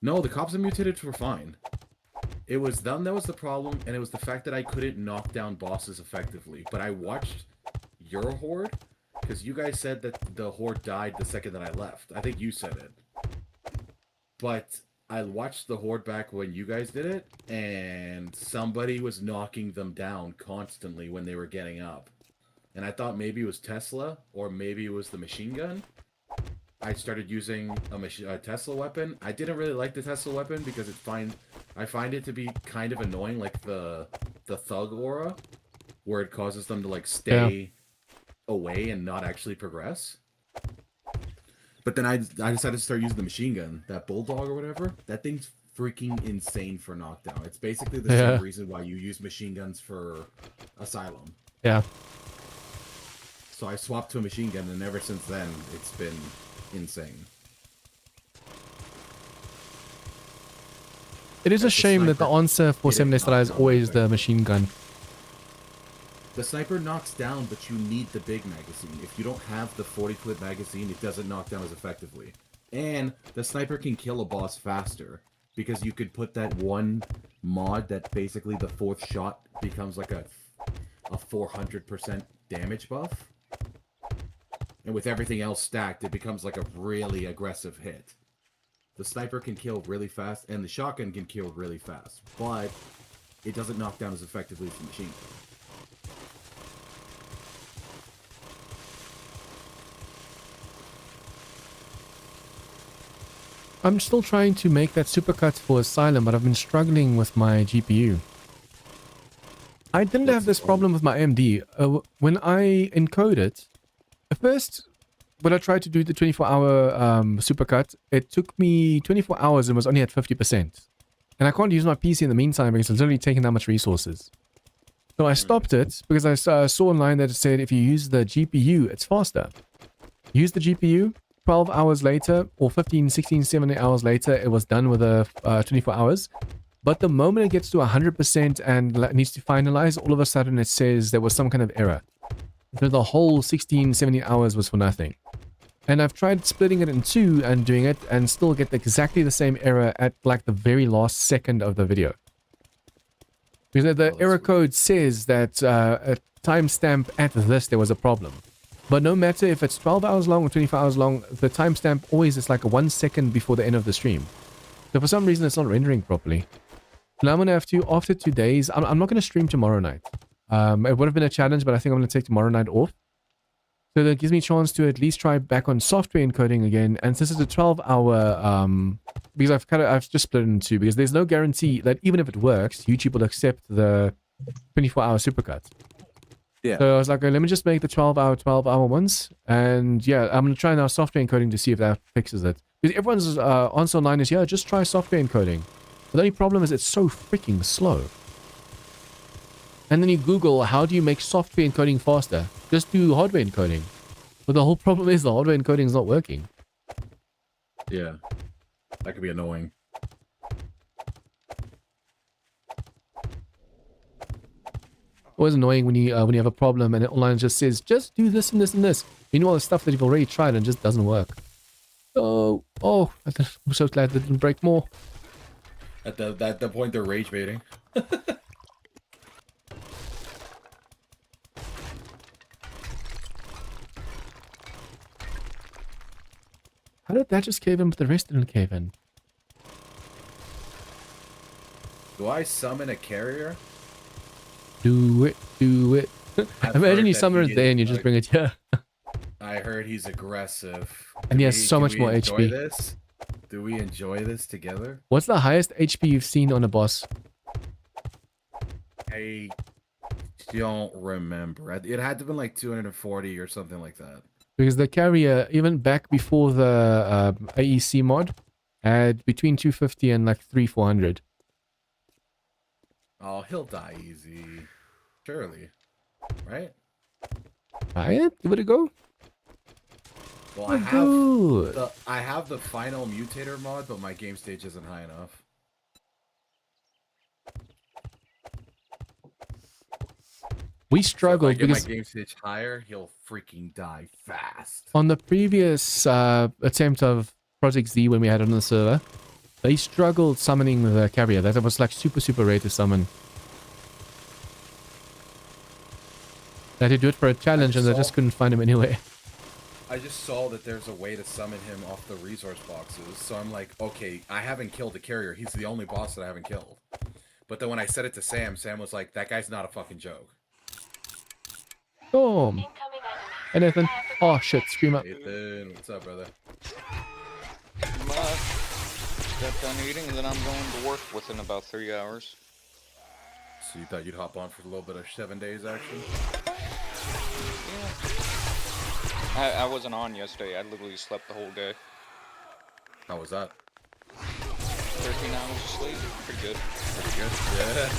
No, the cops and mutated were fine. It was them that was the problem, and it was the fact that I couldn't knock down bosses effectively. But I watched your horde, because you guys said that the horde died the second that I left. I think you said it. But I watched the horde back when you guys did it, and somebody was knocking them down constantly when they were getting up. And I thought maybe it was Tesla, or maybe it was the machine gun. I started using a Tesla weapon. I didn't really like the Tesla weapon because I find it to be kind of annoying, like the thug aura, where it causes them to like stay away and not actually progress. But then I decided to start using the machine gun, that bulldog or whatever. That thing's freaking insane for knockdown. It's basically the same reason why you use machine guns for Asylum. Yeah. So I swapped to a machine gun, and ever since then, it's been insane. It is a shame that the answer for 7 Days to Die is always the machine gun. The sniper knocks down, but you need the big magazine. If you don't have the 40 clip magazine, it doesn't knock down as effectively. And the sniper can kill a boss faster, because you could put that one mod that basically the fourth shot becomes like a 400% damage buff. And with everything else stacked, it becomes like a really aggressive hit. The sniper can kill really fast, and the shotgun can kill really fast, but it doesn't knock down as effectively as the machine gun. I'm still trying to make that supercut for Asylum, but I've been struggling with my GPU. I didn't have this problem with my AMD. When I encode it, at first, when I tried to do the 24-hour supercut, it took me 24 hours and was only at 50%. And I can't use my PC in the meantime because it's literally taking that much resources. So I stopped it because I saw online that it said if you use the GPU, it's faster. Use the GPU. 12 hours later, or 15, 16, 17 hours later, it was done with the 24 hours. But the moment it gets to 100% and needs to finalize, all of a sudden it says there was some kind of error. So the whole 16, 17 hours was for nothing. And I've tried splitting it in two and doing it and still get exactly the same error at like the very last second of the video. Because the error code says that a timestamp at this, there was a problem. But no matter if it's 12 hours long or 24 hours long, the timestamp always is like 1 second before the end of the stream. So for some reason, it's not rendering properly. Now I'm going to have to, after 2 days, I'm not going to stream tomorrow night. It would have been a challenge, but I think I'm going to take tomorrow night off. So that gives me a chance to at least try back on software encoding again. And since it's a 12-hour, because I've just split it in two, because there's no guarantee that even if it works, YouTube will accept the 24-hour supercut. Yeah. So I was like, let me just make the 12-hour ones. And yeah, I'm going to try now software encoding to see if that fixes it. Because everyone's answer online is, yeah, just try software encoding. But the only problem is it's so freaking slow. And then you Google, how do you make software encoding faster? Just do hardware encoding. But the whole problem is the hardware encoding is not working. Yeah. That could be annoying. Always annoying when you have a problem and it online just says, just do this and this and this. Meanwhile, the stuff that you've already tried and just doesn't work. Oh, I'm so glad that didn't break more. At the point, they're rage baiting. How did that just cave in, but the rest didn't cave in? Do I summon a carrier? Do it, do it. Imagine you summon it there and you just bring it here. I heard he's aggressive. And he has so much more HP. This? Do we enjoy this together? What's the highest HP you've seen on a boss? I don't remember. It had to have been like 240 or something like that. Because the carrier, even back before the AEC mod, had between 250 and like 400. Oh, he'll die easy. Surely. Right? Try it? Give it a go? Well, I have the final mutator mod, but my game stage isn't high enough. We struggled so if I get because my game stage higher, he'll freaking die fast. on the previous attempt of ProjectZ when we had it on the server, they struggled summoning the carrier. That was like super rare to summon. They had to do it for a challenge and they just couldn't find him anywhere. I just saw that there's a way to summon him off the resource boxes, so I'm like, okay, I haven't killed the carrier. He's the only boss that I haven't killed. But then when I said it to Sam, Sam was like, that guy's not a fucking joke. Boom. Incoming Hey, enemy. Nathan. Oh, shit. Scream up. Nathan, what's up, brother? Got done eating, and then I'm going to work within about 3 hours. So you thought you'd hop on for a little bit of 7 days action? I wasn't on yesterday. I literally slept the whole day. How was that? 13 hours of sleep. Pretty good. Pretty good? Yeah.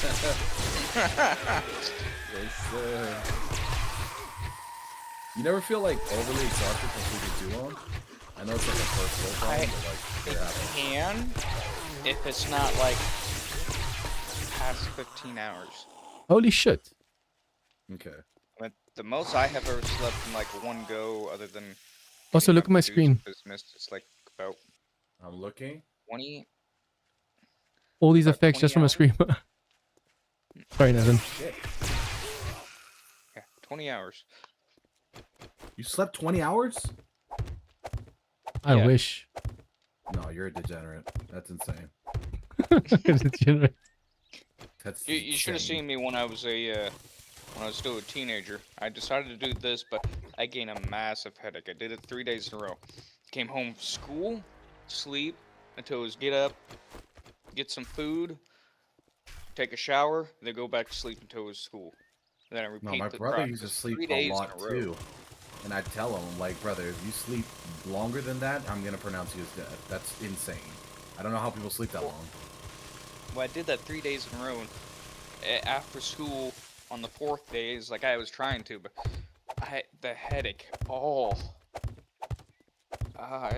Yes, sir. You never feel like overly exhausted from sleeping too long? I know it's like a first world problem, but like, it happens. Can, if it's not like past 15 hours. Holy shit. Okay. But the most I have ever slept in like one go, other than Also, getting look up at my to do screen. some business, it's like about I'm looking. 20. All these About effects just 20 from a hours. screamer. Sorry, Nathan. Shit. Yeah, 20 hours. You slept 20 hours? I Yeah. wish. No, you're a degenerate. That's insane. Degenerate. That's You should have insane. seen me when I was still a teenager. I decided to do this, but I gained a massive headache. I did it 3 days in a row. Came home from school, sleep until it was get up, get some food, take a shower, then go back to sleep until it was school. And then I repeat No, my the brother used to process sleep 3 a days lot in a row. too. And I'd tell him, like, brother, if you sleep longer than that, I'm gonna pronounce you as dead. That's insane. I don't know how people sleep that long. Well, I did that 3 days in a row, and after school on the 4th day, it's like I was trying to, but the headache,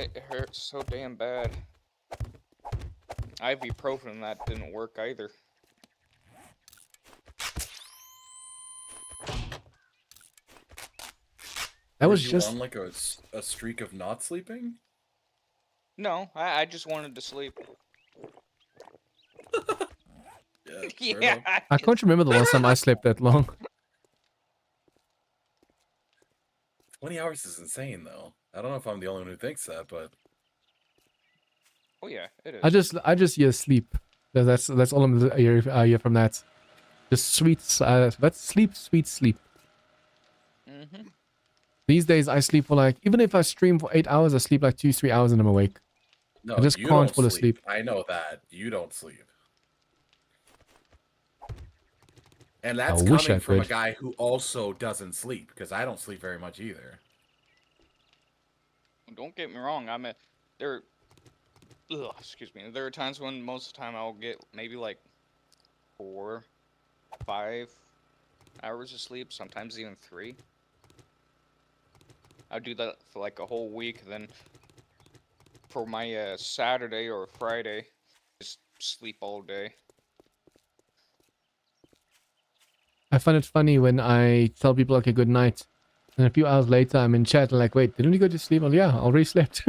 it hurts so damn bad. Ibuprofen, that didn't work either. That Were was you just. on like a streak of not sleeping? No, I just wanted to sleep. Yeah. fair Yeah, enough. I can't remember the last time I slept that long. 20 hours is insane, though. I don't know if I'm the only one who thinks that, but oh yeah, it is. I just hear sleep. That's all I'm hear from that. Just sweet. That's sleep, sweet sleep. Mm-hmm. These days I sleep for like, even if I stream for 8 hours, I sleep like 2-3 hours and I'm awake. no, I just you can't don't fall sleep. asleep. I know that. You don't sleep. And that's wish coming I from a could. guy who also doesn't sleep, because I don't sleep very much either. Don't get me wrong. Excuse me. There are times when most of the time I'll get maybe like 4, 5 hours of sleep, sometimes even 3. I'll do that for like a whole week, then for my Saturday or Friday, just sleep all day. I find it funny when I tell people okay, good night. And a few hours later I'm in chat and like, wait, didn't you go to sleep? Oh yeah, I already slept.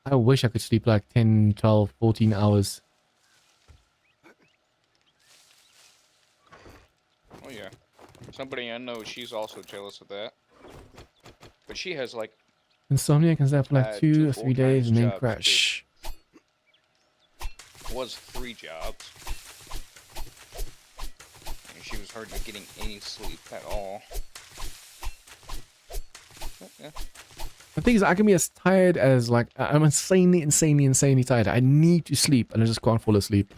I wish I could sleep like 10, 12, 14 hours. Oh yeah. Somebody I know, she's also jealous of that. But she has like Insomnia can stay for like 2 2 or 3 days and full-time then jobs, crash. was 3 jobs. And she was hardly getting any sleep at all. But, yeah. The thing is, I can be as tired as like, I'm insanely tired. I need to sleep and I just can't fall asleep.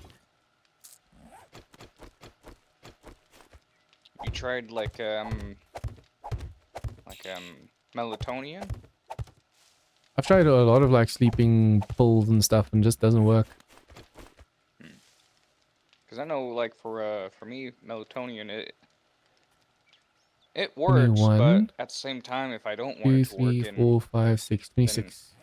You tried like melatonin? I've tried a lot of like sleeping pills and stuff and it just doesn't work. Because I know like for me melatonin it works, 21, but at the same time if I don't want 2, it to work 3, 4, 5, 6, 26.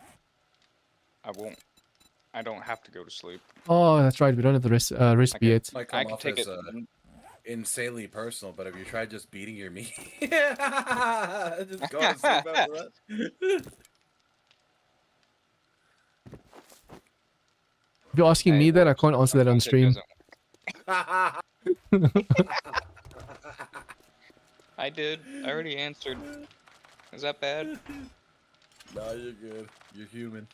I don't have to go to sleep. Oh, that's right. We don't have the recipe Okay. yet. Might I come can off take as it. insanely personal, but have you tried just beating your meat? Just go to sleep after that? If you're asking me It that, I works, can't but answer that on sometimes it stream. doesn't. I did. I already answered. Is that bad? No, you're good. You're human.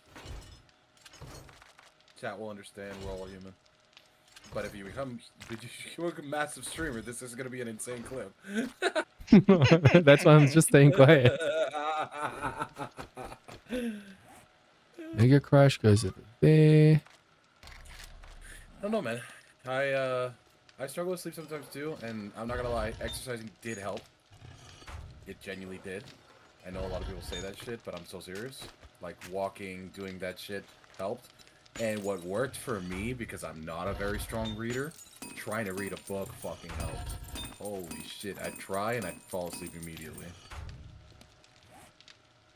Chat will understand. We're all human. But if you become a massive streamer, this is gonna be an insane clip. That's why I'm just staying quiet. Mega Crash goes over there. I don't know, man. I struggle with sleep sometimes too, and I'm not gonna lie, exercising did help. It genuinely did. I know a lot of people say that shit, but I'm so serious. Like walking, doing that shit helped. And what worked for me, because I'm not a very strong reader, trying to read a book fucking helped. Holy shit, I'd try and I'd fall asleep immediately.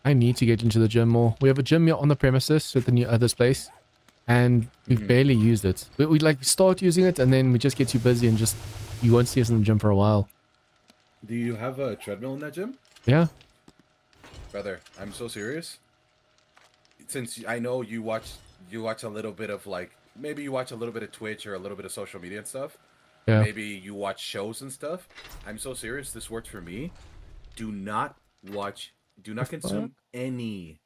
I need to get into the gym more. We have a gym here on the premises with the new this place, and we've barely used it. We like start using it, and then we just get too busy and just you won't see us in the gym for a while. Do you have a treadmill in that gym? Yeah. Brother, I'm so serious. Since I know you watch a little bit of like, maybe you watch a little bit of Twitch or a little bit of social media and stuff. Yeah. Maybe you watch shows and stuff. I'm so serious. This worked for me. Do not consume any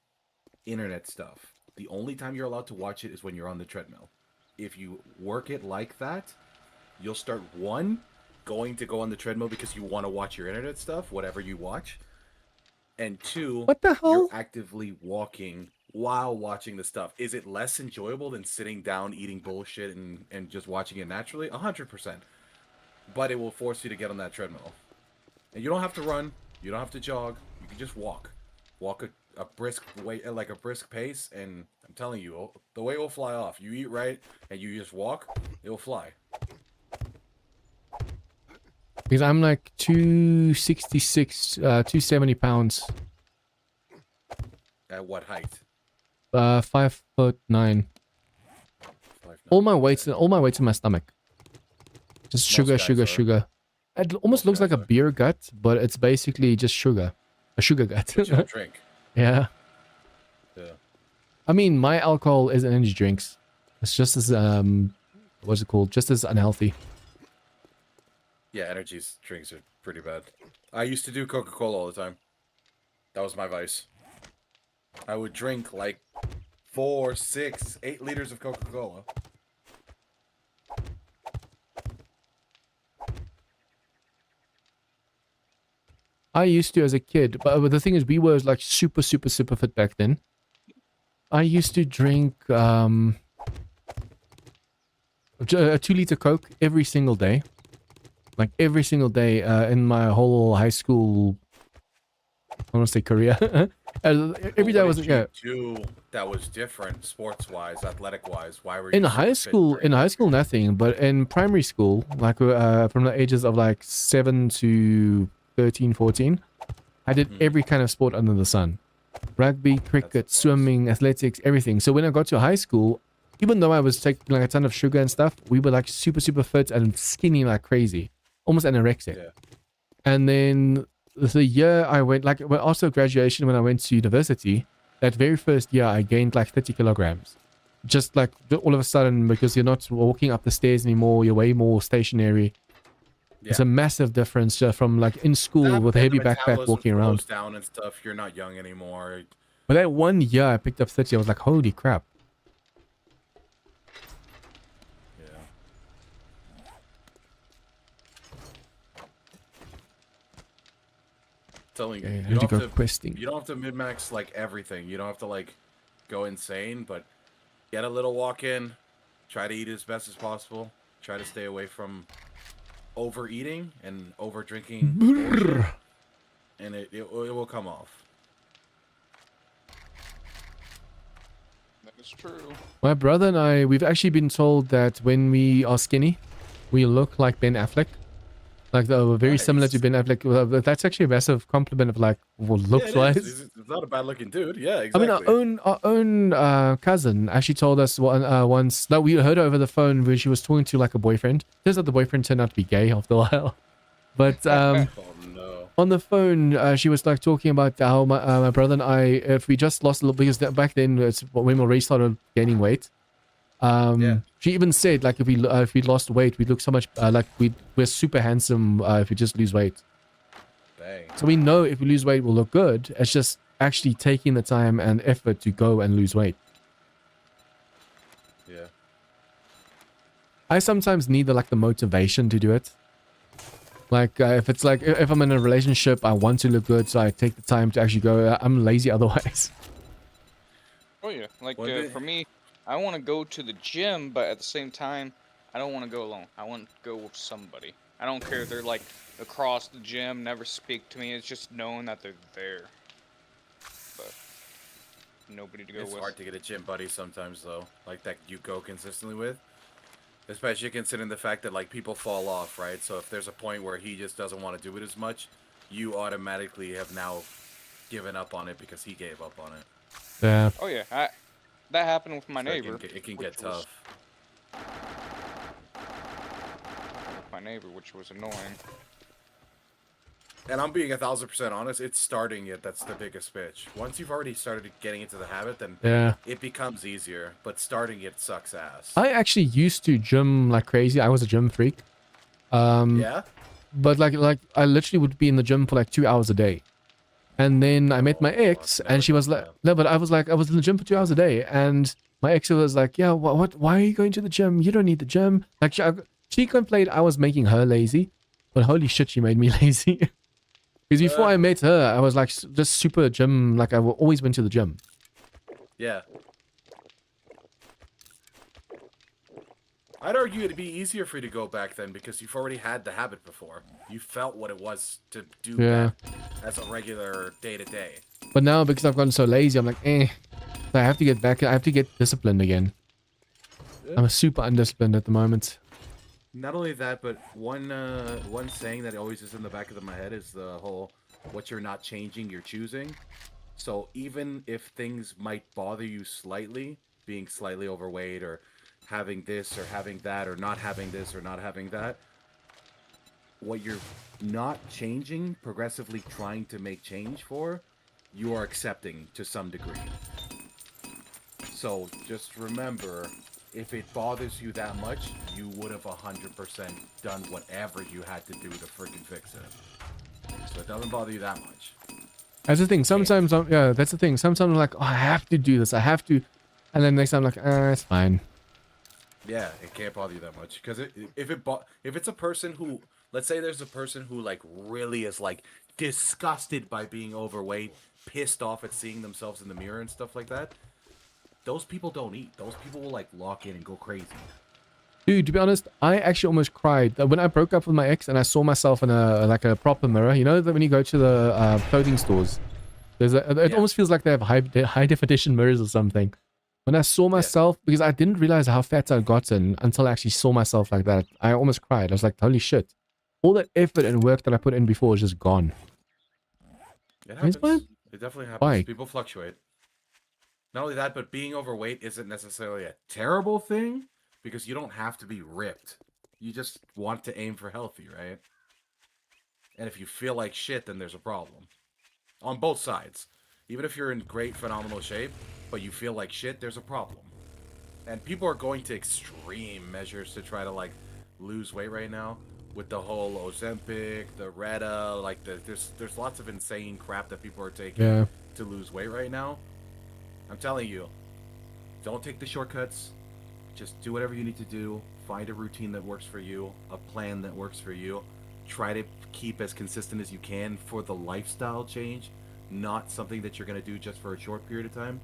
internet stuff. The only time you're allowed to watch it is when you're on the treadmill. If you work it like that, you'll start going to go on the treadmill because you want to watch your internet stuff, whatever you watch. And 2, What the hell? you're actively walking while watching the stuff. Is it less enjoyable than sitting down eating bullshit and just watching it naturally? 100%. But it will force you to get on that treadmill. And you don't have to run. You don't have to jog. You can just walk. Walk a brisk way, like a brisk pace, and I'm telling you, the weight will fly off. You eat right and you just walk, it will fly. Because I'm like 266, 270 pounds. At what height? 5'9". All my weight's in my stomach. Just sugar, guys are. sugar. It almost looks like a beer gut, but it's basically just sugar. A sugar gut. But you don't drink. Yeah. Yeah. I mean, my alcohol is energy drinks. It's just as what's it called? Just as unhealthy. Yeah, energy drinks are pretty bad. I used to do Coca-Cola all the time. That was my vice. I would drink like 4, 6, 8 liters of Coca-Cola. I used to as a kid, but the thing is, we were like super fit back then. I used to drink a 2-liter Coke every single day. Like every single day in my whole high school, I want to say career. Every day was that was different sports-wise, athletic-wise. Why were you in high school? In high school, nothing. But in primary school, like from the ages of like 7 to 13, 14, I did every kind of sport under the sun: rugby, cricket, swimming, athletics, everything. So when I got to high school, even though I was taking like a ton of sugar and stuff, we were like super fit and skinny like crazy, almost anorexic. Yeah. And then the year I went, like after graduation, when I went to university, that very first year I gained like 30 kilograms. Just like all of a sudden, because you're not walking up the stairs anymore, you're way more stationary. Yeah. It's a massive difference from like in school with a heavy backpack walking around. Down and stuff. You're not young anymore. But that 1 year I picked up 30, I was like, holy crap. Telling you, Okay, you don't, questing. You don't have to min-max like everything. You don't have to like go insane, but get a little walk in. Try to eat as best as possible. Try to stay away from overeating and over drinking, and it will come off. That is true. My brother and I, we've actually been told that when we are skinny, we look like Ben Affleck. Like we're very similar to Ben Affleck. That's actually a massive compliment of like looks wise. It's not a bad looking dude. Yeah, exactly. I mean, our own cousin actually told us once that we heard her over the phone when she was talking to like a boyfriend. Turns out the boyfriend turned out to be gay after a while. But oh, no. On the phone, she was like talking about how my brother and I, if we just lost a little, because back then it's when we already started gaining weight. She even said like if we lost weight, we'd look so much like we're super handsome if we just lose weight. Dang. So we know if we lose weight, we'll look good. It's just actually taking the time and effort to go and lose weight. Yeah. I sometimes need the motivation to do it. Like if it's like if I'm in a relationship, I want to look good, so I take the time to actually go. I'm lazy otherwise. Oh yeah, like One day- for me, I want to go to the gym, but at the same time, I don't want to go alone. I want to go with somebody. I don't care if they're like across the gym, never speak to me. It's just knowing that they're there. But nobody to go It's with. hard to get a gym buddy sometimes, though. Like that you go consistently with. Especially considering the fact that like people fall off, right? So if there's a point where he just doesn't want to do it as much, you automatically have now given up on it because he gave up on it. Yeah. Oh yeah, that happened with my So neighbor. It can which get was- tough. With my neighbor, which was annoying. And I'm being 1000% honest, it's starting it that's the biggest bitch. Once you've already started getting into the habit, then Yeah. it becomes easier. But starting it sucks ass. I actually used to gym like crazy. I was a gym freak. Yeah? But like I literally would be in the gym for like 2 hours a day. And then I met my Oh, ex, I've and she never was done like, that. no, but I was in the gym for 2 hours a day, and my ex was like, yeah, why are you going to the gym? You don't need the gym. Like she complained I was making her lazy, but holy shit, she made me lazy. Because before I met her, I was like just super gym, like I always went to the gym. Yeah. I'd argue it'd be easier for you to go back then because you've already had the habit before. You felt what it was to do Yeah. that as a regular day-to-day. But now because I've gotten so lazy, I'm like, so I have to get back. I have to get disciplined again. I'm super undisciplined at the moment. Not only that, but one saying that always is in the back of my head is the whole, what you're not changing, you're choosing. So even if things might bother you slightly, being slightly overweight or having this or having that or not having this or not having that, what you're not changing, progressively trying to make change for, you are accepting to some degree. So just remember, if it bothers you that much, you would have 100% done whatever you had to do to freaking fix it. So it doesn't bother you that much. That's the thing. Sometimes, that's the thing. Sometimes I'm like, oh, I have to do this. I have to. And then next time I'm like, it's fine. Yeah, it can't bother you that much because if it's a person who, let's say there's a person who like really is like disgusted by being overweight, pissed off at seeing themselves in the mirror and stuff like that, those people don't eat. Those people will like lock in and go crazy. Dude, to be honest, I actually almost cried when I broke up with my ex and I saw myself in a proper mirror. You know that when you go to the clothing stores, it almost feels like they have high definition mirrors or something. When I saw myself, because I didn't realize how fat I'd gotten until I actually saw myself like that, I almost cried. I was like, holy shit. All that effort and work that I put in before is just gone. It happens. fine. It definitely happens. Why? People fluctuate. Not only that, but being overweight isn't necessarily a terrible thing because you don't have to be ripped. You just want to aim for healthy, right? And if you feel like shit, then there's a problem. On both sides. Even if you're in great, phenomenal shape, but you feel like shit, there's a problem. And people are going to extreme measures to try to, like, lose weight right now. With the whole Ozempic, the Retta, like, there's lots of insane crap that people are taking to lose weight right now. I'm telling you, don't take the shortcuts. Just do whatever you need to do. Find a routine that works for you, a plan that works for you. Try to keep as consistent as you can for the lifestyle change, not something that you're going to do just for a short period of time.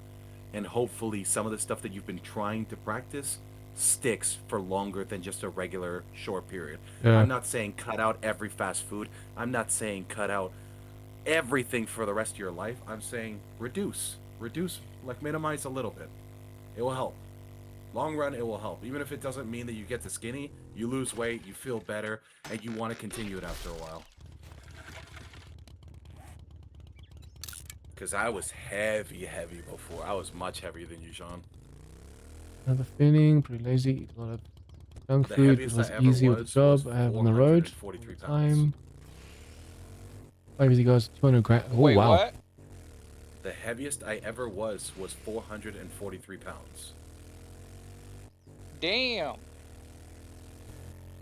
And hopefully some of the stuff that you've been trying to practice sticks for longer than just a regular short period. I'm not saying cut out every fast food. I'm not saying cut out everything for the rest of your life. I'm saying reduce, like minimize a little bit. It will help. Long run, it will help. Even if it doesn't mean that you get to skinny, you lose weight, you feel better, and you want to continue it after a while. Because I was heavy before. I was much heavier than you, Sean. Another feeling, pretty lazy, eat a lot of junk The food. It heaviest was I ever easy with the was job I have on the road. 443 pounds. Time. Obviously goes 200 grand. Oh, Wait, wow. what? The heaviest I ever was 443 pounds. Damn.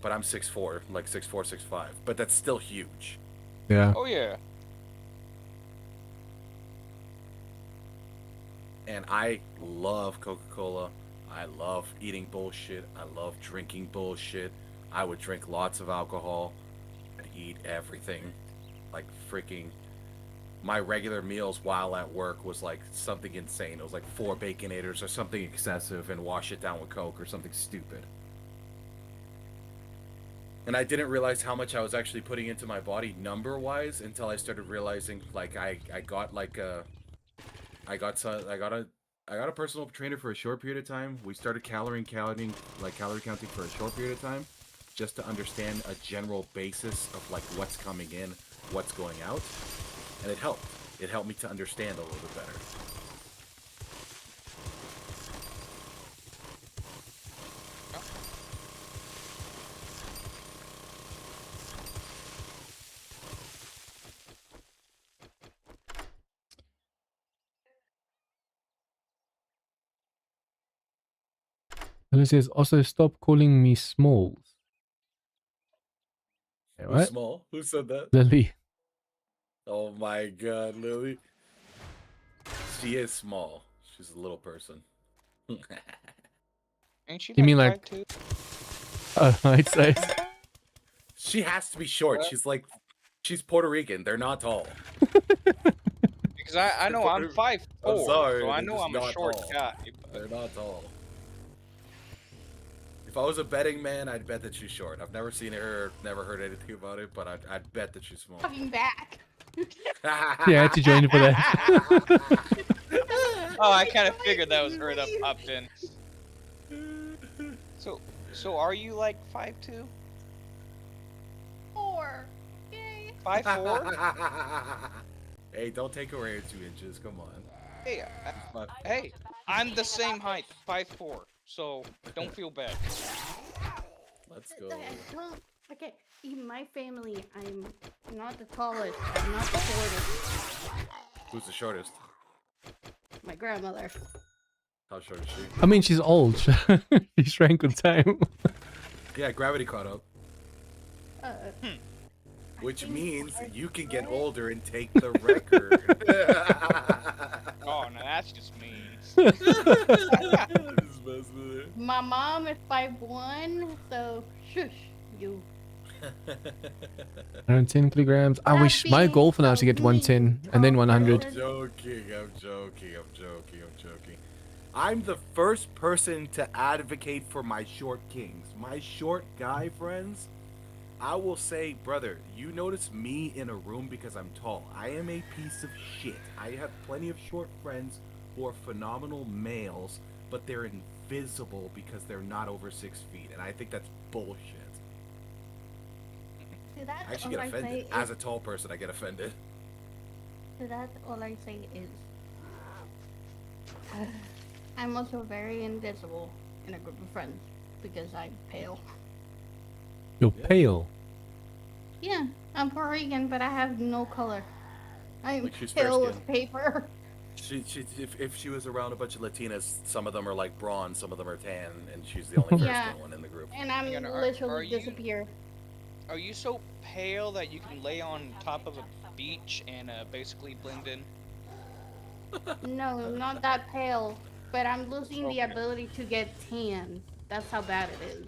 But I'm 6'4", like 6'4", 6'5". But that's still huge. Yeah. Oh yeah. And I love Coca-Cola. I love eating bullshit. I love drinking bullshit. I would drink lots of alcohol and eat everything. Like freaking... My regular meals while at work was like something insane. It was like 4 Baconators or something excessive and wash it down with Coke or something stupid. And I didn't realize how much I was actually putting into my body number-wise until I started realizing, like, I got like a... I got a personal trainer for a short period of time. We started calorie counting for a short period of time, just to understand a general basis of like what's coming in, what's going out, and it helped. It helped me to understand a little bit better. And it says, also stop calling me Smalls. Okay, Who's what? small? Who said that? Lily. Oh my god, Lily. She is small. She's a little person. Ain't she You like mean like- 5'2"? I'd say. She has to be short. She's Puerto Rican. They're not tall. Because I know I'm 5'4", I'm sorry, so I they're know just I'm a not short tall. guy. They're not tall. If I was a betting man, I'd bet that she's short. I've never seen her, never heard anything about it, but I'd bet that she's small. Coming back. Yeah, I had to join you for that. Oh, I kind of figured that was her that popped in. So are you like 5'2"? 4. Yay. 5'4"? Hey, don't take away your 2 inches. Come on. Hey, But hey, I'm the same height, 5'4", so don't feel bad. let's go. Okay, in my family, I'm not the tallest. I'm not the shortest. Who's the shortest? My grandmother. How short is she? I mean, she's old. She shrank with time. Yeah, gravity caught up. Uh, Which think means our you can get shortest- older and take the record. Oh, no, that's just mean. My mom is 5'1", so shush you. 110 kilograms. I wish my Happy goal for now is to get to 110 and then 100. I'm joking. I'm the first person to advocate for my short kings. My short guy friends, I will say, brother, you notice me in a room because I'm tall. I am a piece of shit. I have plenty of short friends who are phenomenal males, but they're invisible because they're not over 6 feet. And I think that's bullshit. To that, I actually all get I offended. say As is, a tall person, I get offended. to that, all I say is, I'm also very invisible in a group of friends because I'm pale. You're pale. Yeah, I'm Puerto Rican, but I have no color. I'm Like she's pale fair-skinned. as paper. If she was around a bunch of Latinas, some of them are like bronze, some of them are tan, and she's the only Yeah. fair-skinned one in the group. And I'm Hang on, are literally you- disappear. Are you so pale that you can lay on top of a beach and basically blend in? No, not that pale. But I'm losing the Okay. ability to get tan. That's how bad it is.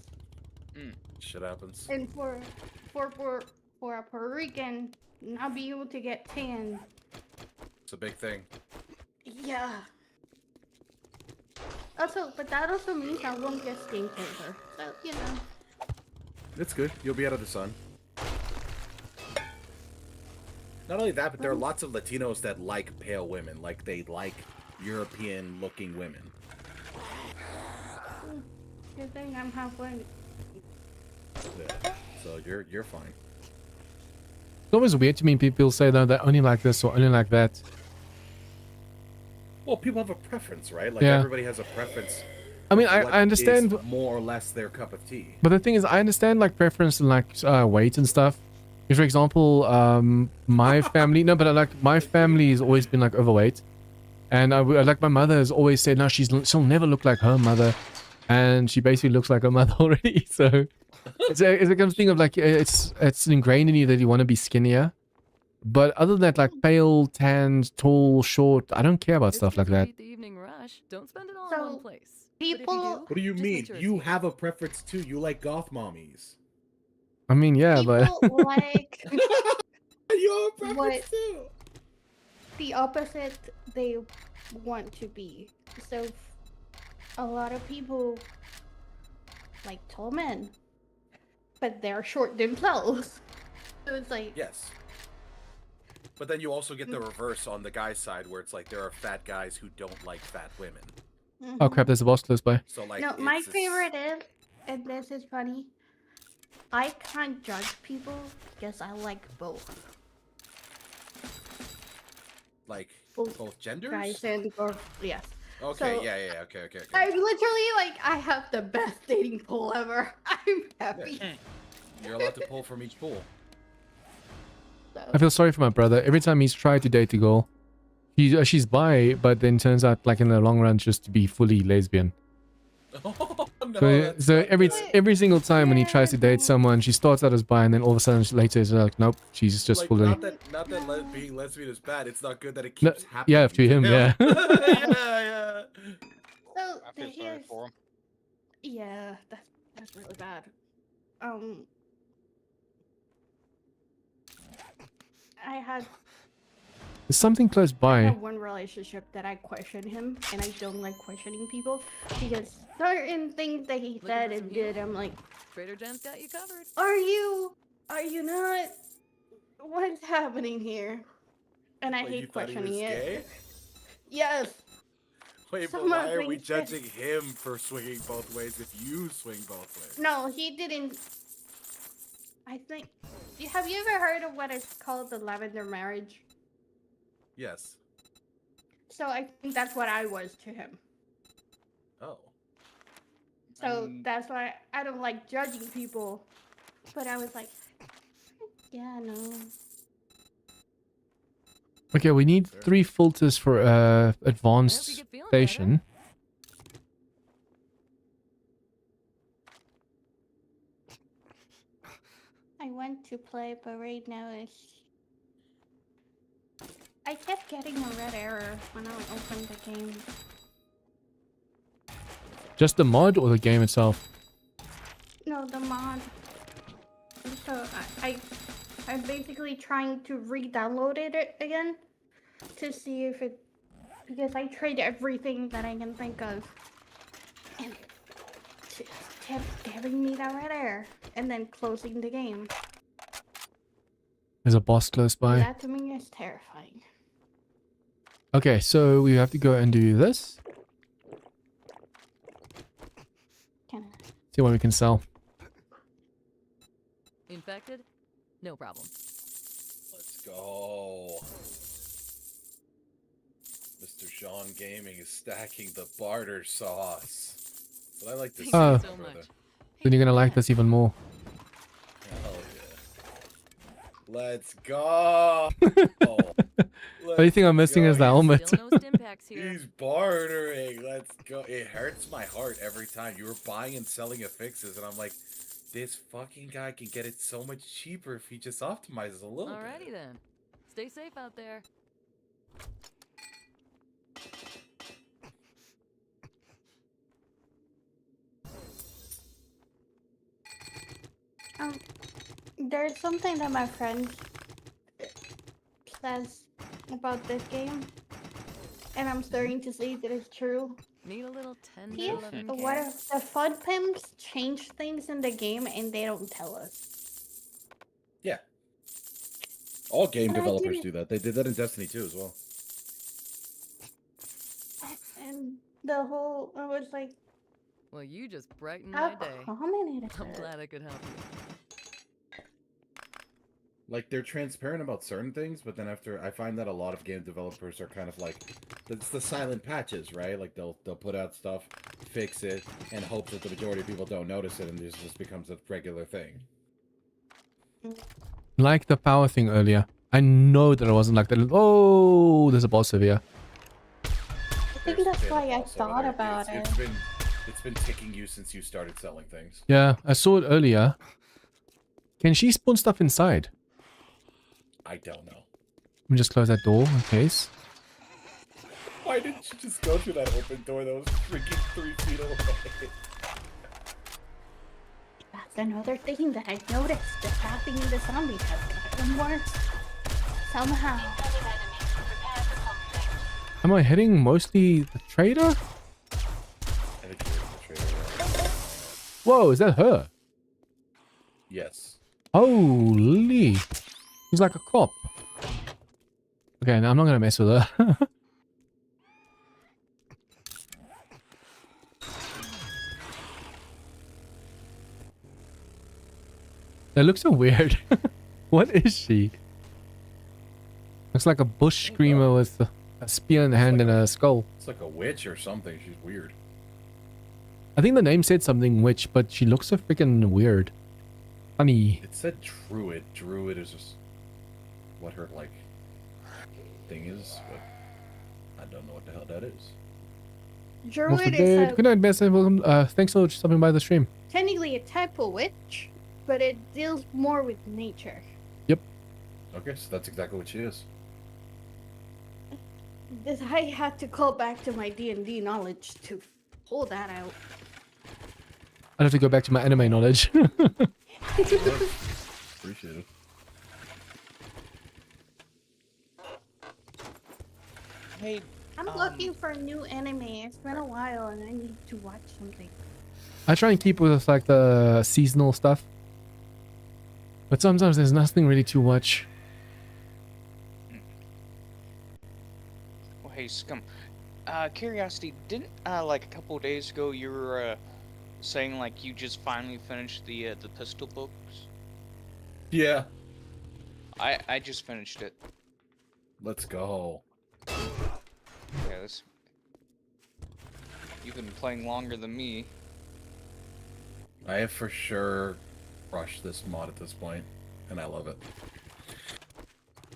Shit happens. And for a Puerto Rican, not being able to get tan. It's a big thing. Yeah. Also, but that also means I won't get skin cancer. So, you know. It's good. You'll be out of the sun. Not only that, but there are lots of Latinos that like pale women. Like, they like European-looking women. Good thing I'm halfway. Yeah. So you're fine. It's always weird to me people say though that only like this or only like that. Well, people have a preference, right? Like, Yeah. everybody has a preference. I mean, What I understand, is more or less their cup of tea. but the thing is, I understand like preference and like weight and stuff. If, for example, my family, no, but like my family has always been like overweight, and like my mother has always said, no, she'll never look like her mother, and she basically looks like her mother already. So it's a kind of thing of like it's ingrained in you that you want to be skinnier. But other than that, like pale, tanned, tall, short, I don't care about It's stuff like good to that. beat the evening rush. cash, don't spend it all So, in one place. But if you people- What do you just mean? make sure it's You here. have a preference too. You like goth mommies. I mean, yeah, but People like You have a What? preference too. the opposite they want to be. So a lot of people like tall men, but they're short themselves. So it's like, Yes. But then you also get the reverse on the guy's side where it's like there are fat guys who don't like fat women. oh crap, there's a boss close by. So like no, my it's this- favorite is, and this is funny, I can't judge people because I like both. like Both both genders. Guys and girls, yes. Okay, so- yeah, okay. I'm literally like, I have the best dating pool ever. I'm happy. You're allowed to pull from each pool. So, I feel sorry for my brother. Every time he's tried to date a girl, she's bi, but then turns out, like in the long run, just to be fully lesbian. Oh, no, So, that's so not every good. every single time when he Yeah, tries to date no. someone, she starts out as bi, and then all of a sudden later it's like, nope, she's just like, fully. not that being lesbian is bad. It's not good that it No, keeps happening. yeah, to him, yeah. yeah. so I feel sorry here's, for him. yeah, that's really bad. I had There's something close by. one relationship that I questioned him, and I don't like questioning people because certain things that he Looking said for and some did, heat? I'm like, Trader Joe's got you covered. are you not? What's happening here? And I Wait, you hate thought he was questioning it. gay? Yes. Wait, but Some why of are we things that- judging him for swinging both ways if you swing both ways? No, he didn't. I think. Have you ever heard of what is called the lavender marriage? Yes. So I think that's what I was to him. Oh. So that's why I don't like judging people. But I was like, yeah, no. Okay, we need 3 filters for I hope you advanced get feeling station. I went to play, but right now it's. I kept getting a red error when I opened the game. Just the mod or the game itself? No, the mod. So I'm basically trying to re-download it again to see if it, because I tried everything that I can think of, and it just kept giving me that red error, and then closing the game. There's a boss close by. That to me is terrifying. Okay, so we have to go and do this. Can I? See what we can sell. Infected? No problem. Let's go. Mr. Sean Gaming is stacking the barter sauce. But I like this. Thank Oh. you so brother. much. Then you're gonna like this even more. Hell yeah. Let's go. The only thing I'm missing is the helmet. Still no stim packs here. He's bartering. Let's go. It hurts my heart every time. You were buying and selling affixes, and I'm like, this fucking guy can get it so much cheaper if he just optimizes a little Alrighty bit. then. Stay safe out there. There's something that my friend says about this game, and I'm starting to see that it's true. Need a little 10 He, to 11 what if the FUD pimps change things in the game and they don't tell us? Yeah. All game But I developers didn't- do that. They did that in Destiny 2 as well. And the whole, I was like, Well, you just brightened how my day. common it I'm is. glad I could help you. Like, they're transparent about certain things, but then after, I find that a lot of game developers are kind of like, it's the silent patches, right? Like, they'll put out stuff, fix it, and hope that the majority of people don't notice it, and this just becomes a regular thing. Like the power thing earlier. I know that it wasn't like that. Oh, there's a boss over here. I think that's There's why I also thought there. about it. It's been ticking you since you started selling things. Yeah, I saw it earlier. Can she spawn stuff inside? I don't know. Let me just close that door in case. Why didn't you just go through that open door that was freaking 3 feet away? That's another thing that I've noticed. The tapping the zombies has gotten worse. Somehow. Incoming enemy. Prepare for conflict. Am I hitting mostly the trader? I think you're the traitor. Whoa, is that her? Yes. Holy. She's like a cop. Okay, now I'm not gonna mess with her. That looks so weird. What is she? Looks like a bush screamer with a spear in the hand and a skull. It's like a witch or something. She's weird. I think the name said something witch, but she looks so freaking weird. Funny. It said druid. Druid is just what her like thing is, but I don't know what the hell that is. Druid is Good night, Bess. Welcome. Thanks for stopping by the stream. technically a type of witch, but it deals more with nature. Okay, so that's exactly what she is. I had to call back to my D&D knowledge to pull that out. I'd have to go back to my anime knowledge. Appreciate it. Hey, I'm looking for a new anime. It's been a while and I need to watch something. I try and keep with like the seasonal stuff. But sometimes there's nothing really to watch. well, hey, Scum. Curiosity, didn't like a couple of days ago you were saying like you just finally finished the pistol books? Yeah. I just finished it. Let's go. Yeah, this. You've been playing longer than me. I have for sure crushed this mod at this point, and I love it.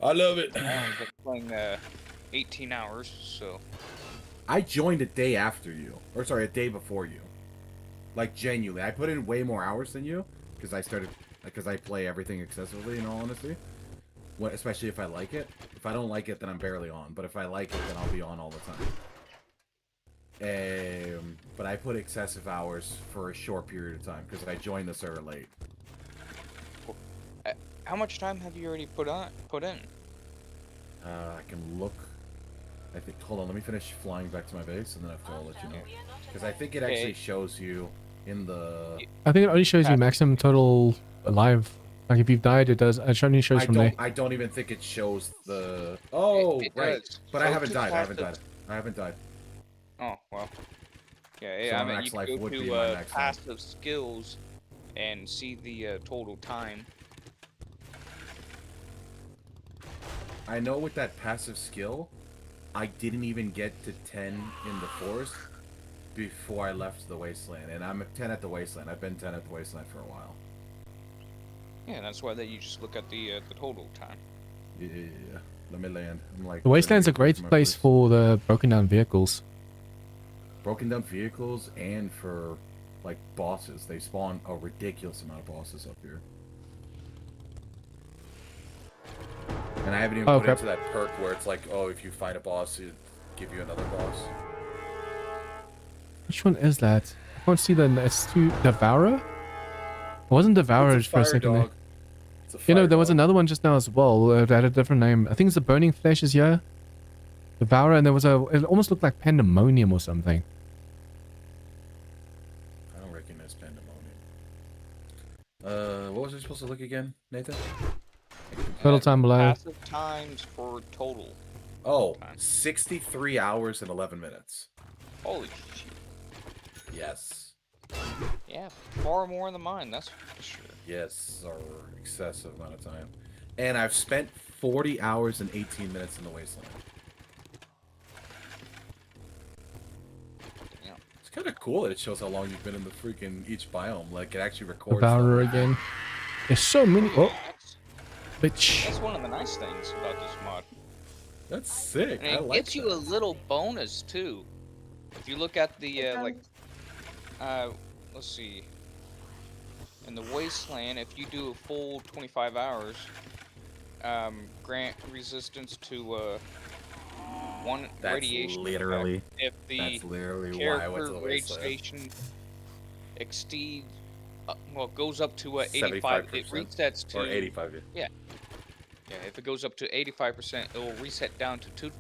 I love it. I've been playing 18 hours, so. I joined a day after you, or sorry, a day before you. Like genuinely, I put in way more hours than you because I play everything excessively. In all honesty, especially if I like it. If I don't like it, then I'm barely on. But if I like it, then I'll be on all the time. But I put excessive hours for a short period of time because I joined the server late. How much time have you already put in? I can look. I think. Hold on, let me finish flying back to my base, and then I'll let you know. Because I think it actually shows you in the. I think it only shows you maximum total alive. Like if you've died, it does. It only shows from there. I don't even think it shows the. Oh, It right. does. But Go I haven't to died. passive. I haven't died. Oh, well. Yeah, So I my mean, max you can life go would be to my max life. passive skills and see the total time. I know with that passive skill, I didn't even get to 10 in the forest before I left the wasteland, and I'm at 10 at the wasteland. I've been 10 at the wasteland for a while. Yeah, that's why you just look at the total time. Yeah, let me land. I'm like The wasteland's a great my place first- for the broken down vehicles. broken down vehicles and for like bosses. They spawn a ridiculous amount of bosses up here. And I haven't even Oh, put crap. into that perk where it's like, oh, if you find a boss, it give you another boss. Which one is that? I can't see the S2 Devourer? It wasn't Devourer It's a for a fire second there. dog. It's a You know, fire there was dog. another one just now as well. It had a different name. I think it's the Burning Flesh is here. Devourer, and there was it almost looked like Pandemonium or something. I don't recognize Pandemonium. What was I supposed to look again, Nathan? Total time below. Passive times for total. Oh, Time. 63 hours and 11 minutes. Holy shit. Yes. Yeah, far more than mine, that's for sure. Yes, or excessive amount of time. And I've spent 40 hours and 18 minutes in the wasteland. Yeah. It's kind of cool that it shows how long you've been in the freaking each biome. Like, it actually records Devourer them. again. There's so many. Oh, That's bitch. one of the nice things about this mod. That's sick. And I it like gets you a that. little bonus too. If you look at the let's see. In the wasteland, if you do a full 25 hours, grant resistance to one That's radiation literally- effect. If the That's literally why I went to character the wasteland. radiation exceeds, well, goes up to 85, it 75% resets to or 85. Yeah, if it goes up to 85%, it will reset down to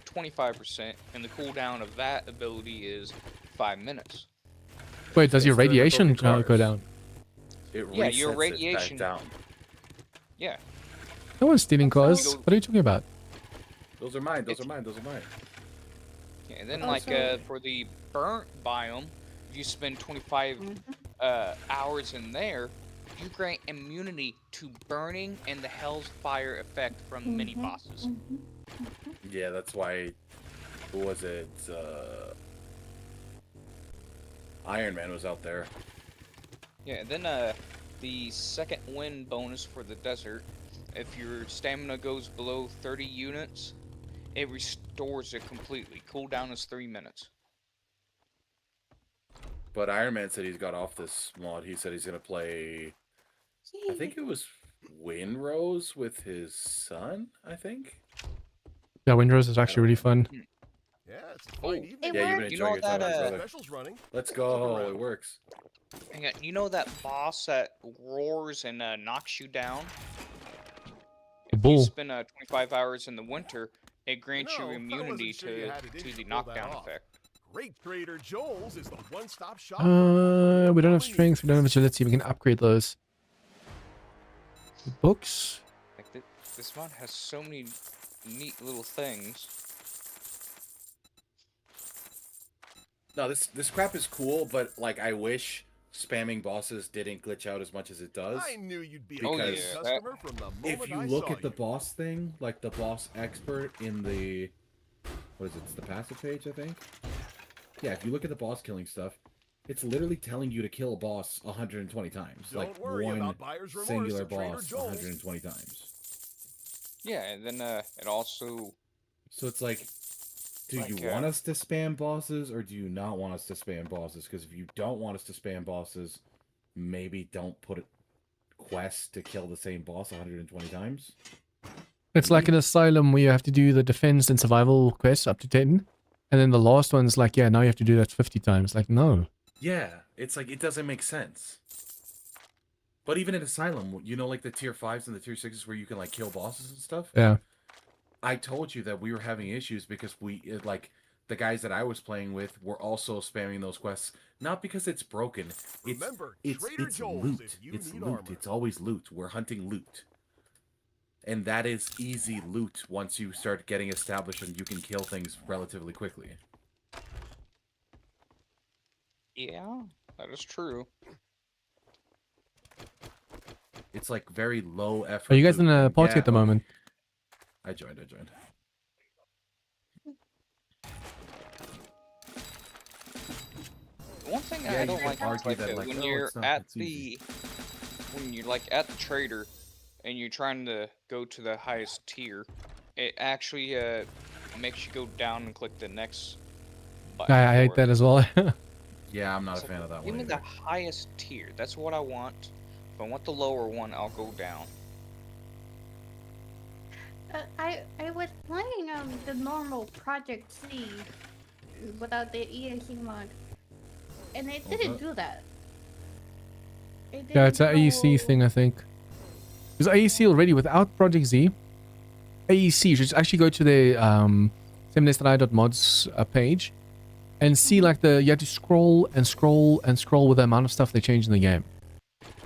25%, and the cooldown of that ability is 5 minutes. Wait, does your It's the radiation broken go cars. down? It Yeah, resets your it radiation- back down. Yeah, No one's stealing cars. go- What are you talking about? Those are mine. Those It's- are mine. Those are mine. yeah, and then Also- for the burnt biome, if you spend 25 hours in there, you grant immunity to burning and the hell's fire effect from the mini bosses. Yeah, that's why. Who was it? Iron Man was out there. Yeah, and then the second wind bonus for the desert, if your stamina goes below 30 units, it restores it completely. Cooldown is 3 minutes. But Iron Man said he's got off this mod. He said he's gonna play. I think it was Windrose with his son. I think. Yeah, Windrose is actually really fun. Yeah, it's a Oh, fine evening. It Yeah, you've been worked. You know enjoying your time, that, with brother. Specials running. Let's go. It works. Hang on, you know that boss that roars and knocks you down? The You bull. spend 25 hours in the winter, it grants No, I you wasn't immunity sure you had it in to you the to pull that knockdown off. effect. Great Trader Joel's is the one-stop shop. We don't have strength. We don't have agility. We can upgrade those. Books. Like this mod has so many neat little things. No, this crap is cool, but like I wish spamming bosses didn't glitch out as much as it does. I knew you'd be a Oh, good yeah, customer from the moment If you I look saw at the you. boss thing, like the boss expert in the, what is it? It's the passive page, I think. Yeah, if you look at the boss killing stuff, it's literally telling you to kill a boss 120 times. Don't Like worry one about buyer's remorse singular at Trader boss Joel's. 120 times. Yeah, and then it also So it's like, do Like, you want us to spam bosses or do you not want us to spam bosses? Because if you don't want us to spam bosses, maybe don't put a quest to kill the same boss 120 times. It's like an asylum where you have to do the defense and survival quests up to 10. And then the last one's like, yeah, now you have to do that 50 times. Like, no. Yeah, it's like, it doesn't make sense. But even in Asylum, you know, like the tier 5s and the tier 6s where you can, like, kill bosses and stuff? Yeah. I told you that we were having issues because the guys that I was playing with were also spamming those quests. Not because it's broken. Remember, It's Trader Joel's loot. if you It's need loot. armor. It's always loot. We're hunting loot. And that is easy loot once you start getting established and you can kill things relatively quickly. yeah, that is true. It's like very low effort. Are you guys loot. in a party Yeah, at the moment? I joined. One thing Yeah, I don't you like can is argue like that, like, when oh, you're it's not- at it's easy. when you're like at the trader and you're trying to go to the highest tier, it actually makes you go down and click the next button. I hate for it. that as well. Yeah, I'm not It's a like, fan of that Give one me either. the highest tier. That's what I want. If I want the lower one, I'll go down. I was playing the normal ProjectZ without the AEC mod, and it didn't do that. It Yeah, it's an didn't AEC go- thing, I think. Because AEC already, without ProjectZ, AEC, you should just actually go to the seminary.mods page and see like you have to scroll and scroll and scroll with the amount of stuff they changed in the game.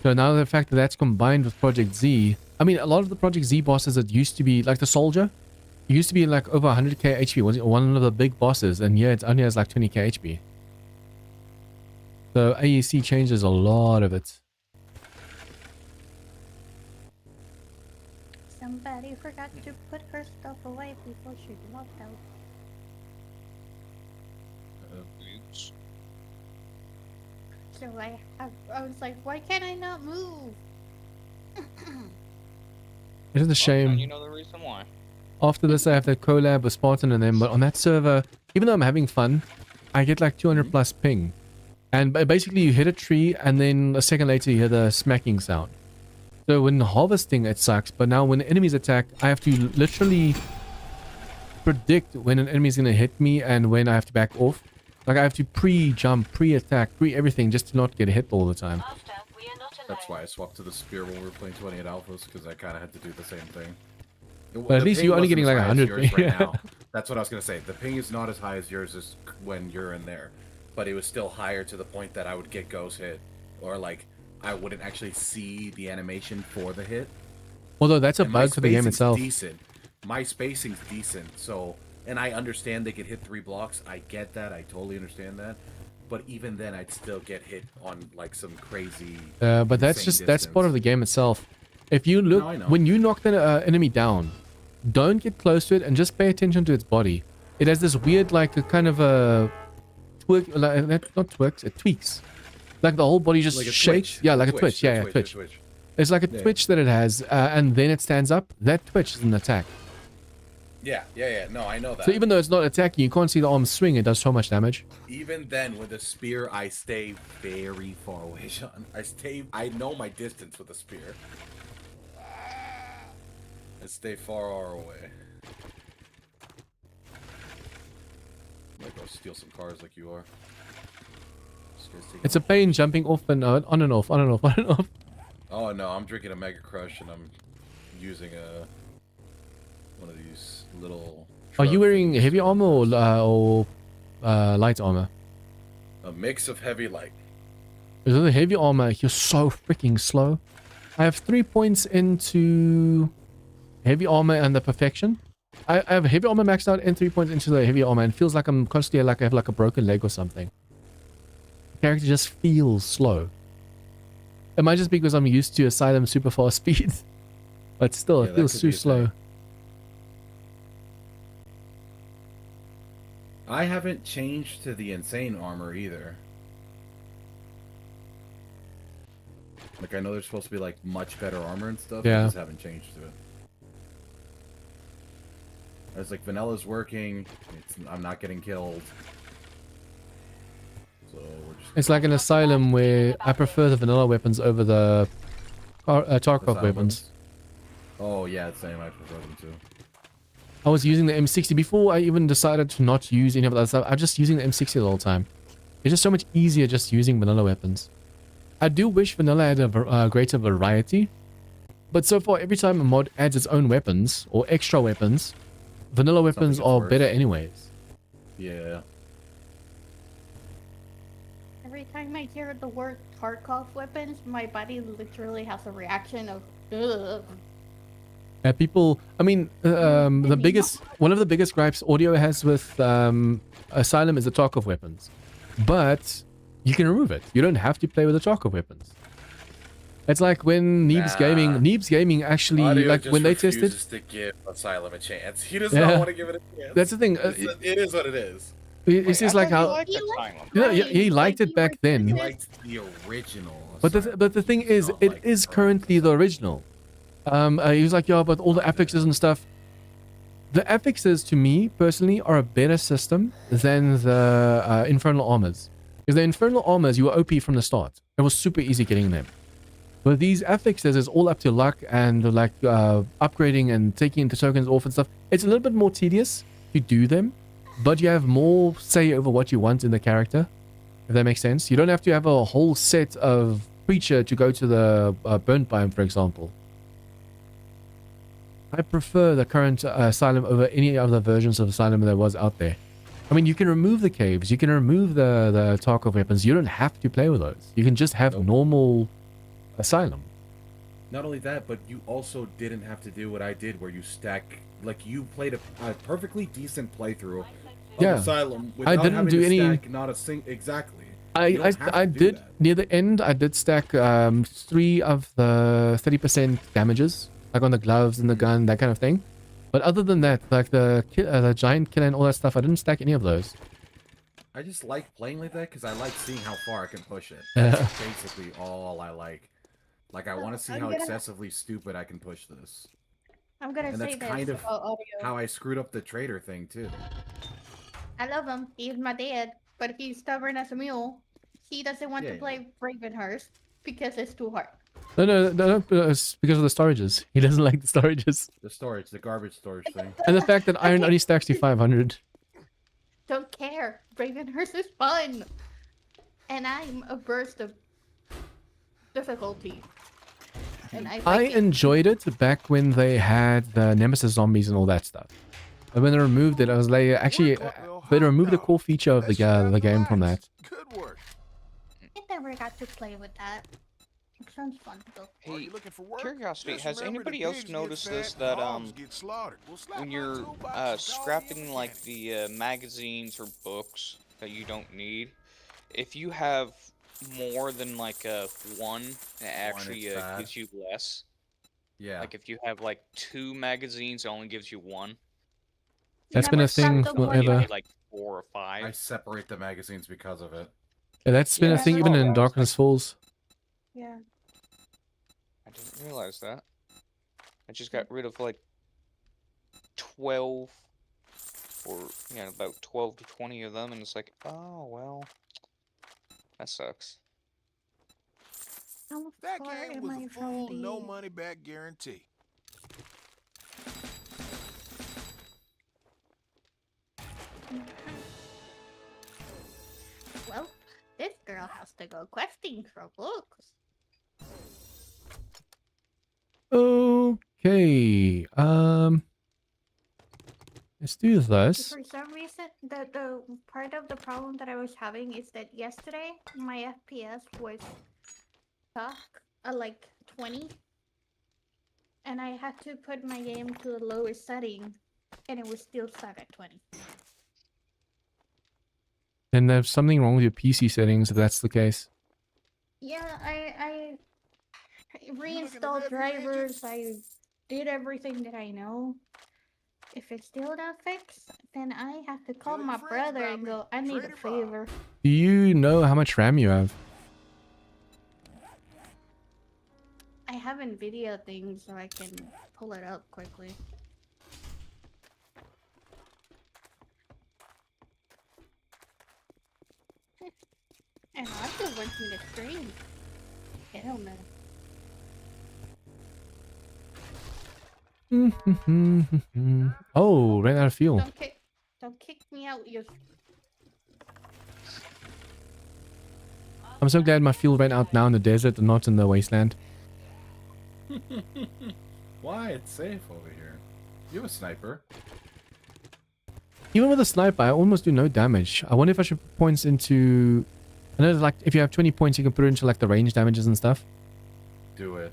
So now the fact that that's combined with ProjectZ, I mean, a lot of the ProjectZ bosses that used to be, like the soldier, used to be like over 100k HP, was one of the big bosses, and yeah, it only has like 20k HP. So AEC changes a lot of it. Somebody forgot to put her stuff away before she locked out. Oops. So I was like, why can't I not move? It is a Well, shame. now you know the reason why. After this, I have that collab with Spartan and them, but on that server, even though I'm having fun, I get like 200 plus ping. And basically, you hit a tree, and then a second later, you hear the smacking sound. So when harvesting, it sucks, but now when enemies attack, I have to literally predict when an enemy is going to hit me and when I have to back off. Like I have to pre-jump, pre-attack, pre-everything just to not get hit all the time. Master, we are not alone. That's why I swapped to the spear when we were playing 28 alphas, because I kind of had to do the same thing. But at least you're only getting like 100 right now. That's what I was gonna say. The ping is not as high as yours is when you're in there, but it was still higher to the point that I would get ghost hit, or like I wouldn't actually see the animation for the hit. Although that's a And my bug for the game spacing's itself. Decent. My spacing's decent, so and I understand they could hit 3 blocks. I get that. I totally understand that. But even then, I'd still get hit on like some crazy. But that's just that's part of the game itself. If you look, No, I know. when you knock the enemy down, don't get close to it and just pay attention to its body. It has this weird, like, a kind of a twerk, like, not twerks, it tweaks. Like the whole body just Like a shakes. twitch. Yeah, A like a twitch, twitch. a Yeah, yeah, twitch, a twitch. twitch. It's like a Yeah. twitch that it has, and then it stands up. That twitch is an attack. Yeah. No, I know that. So even though it's not attacking, you can't see the arm swing. It does so much damage. Even then, with a spear, I stay very far away, Sean. I know my distance with a spear. I stay far away. I'm gonna go steal some cars like you are. This guy's taking- It's a pain jumping off and on and off, on and off, on and off. Oh no, I'm drinking a Mega Crush and I'm using one of these little. Are you truck wearing things. heavy armor or light armor? A mix of heavy light. Because with the heavy armor, you're so freaking slow. I have 3 points into heavy armor and the perfection. I have heavy armor maxed out and 3 points into the heavy armor, and it feels like I'm constantly like I have like a broken leg or something. The character just feels slow. It might just be because I'm used to Asylum super fast speed, but still, Yeah, it that feels could too be a slow. thing. I haven't changed to the insane armor either. Like, I know there's supposed to be, like, much better armor and stuff. Yeah. I just haven't changed to it. I was like, Vanilla's working. I'm not getting killed. So, we're just... It's like an Asylum where I prefer the vanilla weapons over the Tarkov Asylum weapons. Oh, yeah, same. I prefer them too. I was using the M60 before I even decided to not use any of that stuff. I'm just using the M60 the whole time. It's just so much easier just using vanilla weapons. I do wish vanilla had a greater variety, but so far every time a mod adds its own weapons or extra weapons, vanilla weapons gets are worse. better anyways. Yeah. Every time I hear the word Tarkov weapons, my body literally has a reaction of ugh. People, I mean, one of the biggest gripes audio has with Asylum is the Tarkov weapons, but you can remove it. You don't have to play with the Tarkov weapons. It's like when Neebs Gaming actually, Audio like just when they tested. refuses to give Asylum a chance. He does Yeah. not want to give it a chance. That's the thing. It is what it is. It's just like how Asylum. you know, he liked it back He then. liked the original. But Asylum. the thing He is, does not it like is the currently the original. He was like, yeah, but all the affixes and stuff. The affixes, to me personally, are a better system than the infernal armors. Because the infernal armors, you were OP from the start. It was super easy getting them. But these affixes is all up to luck and like upgrading and taking the tokens off and stuff. It's a little bit more tedious to do them, but you have more say over what you want in the character. If that makes sense. You don't have to have a whole set of creature to go to the burnt biome, for example. I prefer the current Asylum over any other versions of Asylum that was out there. I mean, you can remove the caves, you can remove the Tarkov weapons. You don't have to play with those. You can just have normal Asylum. Not only that, but you also didn't have to do what I did, where you stack. Like, you played a perfectly decent playthrough of Yeah. Asylum I without didn't having do to any- stack not a exactly. I You don't have I to do did that. near the end. I did stack 3 of the 30% damages, like on the gloves and the gun, that kind of thing. But other than that, like the giant killer and all that stuff, I didn't stack any of those. I just like playing like that because I like seeing how far I can push it. Yeah. That's basically all I like. Like, I want to see I'm how gonna- excessively stupid I can push this. I'm gonna And say that's this kind of about audio. How I screwed up the trader thing, too. I love him. He's my dad, but he's stubborn as a mule. He doesn't want Yeah, to yeah. play Ravenhurst because it's too hard. No, it's because of the storages. He doesn't like the storages. The storage, the garbage storage thing. And the fact that iron only stacks to 500. Don't care. Ravenhurst is fun. And I'm a burst of difficulty. And I I like it. enjoyed it back when they had the Nemesis zombies and all that stuff. But when they removed it, I was like, actually, they removed the core feature of the game from that. Good work. I never got to play with that. It sounds fun though. Are Hey, you looking for work? curiosity, Just has remember the anybody else pigs get noticed this, fat, that dogs get slaughtered. We'll slap when my you're toolbox with dog scrapping and like candy. the magazines or books that you don't need, if you have more than like one, it actually it's bad. gives you less. Yeah. Like if you have like 2 magazines, it only gives you 1. That's been Never a thing stopped the one forever. Maybe like 4 or 5. I separate the magazines because of it. Yeah, that's been a Yeah, thing I even saw in that. Darkness Falls. Yeah. I didn't realize that. I just got rid of like 12 or about 12 to 20 of them, and it's like, oh well, that sucks. How That far game am was I a from full, the... no money back guarantee. Well, this girl has to go questing for books. Okay. Let's do this. For some reason, the part of the problem that I was having is that yesterday my FPS was stuck at like 20, and I had to put my game to the lowest setting, and it was still stuck at 20. And there's something wrong with your PC settings if that's the case. Yeah, I looking to reinstalled rev your engine? drivers. I did everything that I know. If it's still not fixed, then I have to call Tell my your friends brother about and me. go, I need a Trader Bob." favor. Do you know how much RAM you have? I have NVIDIA things so I can pull it up quickly. And I still wants me to stream. Hell no. Oh, ran out of fuel. Don't kick me out, you... I'm so glad my fuel ran out now in the desert and not in the wasteland. Why? It's safe over here. You have a sniper. Even with a sniper, I almost do no damage. I wonder if I should put points into... I know, like, if you have 20 points, you can put it into, like, the range damages and stuff. Do it.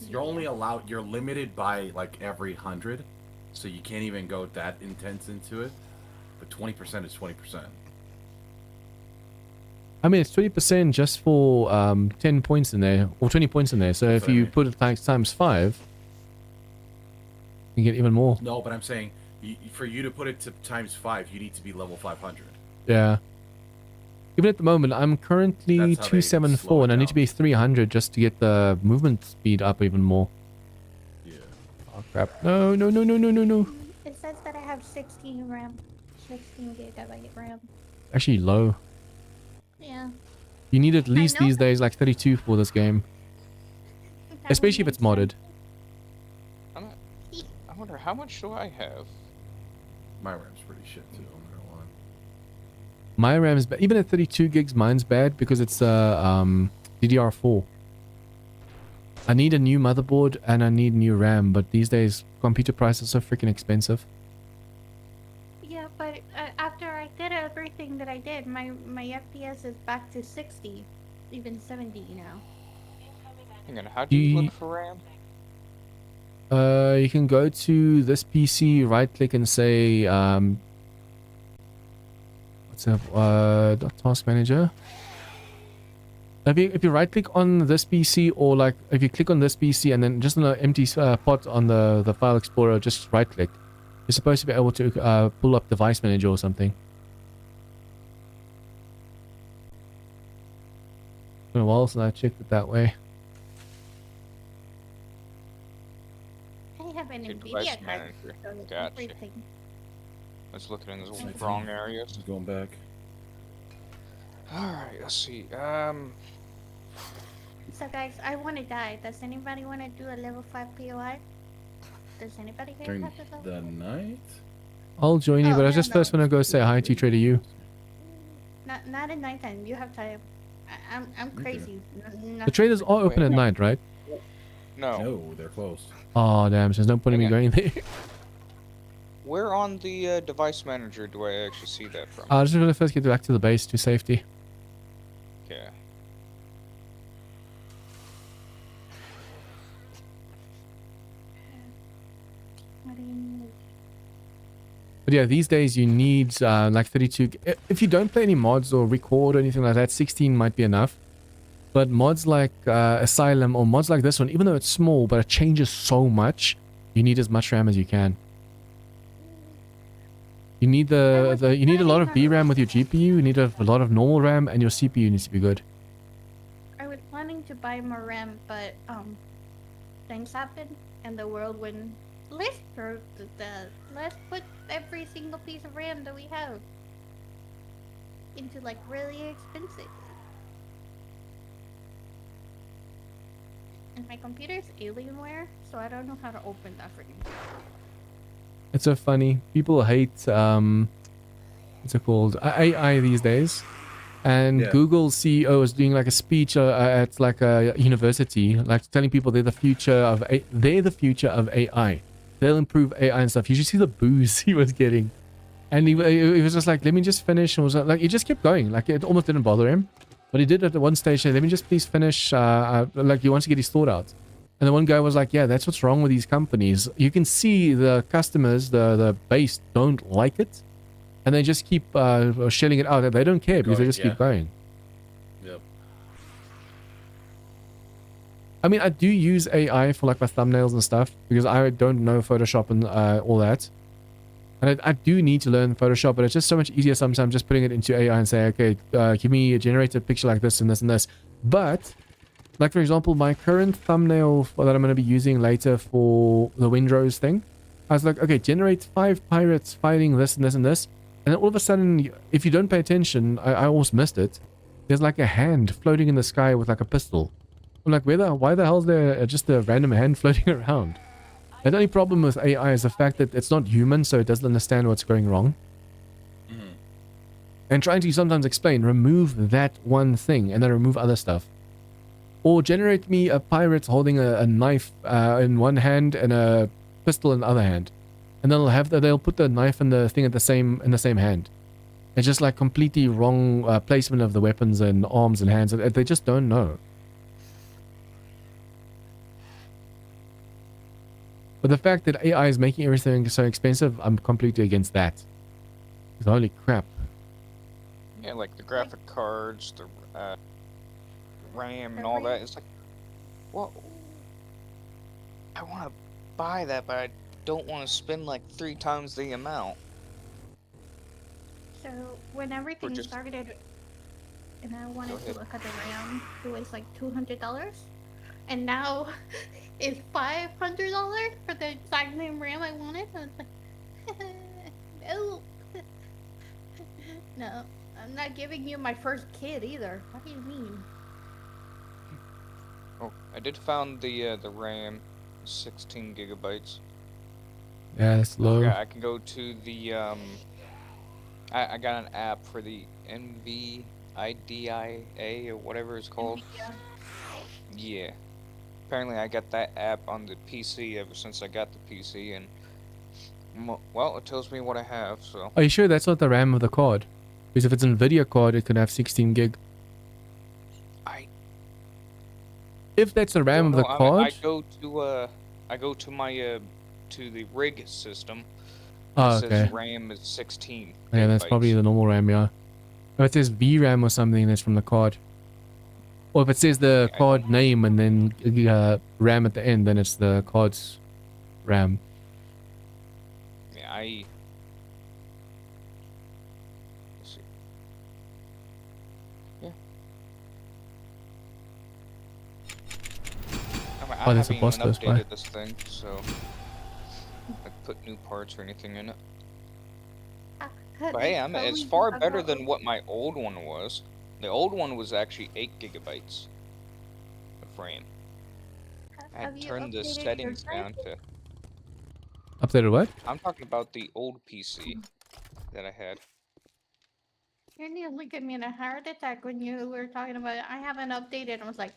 You're only allowed... You're limited by, like, every 100. So you can't even go that intense into it. But 20% is 20%. I mean, it's 20% just for 10 points in there, or 20 points in there. So That's if what I you mean. put it times 5, you get even more. No, but I'm saying, for you to put it to times 5, you need to be level 500. Yeah. Even at the moment, I'm currently That's how they slow 274, it and I need to down. be 300 just to get the movement speed up even more. Yeah. Oh, crap. No. It says that I have 16 RAM. 16 gigabyte RAM. Actually, low. Yeah. You need at least know these that- days like 32 for this game. That would Especially if make it's modded. sense. I wonder how much do I have? My RAM's pretty shit, too. I'm not gonna lie. My RAM's bad. Even at 32 gigs, mine's bad because it's DDR4. I need a new motherboard and I need new RAM, but these days computer prices are so freaking expensive. Yeah, but after I did everything that I did, my FPS is back to 60, even 70 now. Hang on, how do you Ye- look for RAM? You can go to this PC, right click and say, what's up, not task manager. If you right click on this PC, or like if you click on this PC and then just on an empty pot on the file explorer, just right click. You're supposed to be able to pull up device manager or something. It's been a while since I checked it that way. I have an Your NVIDIA device card. manager. So Gotcha. everything. Let's look in the It's wrong areas. Just going back. Alright, let's see. So guys, I want to die. Does anybody want to do a level 5 POI? Does anybody here During have a level? the night? I'll join you, Oh, but I no, just first no. want to go say hi to Trader you. Not at nighttime. You have time. I'm crazy. The traders are open at night, right? no. No, they're closed. Oh damn, so there's no point in me Okay. going there. Where on the device manager do I actually see that from? I just want to first get back to the base to safety. Okay. What do you need? But yeah, these days you need like 32. If you don't play any mods or record or anything like that, 16 might be enough. But mods like Asylum or mods like this one, even though it's small, but it changes so much, you need as much RAM as you can. You need you need a lot of VRAM with your GPU. You need a lot of normal RAM, and your CPU needs to be good. I was planning to buy more RAM, but things happened and the world went. Let's put every single piece of RAM that we have into like really expensive. And my computer is Alienware, so I don't know how to open that freaking thing. It's so funny. People hate what's it called? AI these days. And Yeah. Google CEO is doing like a speech at like a university, like telling people they're the future of AI. They'll improve AI and stuff. You should see the boos he was getting. And he was just like, let me just finish. And was like, he just kept going. Like it almost didn't bother him. But he did at the one stage say, let me just please finish. Like he wants to get his thought out. And the one guy was like, yeah, that's what's wrong with these companies. You can see the customers, the base don't like it. And they just keep shelling it out. They don't care because they just keep going. Yep. I mean, I do use AI for like my thumbnails and stuff because I don't know Photoshop and all that. And I do need to learn Photoshop, but it's just so much easier sometimes just putting it into AI and say, okay, give me a generated picture like this and this and this. But, like for example, my current thumbnail that I'm going to be using later for the Windrose thing, I was like, okay, generate 5 pirates fighting this and this and this. And then all of a sudden, if you don't pay attention, I almost missed it. There's like a hand floating in the sky with like a pistol. I'm like, why the hell is there just a random hand floating around? The only problem with AI is the fact that it's not human, so it doesn't understand what's going wrong. And trying to sometimes explain, remove that one thing and then remove other stuff. Or generate me a pirate holding a knife in one hand and a pistol in the other hand. And then they'll put the knife and the thing in the same hand. It's just like completely wrong placement of the weapons and arms and hands. They just don't know. But the fact that AI is making everything so expensive, I'm completely against that. 'Cause holy crap. Yeah, like the graphic cards, the RAM and all that. It's like, well, I want to buy that, but I don't want to spend like 3 times the amount. So when everything just- started, and I wanted to ahead. look at the RAM, it was like $200, and now it's $500 for the exact same RAM I wanted. I was like, no, no, I'm not giving you my first kid either. What do you mean? Oh, I did found the RAM, 16 gigabytes. Yeah, that's low. Yeah, I can go to the I got an app for the NVIDIA or whatever it's called. Yeah. Apparently I got that app on the PC ever since I got the PC, and well, it tells me what I have, so. Are you sure that's not the RAM of the card? Because if it's an NVIDIA card, it could have 16 gig. If that's the RAM of the card... I go to my to the rig system. Oh, It okay. says RAM is 16. Yeah, that's probably gigabytes. the normal RAM, yeah. If it says VRAM or something, that's from the card. Or if it says the card name and then RAM at the end, then it's the card's RAM. Yeah, let's see. Yeah. I there's a haven't boss even close by. updated this thing, so I put new parts or anything in it. But hey, it's far better than what my old one was. The old one was actually 8 gigabytes of RAM. I Have had you turned the updated your settings drive? down to. Updated what? I'm talking about the old PC that I had. You nearly gave me a heart attack when you were talking about it. I haven't updated. I was like,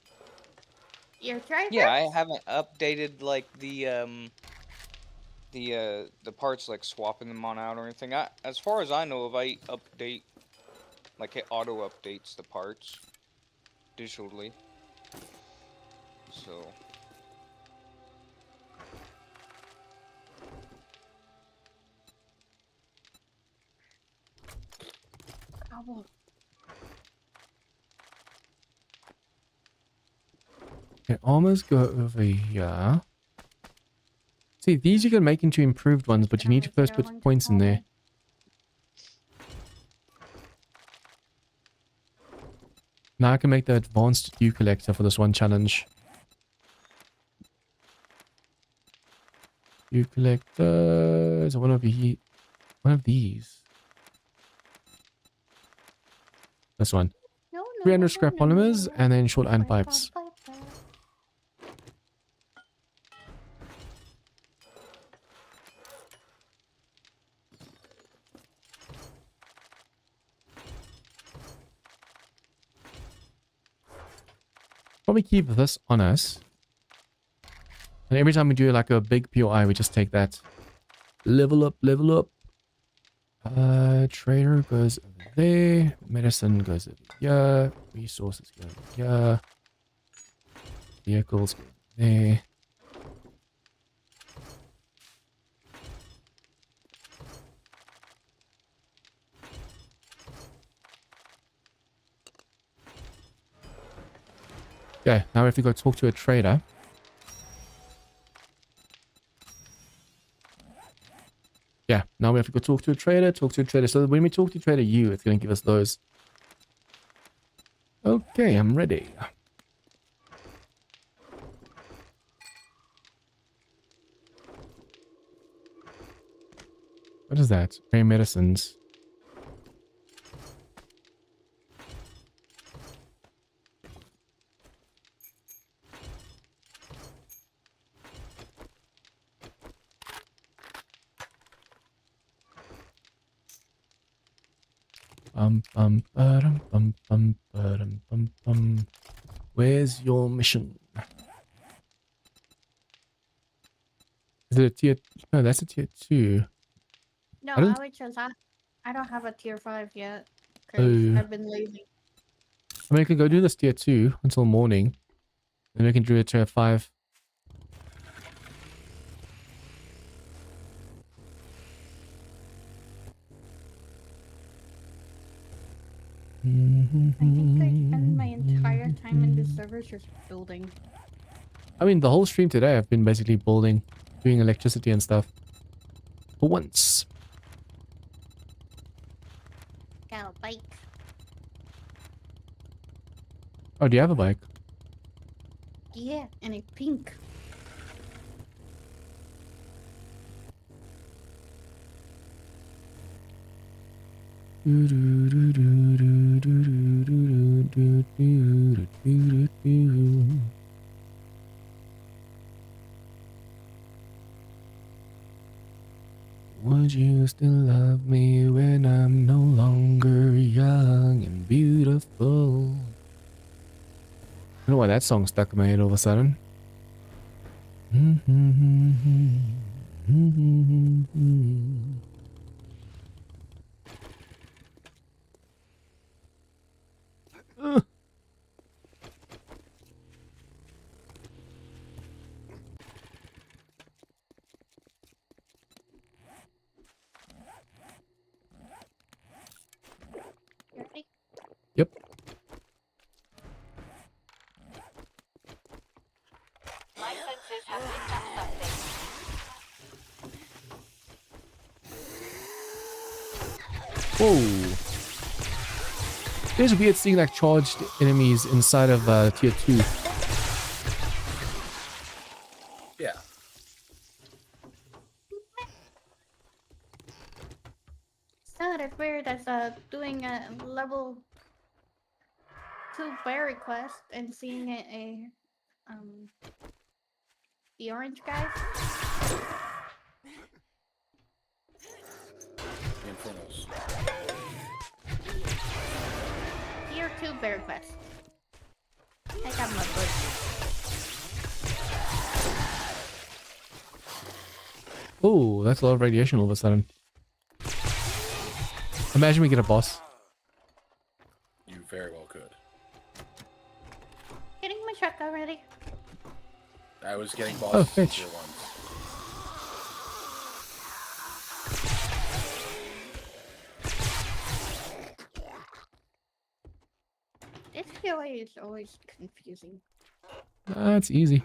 your drivers? Yeah, I haven't updated like the parts, like swapping them on out or anything. As far as I know, if I update, like it auto updates the parts digitally. So Oh, Okay, almost go over here. See, these you can make into improved ones, but you need to first put points in there. Now I can make the advanced dew collector for this one challenge. Dew collector is one of these. This one. No, 300 scrap polymers and then short iron pipes. Probably keep this on us. And every time we do like a big POI, we just take that. Level up, level up. Trader goes over there. Medicine goes over here. Resources go over here. Vehicles go over there. Okay, now if we go talk to a trader. Yeah, now we have to go talk to a trader, So when we talk to Trader U, it's going to give us those. Okay, I'm ready. What is that? Rare medicines. Where's your mission? Is it a tier? No, that's a tier 2. No, I don't- I would just. I don't have a tier 5 yet. Oh. Because I've been lazy. I mean, we can go do this tier 2 until morning. Then we can do a tier 5. I think I spend my entire time in this server just building. I mean, the whole stream today I've been basically building, doing electricity and stuff. For once. Got a bike. Oh, do you have a bike? Yeah, and it's pink. Would you still love me when I'm no longer young and beautiful? I don't know why that song stuck in my head all of a sudden. You ready? Yep. My senses have picked up something. Whoa. There's weird seeing like charged enemies inside of tier 2. Yeah. So that's weird. That's doing a level to berry quest and seeing the orange guys. The Infernals. Tier 2 berry quest. I got my book. Oh, that's a lot of radiation all of a sudden. Imagine we get a boss. You very well could. Getting my truck already. I was getting Oh, bosses in fetch. tier 1s. This POA is always confusing. It's easy.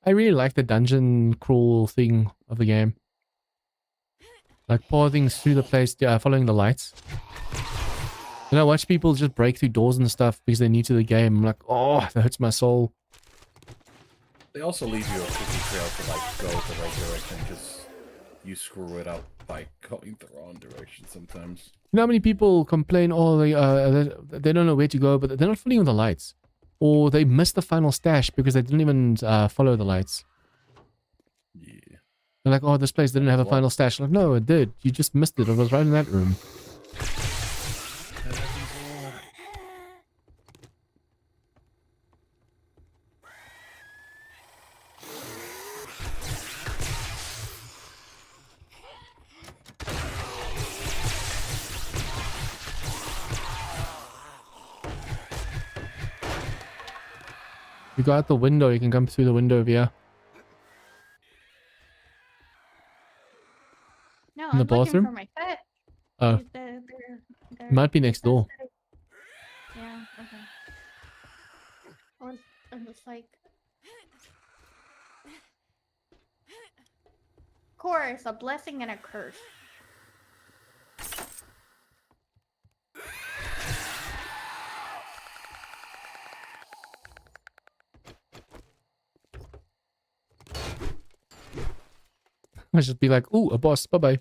I really like the dungeon crawl thing of the game. Like pathing through the place, following the lights. And I watch people just break through doors and stuff because they're new to the game. I'm like, oh, that hurts my soul. They also leave you a cookie trail to like go the right direction because you screw it up by going the wrong direction sometimes. You know how many people complain, oh, they don't know where to go, but they're not following the lights. Or they missed the final stash because they didn't even follow the lights. Yeah. They're like, oh, this place didn't have a Well- final stash. I'm like, no, it did. You just missed it. It was right in that room. You go out the window, you can come through the window over here. No, In the I'm looking bathroom? for my pet. Oh, They're might be next door. Yeah, okay. Or it's like... Chorus, a blessing and a curse. I should be like, ooh, a boss, bye-bye.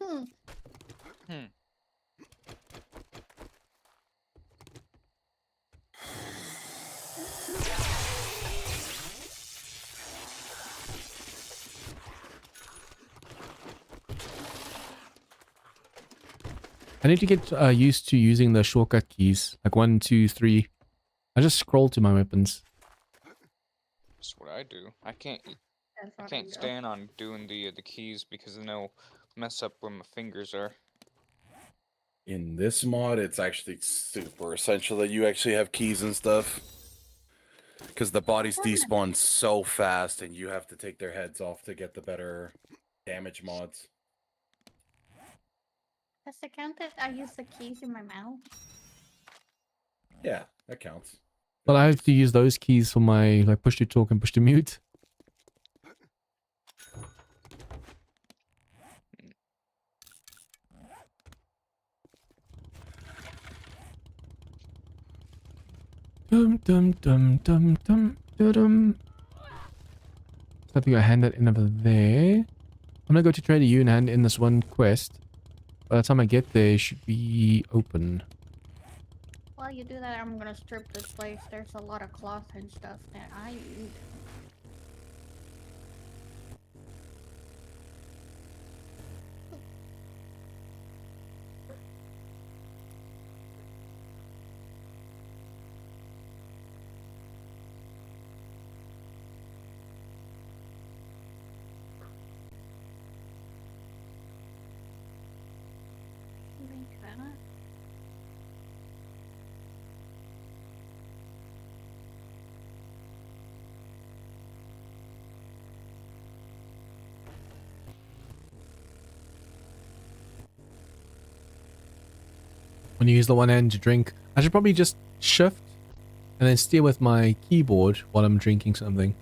Hmm. Hmm. I need to get used to using the shortcut keys. Like 1, 2, 3. I just scroll to my weapons. That's what I do. I can't That's I what can't do. stand on doing the keys because then they'll mess up where my fingers are. In this mod, it's actually super essential that you actually have keys and stuff. Because the bodies despawn so fast and you have to take their heads off to get the better damage mods. Does it count that I use the keys in my mouth? Yeah, that counts. But I have to use those keys for my like push to talk and push to mute. Dum dum dum dum dum dum. So I think I hand that in over there. I'm gonna go to Trader U and hand in this one quest. By the time I get there, it should be open. While you do that, I'm gonna strip this place. There's a lot of cloth and stuff that I need. Make that. When you use the one hand to drink, I should probably just shift and then steer with my keyboard while I'm drinking something.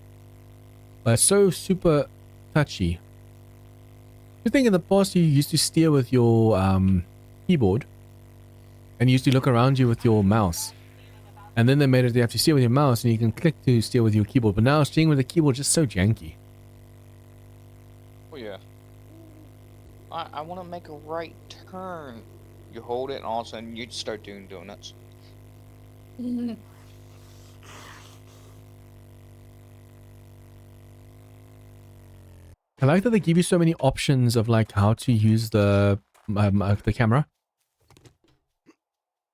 But it's so super touchy. Good thing in the past you used to steer with your keyboard and you used to look around you with your mouse. And then they made it you have to steer with your mouse and you can click to steer with your keyboard. But now steering with the keyboard is just so janky. Oh yeah. I want to make a right turn. You hold it, and all of a sudden you start doing donuts. I like that they give you so many options of like how to use the camera.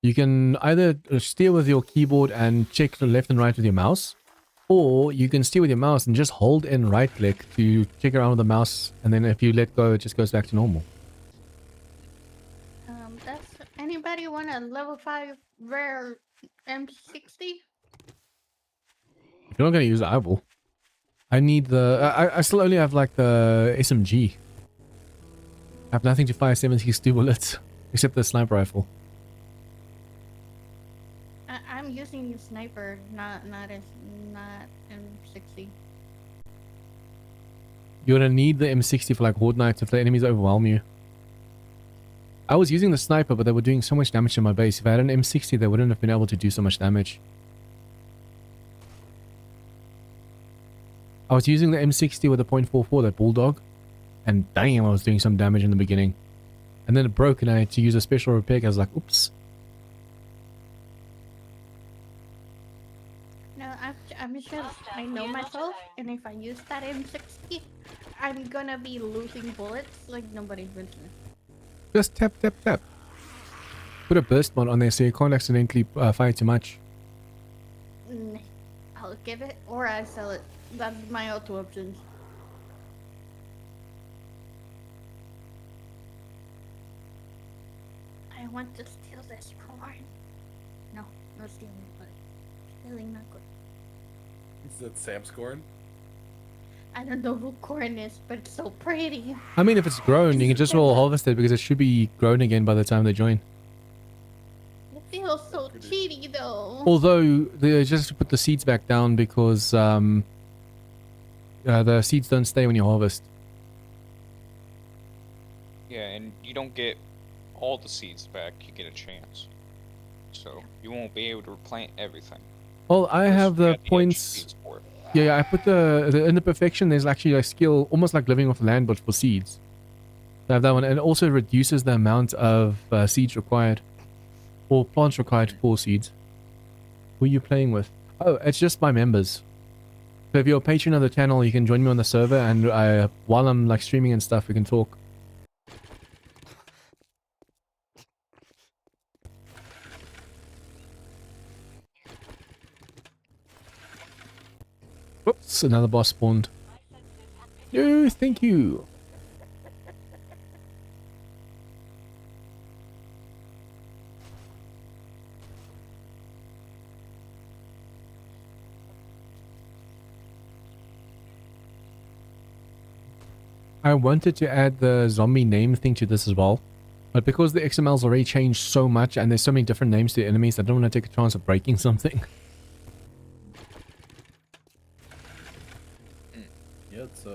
You can either steer with your keyboard and check the left and right with your mouse, or you can steer with your mouse and just hold and right click to check around with the mouse, and then if you let go, it just goes back to normal. Does anybody want a level 5 rare M60? If you're not going to use it, I will. I need the... I still only have like the SMG. I have nothing to fire 72 bullets, except the sniper rifle. I'm using the sniper, not M60. You're going to need the M60 for like Horde Nights if the enemies overwhelm you. I was using the sniper, but they were doing so much damage to my base. If I had an M60, they wouldn't have been able to do so much damage. I was using the M60 with a .44, that bulldog, and damn, I was doing some damage in the beginning. And then it broke and I had to use a special repair. I was like, oops. No, I'm just, I know myself, and if I use that M60, I'm gonna be losing bullets like nobody's business. Just tap, tap, tap. Put a burst mod on there so you can't accidentally fire too much. I'll give it, or I sell it. That's my two options. I want to steal this corn. No, no stealing, but stealing not good. Is that Sam's corn? I don't know who corn is, but it's so pretty. I mean, if it's grown, you can just roll harvest it because it should be grown again by the time they join. It feels so cheaty though. Although, they just put the seeds back down because the seeds don't stay when you harvest. Yeah, and you don't get all the seeds back, you get a chance. So, you won't be able to replant everything. Well, I have the extra points... seeds for it. Yeah, I put the in the perfection, there's actually a skill, almost like living off the land, but for seeds. I have that one, and it also reduces the amount of seeds required. Or plants required for seeds. Who are you playing with? Oh, it's just my members. So if you're a patron of the channel, you can join me on the server, and while I'm like streaming and stuff, we can talk. Whoops, another boss spawned. No, thank you. I wanted to add the zombie name thing to this as well, but because the XML's already changed so much and there's so many different names to enemies, I don't want to take a chance of breaking something. Yeah, it's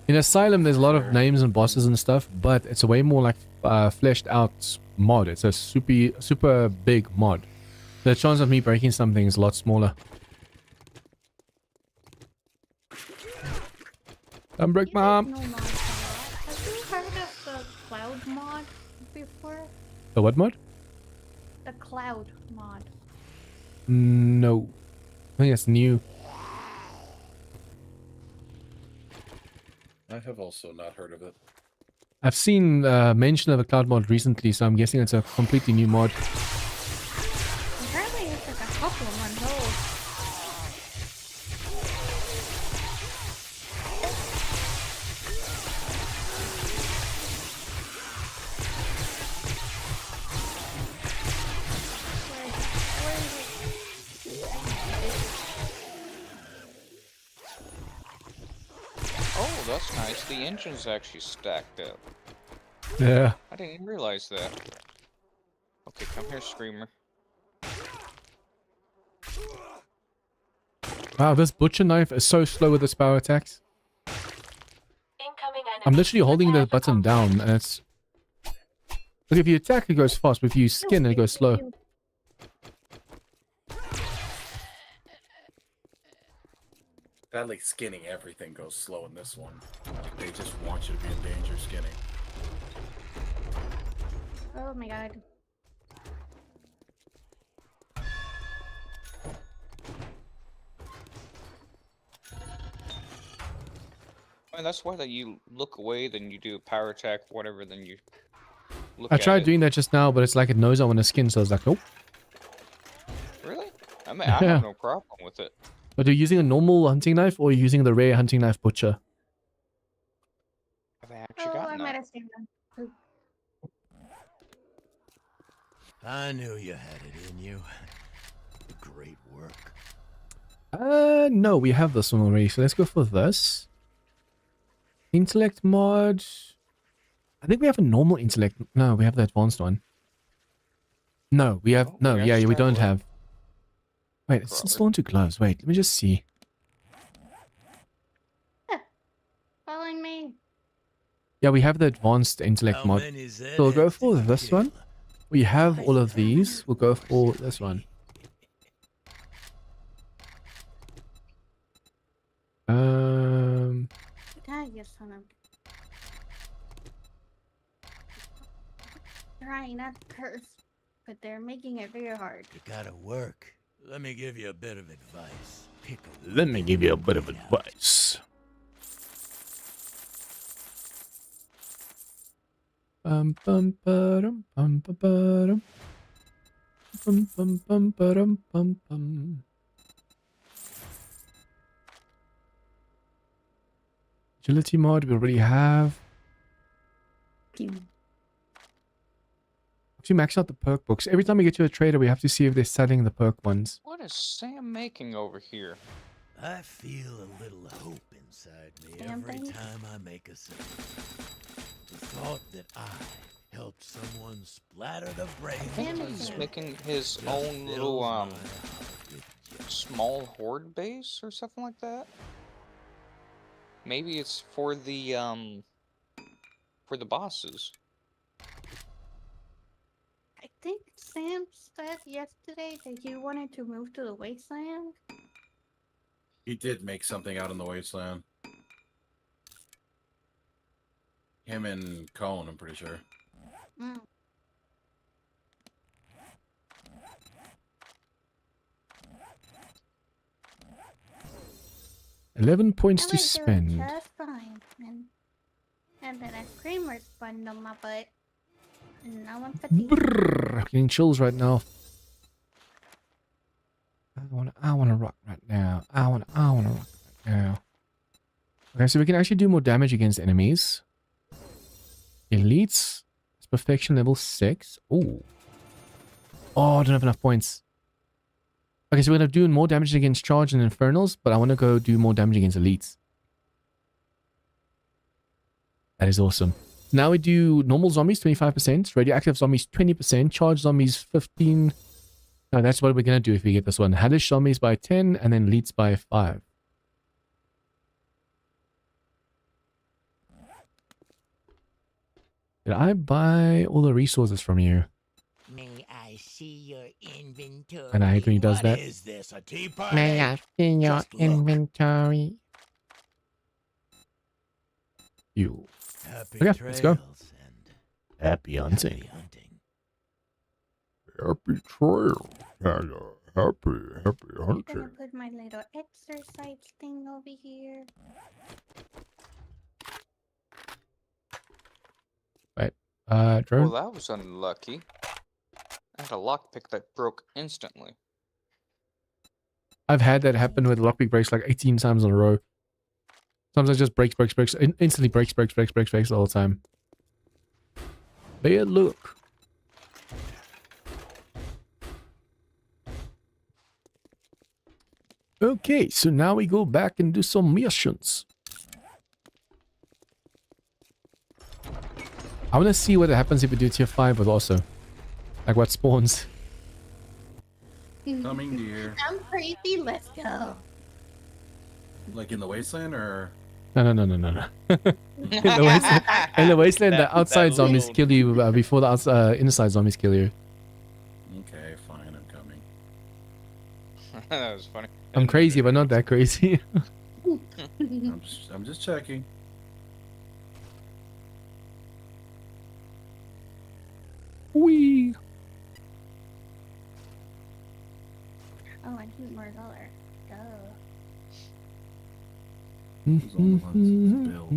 In Asylum, there's a lot of names and bosses and stuff, but it's a way more like fleshed out mod. It's a super big mod. The chance of me breaking something is a lot smaller. Don't break, mom. No mod for that. Have you heard of the cloud mod before? The what mod? The cloud mod. No. I think it's new. I have also not heard of it. I've seen mention of a cloud mod recently, so I'm guessing it's a completely new mod. Apparently it's like a couple of months old. Oh, that's nice. The engine's actually stacked up. Yeah. I didn't even realize that. Okay, come here, Screamer. Wow, this butcher knife is so slow with its power attacks. Incoming enemy. I'm literally holding the Prepare for button down, and it's... Look, if you attack, it goes fast, but if you skin, it goes slow. Sadly, skinning everything goes slow in this one. They just want you to be in danger skinning. Oh my god. And that's why that you look away, then you do a power attack, whatever, then you look I at tried it. doing that just now, but it's like it knows I want to skin, so I was like, nope. Really? I mean, I Yeah. have no problem with it. But are you using a normal hunting knife or are you using the rare hunting knife butcher? I've actually Oh, I gotten might that. have seen them. I knew you had it in you. Great work. No, we have this one already, so let's go for this. Intellect mod. I think we have a normal intellect. No, we have the advanced one. No, we have... Oh, No, we yeah, we actually don't have have... Wait, it's still on 2 gloves. Wait, let me just see. Following me. Yeah, we have the advanced intellect How mod. many So we'll go Zedheads for did you this kill? one. We have all of these. We'll go for this one. Die, you son of. Trying not to curse, but they're making it very hard. You gotta work. Let me give you a bit of advice. Pick a Let me give you a bit of way out. advice. Bum bum ba-dum bum ba-ba-dum. Bum bum bum ba-dum bum bum. Agility mod we already have. Actually max out the perk books. Every time we get to a trader we have to see if they're selling the perk ones. What is Sam making over here? I feel a little hope inside me Damn every thing. time I make a save. The thought that I helped someone splatter the brains Damn of it. He's them making his just own little fills my heart with joy. small horde base or something like that. Maybe it's for the bosses. I think Sam said yesterday that he wanted to move to the wasteland. He did make something out in the wasteland. Him and Cone, I'm pretty sure. Mm. 11 points I to went spend. through it just fine, and then a screamer spun on my butt. And now I'm fatigued. Brrr, I'm getting chills right now. I wanna rock right now. I wanna rock right now. Okay, so we can actually do more damage against enemies. Elites. It's perfection level 6. Ooh. Oh, I don't have enough points. Okay, so we're gonna do more damage against charge and infernals, but I wanna go do more damage against elites. That is awesome. So now we do normal zombies 25%, radioactive zombies 20%, charge zombies 15. No, that's what we're gonna do if we get this one. Hellish zombies by 10 and then elites by 5. Did I buy all the resources from you? May I see your inventory? And I hate when he does What that. is this, a tea party? May I see your Just look. inventory? You. Happy Okay, let's go. trails and Happy hunting. happy hunting. Happy trail. Happy I'm gonna put my little exercise thing over here. Drone. Well, that was unlucky. I had a lockpick that broke instantly. I've had that happen with lockpick breaks like 18 times in a row. Sometimes it just breaks, instantly breaks the whole time. Bad luck. Okay, so now we go back and do some missions. I want to see what happens if we do tier 5 with also. Like what spawns. Coming deer. I'm crazy. Let's go. Like in the wasteland or? No. in the wasteland, the outside zombies kill you before the inside zombies kill you. Okay, fine, I'm coming. That was funny. I'm crazy, but not that crazy. I'm just checking. Wee. Oh, I need more color. Go. Who's on the hunt? Bill.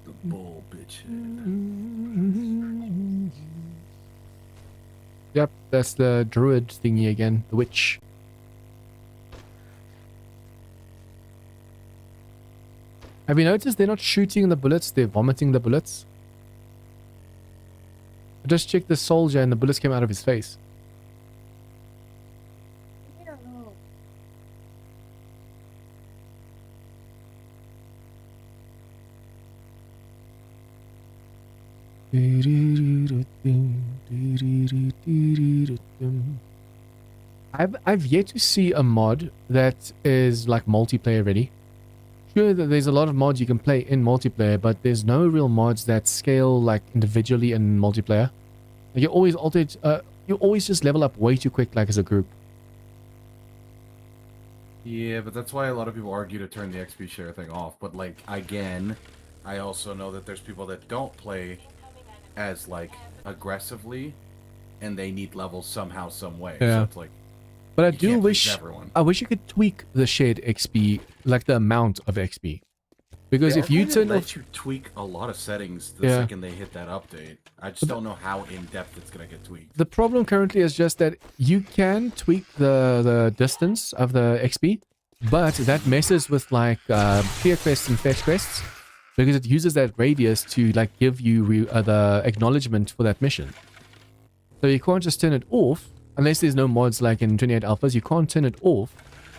The bull bitch head. Yep, that's the druid thingy again, the witch. Have you noticed they're not shooting the bullets, they're vomiting the bullets? I just checked the soldier and the bullets came out of his face. I don't know. I've yet to see a mod that is like multiplayer ready. Sure, there's a lot of mods you can play in multiplayer, but there's no real mods that scale like individually in multiplayer. Like, you always just level up way too quick, like as a group. Yeah, but that's why a lot of people argue to turn the XP share thing off. But like again, I also know that there's people that don't play as like aggressively, and they need levels somehow, some way. Yeah. So it's like, But I you do can't please wish everyone. I wish you could tweak the shared XP, like the amount of XP. Because They if you already turn let off, you tweak a lot of settings the Yeah. second they hit that update. I just don't know how in depth it's gonna get tweaked. the problem currently is just that you can tweak the distance of the XP, but that messes with like clear quests and fetch quests, because it uses that radius to like give you the acknowledgement for that mission. So you can't just turn it off unless there's no mods like in 28 alphas. You can't turn it off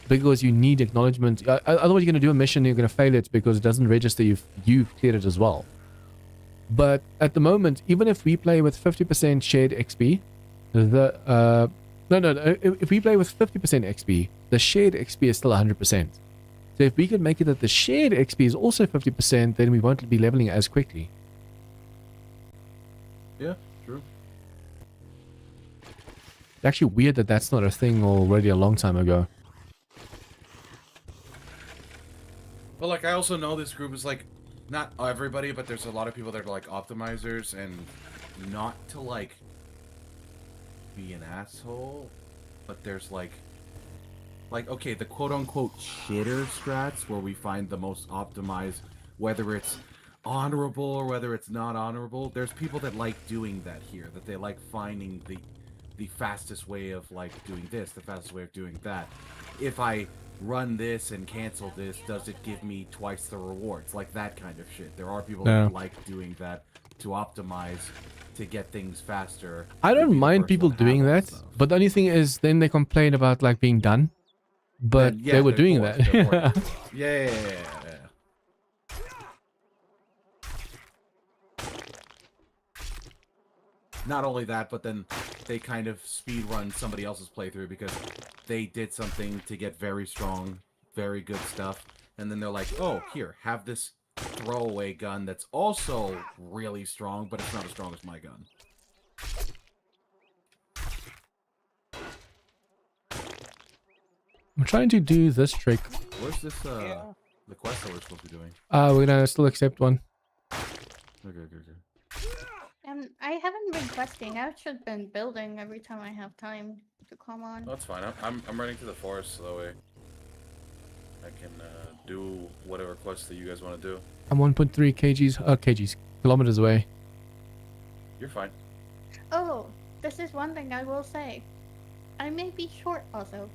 because you need acknowledgement. Otherwise, you're going to do a mission, you're going to fail it because it doesn't register you've cleared it as well. But at the moment, even if we play with 50% shared XP, if we play with 50% XP, the shared XP is still 100%. So if we can make it that the shared XP is also 50%, then we won't be leveling as quickly. Yeah, true. It's actually weird that that's not a thing already a long time ago. But like, I also know this group is like, not everybody, but there's a lot of people that are like optimizers, and not to like be an asshole, but there's like okay, the quote-unquote shitter strats where we find the most optimized, whether it's honorable or whether it's not honorable. There's people that like doing that here, that they like finding the fastest way of like doing this, the fastest way of doing that. If I run this and cancel this, does it give me twice the rewards? Like that kind of shit. There are people Yeah. that like doing that to optimize, to get things faster. I to be don't the mind first people one to have doing all that, stuff. but the only thing is then they complain about like being done. But Then, yeah, they were they're doing bored. They're bored. that. Yeah. Not only that, but then they kind of speed run somebody else's playthrough because they did something to get very strong, very good stuff, and then they're like, oh, here, have this throwaway gun that's also really strong, but it's not as strong as my gun. I'm trying to do this trick. Where's this, the quest that we're supposed to be doing? We're gonna still accept one. Okay. I haven't been questing. I've just been building every time I have time to come on. That's fine. I'm running to the forest, so that way I can do whatever quests that you guys want to do. I'm 1.3 kgs, kilometers away. You're fine. Oh, this is one thing I will say. I may be short also,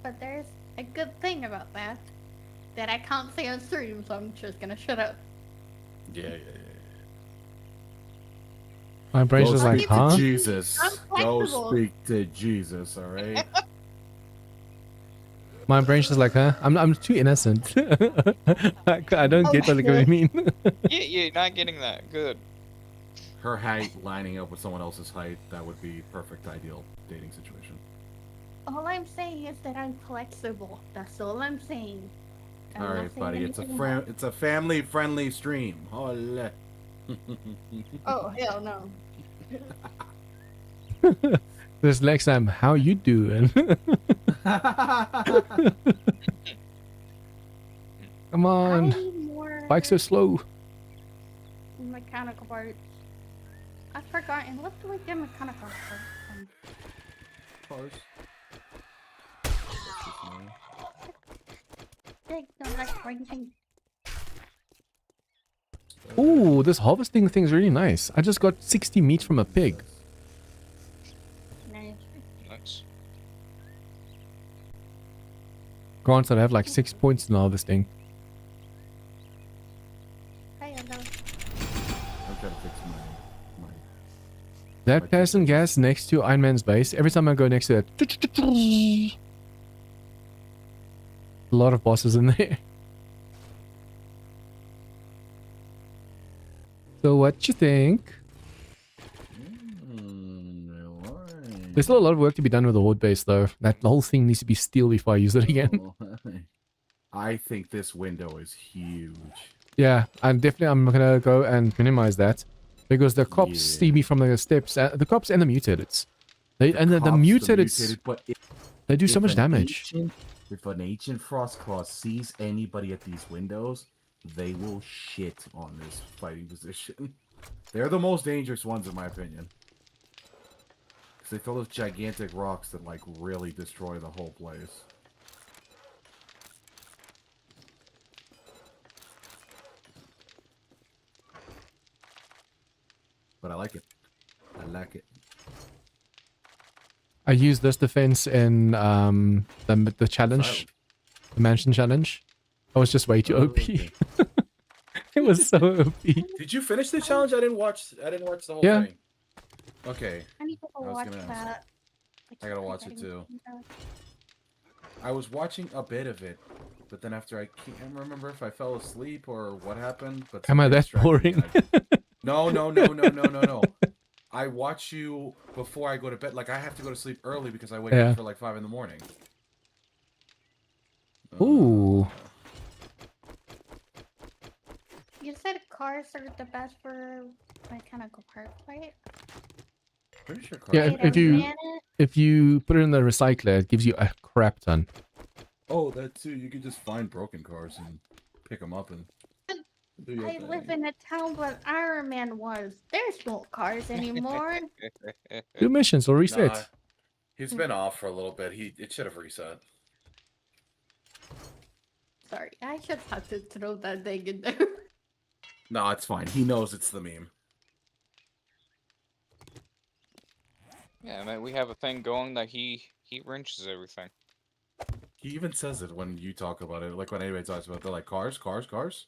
but there's a good thing about that I can't say on stream, so I'm just gonna shut up. Yeah. My brain's Go just like, speak huh? to Jesus. I'm Go flexible. speak to Jesus, alright? My brain's just like, huh? I'm too innocent. I don't get what you shit. mean. Yeah, not getting that. Good. Her height lining up with someone else's height, that would be perfect ideal dating situation. All I'm saying is that I'm flexible. That's all I'm saying. I'm not Alright, saying buddy, it's anything a family-friendly stream. Hola. Oh, hell no. This next time, how you doing? Come I on, need more bike's so slow. mechanical parts. I've forgotten. What do I get mechanical parts from? They don't like bringing Ooh, this harvesting thing's really nice. I just got 60 meat from a pig. Nice. Nice. Granted, I have like 6 points in harvesting. Hi, hello. I've got to fix my That passing gas next to Iron Man's base, every time I go next to it, a lot of bosses in there. So what you think? There's still a lot of work to be done with the horde base though. That whole thing needs to be steel before I use it again. I think this window is huge. Yeah, I'm gonna go and minimize that. Because the cops see me from the steps, the cops and the mutated. The mutated, they do so much damage. If an ancient Frostclaw sees anybody at these windows, they will shit on this fighting position. They're the most dangerous ones in my opinion. Because they throw those gigantic rocks that like really destroy the whole place. But I like it. I like it. I used this defense in the challenge, the mansion challenge. I was just way too OP. It was so OP. Did you finish the challenge? I didn't watch the whole thing. Okay. I need to go watch that. I gotta watch it too. I was watching a bit of it, but then after I can't remember if I fell asleep or what happened. But am I that boring? No. I watch you before I go to bed. Like I have to go to sleep early because I wake up for like 5 in the morning. Ooh. You said cars are the best for mechanical parts, right? Pretty sure cars. Yeah, if you put it in the recycler, it gives you a crap ton. Oh, that too. You could just find broken cars and pick them up and. I live in a town where Iron Man was. There's no cars anymore. Do missions or reset. Nah, he's been off for a little bit. It should have reset. Sorry, I just had to throw that thing in there. No, it's fine. He knows it's the meme. Yeah, man, we have a thing going that he wrenches everything. He even says it when you talk about it. Like when anybody talks about it, they're like, cars.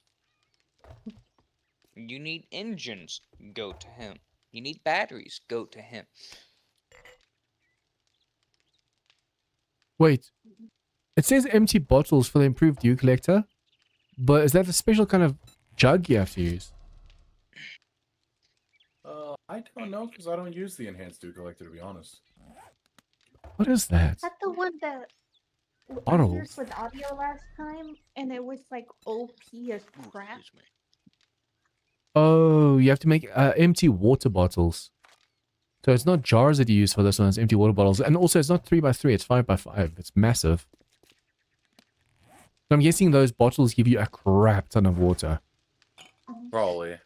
You need engines, go to him. You need batteries, go to him. Wait. It says empty bottles for the improved dew collector, but is that a special kind of jug you have to use? I don't know because I don't use the enhanced dew collector to be honest. What is that? Is that the one that I Bottles. used with audio last time, and it was like OP as crap? Oh, you have to make empty water bottles. So it's not jars that you use for this one, it's empty water bottles. And also it's not 3x3, it's 5x5. It's massive. So I'm guessing those bottles give you a crap ton of water. Probably.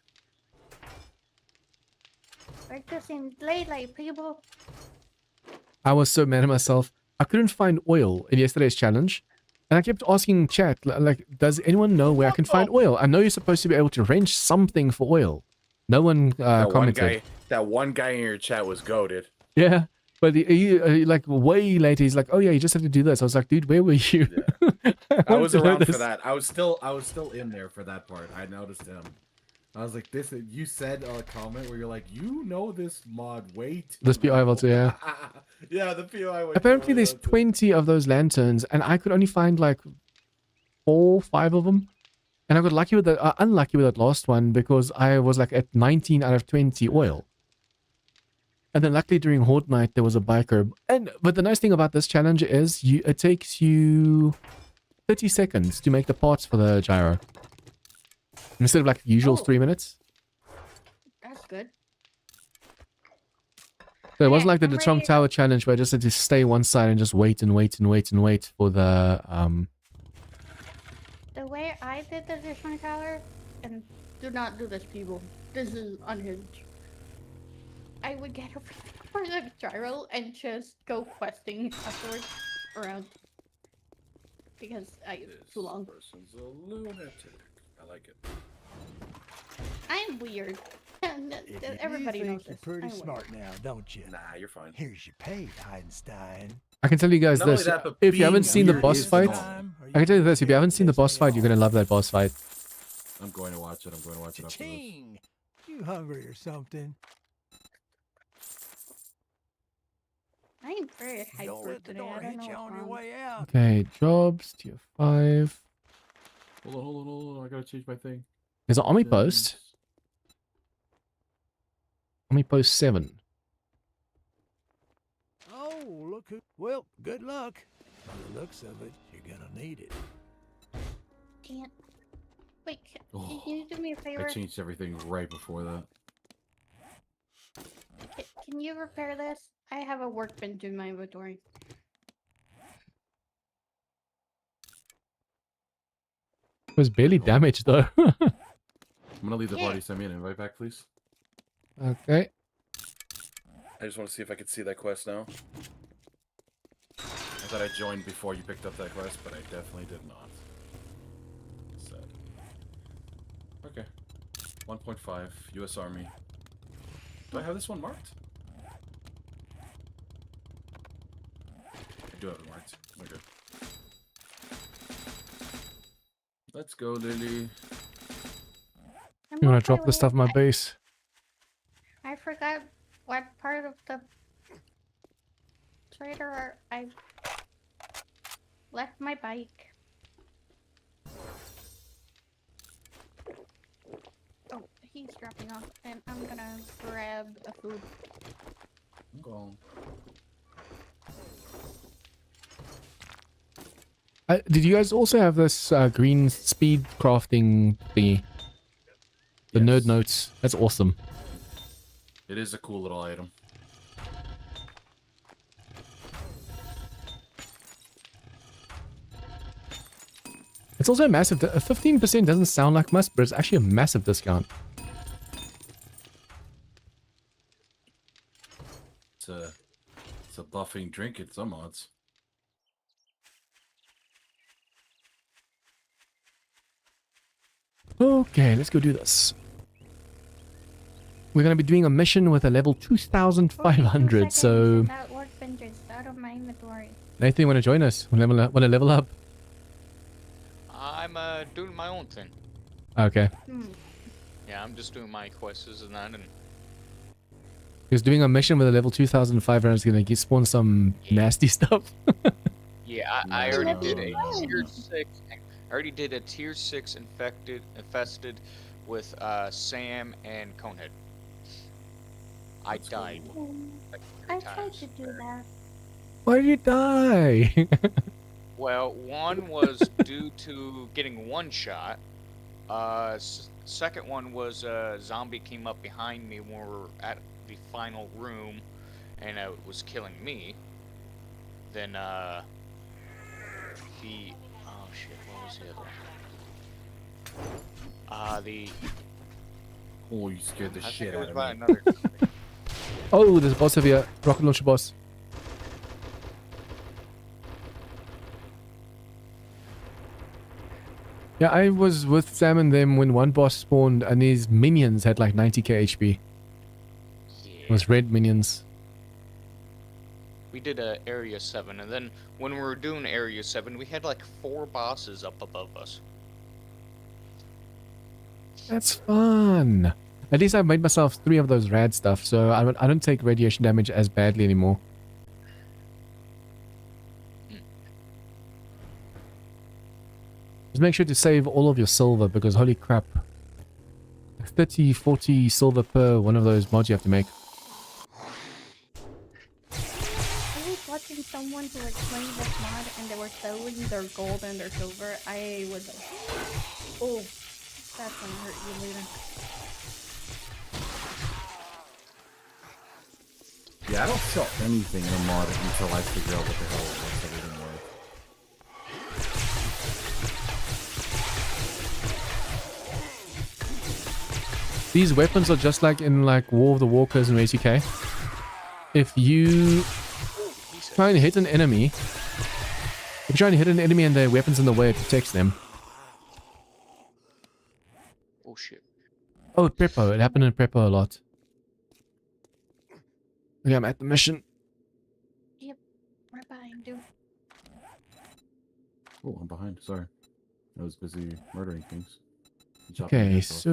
Breakfast in daylight, people. I was so mad at myself. I couldn't find oil in yesterday's challenge. And I kept asking chat, like, does anyone know where I can find oil? I know you're supposed to be able to wrench something for oil. No one commented. That one guy in your chat was goated. Yeah, but he like way later, he's like, "Oh yeah, you just have to do this." I was like, "Dude, where were you?" Yeah. I was around for that. I was still in there for that part. I noticed him. I was like, "This." You said a comment where you're like, "You know this mod way too." This POI vault, yeah. Yeah, the POI. Apparently, there's 20 of those lanterns, and I could only find like 4, 5 of them. And I got lucky with that, unlucky with that last one because I was like at 19 out of 20 oil. And then luckily during Horde Night, there was a biker. But the nice thing about this challenge is it takes you 30 seconds to make the parts for the gyro. Instead of like the usual 3 minutes. That's good. So it wasn't like the Trump Tower challenge where I just had to stay one side and just wait and wait and wait and wait for the The way I did the Trump Tower, and do not do this, people. This is unhinged. I would get a for the gyro and just go questing afterwards around because I too long. Person's a lunatic. I like it. I I'm weird. If Everybody you knows think you're this. pretty I'm weird. smart now, don't you? Nah, you're fine. Here's your pay, Einstein. I can tell you guys Not only this. that, but If you haven't being seen the weird boss is fight, normal. I can tell you this. If you haven't seen the boss fight, you're going to love that boss fight. I'm going to watch it. I'm going to watch it after this. Ching! You hungry or something? I'm very Don't hyper let the today. door I don't hit know you what's on your wrong. way out. Okay, jobs, tier 5. Hold on. I gotta change my thing. There's an army post. Army post 7. Oh, look who... Well, good luck. By the looks of it, you're gonna need it. Can't. Wait, Oh, can you do me a favor? I changed everything right before that. Can you repair this? I have a workbench in my inventory. It was barely damaged though. I'm gonna leave the Yeah. body. Send me an invite back, please. Okay. I just want to see if I could see that quest now. I thought I joined before you picked up that quest, but I definitely did not. Sad. Okay. 1.5, U.S. Army. Do I have this one marked? I do have it marked. Okay. Let's go, Lily. I'm You want on to drop my the way. stuff in my base? I forgot what part of the trader I left my bike. Oh, he's dropping off, and I'm gonna grab a food. I'm going. Did you guys also have this green speed crafting thingy? The nerd Yes. notes. That's awesome. It is a cool little item. It's also a massive... 15% doesn't sound like much, but it's actually a massive discount. It's a buffing drink at some odds. Okay, let's go do this. We're going to be doing a mission with a level 2500, so... That workbench is out of my inventory. Nathan, you want to join us? Want to level up? I'm doing my own thing. Okay. Yeah, I'm just doing my quests and that, and Because doing a mission with a level 2500 is going to spawn some nasty stuff. yeah, I already No, did a no, tier no. 6. I already did a tier 6 infested with Sam and Conehead. I That's cool. died. Like I 3 tried times. to do that. Why did you die? Well, one was due to getting one shot. Second one was a zombie came up behind me when we were at the final room, and it was killing me. Then oh shit, what was the other one? Oh, you scared the I shit think it out was of by me. another. Oh, there's a boss over here. Rocket launcher boss. Yeah, I was with Sam and them when one boss spawned and his minions had like 90k HP. It Yeah. was red minions. We did Area 7, and then when we were doing Area 7, we had like 4 bosses up above us. That's fun. At least I made myself 3 of those rad stuff, so I don't take radiation damage as badly anymore. Just make sure to save all of your silver, because holy crap. 30, 40 silver per one of those mods you have to make. I was watching someone who explained this mod and they were selling their gold and their silver. I was like, oh, that's gonna hurt you later. Yeah, I don't sell anything in a mod until I figure out what the hell it makes everything work. These weapons are just like in like War of the Walkers and ATK. If you try and hit an enemy, and their weapon's in the way, it protects them. Oh shit. Oh, Preppo. It happened in Preppo a lot. Okay, I'm at the mission. Right behind you. Oh, I'm behind. Sorry. I was busy murdering things. Chopping Okay, heads off. so...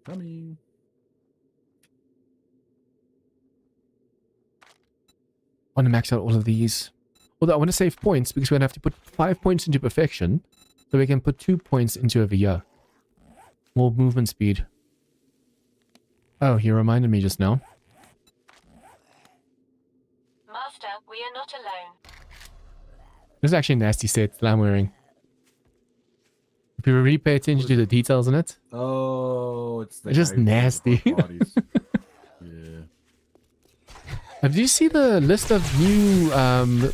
Coming. I want to max out all of these. Although I want to save points because we're going to have to put 5 points into perfection. So we can put 2 points into over here. More movement speed. Oh, he reminded me just now. Master, we are not alone. This is actually a nasty set that I'm wearing. If you really pay attention to the details in it, Oh, it's the it's just guy with the nasty. bodies. Yeah. Did you see the list of new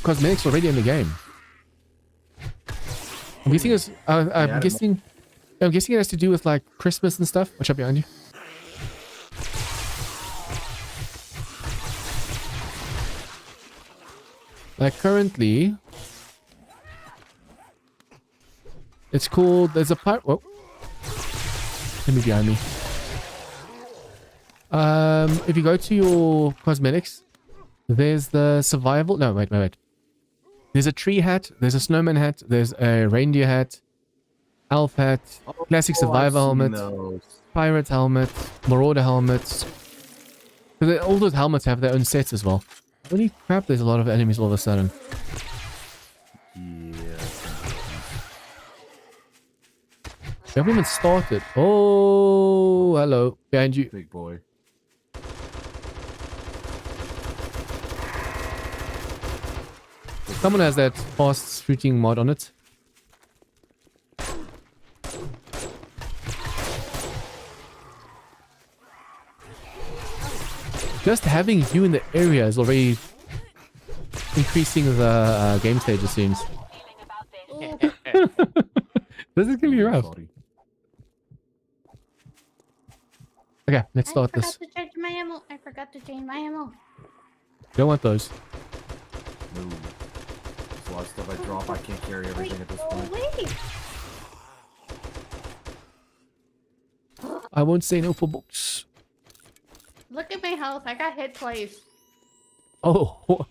cosmetics already in the game? I'm guessing it's. I'm guessing it has to do with like Christmas and stuff. Watch out behind you. Like currently, it's called. There's a part. Whoa. Let me behind me. If you go to your cosmetics, there's the survival. No, wait. There's a tree hat. There's a snowman hat. There's a reindeer hat. Elf hat. Classic survivor helmet. Pirate helmet. Marauder helmets. All those helmets have their own sets as well. Holy crap! There's a lot of enemies all of a sudden. Yeah. We haven't even started. Oh, hello. Behind you. Big boy. Someone has that fast shooting mod on it. Just having you in the area is already increasing the game stage, it seems. Feeling about this. This is gonna be rough. Sorry. Okay, let's start I this. forgot to change my ammo. I forgot to change my ammo. Don't want those. No. There's a lot of stuff I drop. I can't carry everything at this point. Wait. I won't say no for books. Look at my health. I got hit twice. Oh.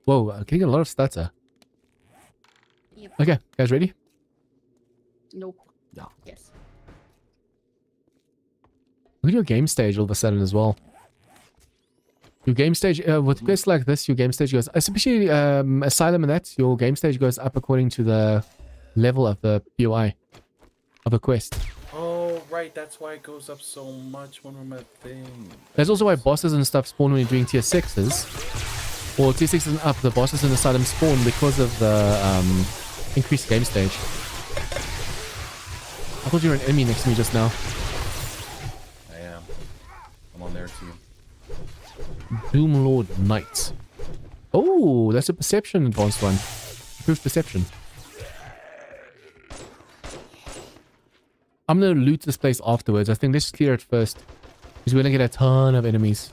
Whoa, I'm getting a lot of stutter. Yep. Okay, guys ready? Nope. Yeah. Yes. Look at your game stage all of a sudden as well. Your game stage, with quests like this, your game stage goes, especially Asylum and that, your game stage goes up according to the level of the POI of the quest. Oh, right. That's why it goes up so much when we're at thing. That's also why bosses and stuff spawn when you're doing tier 6s. Or tier 6s and up, the bosses in Asylum spawn because of the increased game stage. I thought you were an enemy next to me just now. I am. I'm on their team. Doomlord Knight. Oh, that's a perception advanced one. Improved perception. I'm gonna loot this place afterwards. I think let's clear it first. Because we're gonna get a ton of enemies.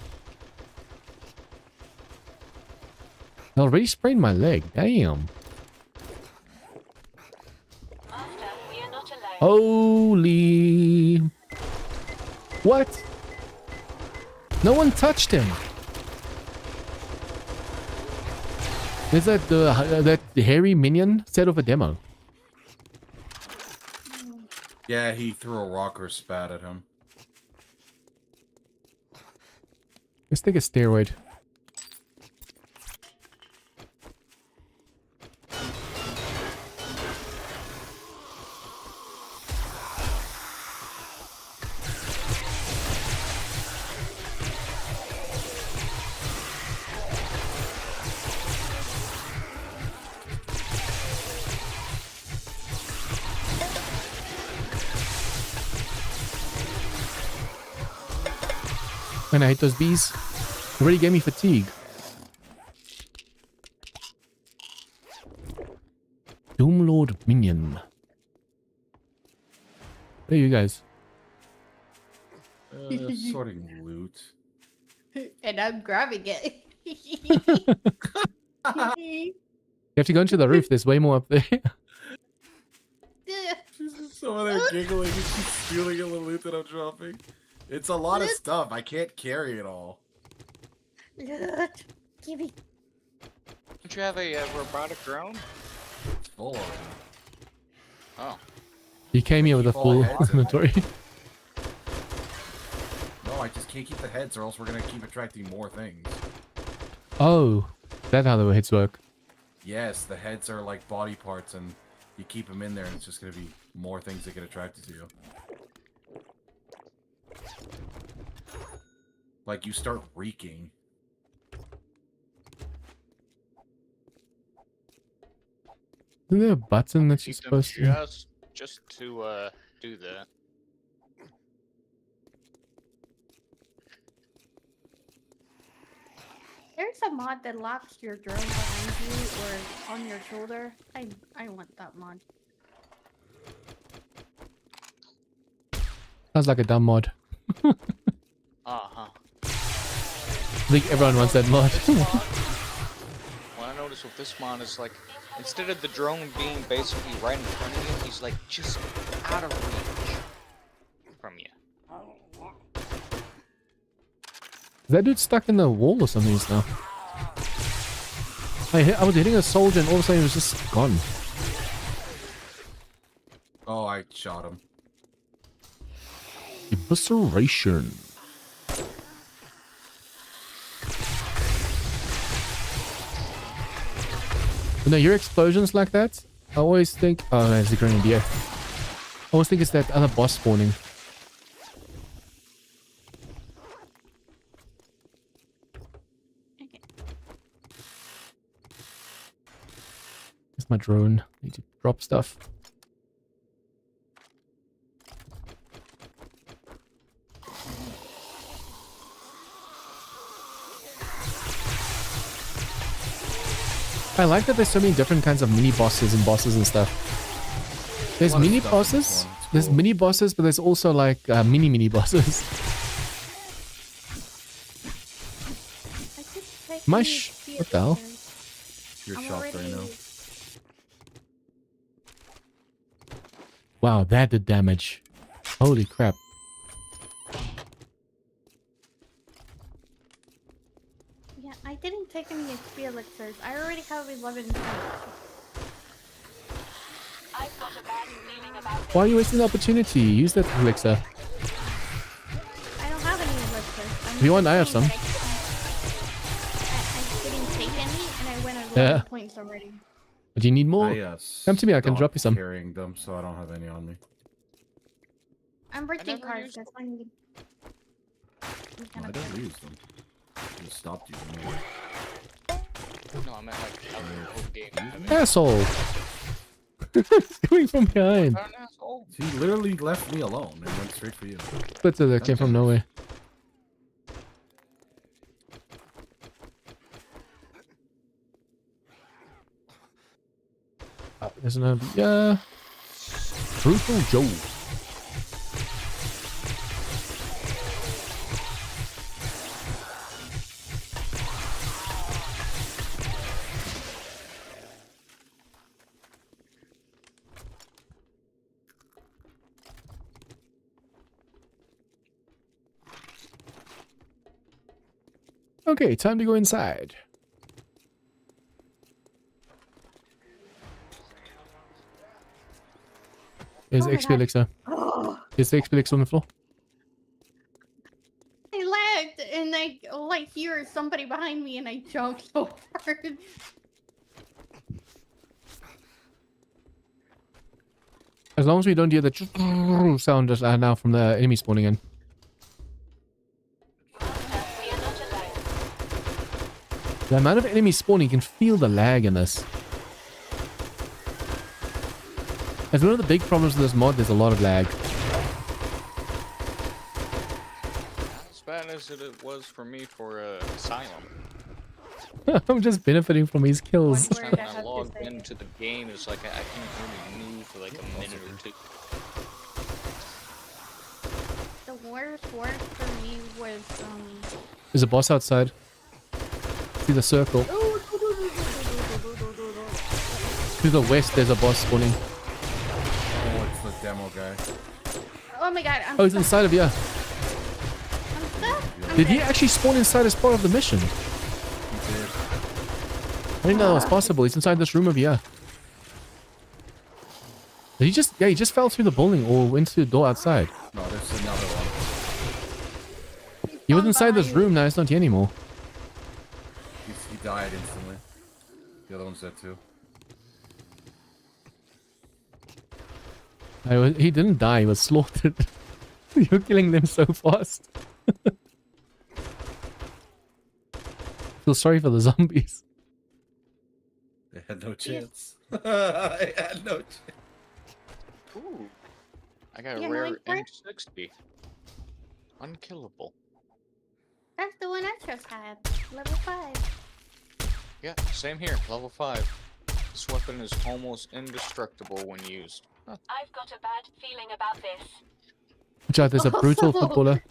I already sprained my leg. Damn. Master, we are not alone. Holy. What? No one touched him. Is that that hairy minion set of a demo? Yeah, he threw a rock or spat at him. Let's take a steroid. And I hate those bees. They already gave me fatigue. Doomlord Minion. Hey, you guys. Sorting loot. And I'm grabbing it. You have to go into the roof. There's way more up there. This is so over there giggling and she's stealing all the loot that I'm dropping. It's a lot of stuff. I can't carry it all. Look, give me. Don't you have a robotic drone? It's full of it. Oh. He came here with a Keep all full the heads in inventory. No, I just can't keep the heads or else we're gonna keep attracting more things. Oh, that's how the heads work. Yes, the heads are like body parts and you keep them in there and it's just gonna be more things that get attracted to you. Like you start reeking. Isn't there a button that you're Keep them supposed to... just to do that. There's a mod that locks your drone behind you or on your shoulder. I want that mod. Sounds like a dumb mod. Uh-huh. I think everyone wants that mod. What I noticed with this mod is like, instead of the drone being basically right in front of you, he's like just out of reach from you. Is that dude stuck in the wall or something just now? I was hitting a soldier and all of a sudden he was just gone. Oh, I shot him. Evisceration. When I hear explosions like that, I always think, oh, there's a grenadier. I always think it's that other boss spawning. Okay. It's my drone. Need to drop stuff. I like that there's so many different kinds of mini bosses and bosses and stuff. There's lot of mini stuff in this bosses. one. It's There's cool. mini bosses, but there's also like mini bosses. I could take My these what the hell? feelings. You're I'm shocked right now. Wow, that did damage. Holy crap. Yeah, I didn't take any XP elixirs. I already have 11 points. I've got a bad feeling about this. Why are you wasting the opportunity? Use that elixir. I don't have any elixirs. If you want, I have some. I didn't take any, and I went at 11 Yeah. points already. But you need more? Come to me, I can stopped drop you some. Carrying them, so I don't have any on me. I'm breaking never cards. used That's why I need. I don't use them. I just stopped using them. No, I meant like out of the whole game. Asshole! It's coming from behind. Not an asshole. He literally left me alone and went straight for you. Splitter that came from nowhere. There's no Brutal Joe. Okay, time to go inside. Here's Oh the my XP God. elixir. Here's the XP elixir on the floor. I lagged, and I like hear somebody behind me, and I jumped so hard. As long as we don't hear the sound just now from the enemy spawning in. We are not alone. The amount of enemies spawning, you can feel the lag in this. As one of the big problems with this mod, there's a lot of lag. Not as bad as it was for me for Asylum. I'm just benefiting from his kills. One word When I I have to logged say. into the game, it's like I can't really move for like a minute or two. The worst for me was There's a boss outside. See the circle. To the west, there's a boss spawning. Oh, it's the demo guy. Oh my god, I'm Oh, he's stuck. inside of you. I'm stuck. I'm Did he dead. actually spawn inside as part of the mission? He did. I didn't know that was possible. He's inside this room over here. Did he just... Yeah, he just fell through the building or went through the door outside. No, there's another one. He was Spawned inside this behind room, now he's not here anymore. He died instantly. The other one's dead too. He didn't die, he was slaughtered. You're killing them so fast. Feel sorry for the zombies. They had no chance. I had no chance. Ooh. I got a Yeah, rare mine first. M60. Unkillable. That's the one I just had. Level 5. Yeah, same here. Level 5. This weapon is almost indestructible when used. Huh. I've got a bad feeling about this. Watch out, there's a brutal Oh. footballer.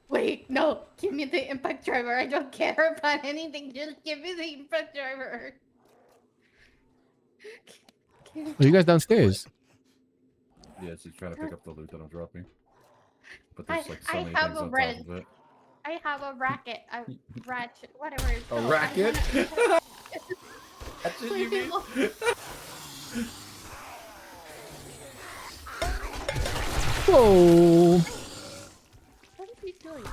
Wait, no. Give me the impact driver. I don't care about anything. Just give me the impact driver. Are you guys downstairs? Yeah, she's trying to pick up the loot that I'm dropping. But I- there's like so I many have things a on red- top of it. I have a racket. A ratchet. Whatever it's A called. I racket? wanna- That's what you mean? Whoa! What is he doing?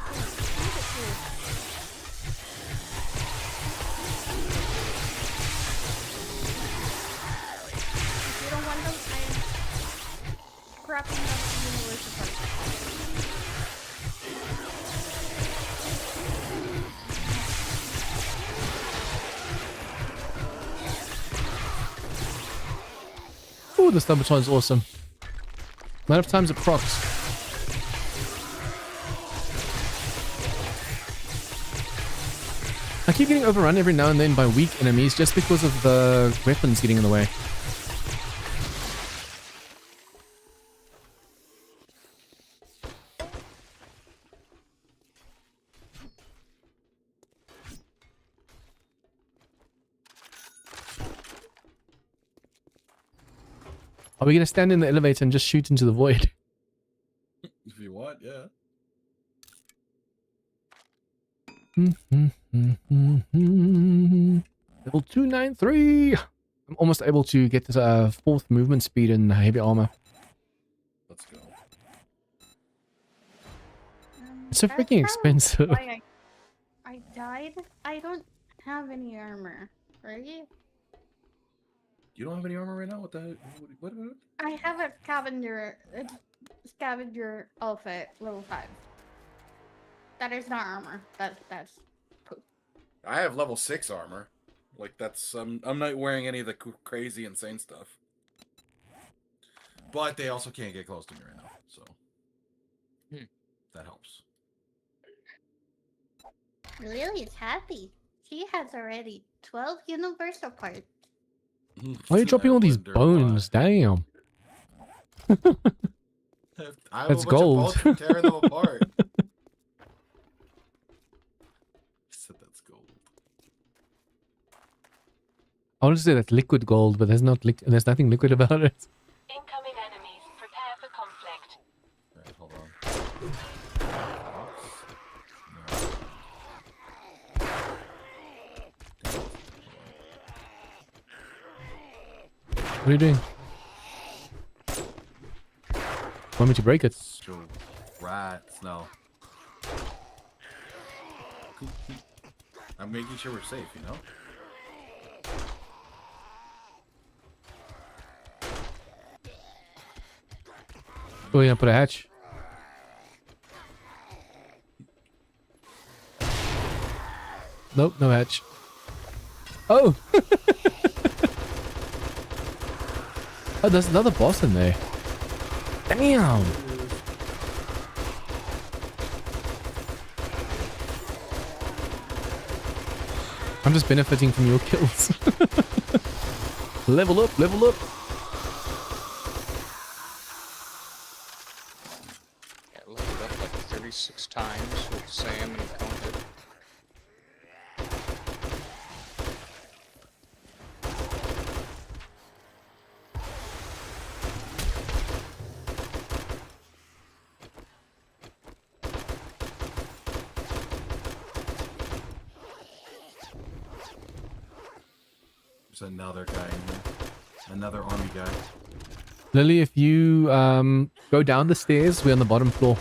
If you don't want them, I am scrapping them to University Park. Oh, the stubborn is awesome. Amount of times it procs. I keep getting overrun every now and then by weak enemies just because of the weapons getting in the way. Are we going to stand in the elevator and just shoot into the void? If you want, yeah. Level 293! I'm almost able to get this 4th movement speed in heavy armor. Let's go. It's so That's freaking probably expensive. why I died. I don't have any armor, right? You don't have any armor right now? What the heck? What? I have a scavenger outfit, level 5. That is not armor. That's poop. I have level 6 armor. Like, that's... I'm not wearing any of the crazy, insane stuff. But they also can't get close to me right now, so... That helps. Lily is happy. She has already 12 universal parts. Why are you dropping all these Wonder bones? Damn. why. I have That's a bunch gold. of bolts for tearing them apart. Said that's gold. I want to say that's liquid gold, but there's nothing liquid about it. Incoming enemies. Prepare for conflict. Alright, hold on. What are you doing? Want me to break it? So, rats, no. I'm making sure we're safe, you know? Oh, yeah, put a hatch. Nope, no hatch. Oh! Oh, there's another boss in there. Damn! I'm just benefiting from your kills. Level up, level up! Yeah, leveled up like 36 times with Sam and Conehead. There's another guy in here. Another army guy. Lily, if you go down the stairs, we're on the bottom floor.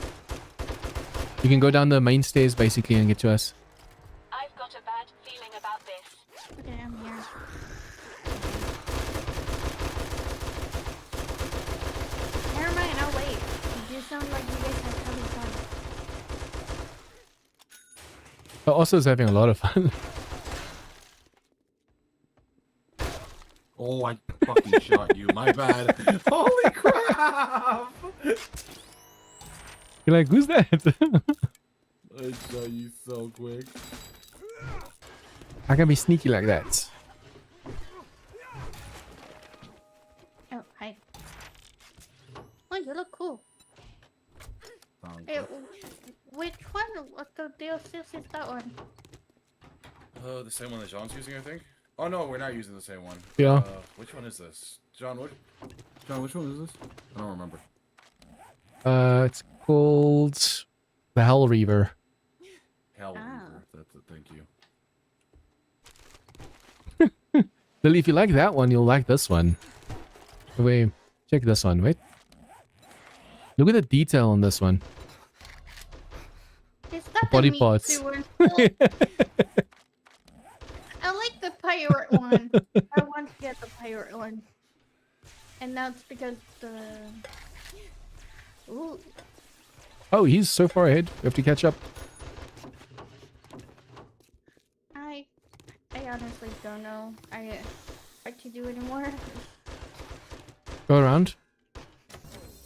You can go down the main stairs basically and get to us. I've got a bad feeling about this. Okay, I'm here. Never mind, I'll wait. You do sound like you guys have having fun. But also is having a lot of fun. Oh, I fucking shot you. My bad. Holy crap! You're like, who's that? I shot you so quick. How can I be sneaky like that? Oh, hi. Oh, you look cool. Hey, which one? What the DLC is that one? The same one that John's using, I think. Oh no, we're not using the same one. Yeah. Which one is this? John, which one is this? I don't remember. It's called the Hell Reaver. Hell, Ah. that's it. Thank you. Lily, if you like that one, you'll like this one. Wait, check this one. Wait. Look at the detail on this one. Is that Body the meat parts. sewer? I like the pirate one. I want to get the pirate one. And that's because the... Ooh. Oh, he's so far ahead. We have to catch up. I honestly don't know what to do anymore. Go around.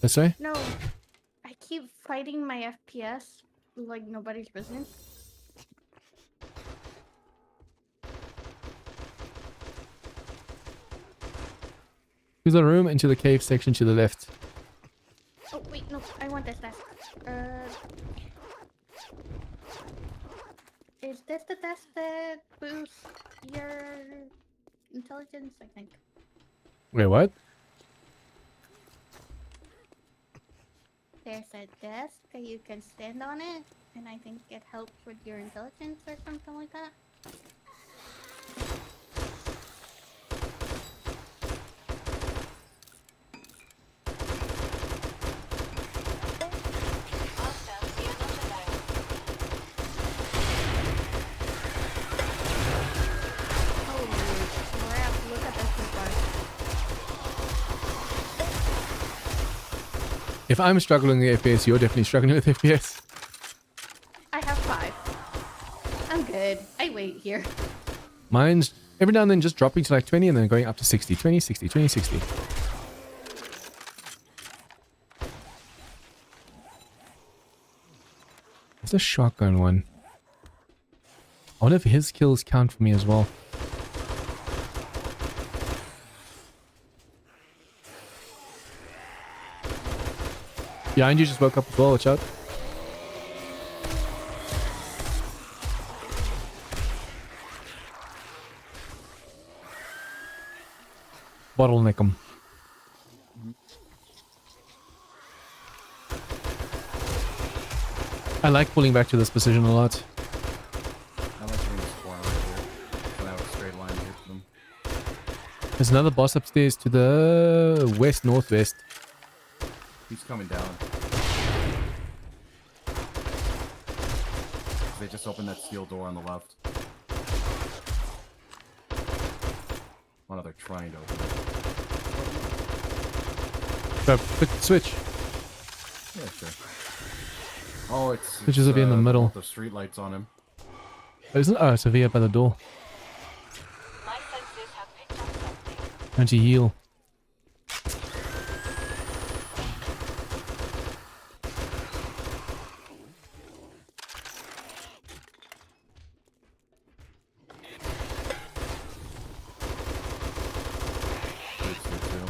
This way. No, I keep fighting my FPS like nobody's business. Use the room into the cave section to the left. Oh wait, no, I want this desk. Is this the desk that boosts your intelligence? I think. Wait, what? There's a desk that you can stand on it, and I think it helps with your intelligence or something like that. Master, we are not alone. Holy crap, look at this so If I'm struggling with FPS, you're definitely struggling with FPS. I have 5. I'm good. I wait here. Mine's every now and then just dropping to like 20 and then going up to 60. 20, 60, 20, 60. There's a shotgun one. I wonder if his kills count for me as well. Behind you just woke up as well, watch out. Bottleneck him. I like pulling back to this position a lot. I like doing this corner right here. And I have a straight line here to them. There's another boss upstairs to the west, northwest. He's coming down. They just opened that steel door on the left. Oh no, they're trying to open it. Quick switch. Yeah, sure. Oh, it's Switches will be in the middle. The street lights on him. Isn't oh, it's Sophia by the door. My senses have picked up something. Trying to heal. It's here too.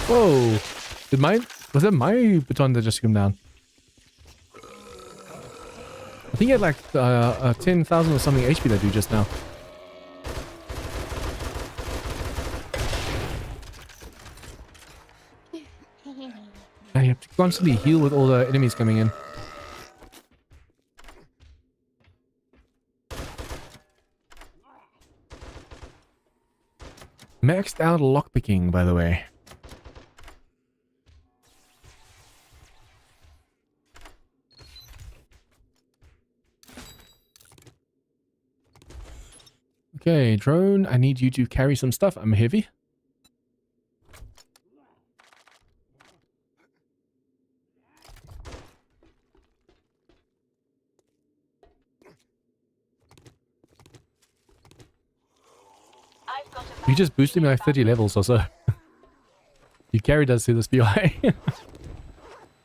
Whoa! Did my was that my baton that just came down? I think he had like 10,000 or something HP that dude just now. Yeah, you have to constantly heal with all the enemies coming in. Maxed out lockpicking, by the way. Okay, drone, I need you to carry some stuff. I'm heavy. I've got a You bad just boosted me feeling like 30 about levels or so. You carried us through this BI.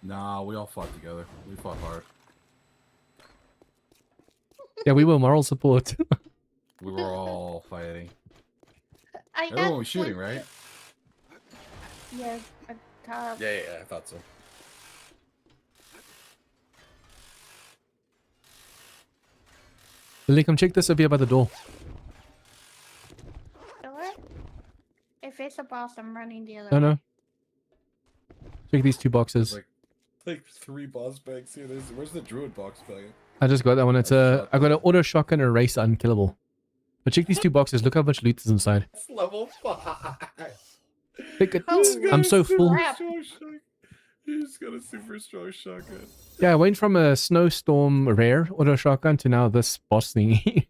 Nah, we all fought together. We fought hard. Yeah, we were moral support. We were all fighting. I Everyone got was shooting, 20 right? Yeah, Yeah, I thought so. Lily, come check this over here by the door. door. If it's a boss, I'm running the other No, way. no. Check these two boxes. There's like 3 boss bags here. Where's the druid box bag? I just got that one. It's I I got an auto shotgun and a race unkillable. But check these two boxes. Look how much loot is inside. It's level 5. Look at Oh, I'm so full. crap. You just got a super strong shotgun. Yeah, I went from a snowstorm rare auto shotgun to now this boss thingy.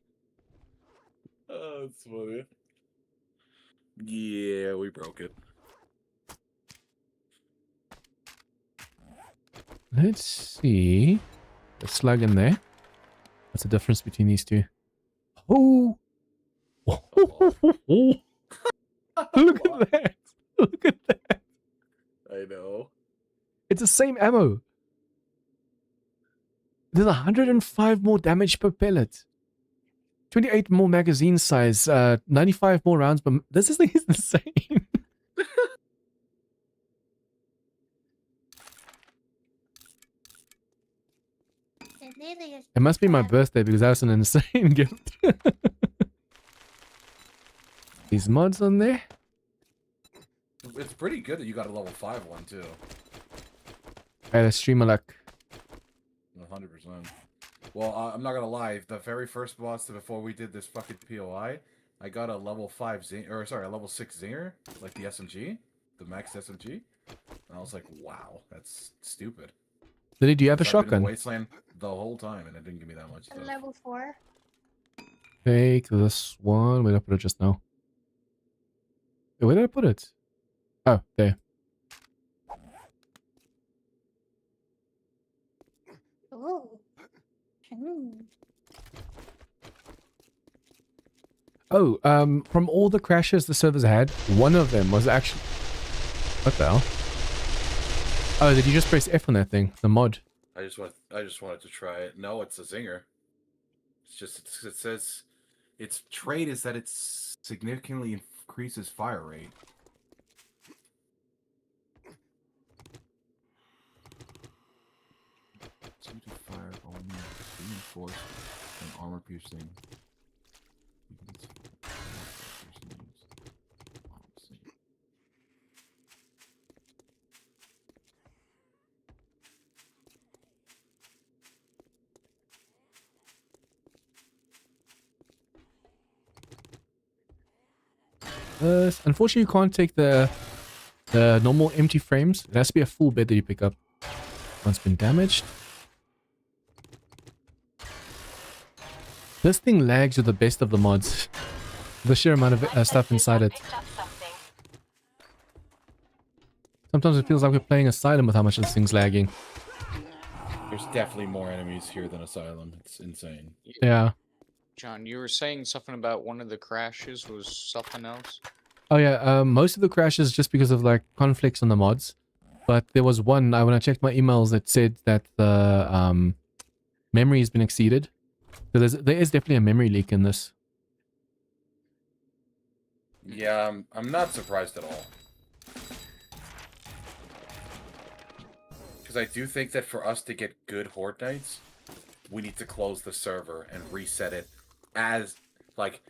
Oh, that's funny. Yeah, we broke it. Let's see. The slug in there. What's the difference between these two? Oh! Look at that! Look at that! I know. It's the same ammo. There's 105 more damage per pellet. 28 more magazine size. 95 more rounds, but this thing is the same. It must be my birthday because that's an insane gift. These mods on there. It's pretty good that you got a level 5 one too. Hey, let's stream a luck. 100%. Well, I'm not gonna lie. The very first boss before we did this fucking POI, I got a level 5 zinger, or sorry, a level 6 zinger, like the SMG, the max SMG. And I was like, wow, that's stupid. Lily, do you have a So I've been in shotgun? Wasteland the whole time, and it didn't give me that much stuff. Level 4. Take this one. Where did I put it just now? Where did I put it? Oh, there. Ooh. Oh, from all the crashes the servers had, one of them was actually... What the hell? Oh, did you just press F on that thing? The mod. I just wanted to try it. No, it's a zinger. It's just it says its trait is that it significantly increases fire rate. Suited fire only reinforced and armor piercing. Unfortunately, you can't take the normal empty frames. It has to be a full bed that you pick up. Once been damaged. This thing lags with the best of the mods. The sheer amount of stuff inside it. Picked up something. Sometimes it feels like we're playing Asylum with how much this thing's lagging. There's definitely more enemies here than Asylum. It's insane. Yeah. John, you were saying something about one of the crashes was something else? Oh yeah, most of the crashes just because of like conflicts on the mods. But there was one, when I checked my emails, that said that the memory has been exceeded. So there is definitely a memory leak in this. Yeah, I'm not surprised at all. Because I do think that for us to get good Horde Knights, we need to close the server and reset it as, like,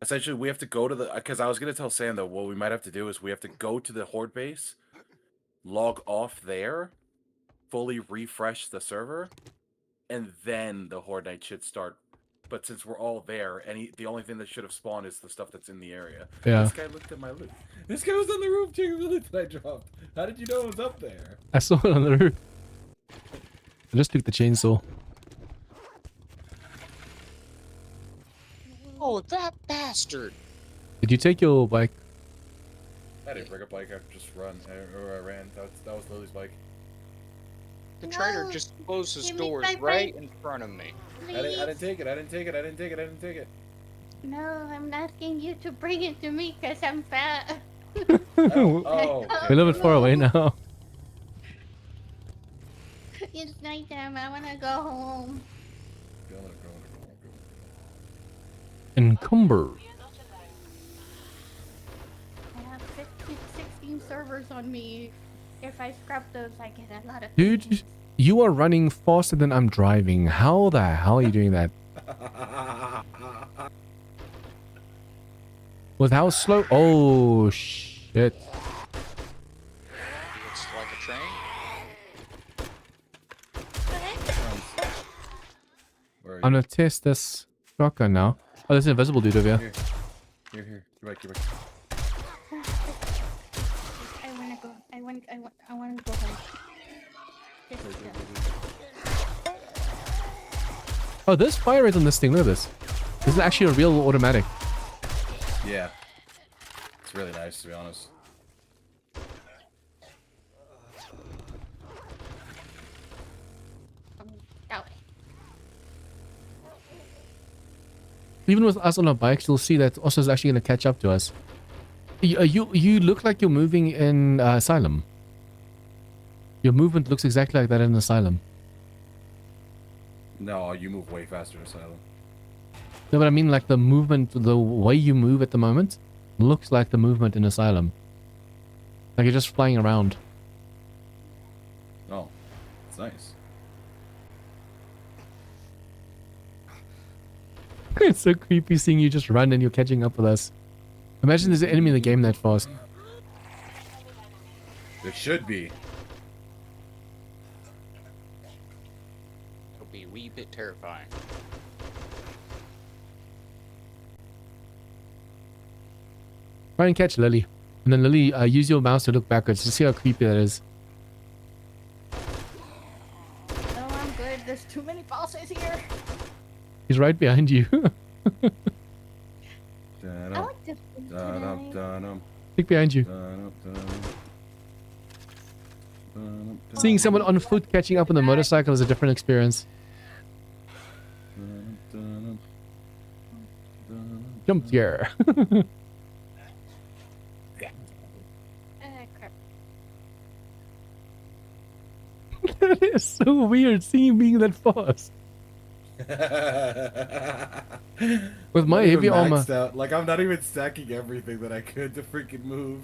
essentially we have to go to the, because I was going to tell Sam that what we might have to do is we have to go to the Horde base, log off there, fully refresh the server, and then the Horde Night should start. But since we're all there, the only thing that should have spawned is the stuff that's in the area. Yeah. This guy looked at my loot. This guy was on the roof checking the loot that I dropped. How did you know it was up there? I saw it on the roof. I just took the chainsaw. Oh, that bastard! Did you take your bike? I didn't bring a bike. I just run. I ran. That was Lily's bike. The trader No, just closed his give me doors my right bike. in front of me. I didn't take it. I didn't take it. I didn't take it. I didn't take it. No, I'm asking you to bring it to me because I'm fat. Oh. We're a little bit far away now. It's nighttime. I want to go home. Go. Encumber. You're not alone. I have 15, 16 servers on me. If I scrap those, I get a lot of Dude, things. you are running faster than I'm driving. How the hell are you doing that? With how slow? Oh, shit. It's like a train. Where are you? I'm gonna test this shotgun now. Oh, there's an invisible dude over here. Here. You're back. I want to go. I want to go home. Oh, there's fire rate on this thing. Look at this. This is actually a real automatic. Yeah. It's really nice, to be honest. That way. Even with us on our bikes, you'll see that also is actually going to catch up to us. You look like you're moving in Asylum. Your movement looks exactly like that in Asylum. No, you move way faster in Asylum. No, but I mean like the movement, the way you move at the moment looks like the movement in Asylum. Like you're just flying around. Oh, it's nice. It's so creepy seeing you just run and you're catching up with us. Imagine there's an enemy in the game that fast. There should be. It'll be a wee bit terrifying. Try and catch Lily. And then Lily, use your mouse to look backwards to see how creepy that is. No, I'm good. There's too many bosses here. He's right behind you. I like this one today. Look behind you. Seeing someone on foot catching up on the motorcycle is a different experience. Jump scare. Crap. That is so weird seeing you being that fast. With my heavy armor. Like, I'm not even stacking everything that I could to freaking move.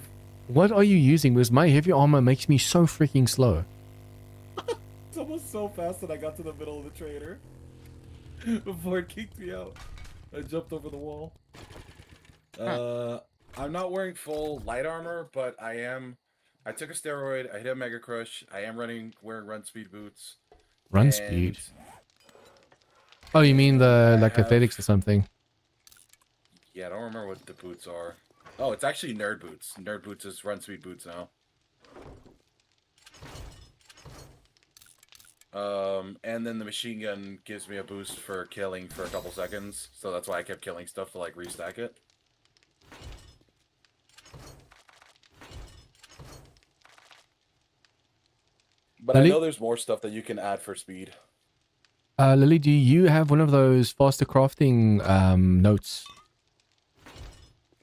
What are you using? Because my heavy armor makes me so freaking slow. It's almost so fast that I got to the middle of the trader before it kicked me out. I jumped over the wall. I'm not wearing full light armor, but I took a steroid. I hit a mega crush. I am wearing run speed boots. Run and speed? Oh, you mean the like athletics or something? Yeah, I don't remember what the boots are. Oh, it's actually nerd boots. Nerd boots is run speed boots now. And then the machine gun gives me a boost for killing for a couple seconds, so that's why I kept killing stuff to like restack it. But Lily? I know there's more stuff that you can add for speed. Lily, do you have one of those faster crafting notes?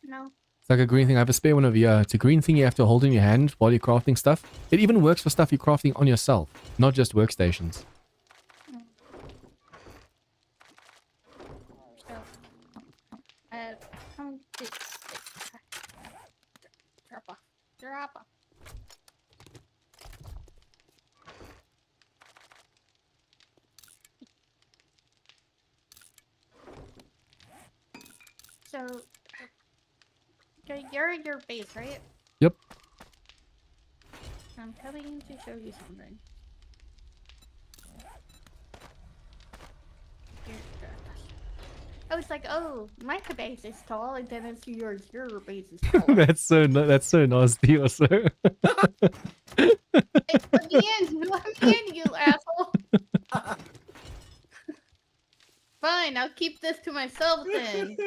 No. It's like a green thing. I have a spare one over here. It's a green thing you have to hold in your hand while you're crafting stuff. It even works for stuff you're crafting on yourself, not just workstations. So, come drop off. So, okay, you're at your base, right? Yep. I'm coming to show you something. I was like, oh, my base is tall, and then it's yours. Your base is tall. That's so nasty also. It's let me in. Let me in, you asshole. Fine, I'll keep this to myself then.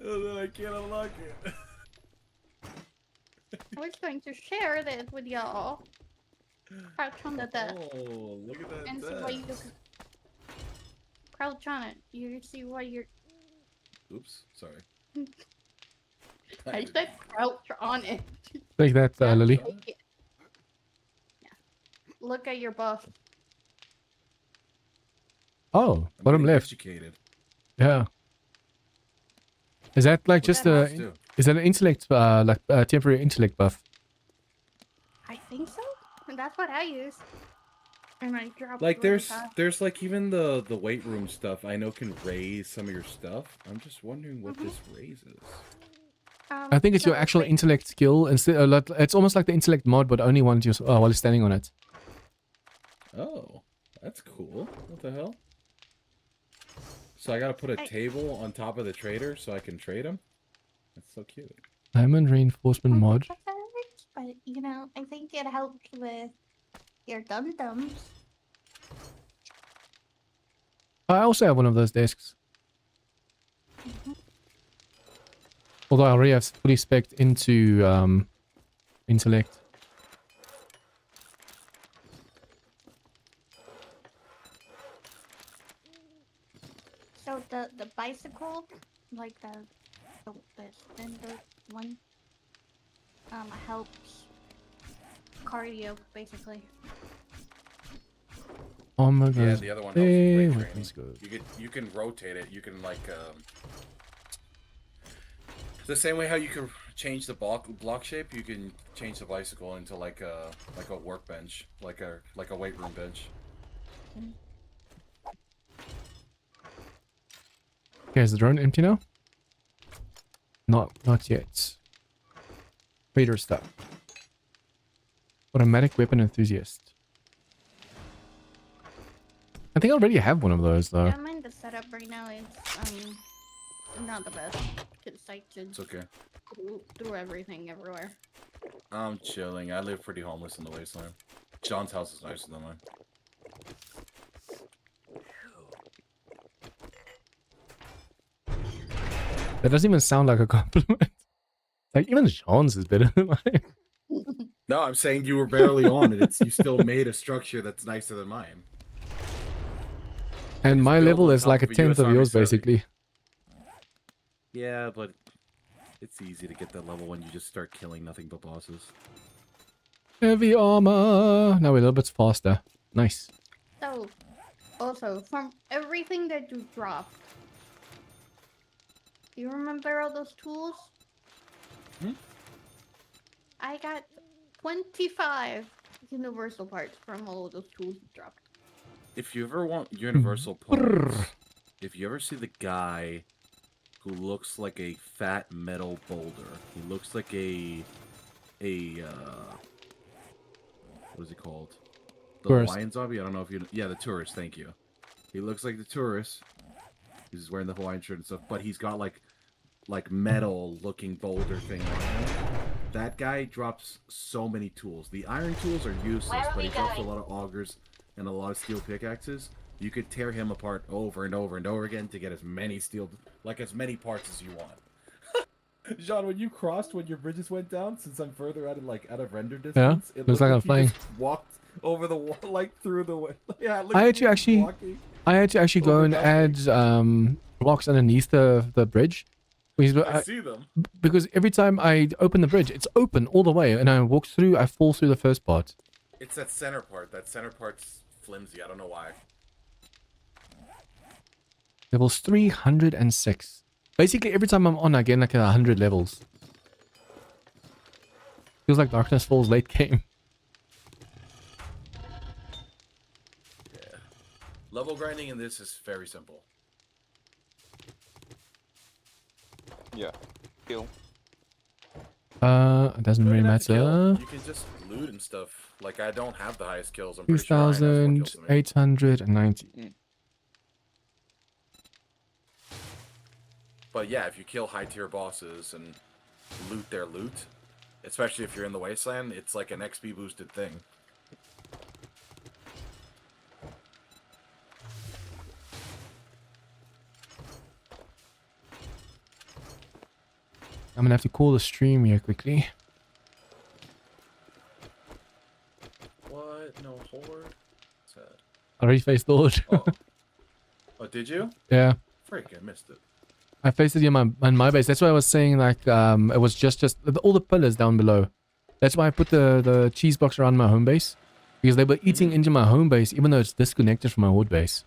Oh no, I can't unlock it. I was going to share this with y'all. Crouch on the desk Oh, look at that and see what you desk. can. Crouch on it. You see what you're. Oops, sorry. I said crouch on it. Take that, Lily. Take it. Yeah. Look at your buff. Oh, I'm bottom getting left. Educated. Yeah. Is that like just that a? Is that an intellect, like a temporary intellect buff? I think so. And that's what I use. And I drop. Like really there's fast. like even the weight room stuff I know can raise some of your stuff. I'm just wondering what this raises. I think it's your So, actual like, intellect skill. Instead, it's almost like the intellect mod, but only once you while you're standing on it. Oh, that's cool. What the hell? So I gotta put a table on top of the trader so I can trade him? That's so cute. Diamond reinforcement mod. But you know, I think it helps with your dum-dums. I also have one of those desks. Although I already have fully spec'd into intellect. So the bicycle, like the spindle one, helps cardio basically. Armor Yeah, goes the other one there, helps with weapons training. go. You can rotate it. You can like the same way how you can change the block shape, you can change the bicycle into like a workbench, like a weight room bench. Okay, is the drone empty now? Not yet. Trader stuff. Automatic weapon enthusiast. I think I already have one of those though. Yeah, mine the setup right now is not the best because I can It's okay. through everything everywhere. I'm chilling. I live pretty homeless in the wasteland. John's house is nicer than mine. That doesn't even sound like a compliment. Like even Jean's is better than mine. No, I'm saying you were barely on it. You still made a structure that's nicer than mine. And my build level on is top like a of a 10th US of Army yours survey. basically. Yeah, but it's easy to get that level when you just start killing nothing but bosses. Heavy armor. Now we're a little bit faster. Nice. So, also from everything that you dropped, you remember all those tools? I got 25 universal parts from all of those tools you dropped. If you ever want universal parts, if you ever see the guy who looks like a fat metal boulder, he looks like a what is he called? The Tourist. Hawaiian zombie? I don't know if you... Yeah, the tourist, thank you. He looks like the tourist. He's wearing the Hawaiian shirt and stuff, but he's got like metal-looking boulder thing on him. That guy drops so many tools. The iron tools are useless, Where are but we he drops a going? lot of augers and a lot of steel pickaxes. You could tear him apart over and over and over again to get as many parts as you want. Jean, when you crossed when your bridges went down, since I'm further out of render distance, it looks looked like I'm you flying. just walked over the wall, like through the way. Yeah, it looked I like you actually- were walking. I had to actually go Over and add blocks underneath the bridge. I see them. Because every time I open the bridge, it's open all the way, and I walk through, I fall through the first part. It's that center part. That center part's flimsy. I don't know why. Levels 306. Basically, every time I'm on, I get like 100 levels. Feels like Darkness Falls late game. Yeah. Level grinding in this is very simple. Yeah. Kill. It doesn't You really don't have to kill. matter. You can just loot and stuff. Like, I don't have the highest kills. I'm pretty sure Ryan has more kills than me. 2,890. But yeah, if you kill high tier bosses and loot their loot, especially if you're in the wasteland, it's like an XP boosted thing. I'm gonna have to call the stream here quickly. What? No horde? Sad. I already faced the horde. Oh. Oh, did you? Yeah. Freak, I missed it. I faced it in my base. That's why I was saying like it was just all the pillars down below. That's why I put the cheese box around my home base. Because they were eating into my home base even though it's disconnected from my horde base.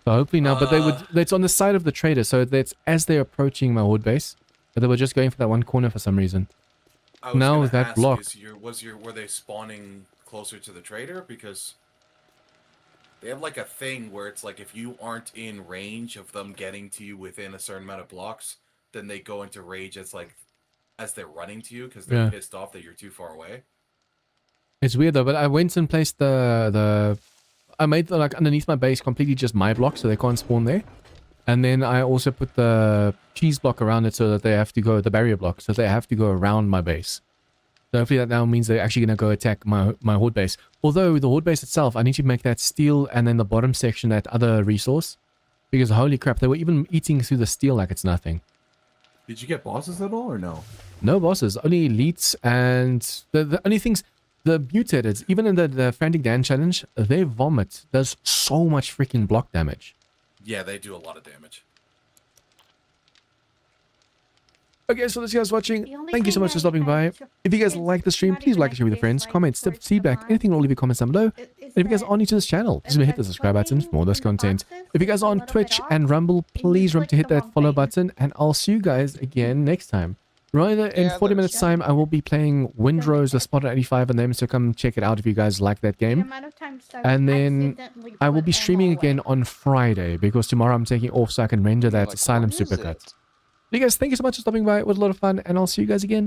So hopefully now, but it's on the side of the trader, so that's as they're approaching my horde base. But they were just going for that one corner for some reason. I was Now gonna with that ask, block. were they spawning closer to the trader? Because they have like a thing where it's like if you aren't in range of them getting to you within a certain amount of blocks, then they go into rage as they're running to you because they're pissed off that you're too far away. It's weird though, but I went and placed I made like underneath my base completely just my block so they can't spawn there. And then I also put the cheese block around it so that they have to go, the barrier block, so they have to go around my base. So hopefully that now means they're actually going to go attack my horde base. Although the horde base itself, I need to make that steel and then the bottom section that other resource. Because holy crap, they were even eating through the steel like it's nothing. Did you get bosses at all or no? No bosses, only elites and the only things, the mutated, even in the Frantic Dan challenge, their vomit does so much freaking block damage. Yeah, they do a lot of damage. Okay, so those guys watching, The only thank you so thing much for I- stopping I by. ju- If you guys it's like the stream, not please even like and share with your a friends, dislike comments, towards tips, the feedback, mod. anything, all leave your comments down below. It's And if you guys that are new to this channel, please hit the subscribe button for more of this putting content. the boxes If you guys are on a little bit Twitch off, and Rumble, you please remember to click hit the that wrong follow thing. button, and I'll see you guys again next time. Right in Yeah, 40 that's- minutes time, I will be playing Windrose, the Spot at 85 and them, so come check it out if you guys like that The game. amount of times I've And then accidentally I will put be a streaming hallway. again on Friday, because tomorrow I'm taking off so I can render that Like, Asylum what is supercut. it? You guys, thank you so much for stopping by. It was a lot of fun, and I'll see you guys again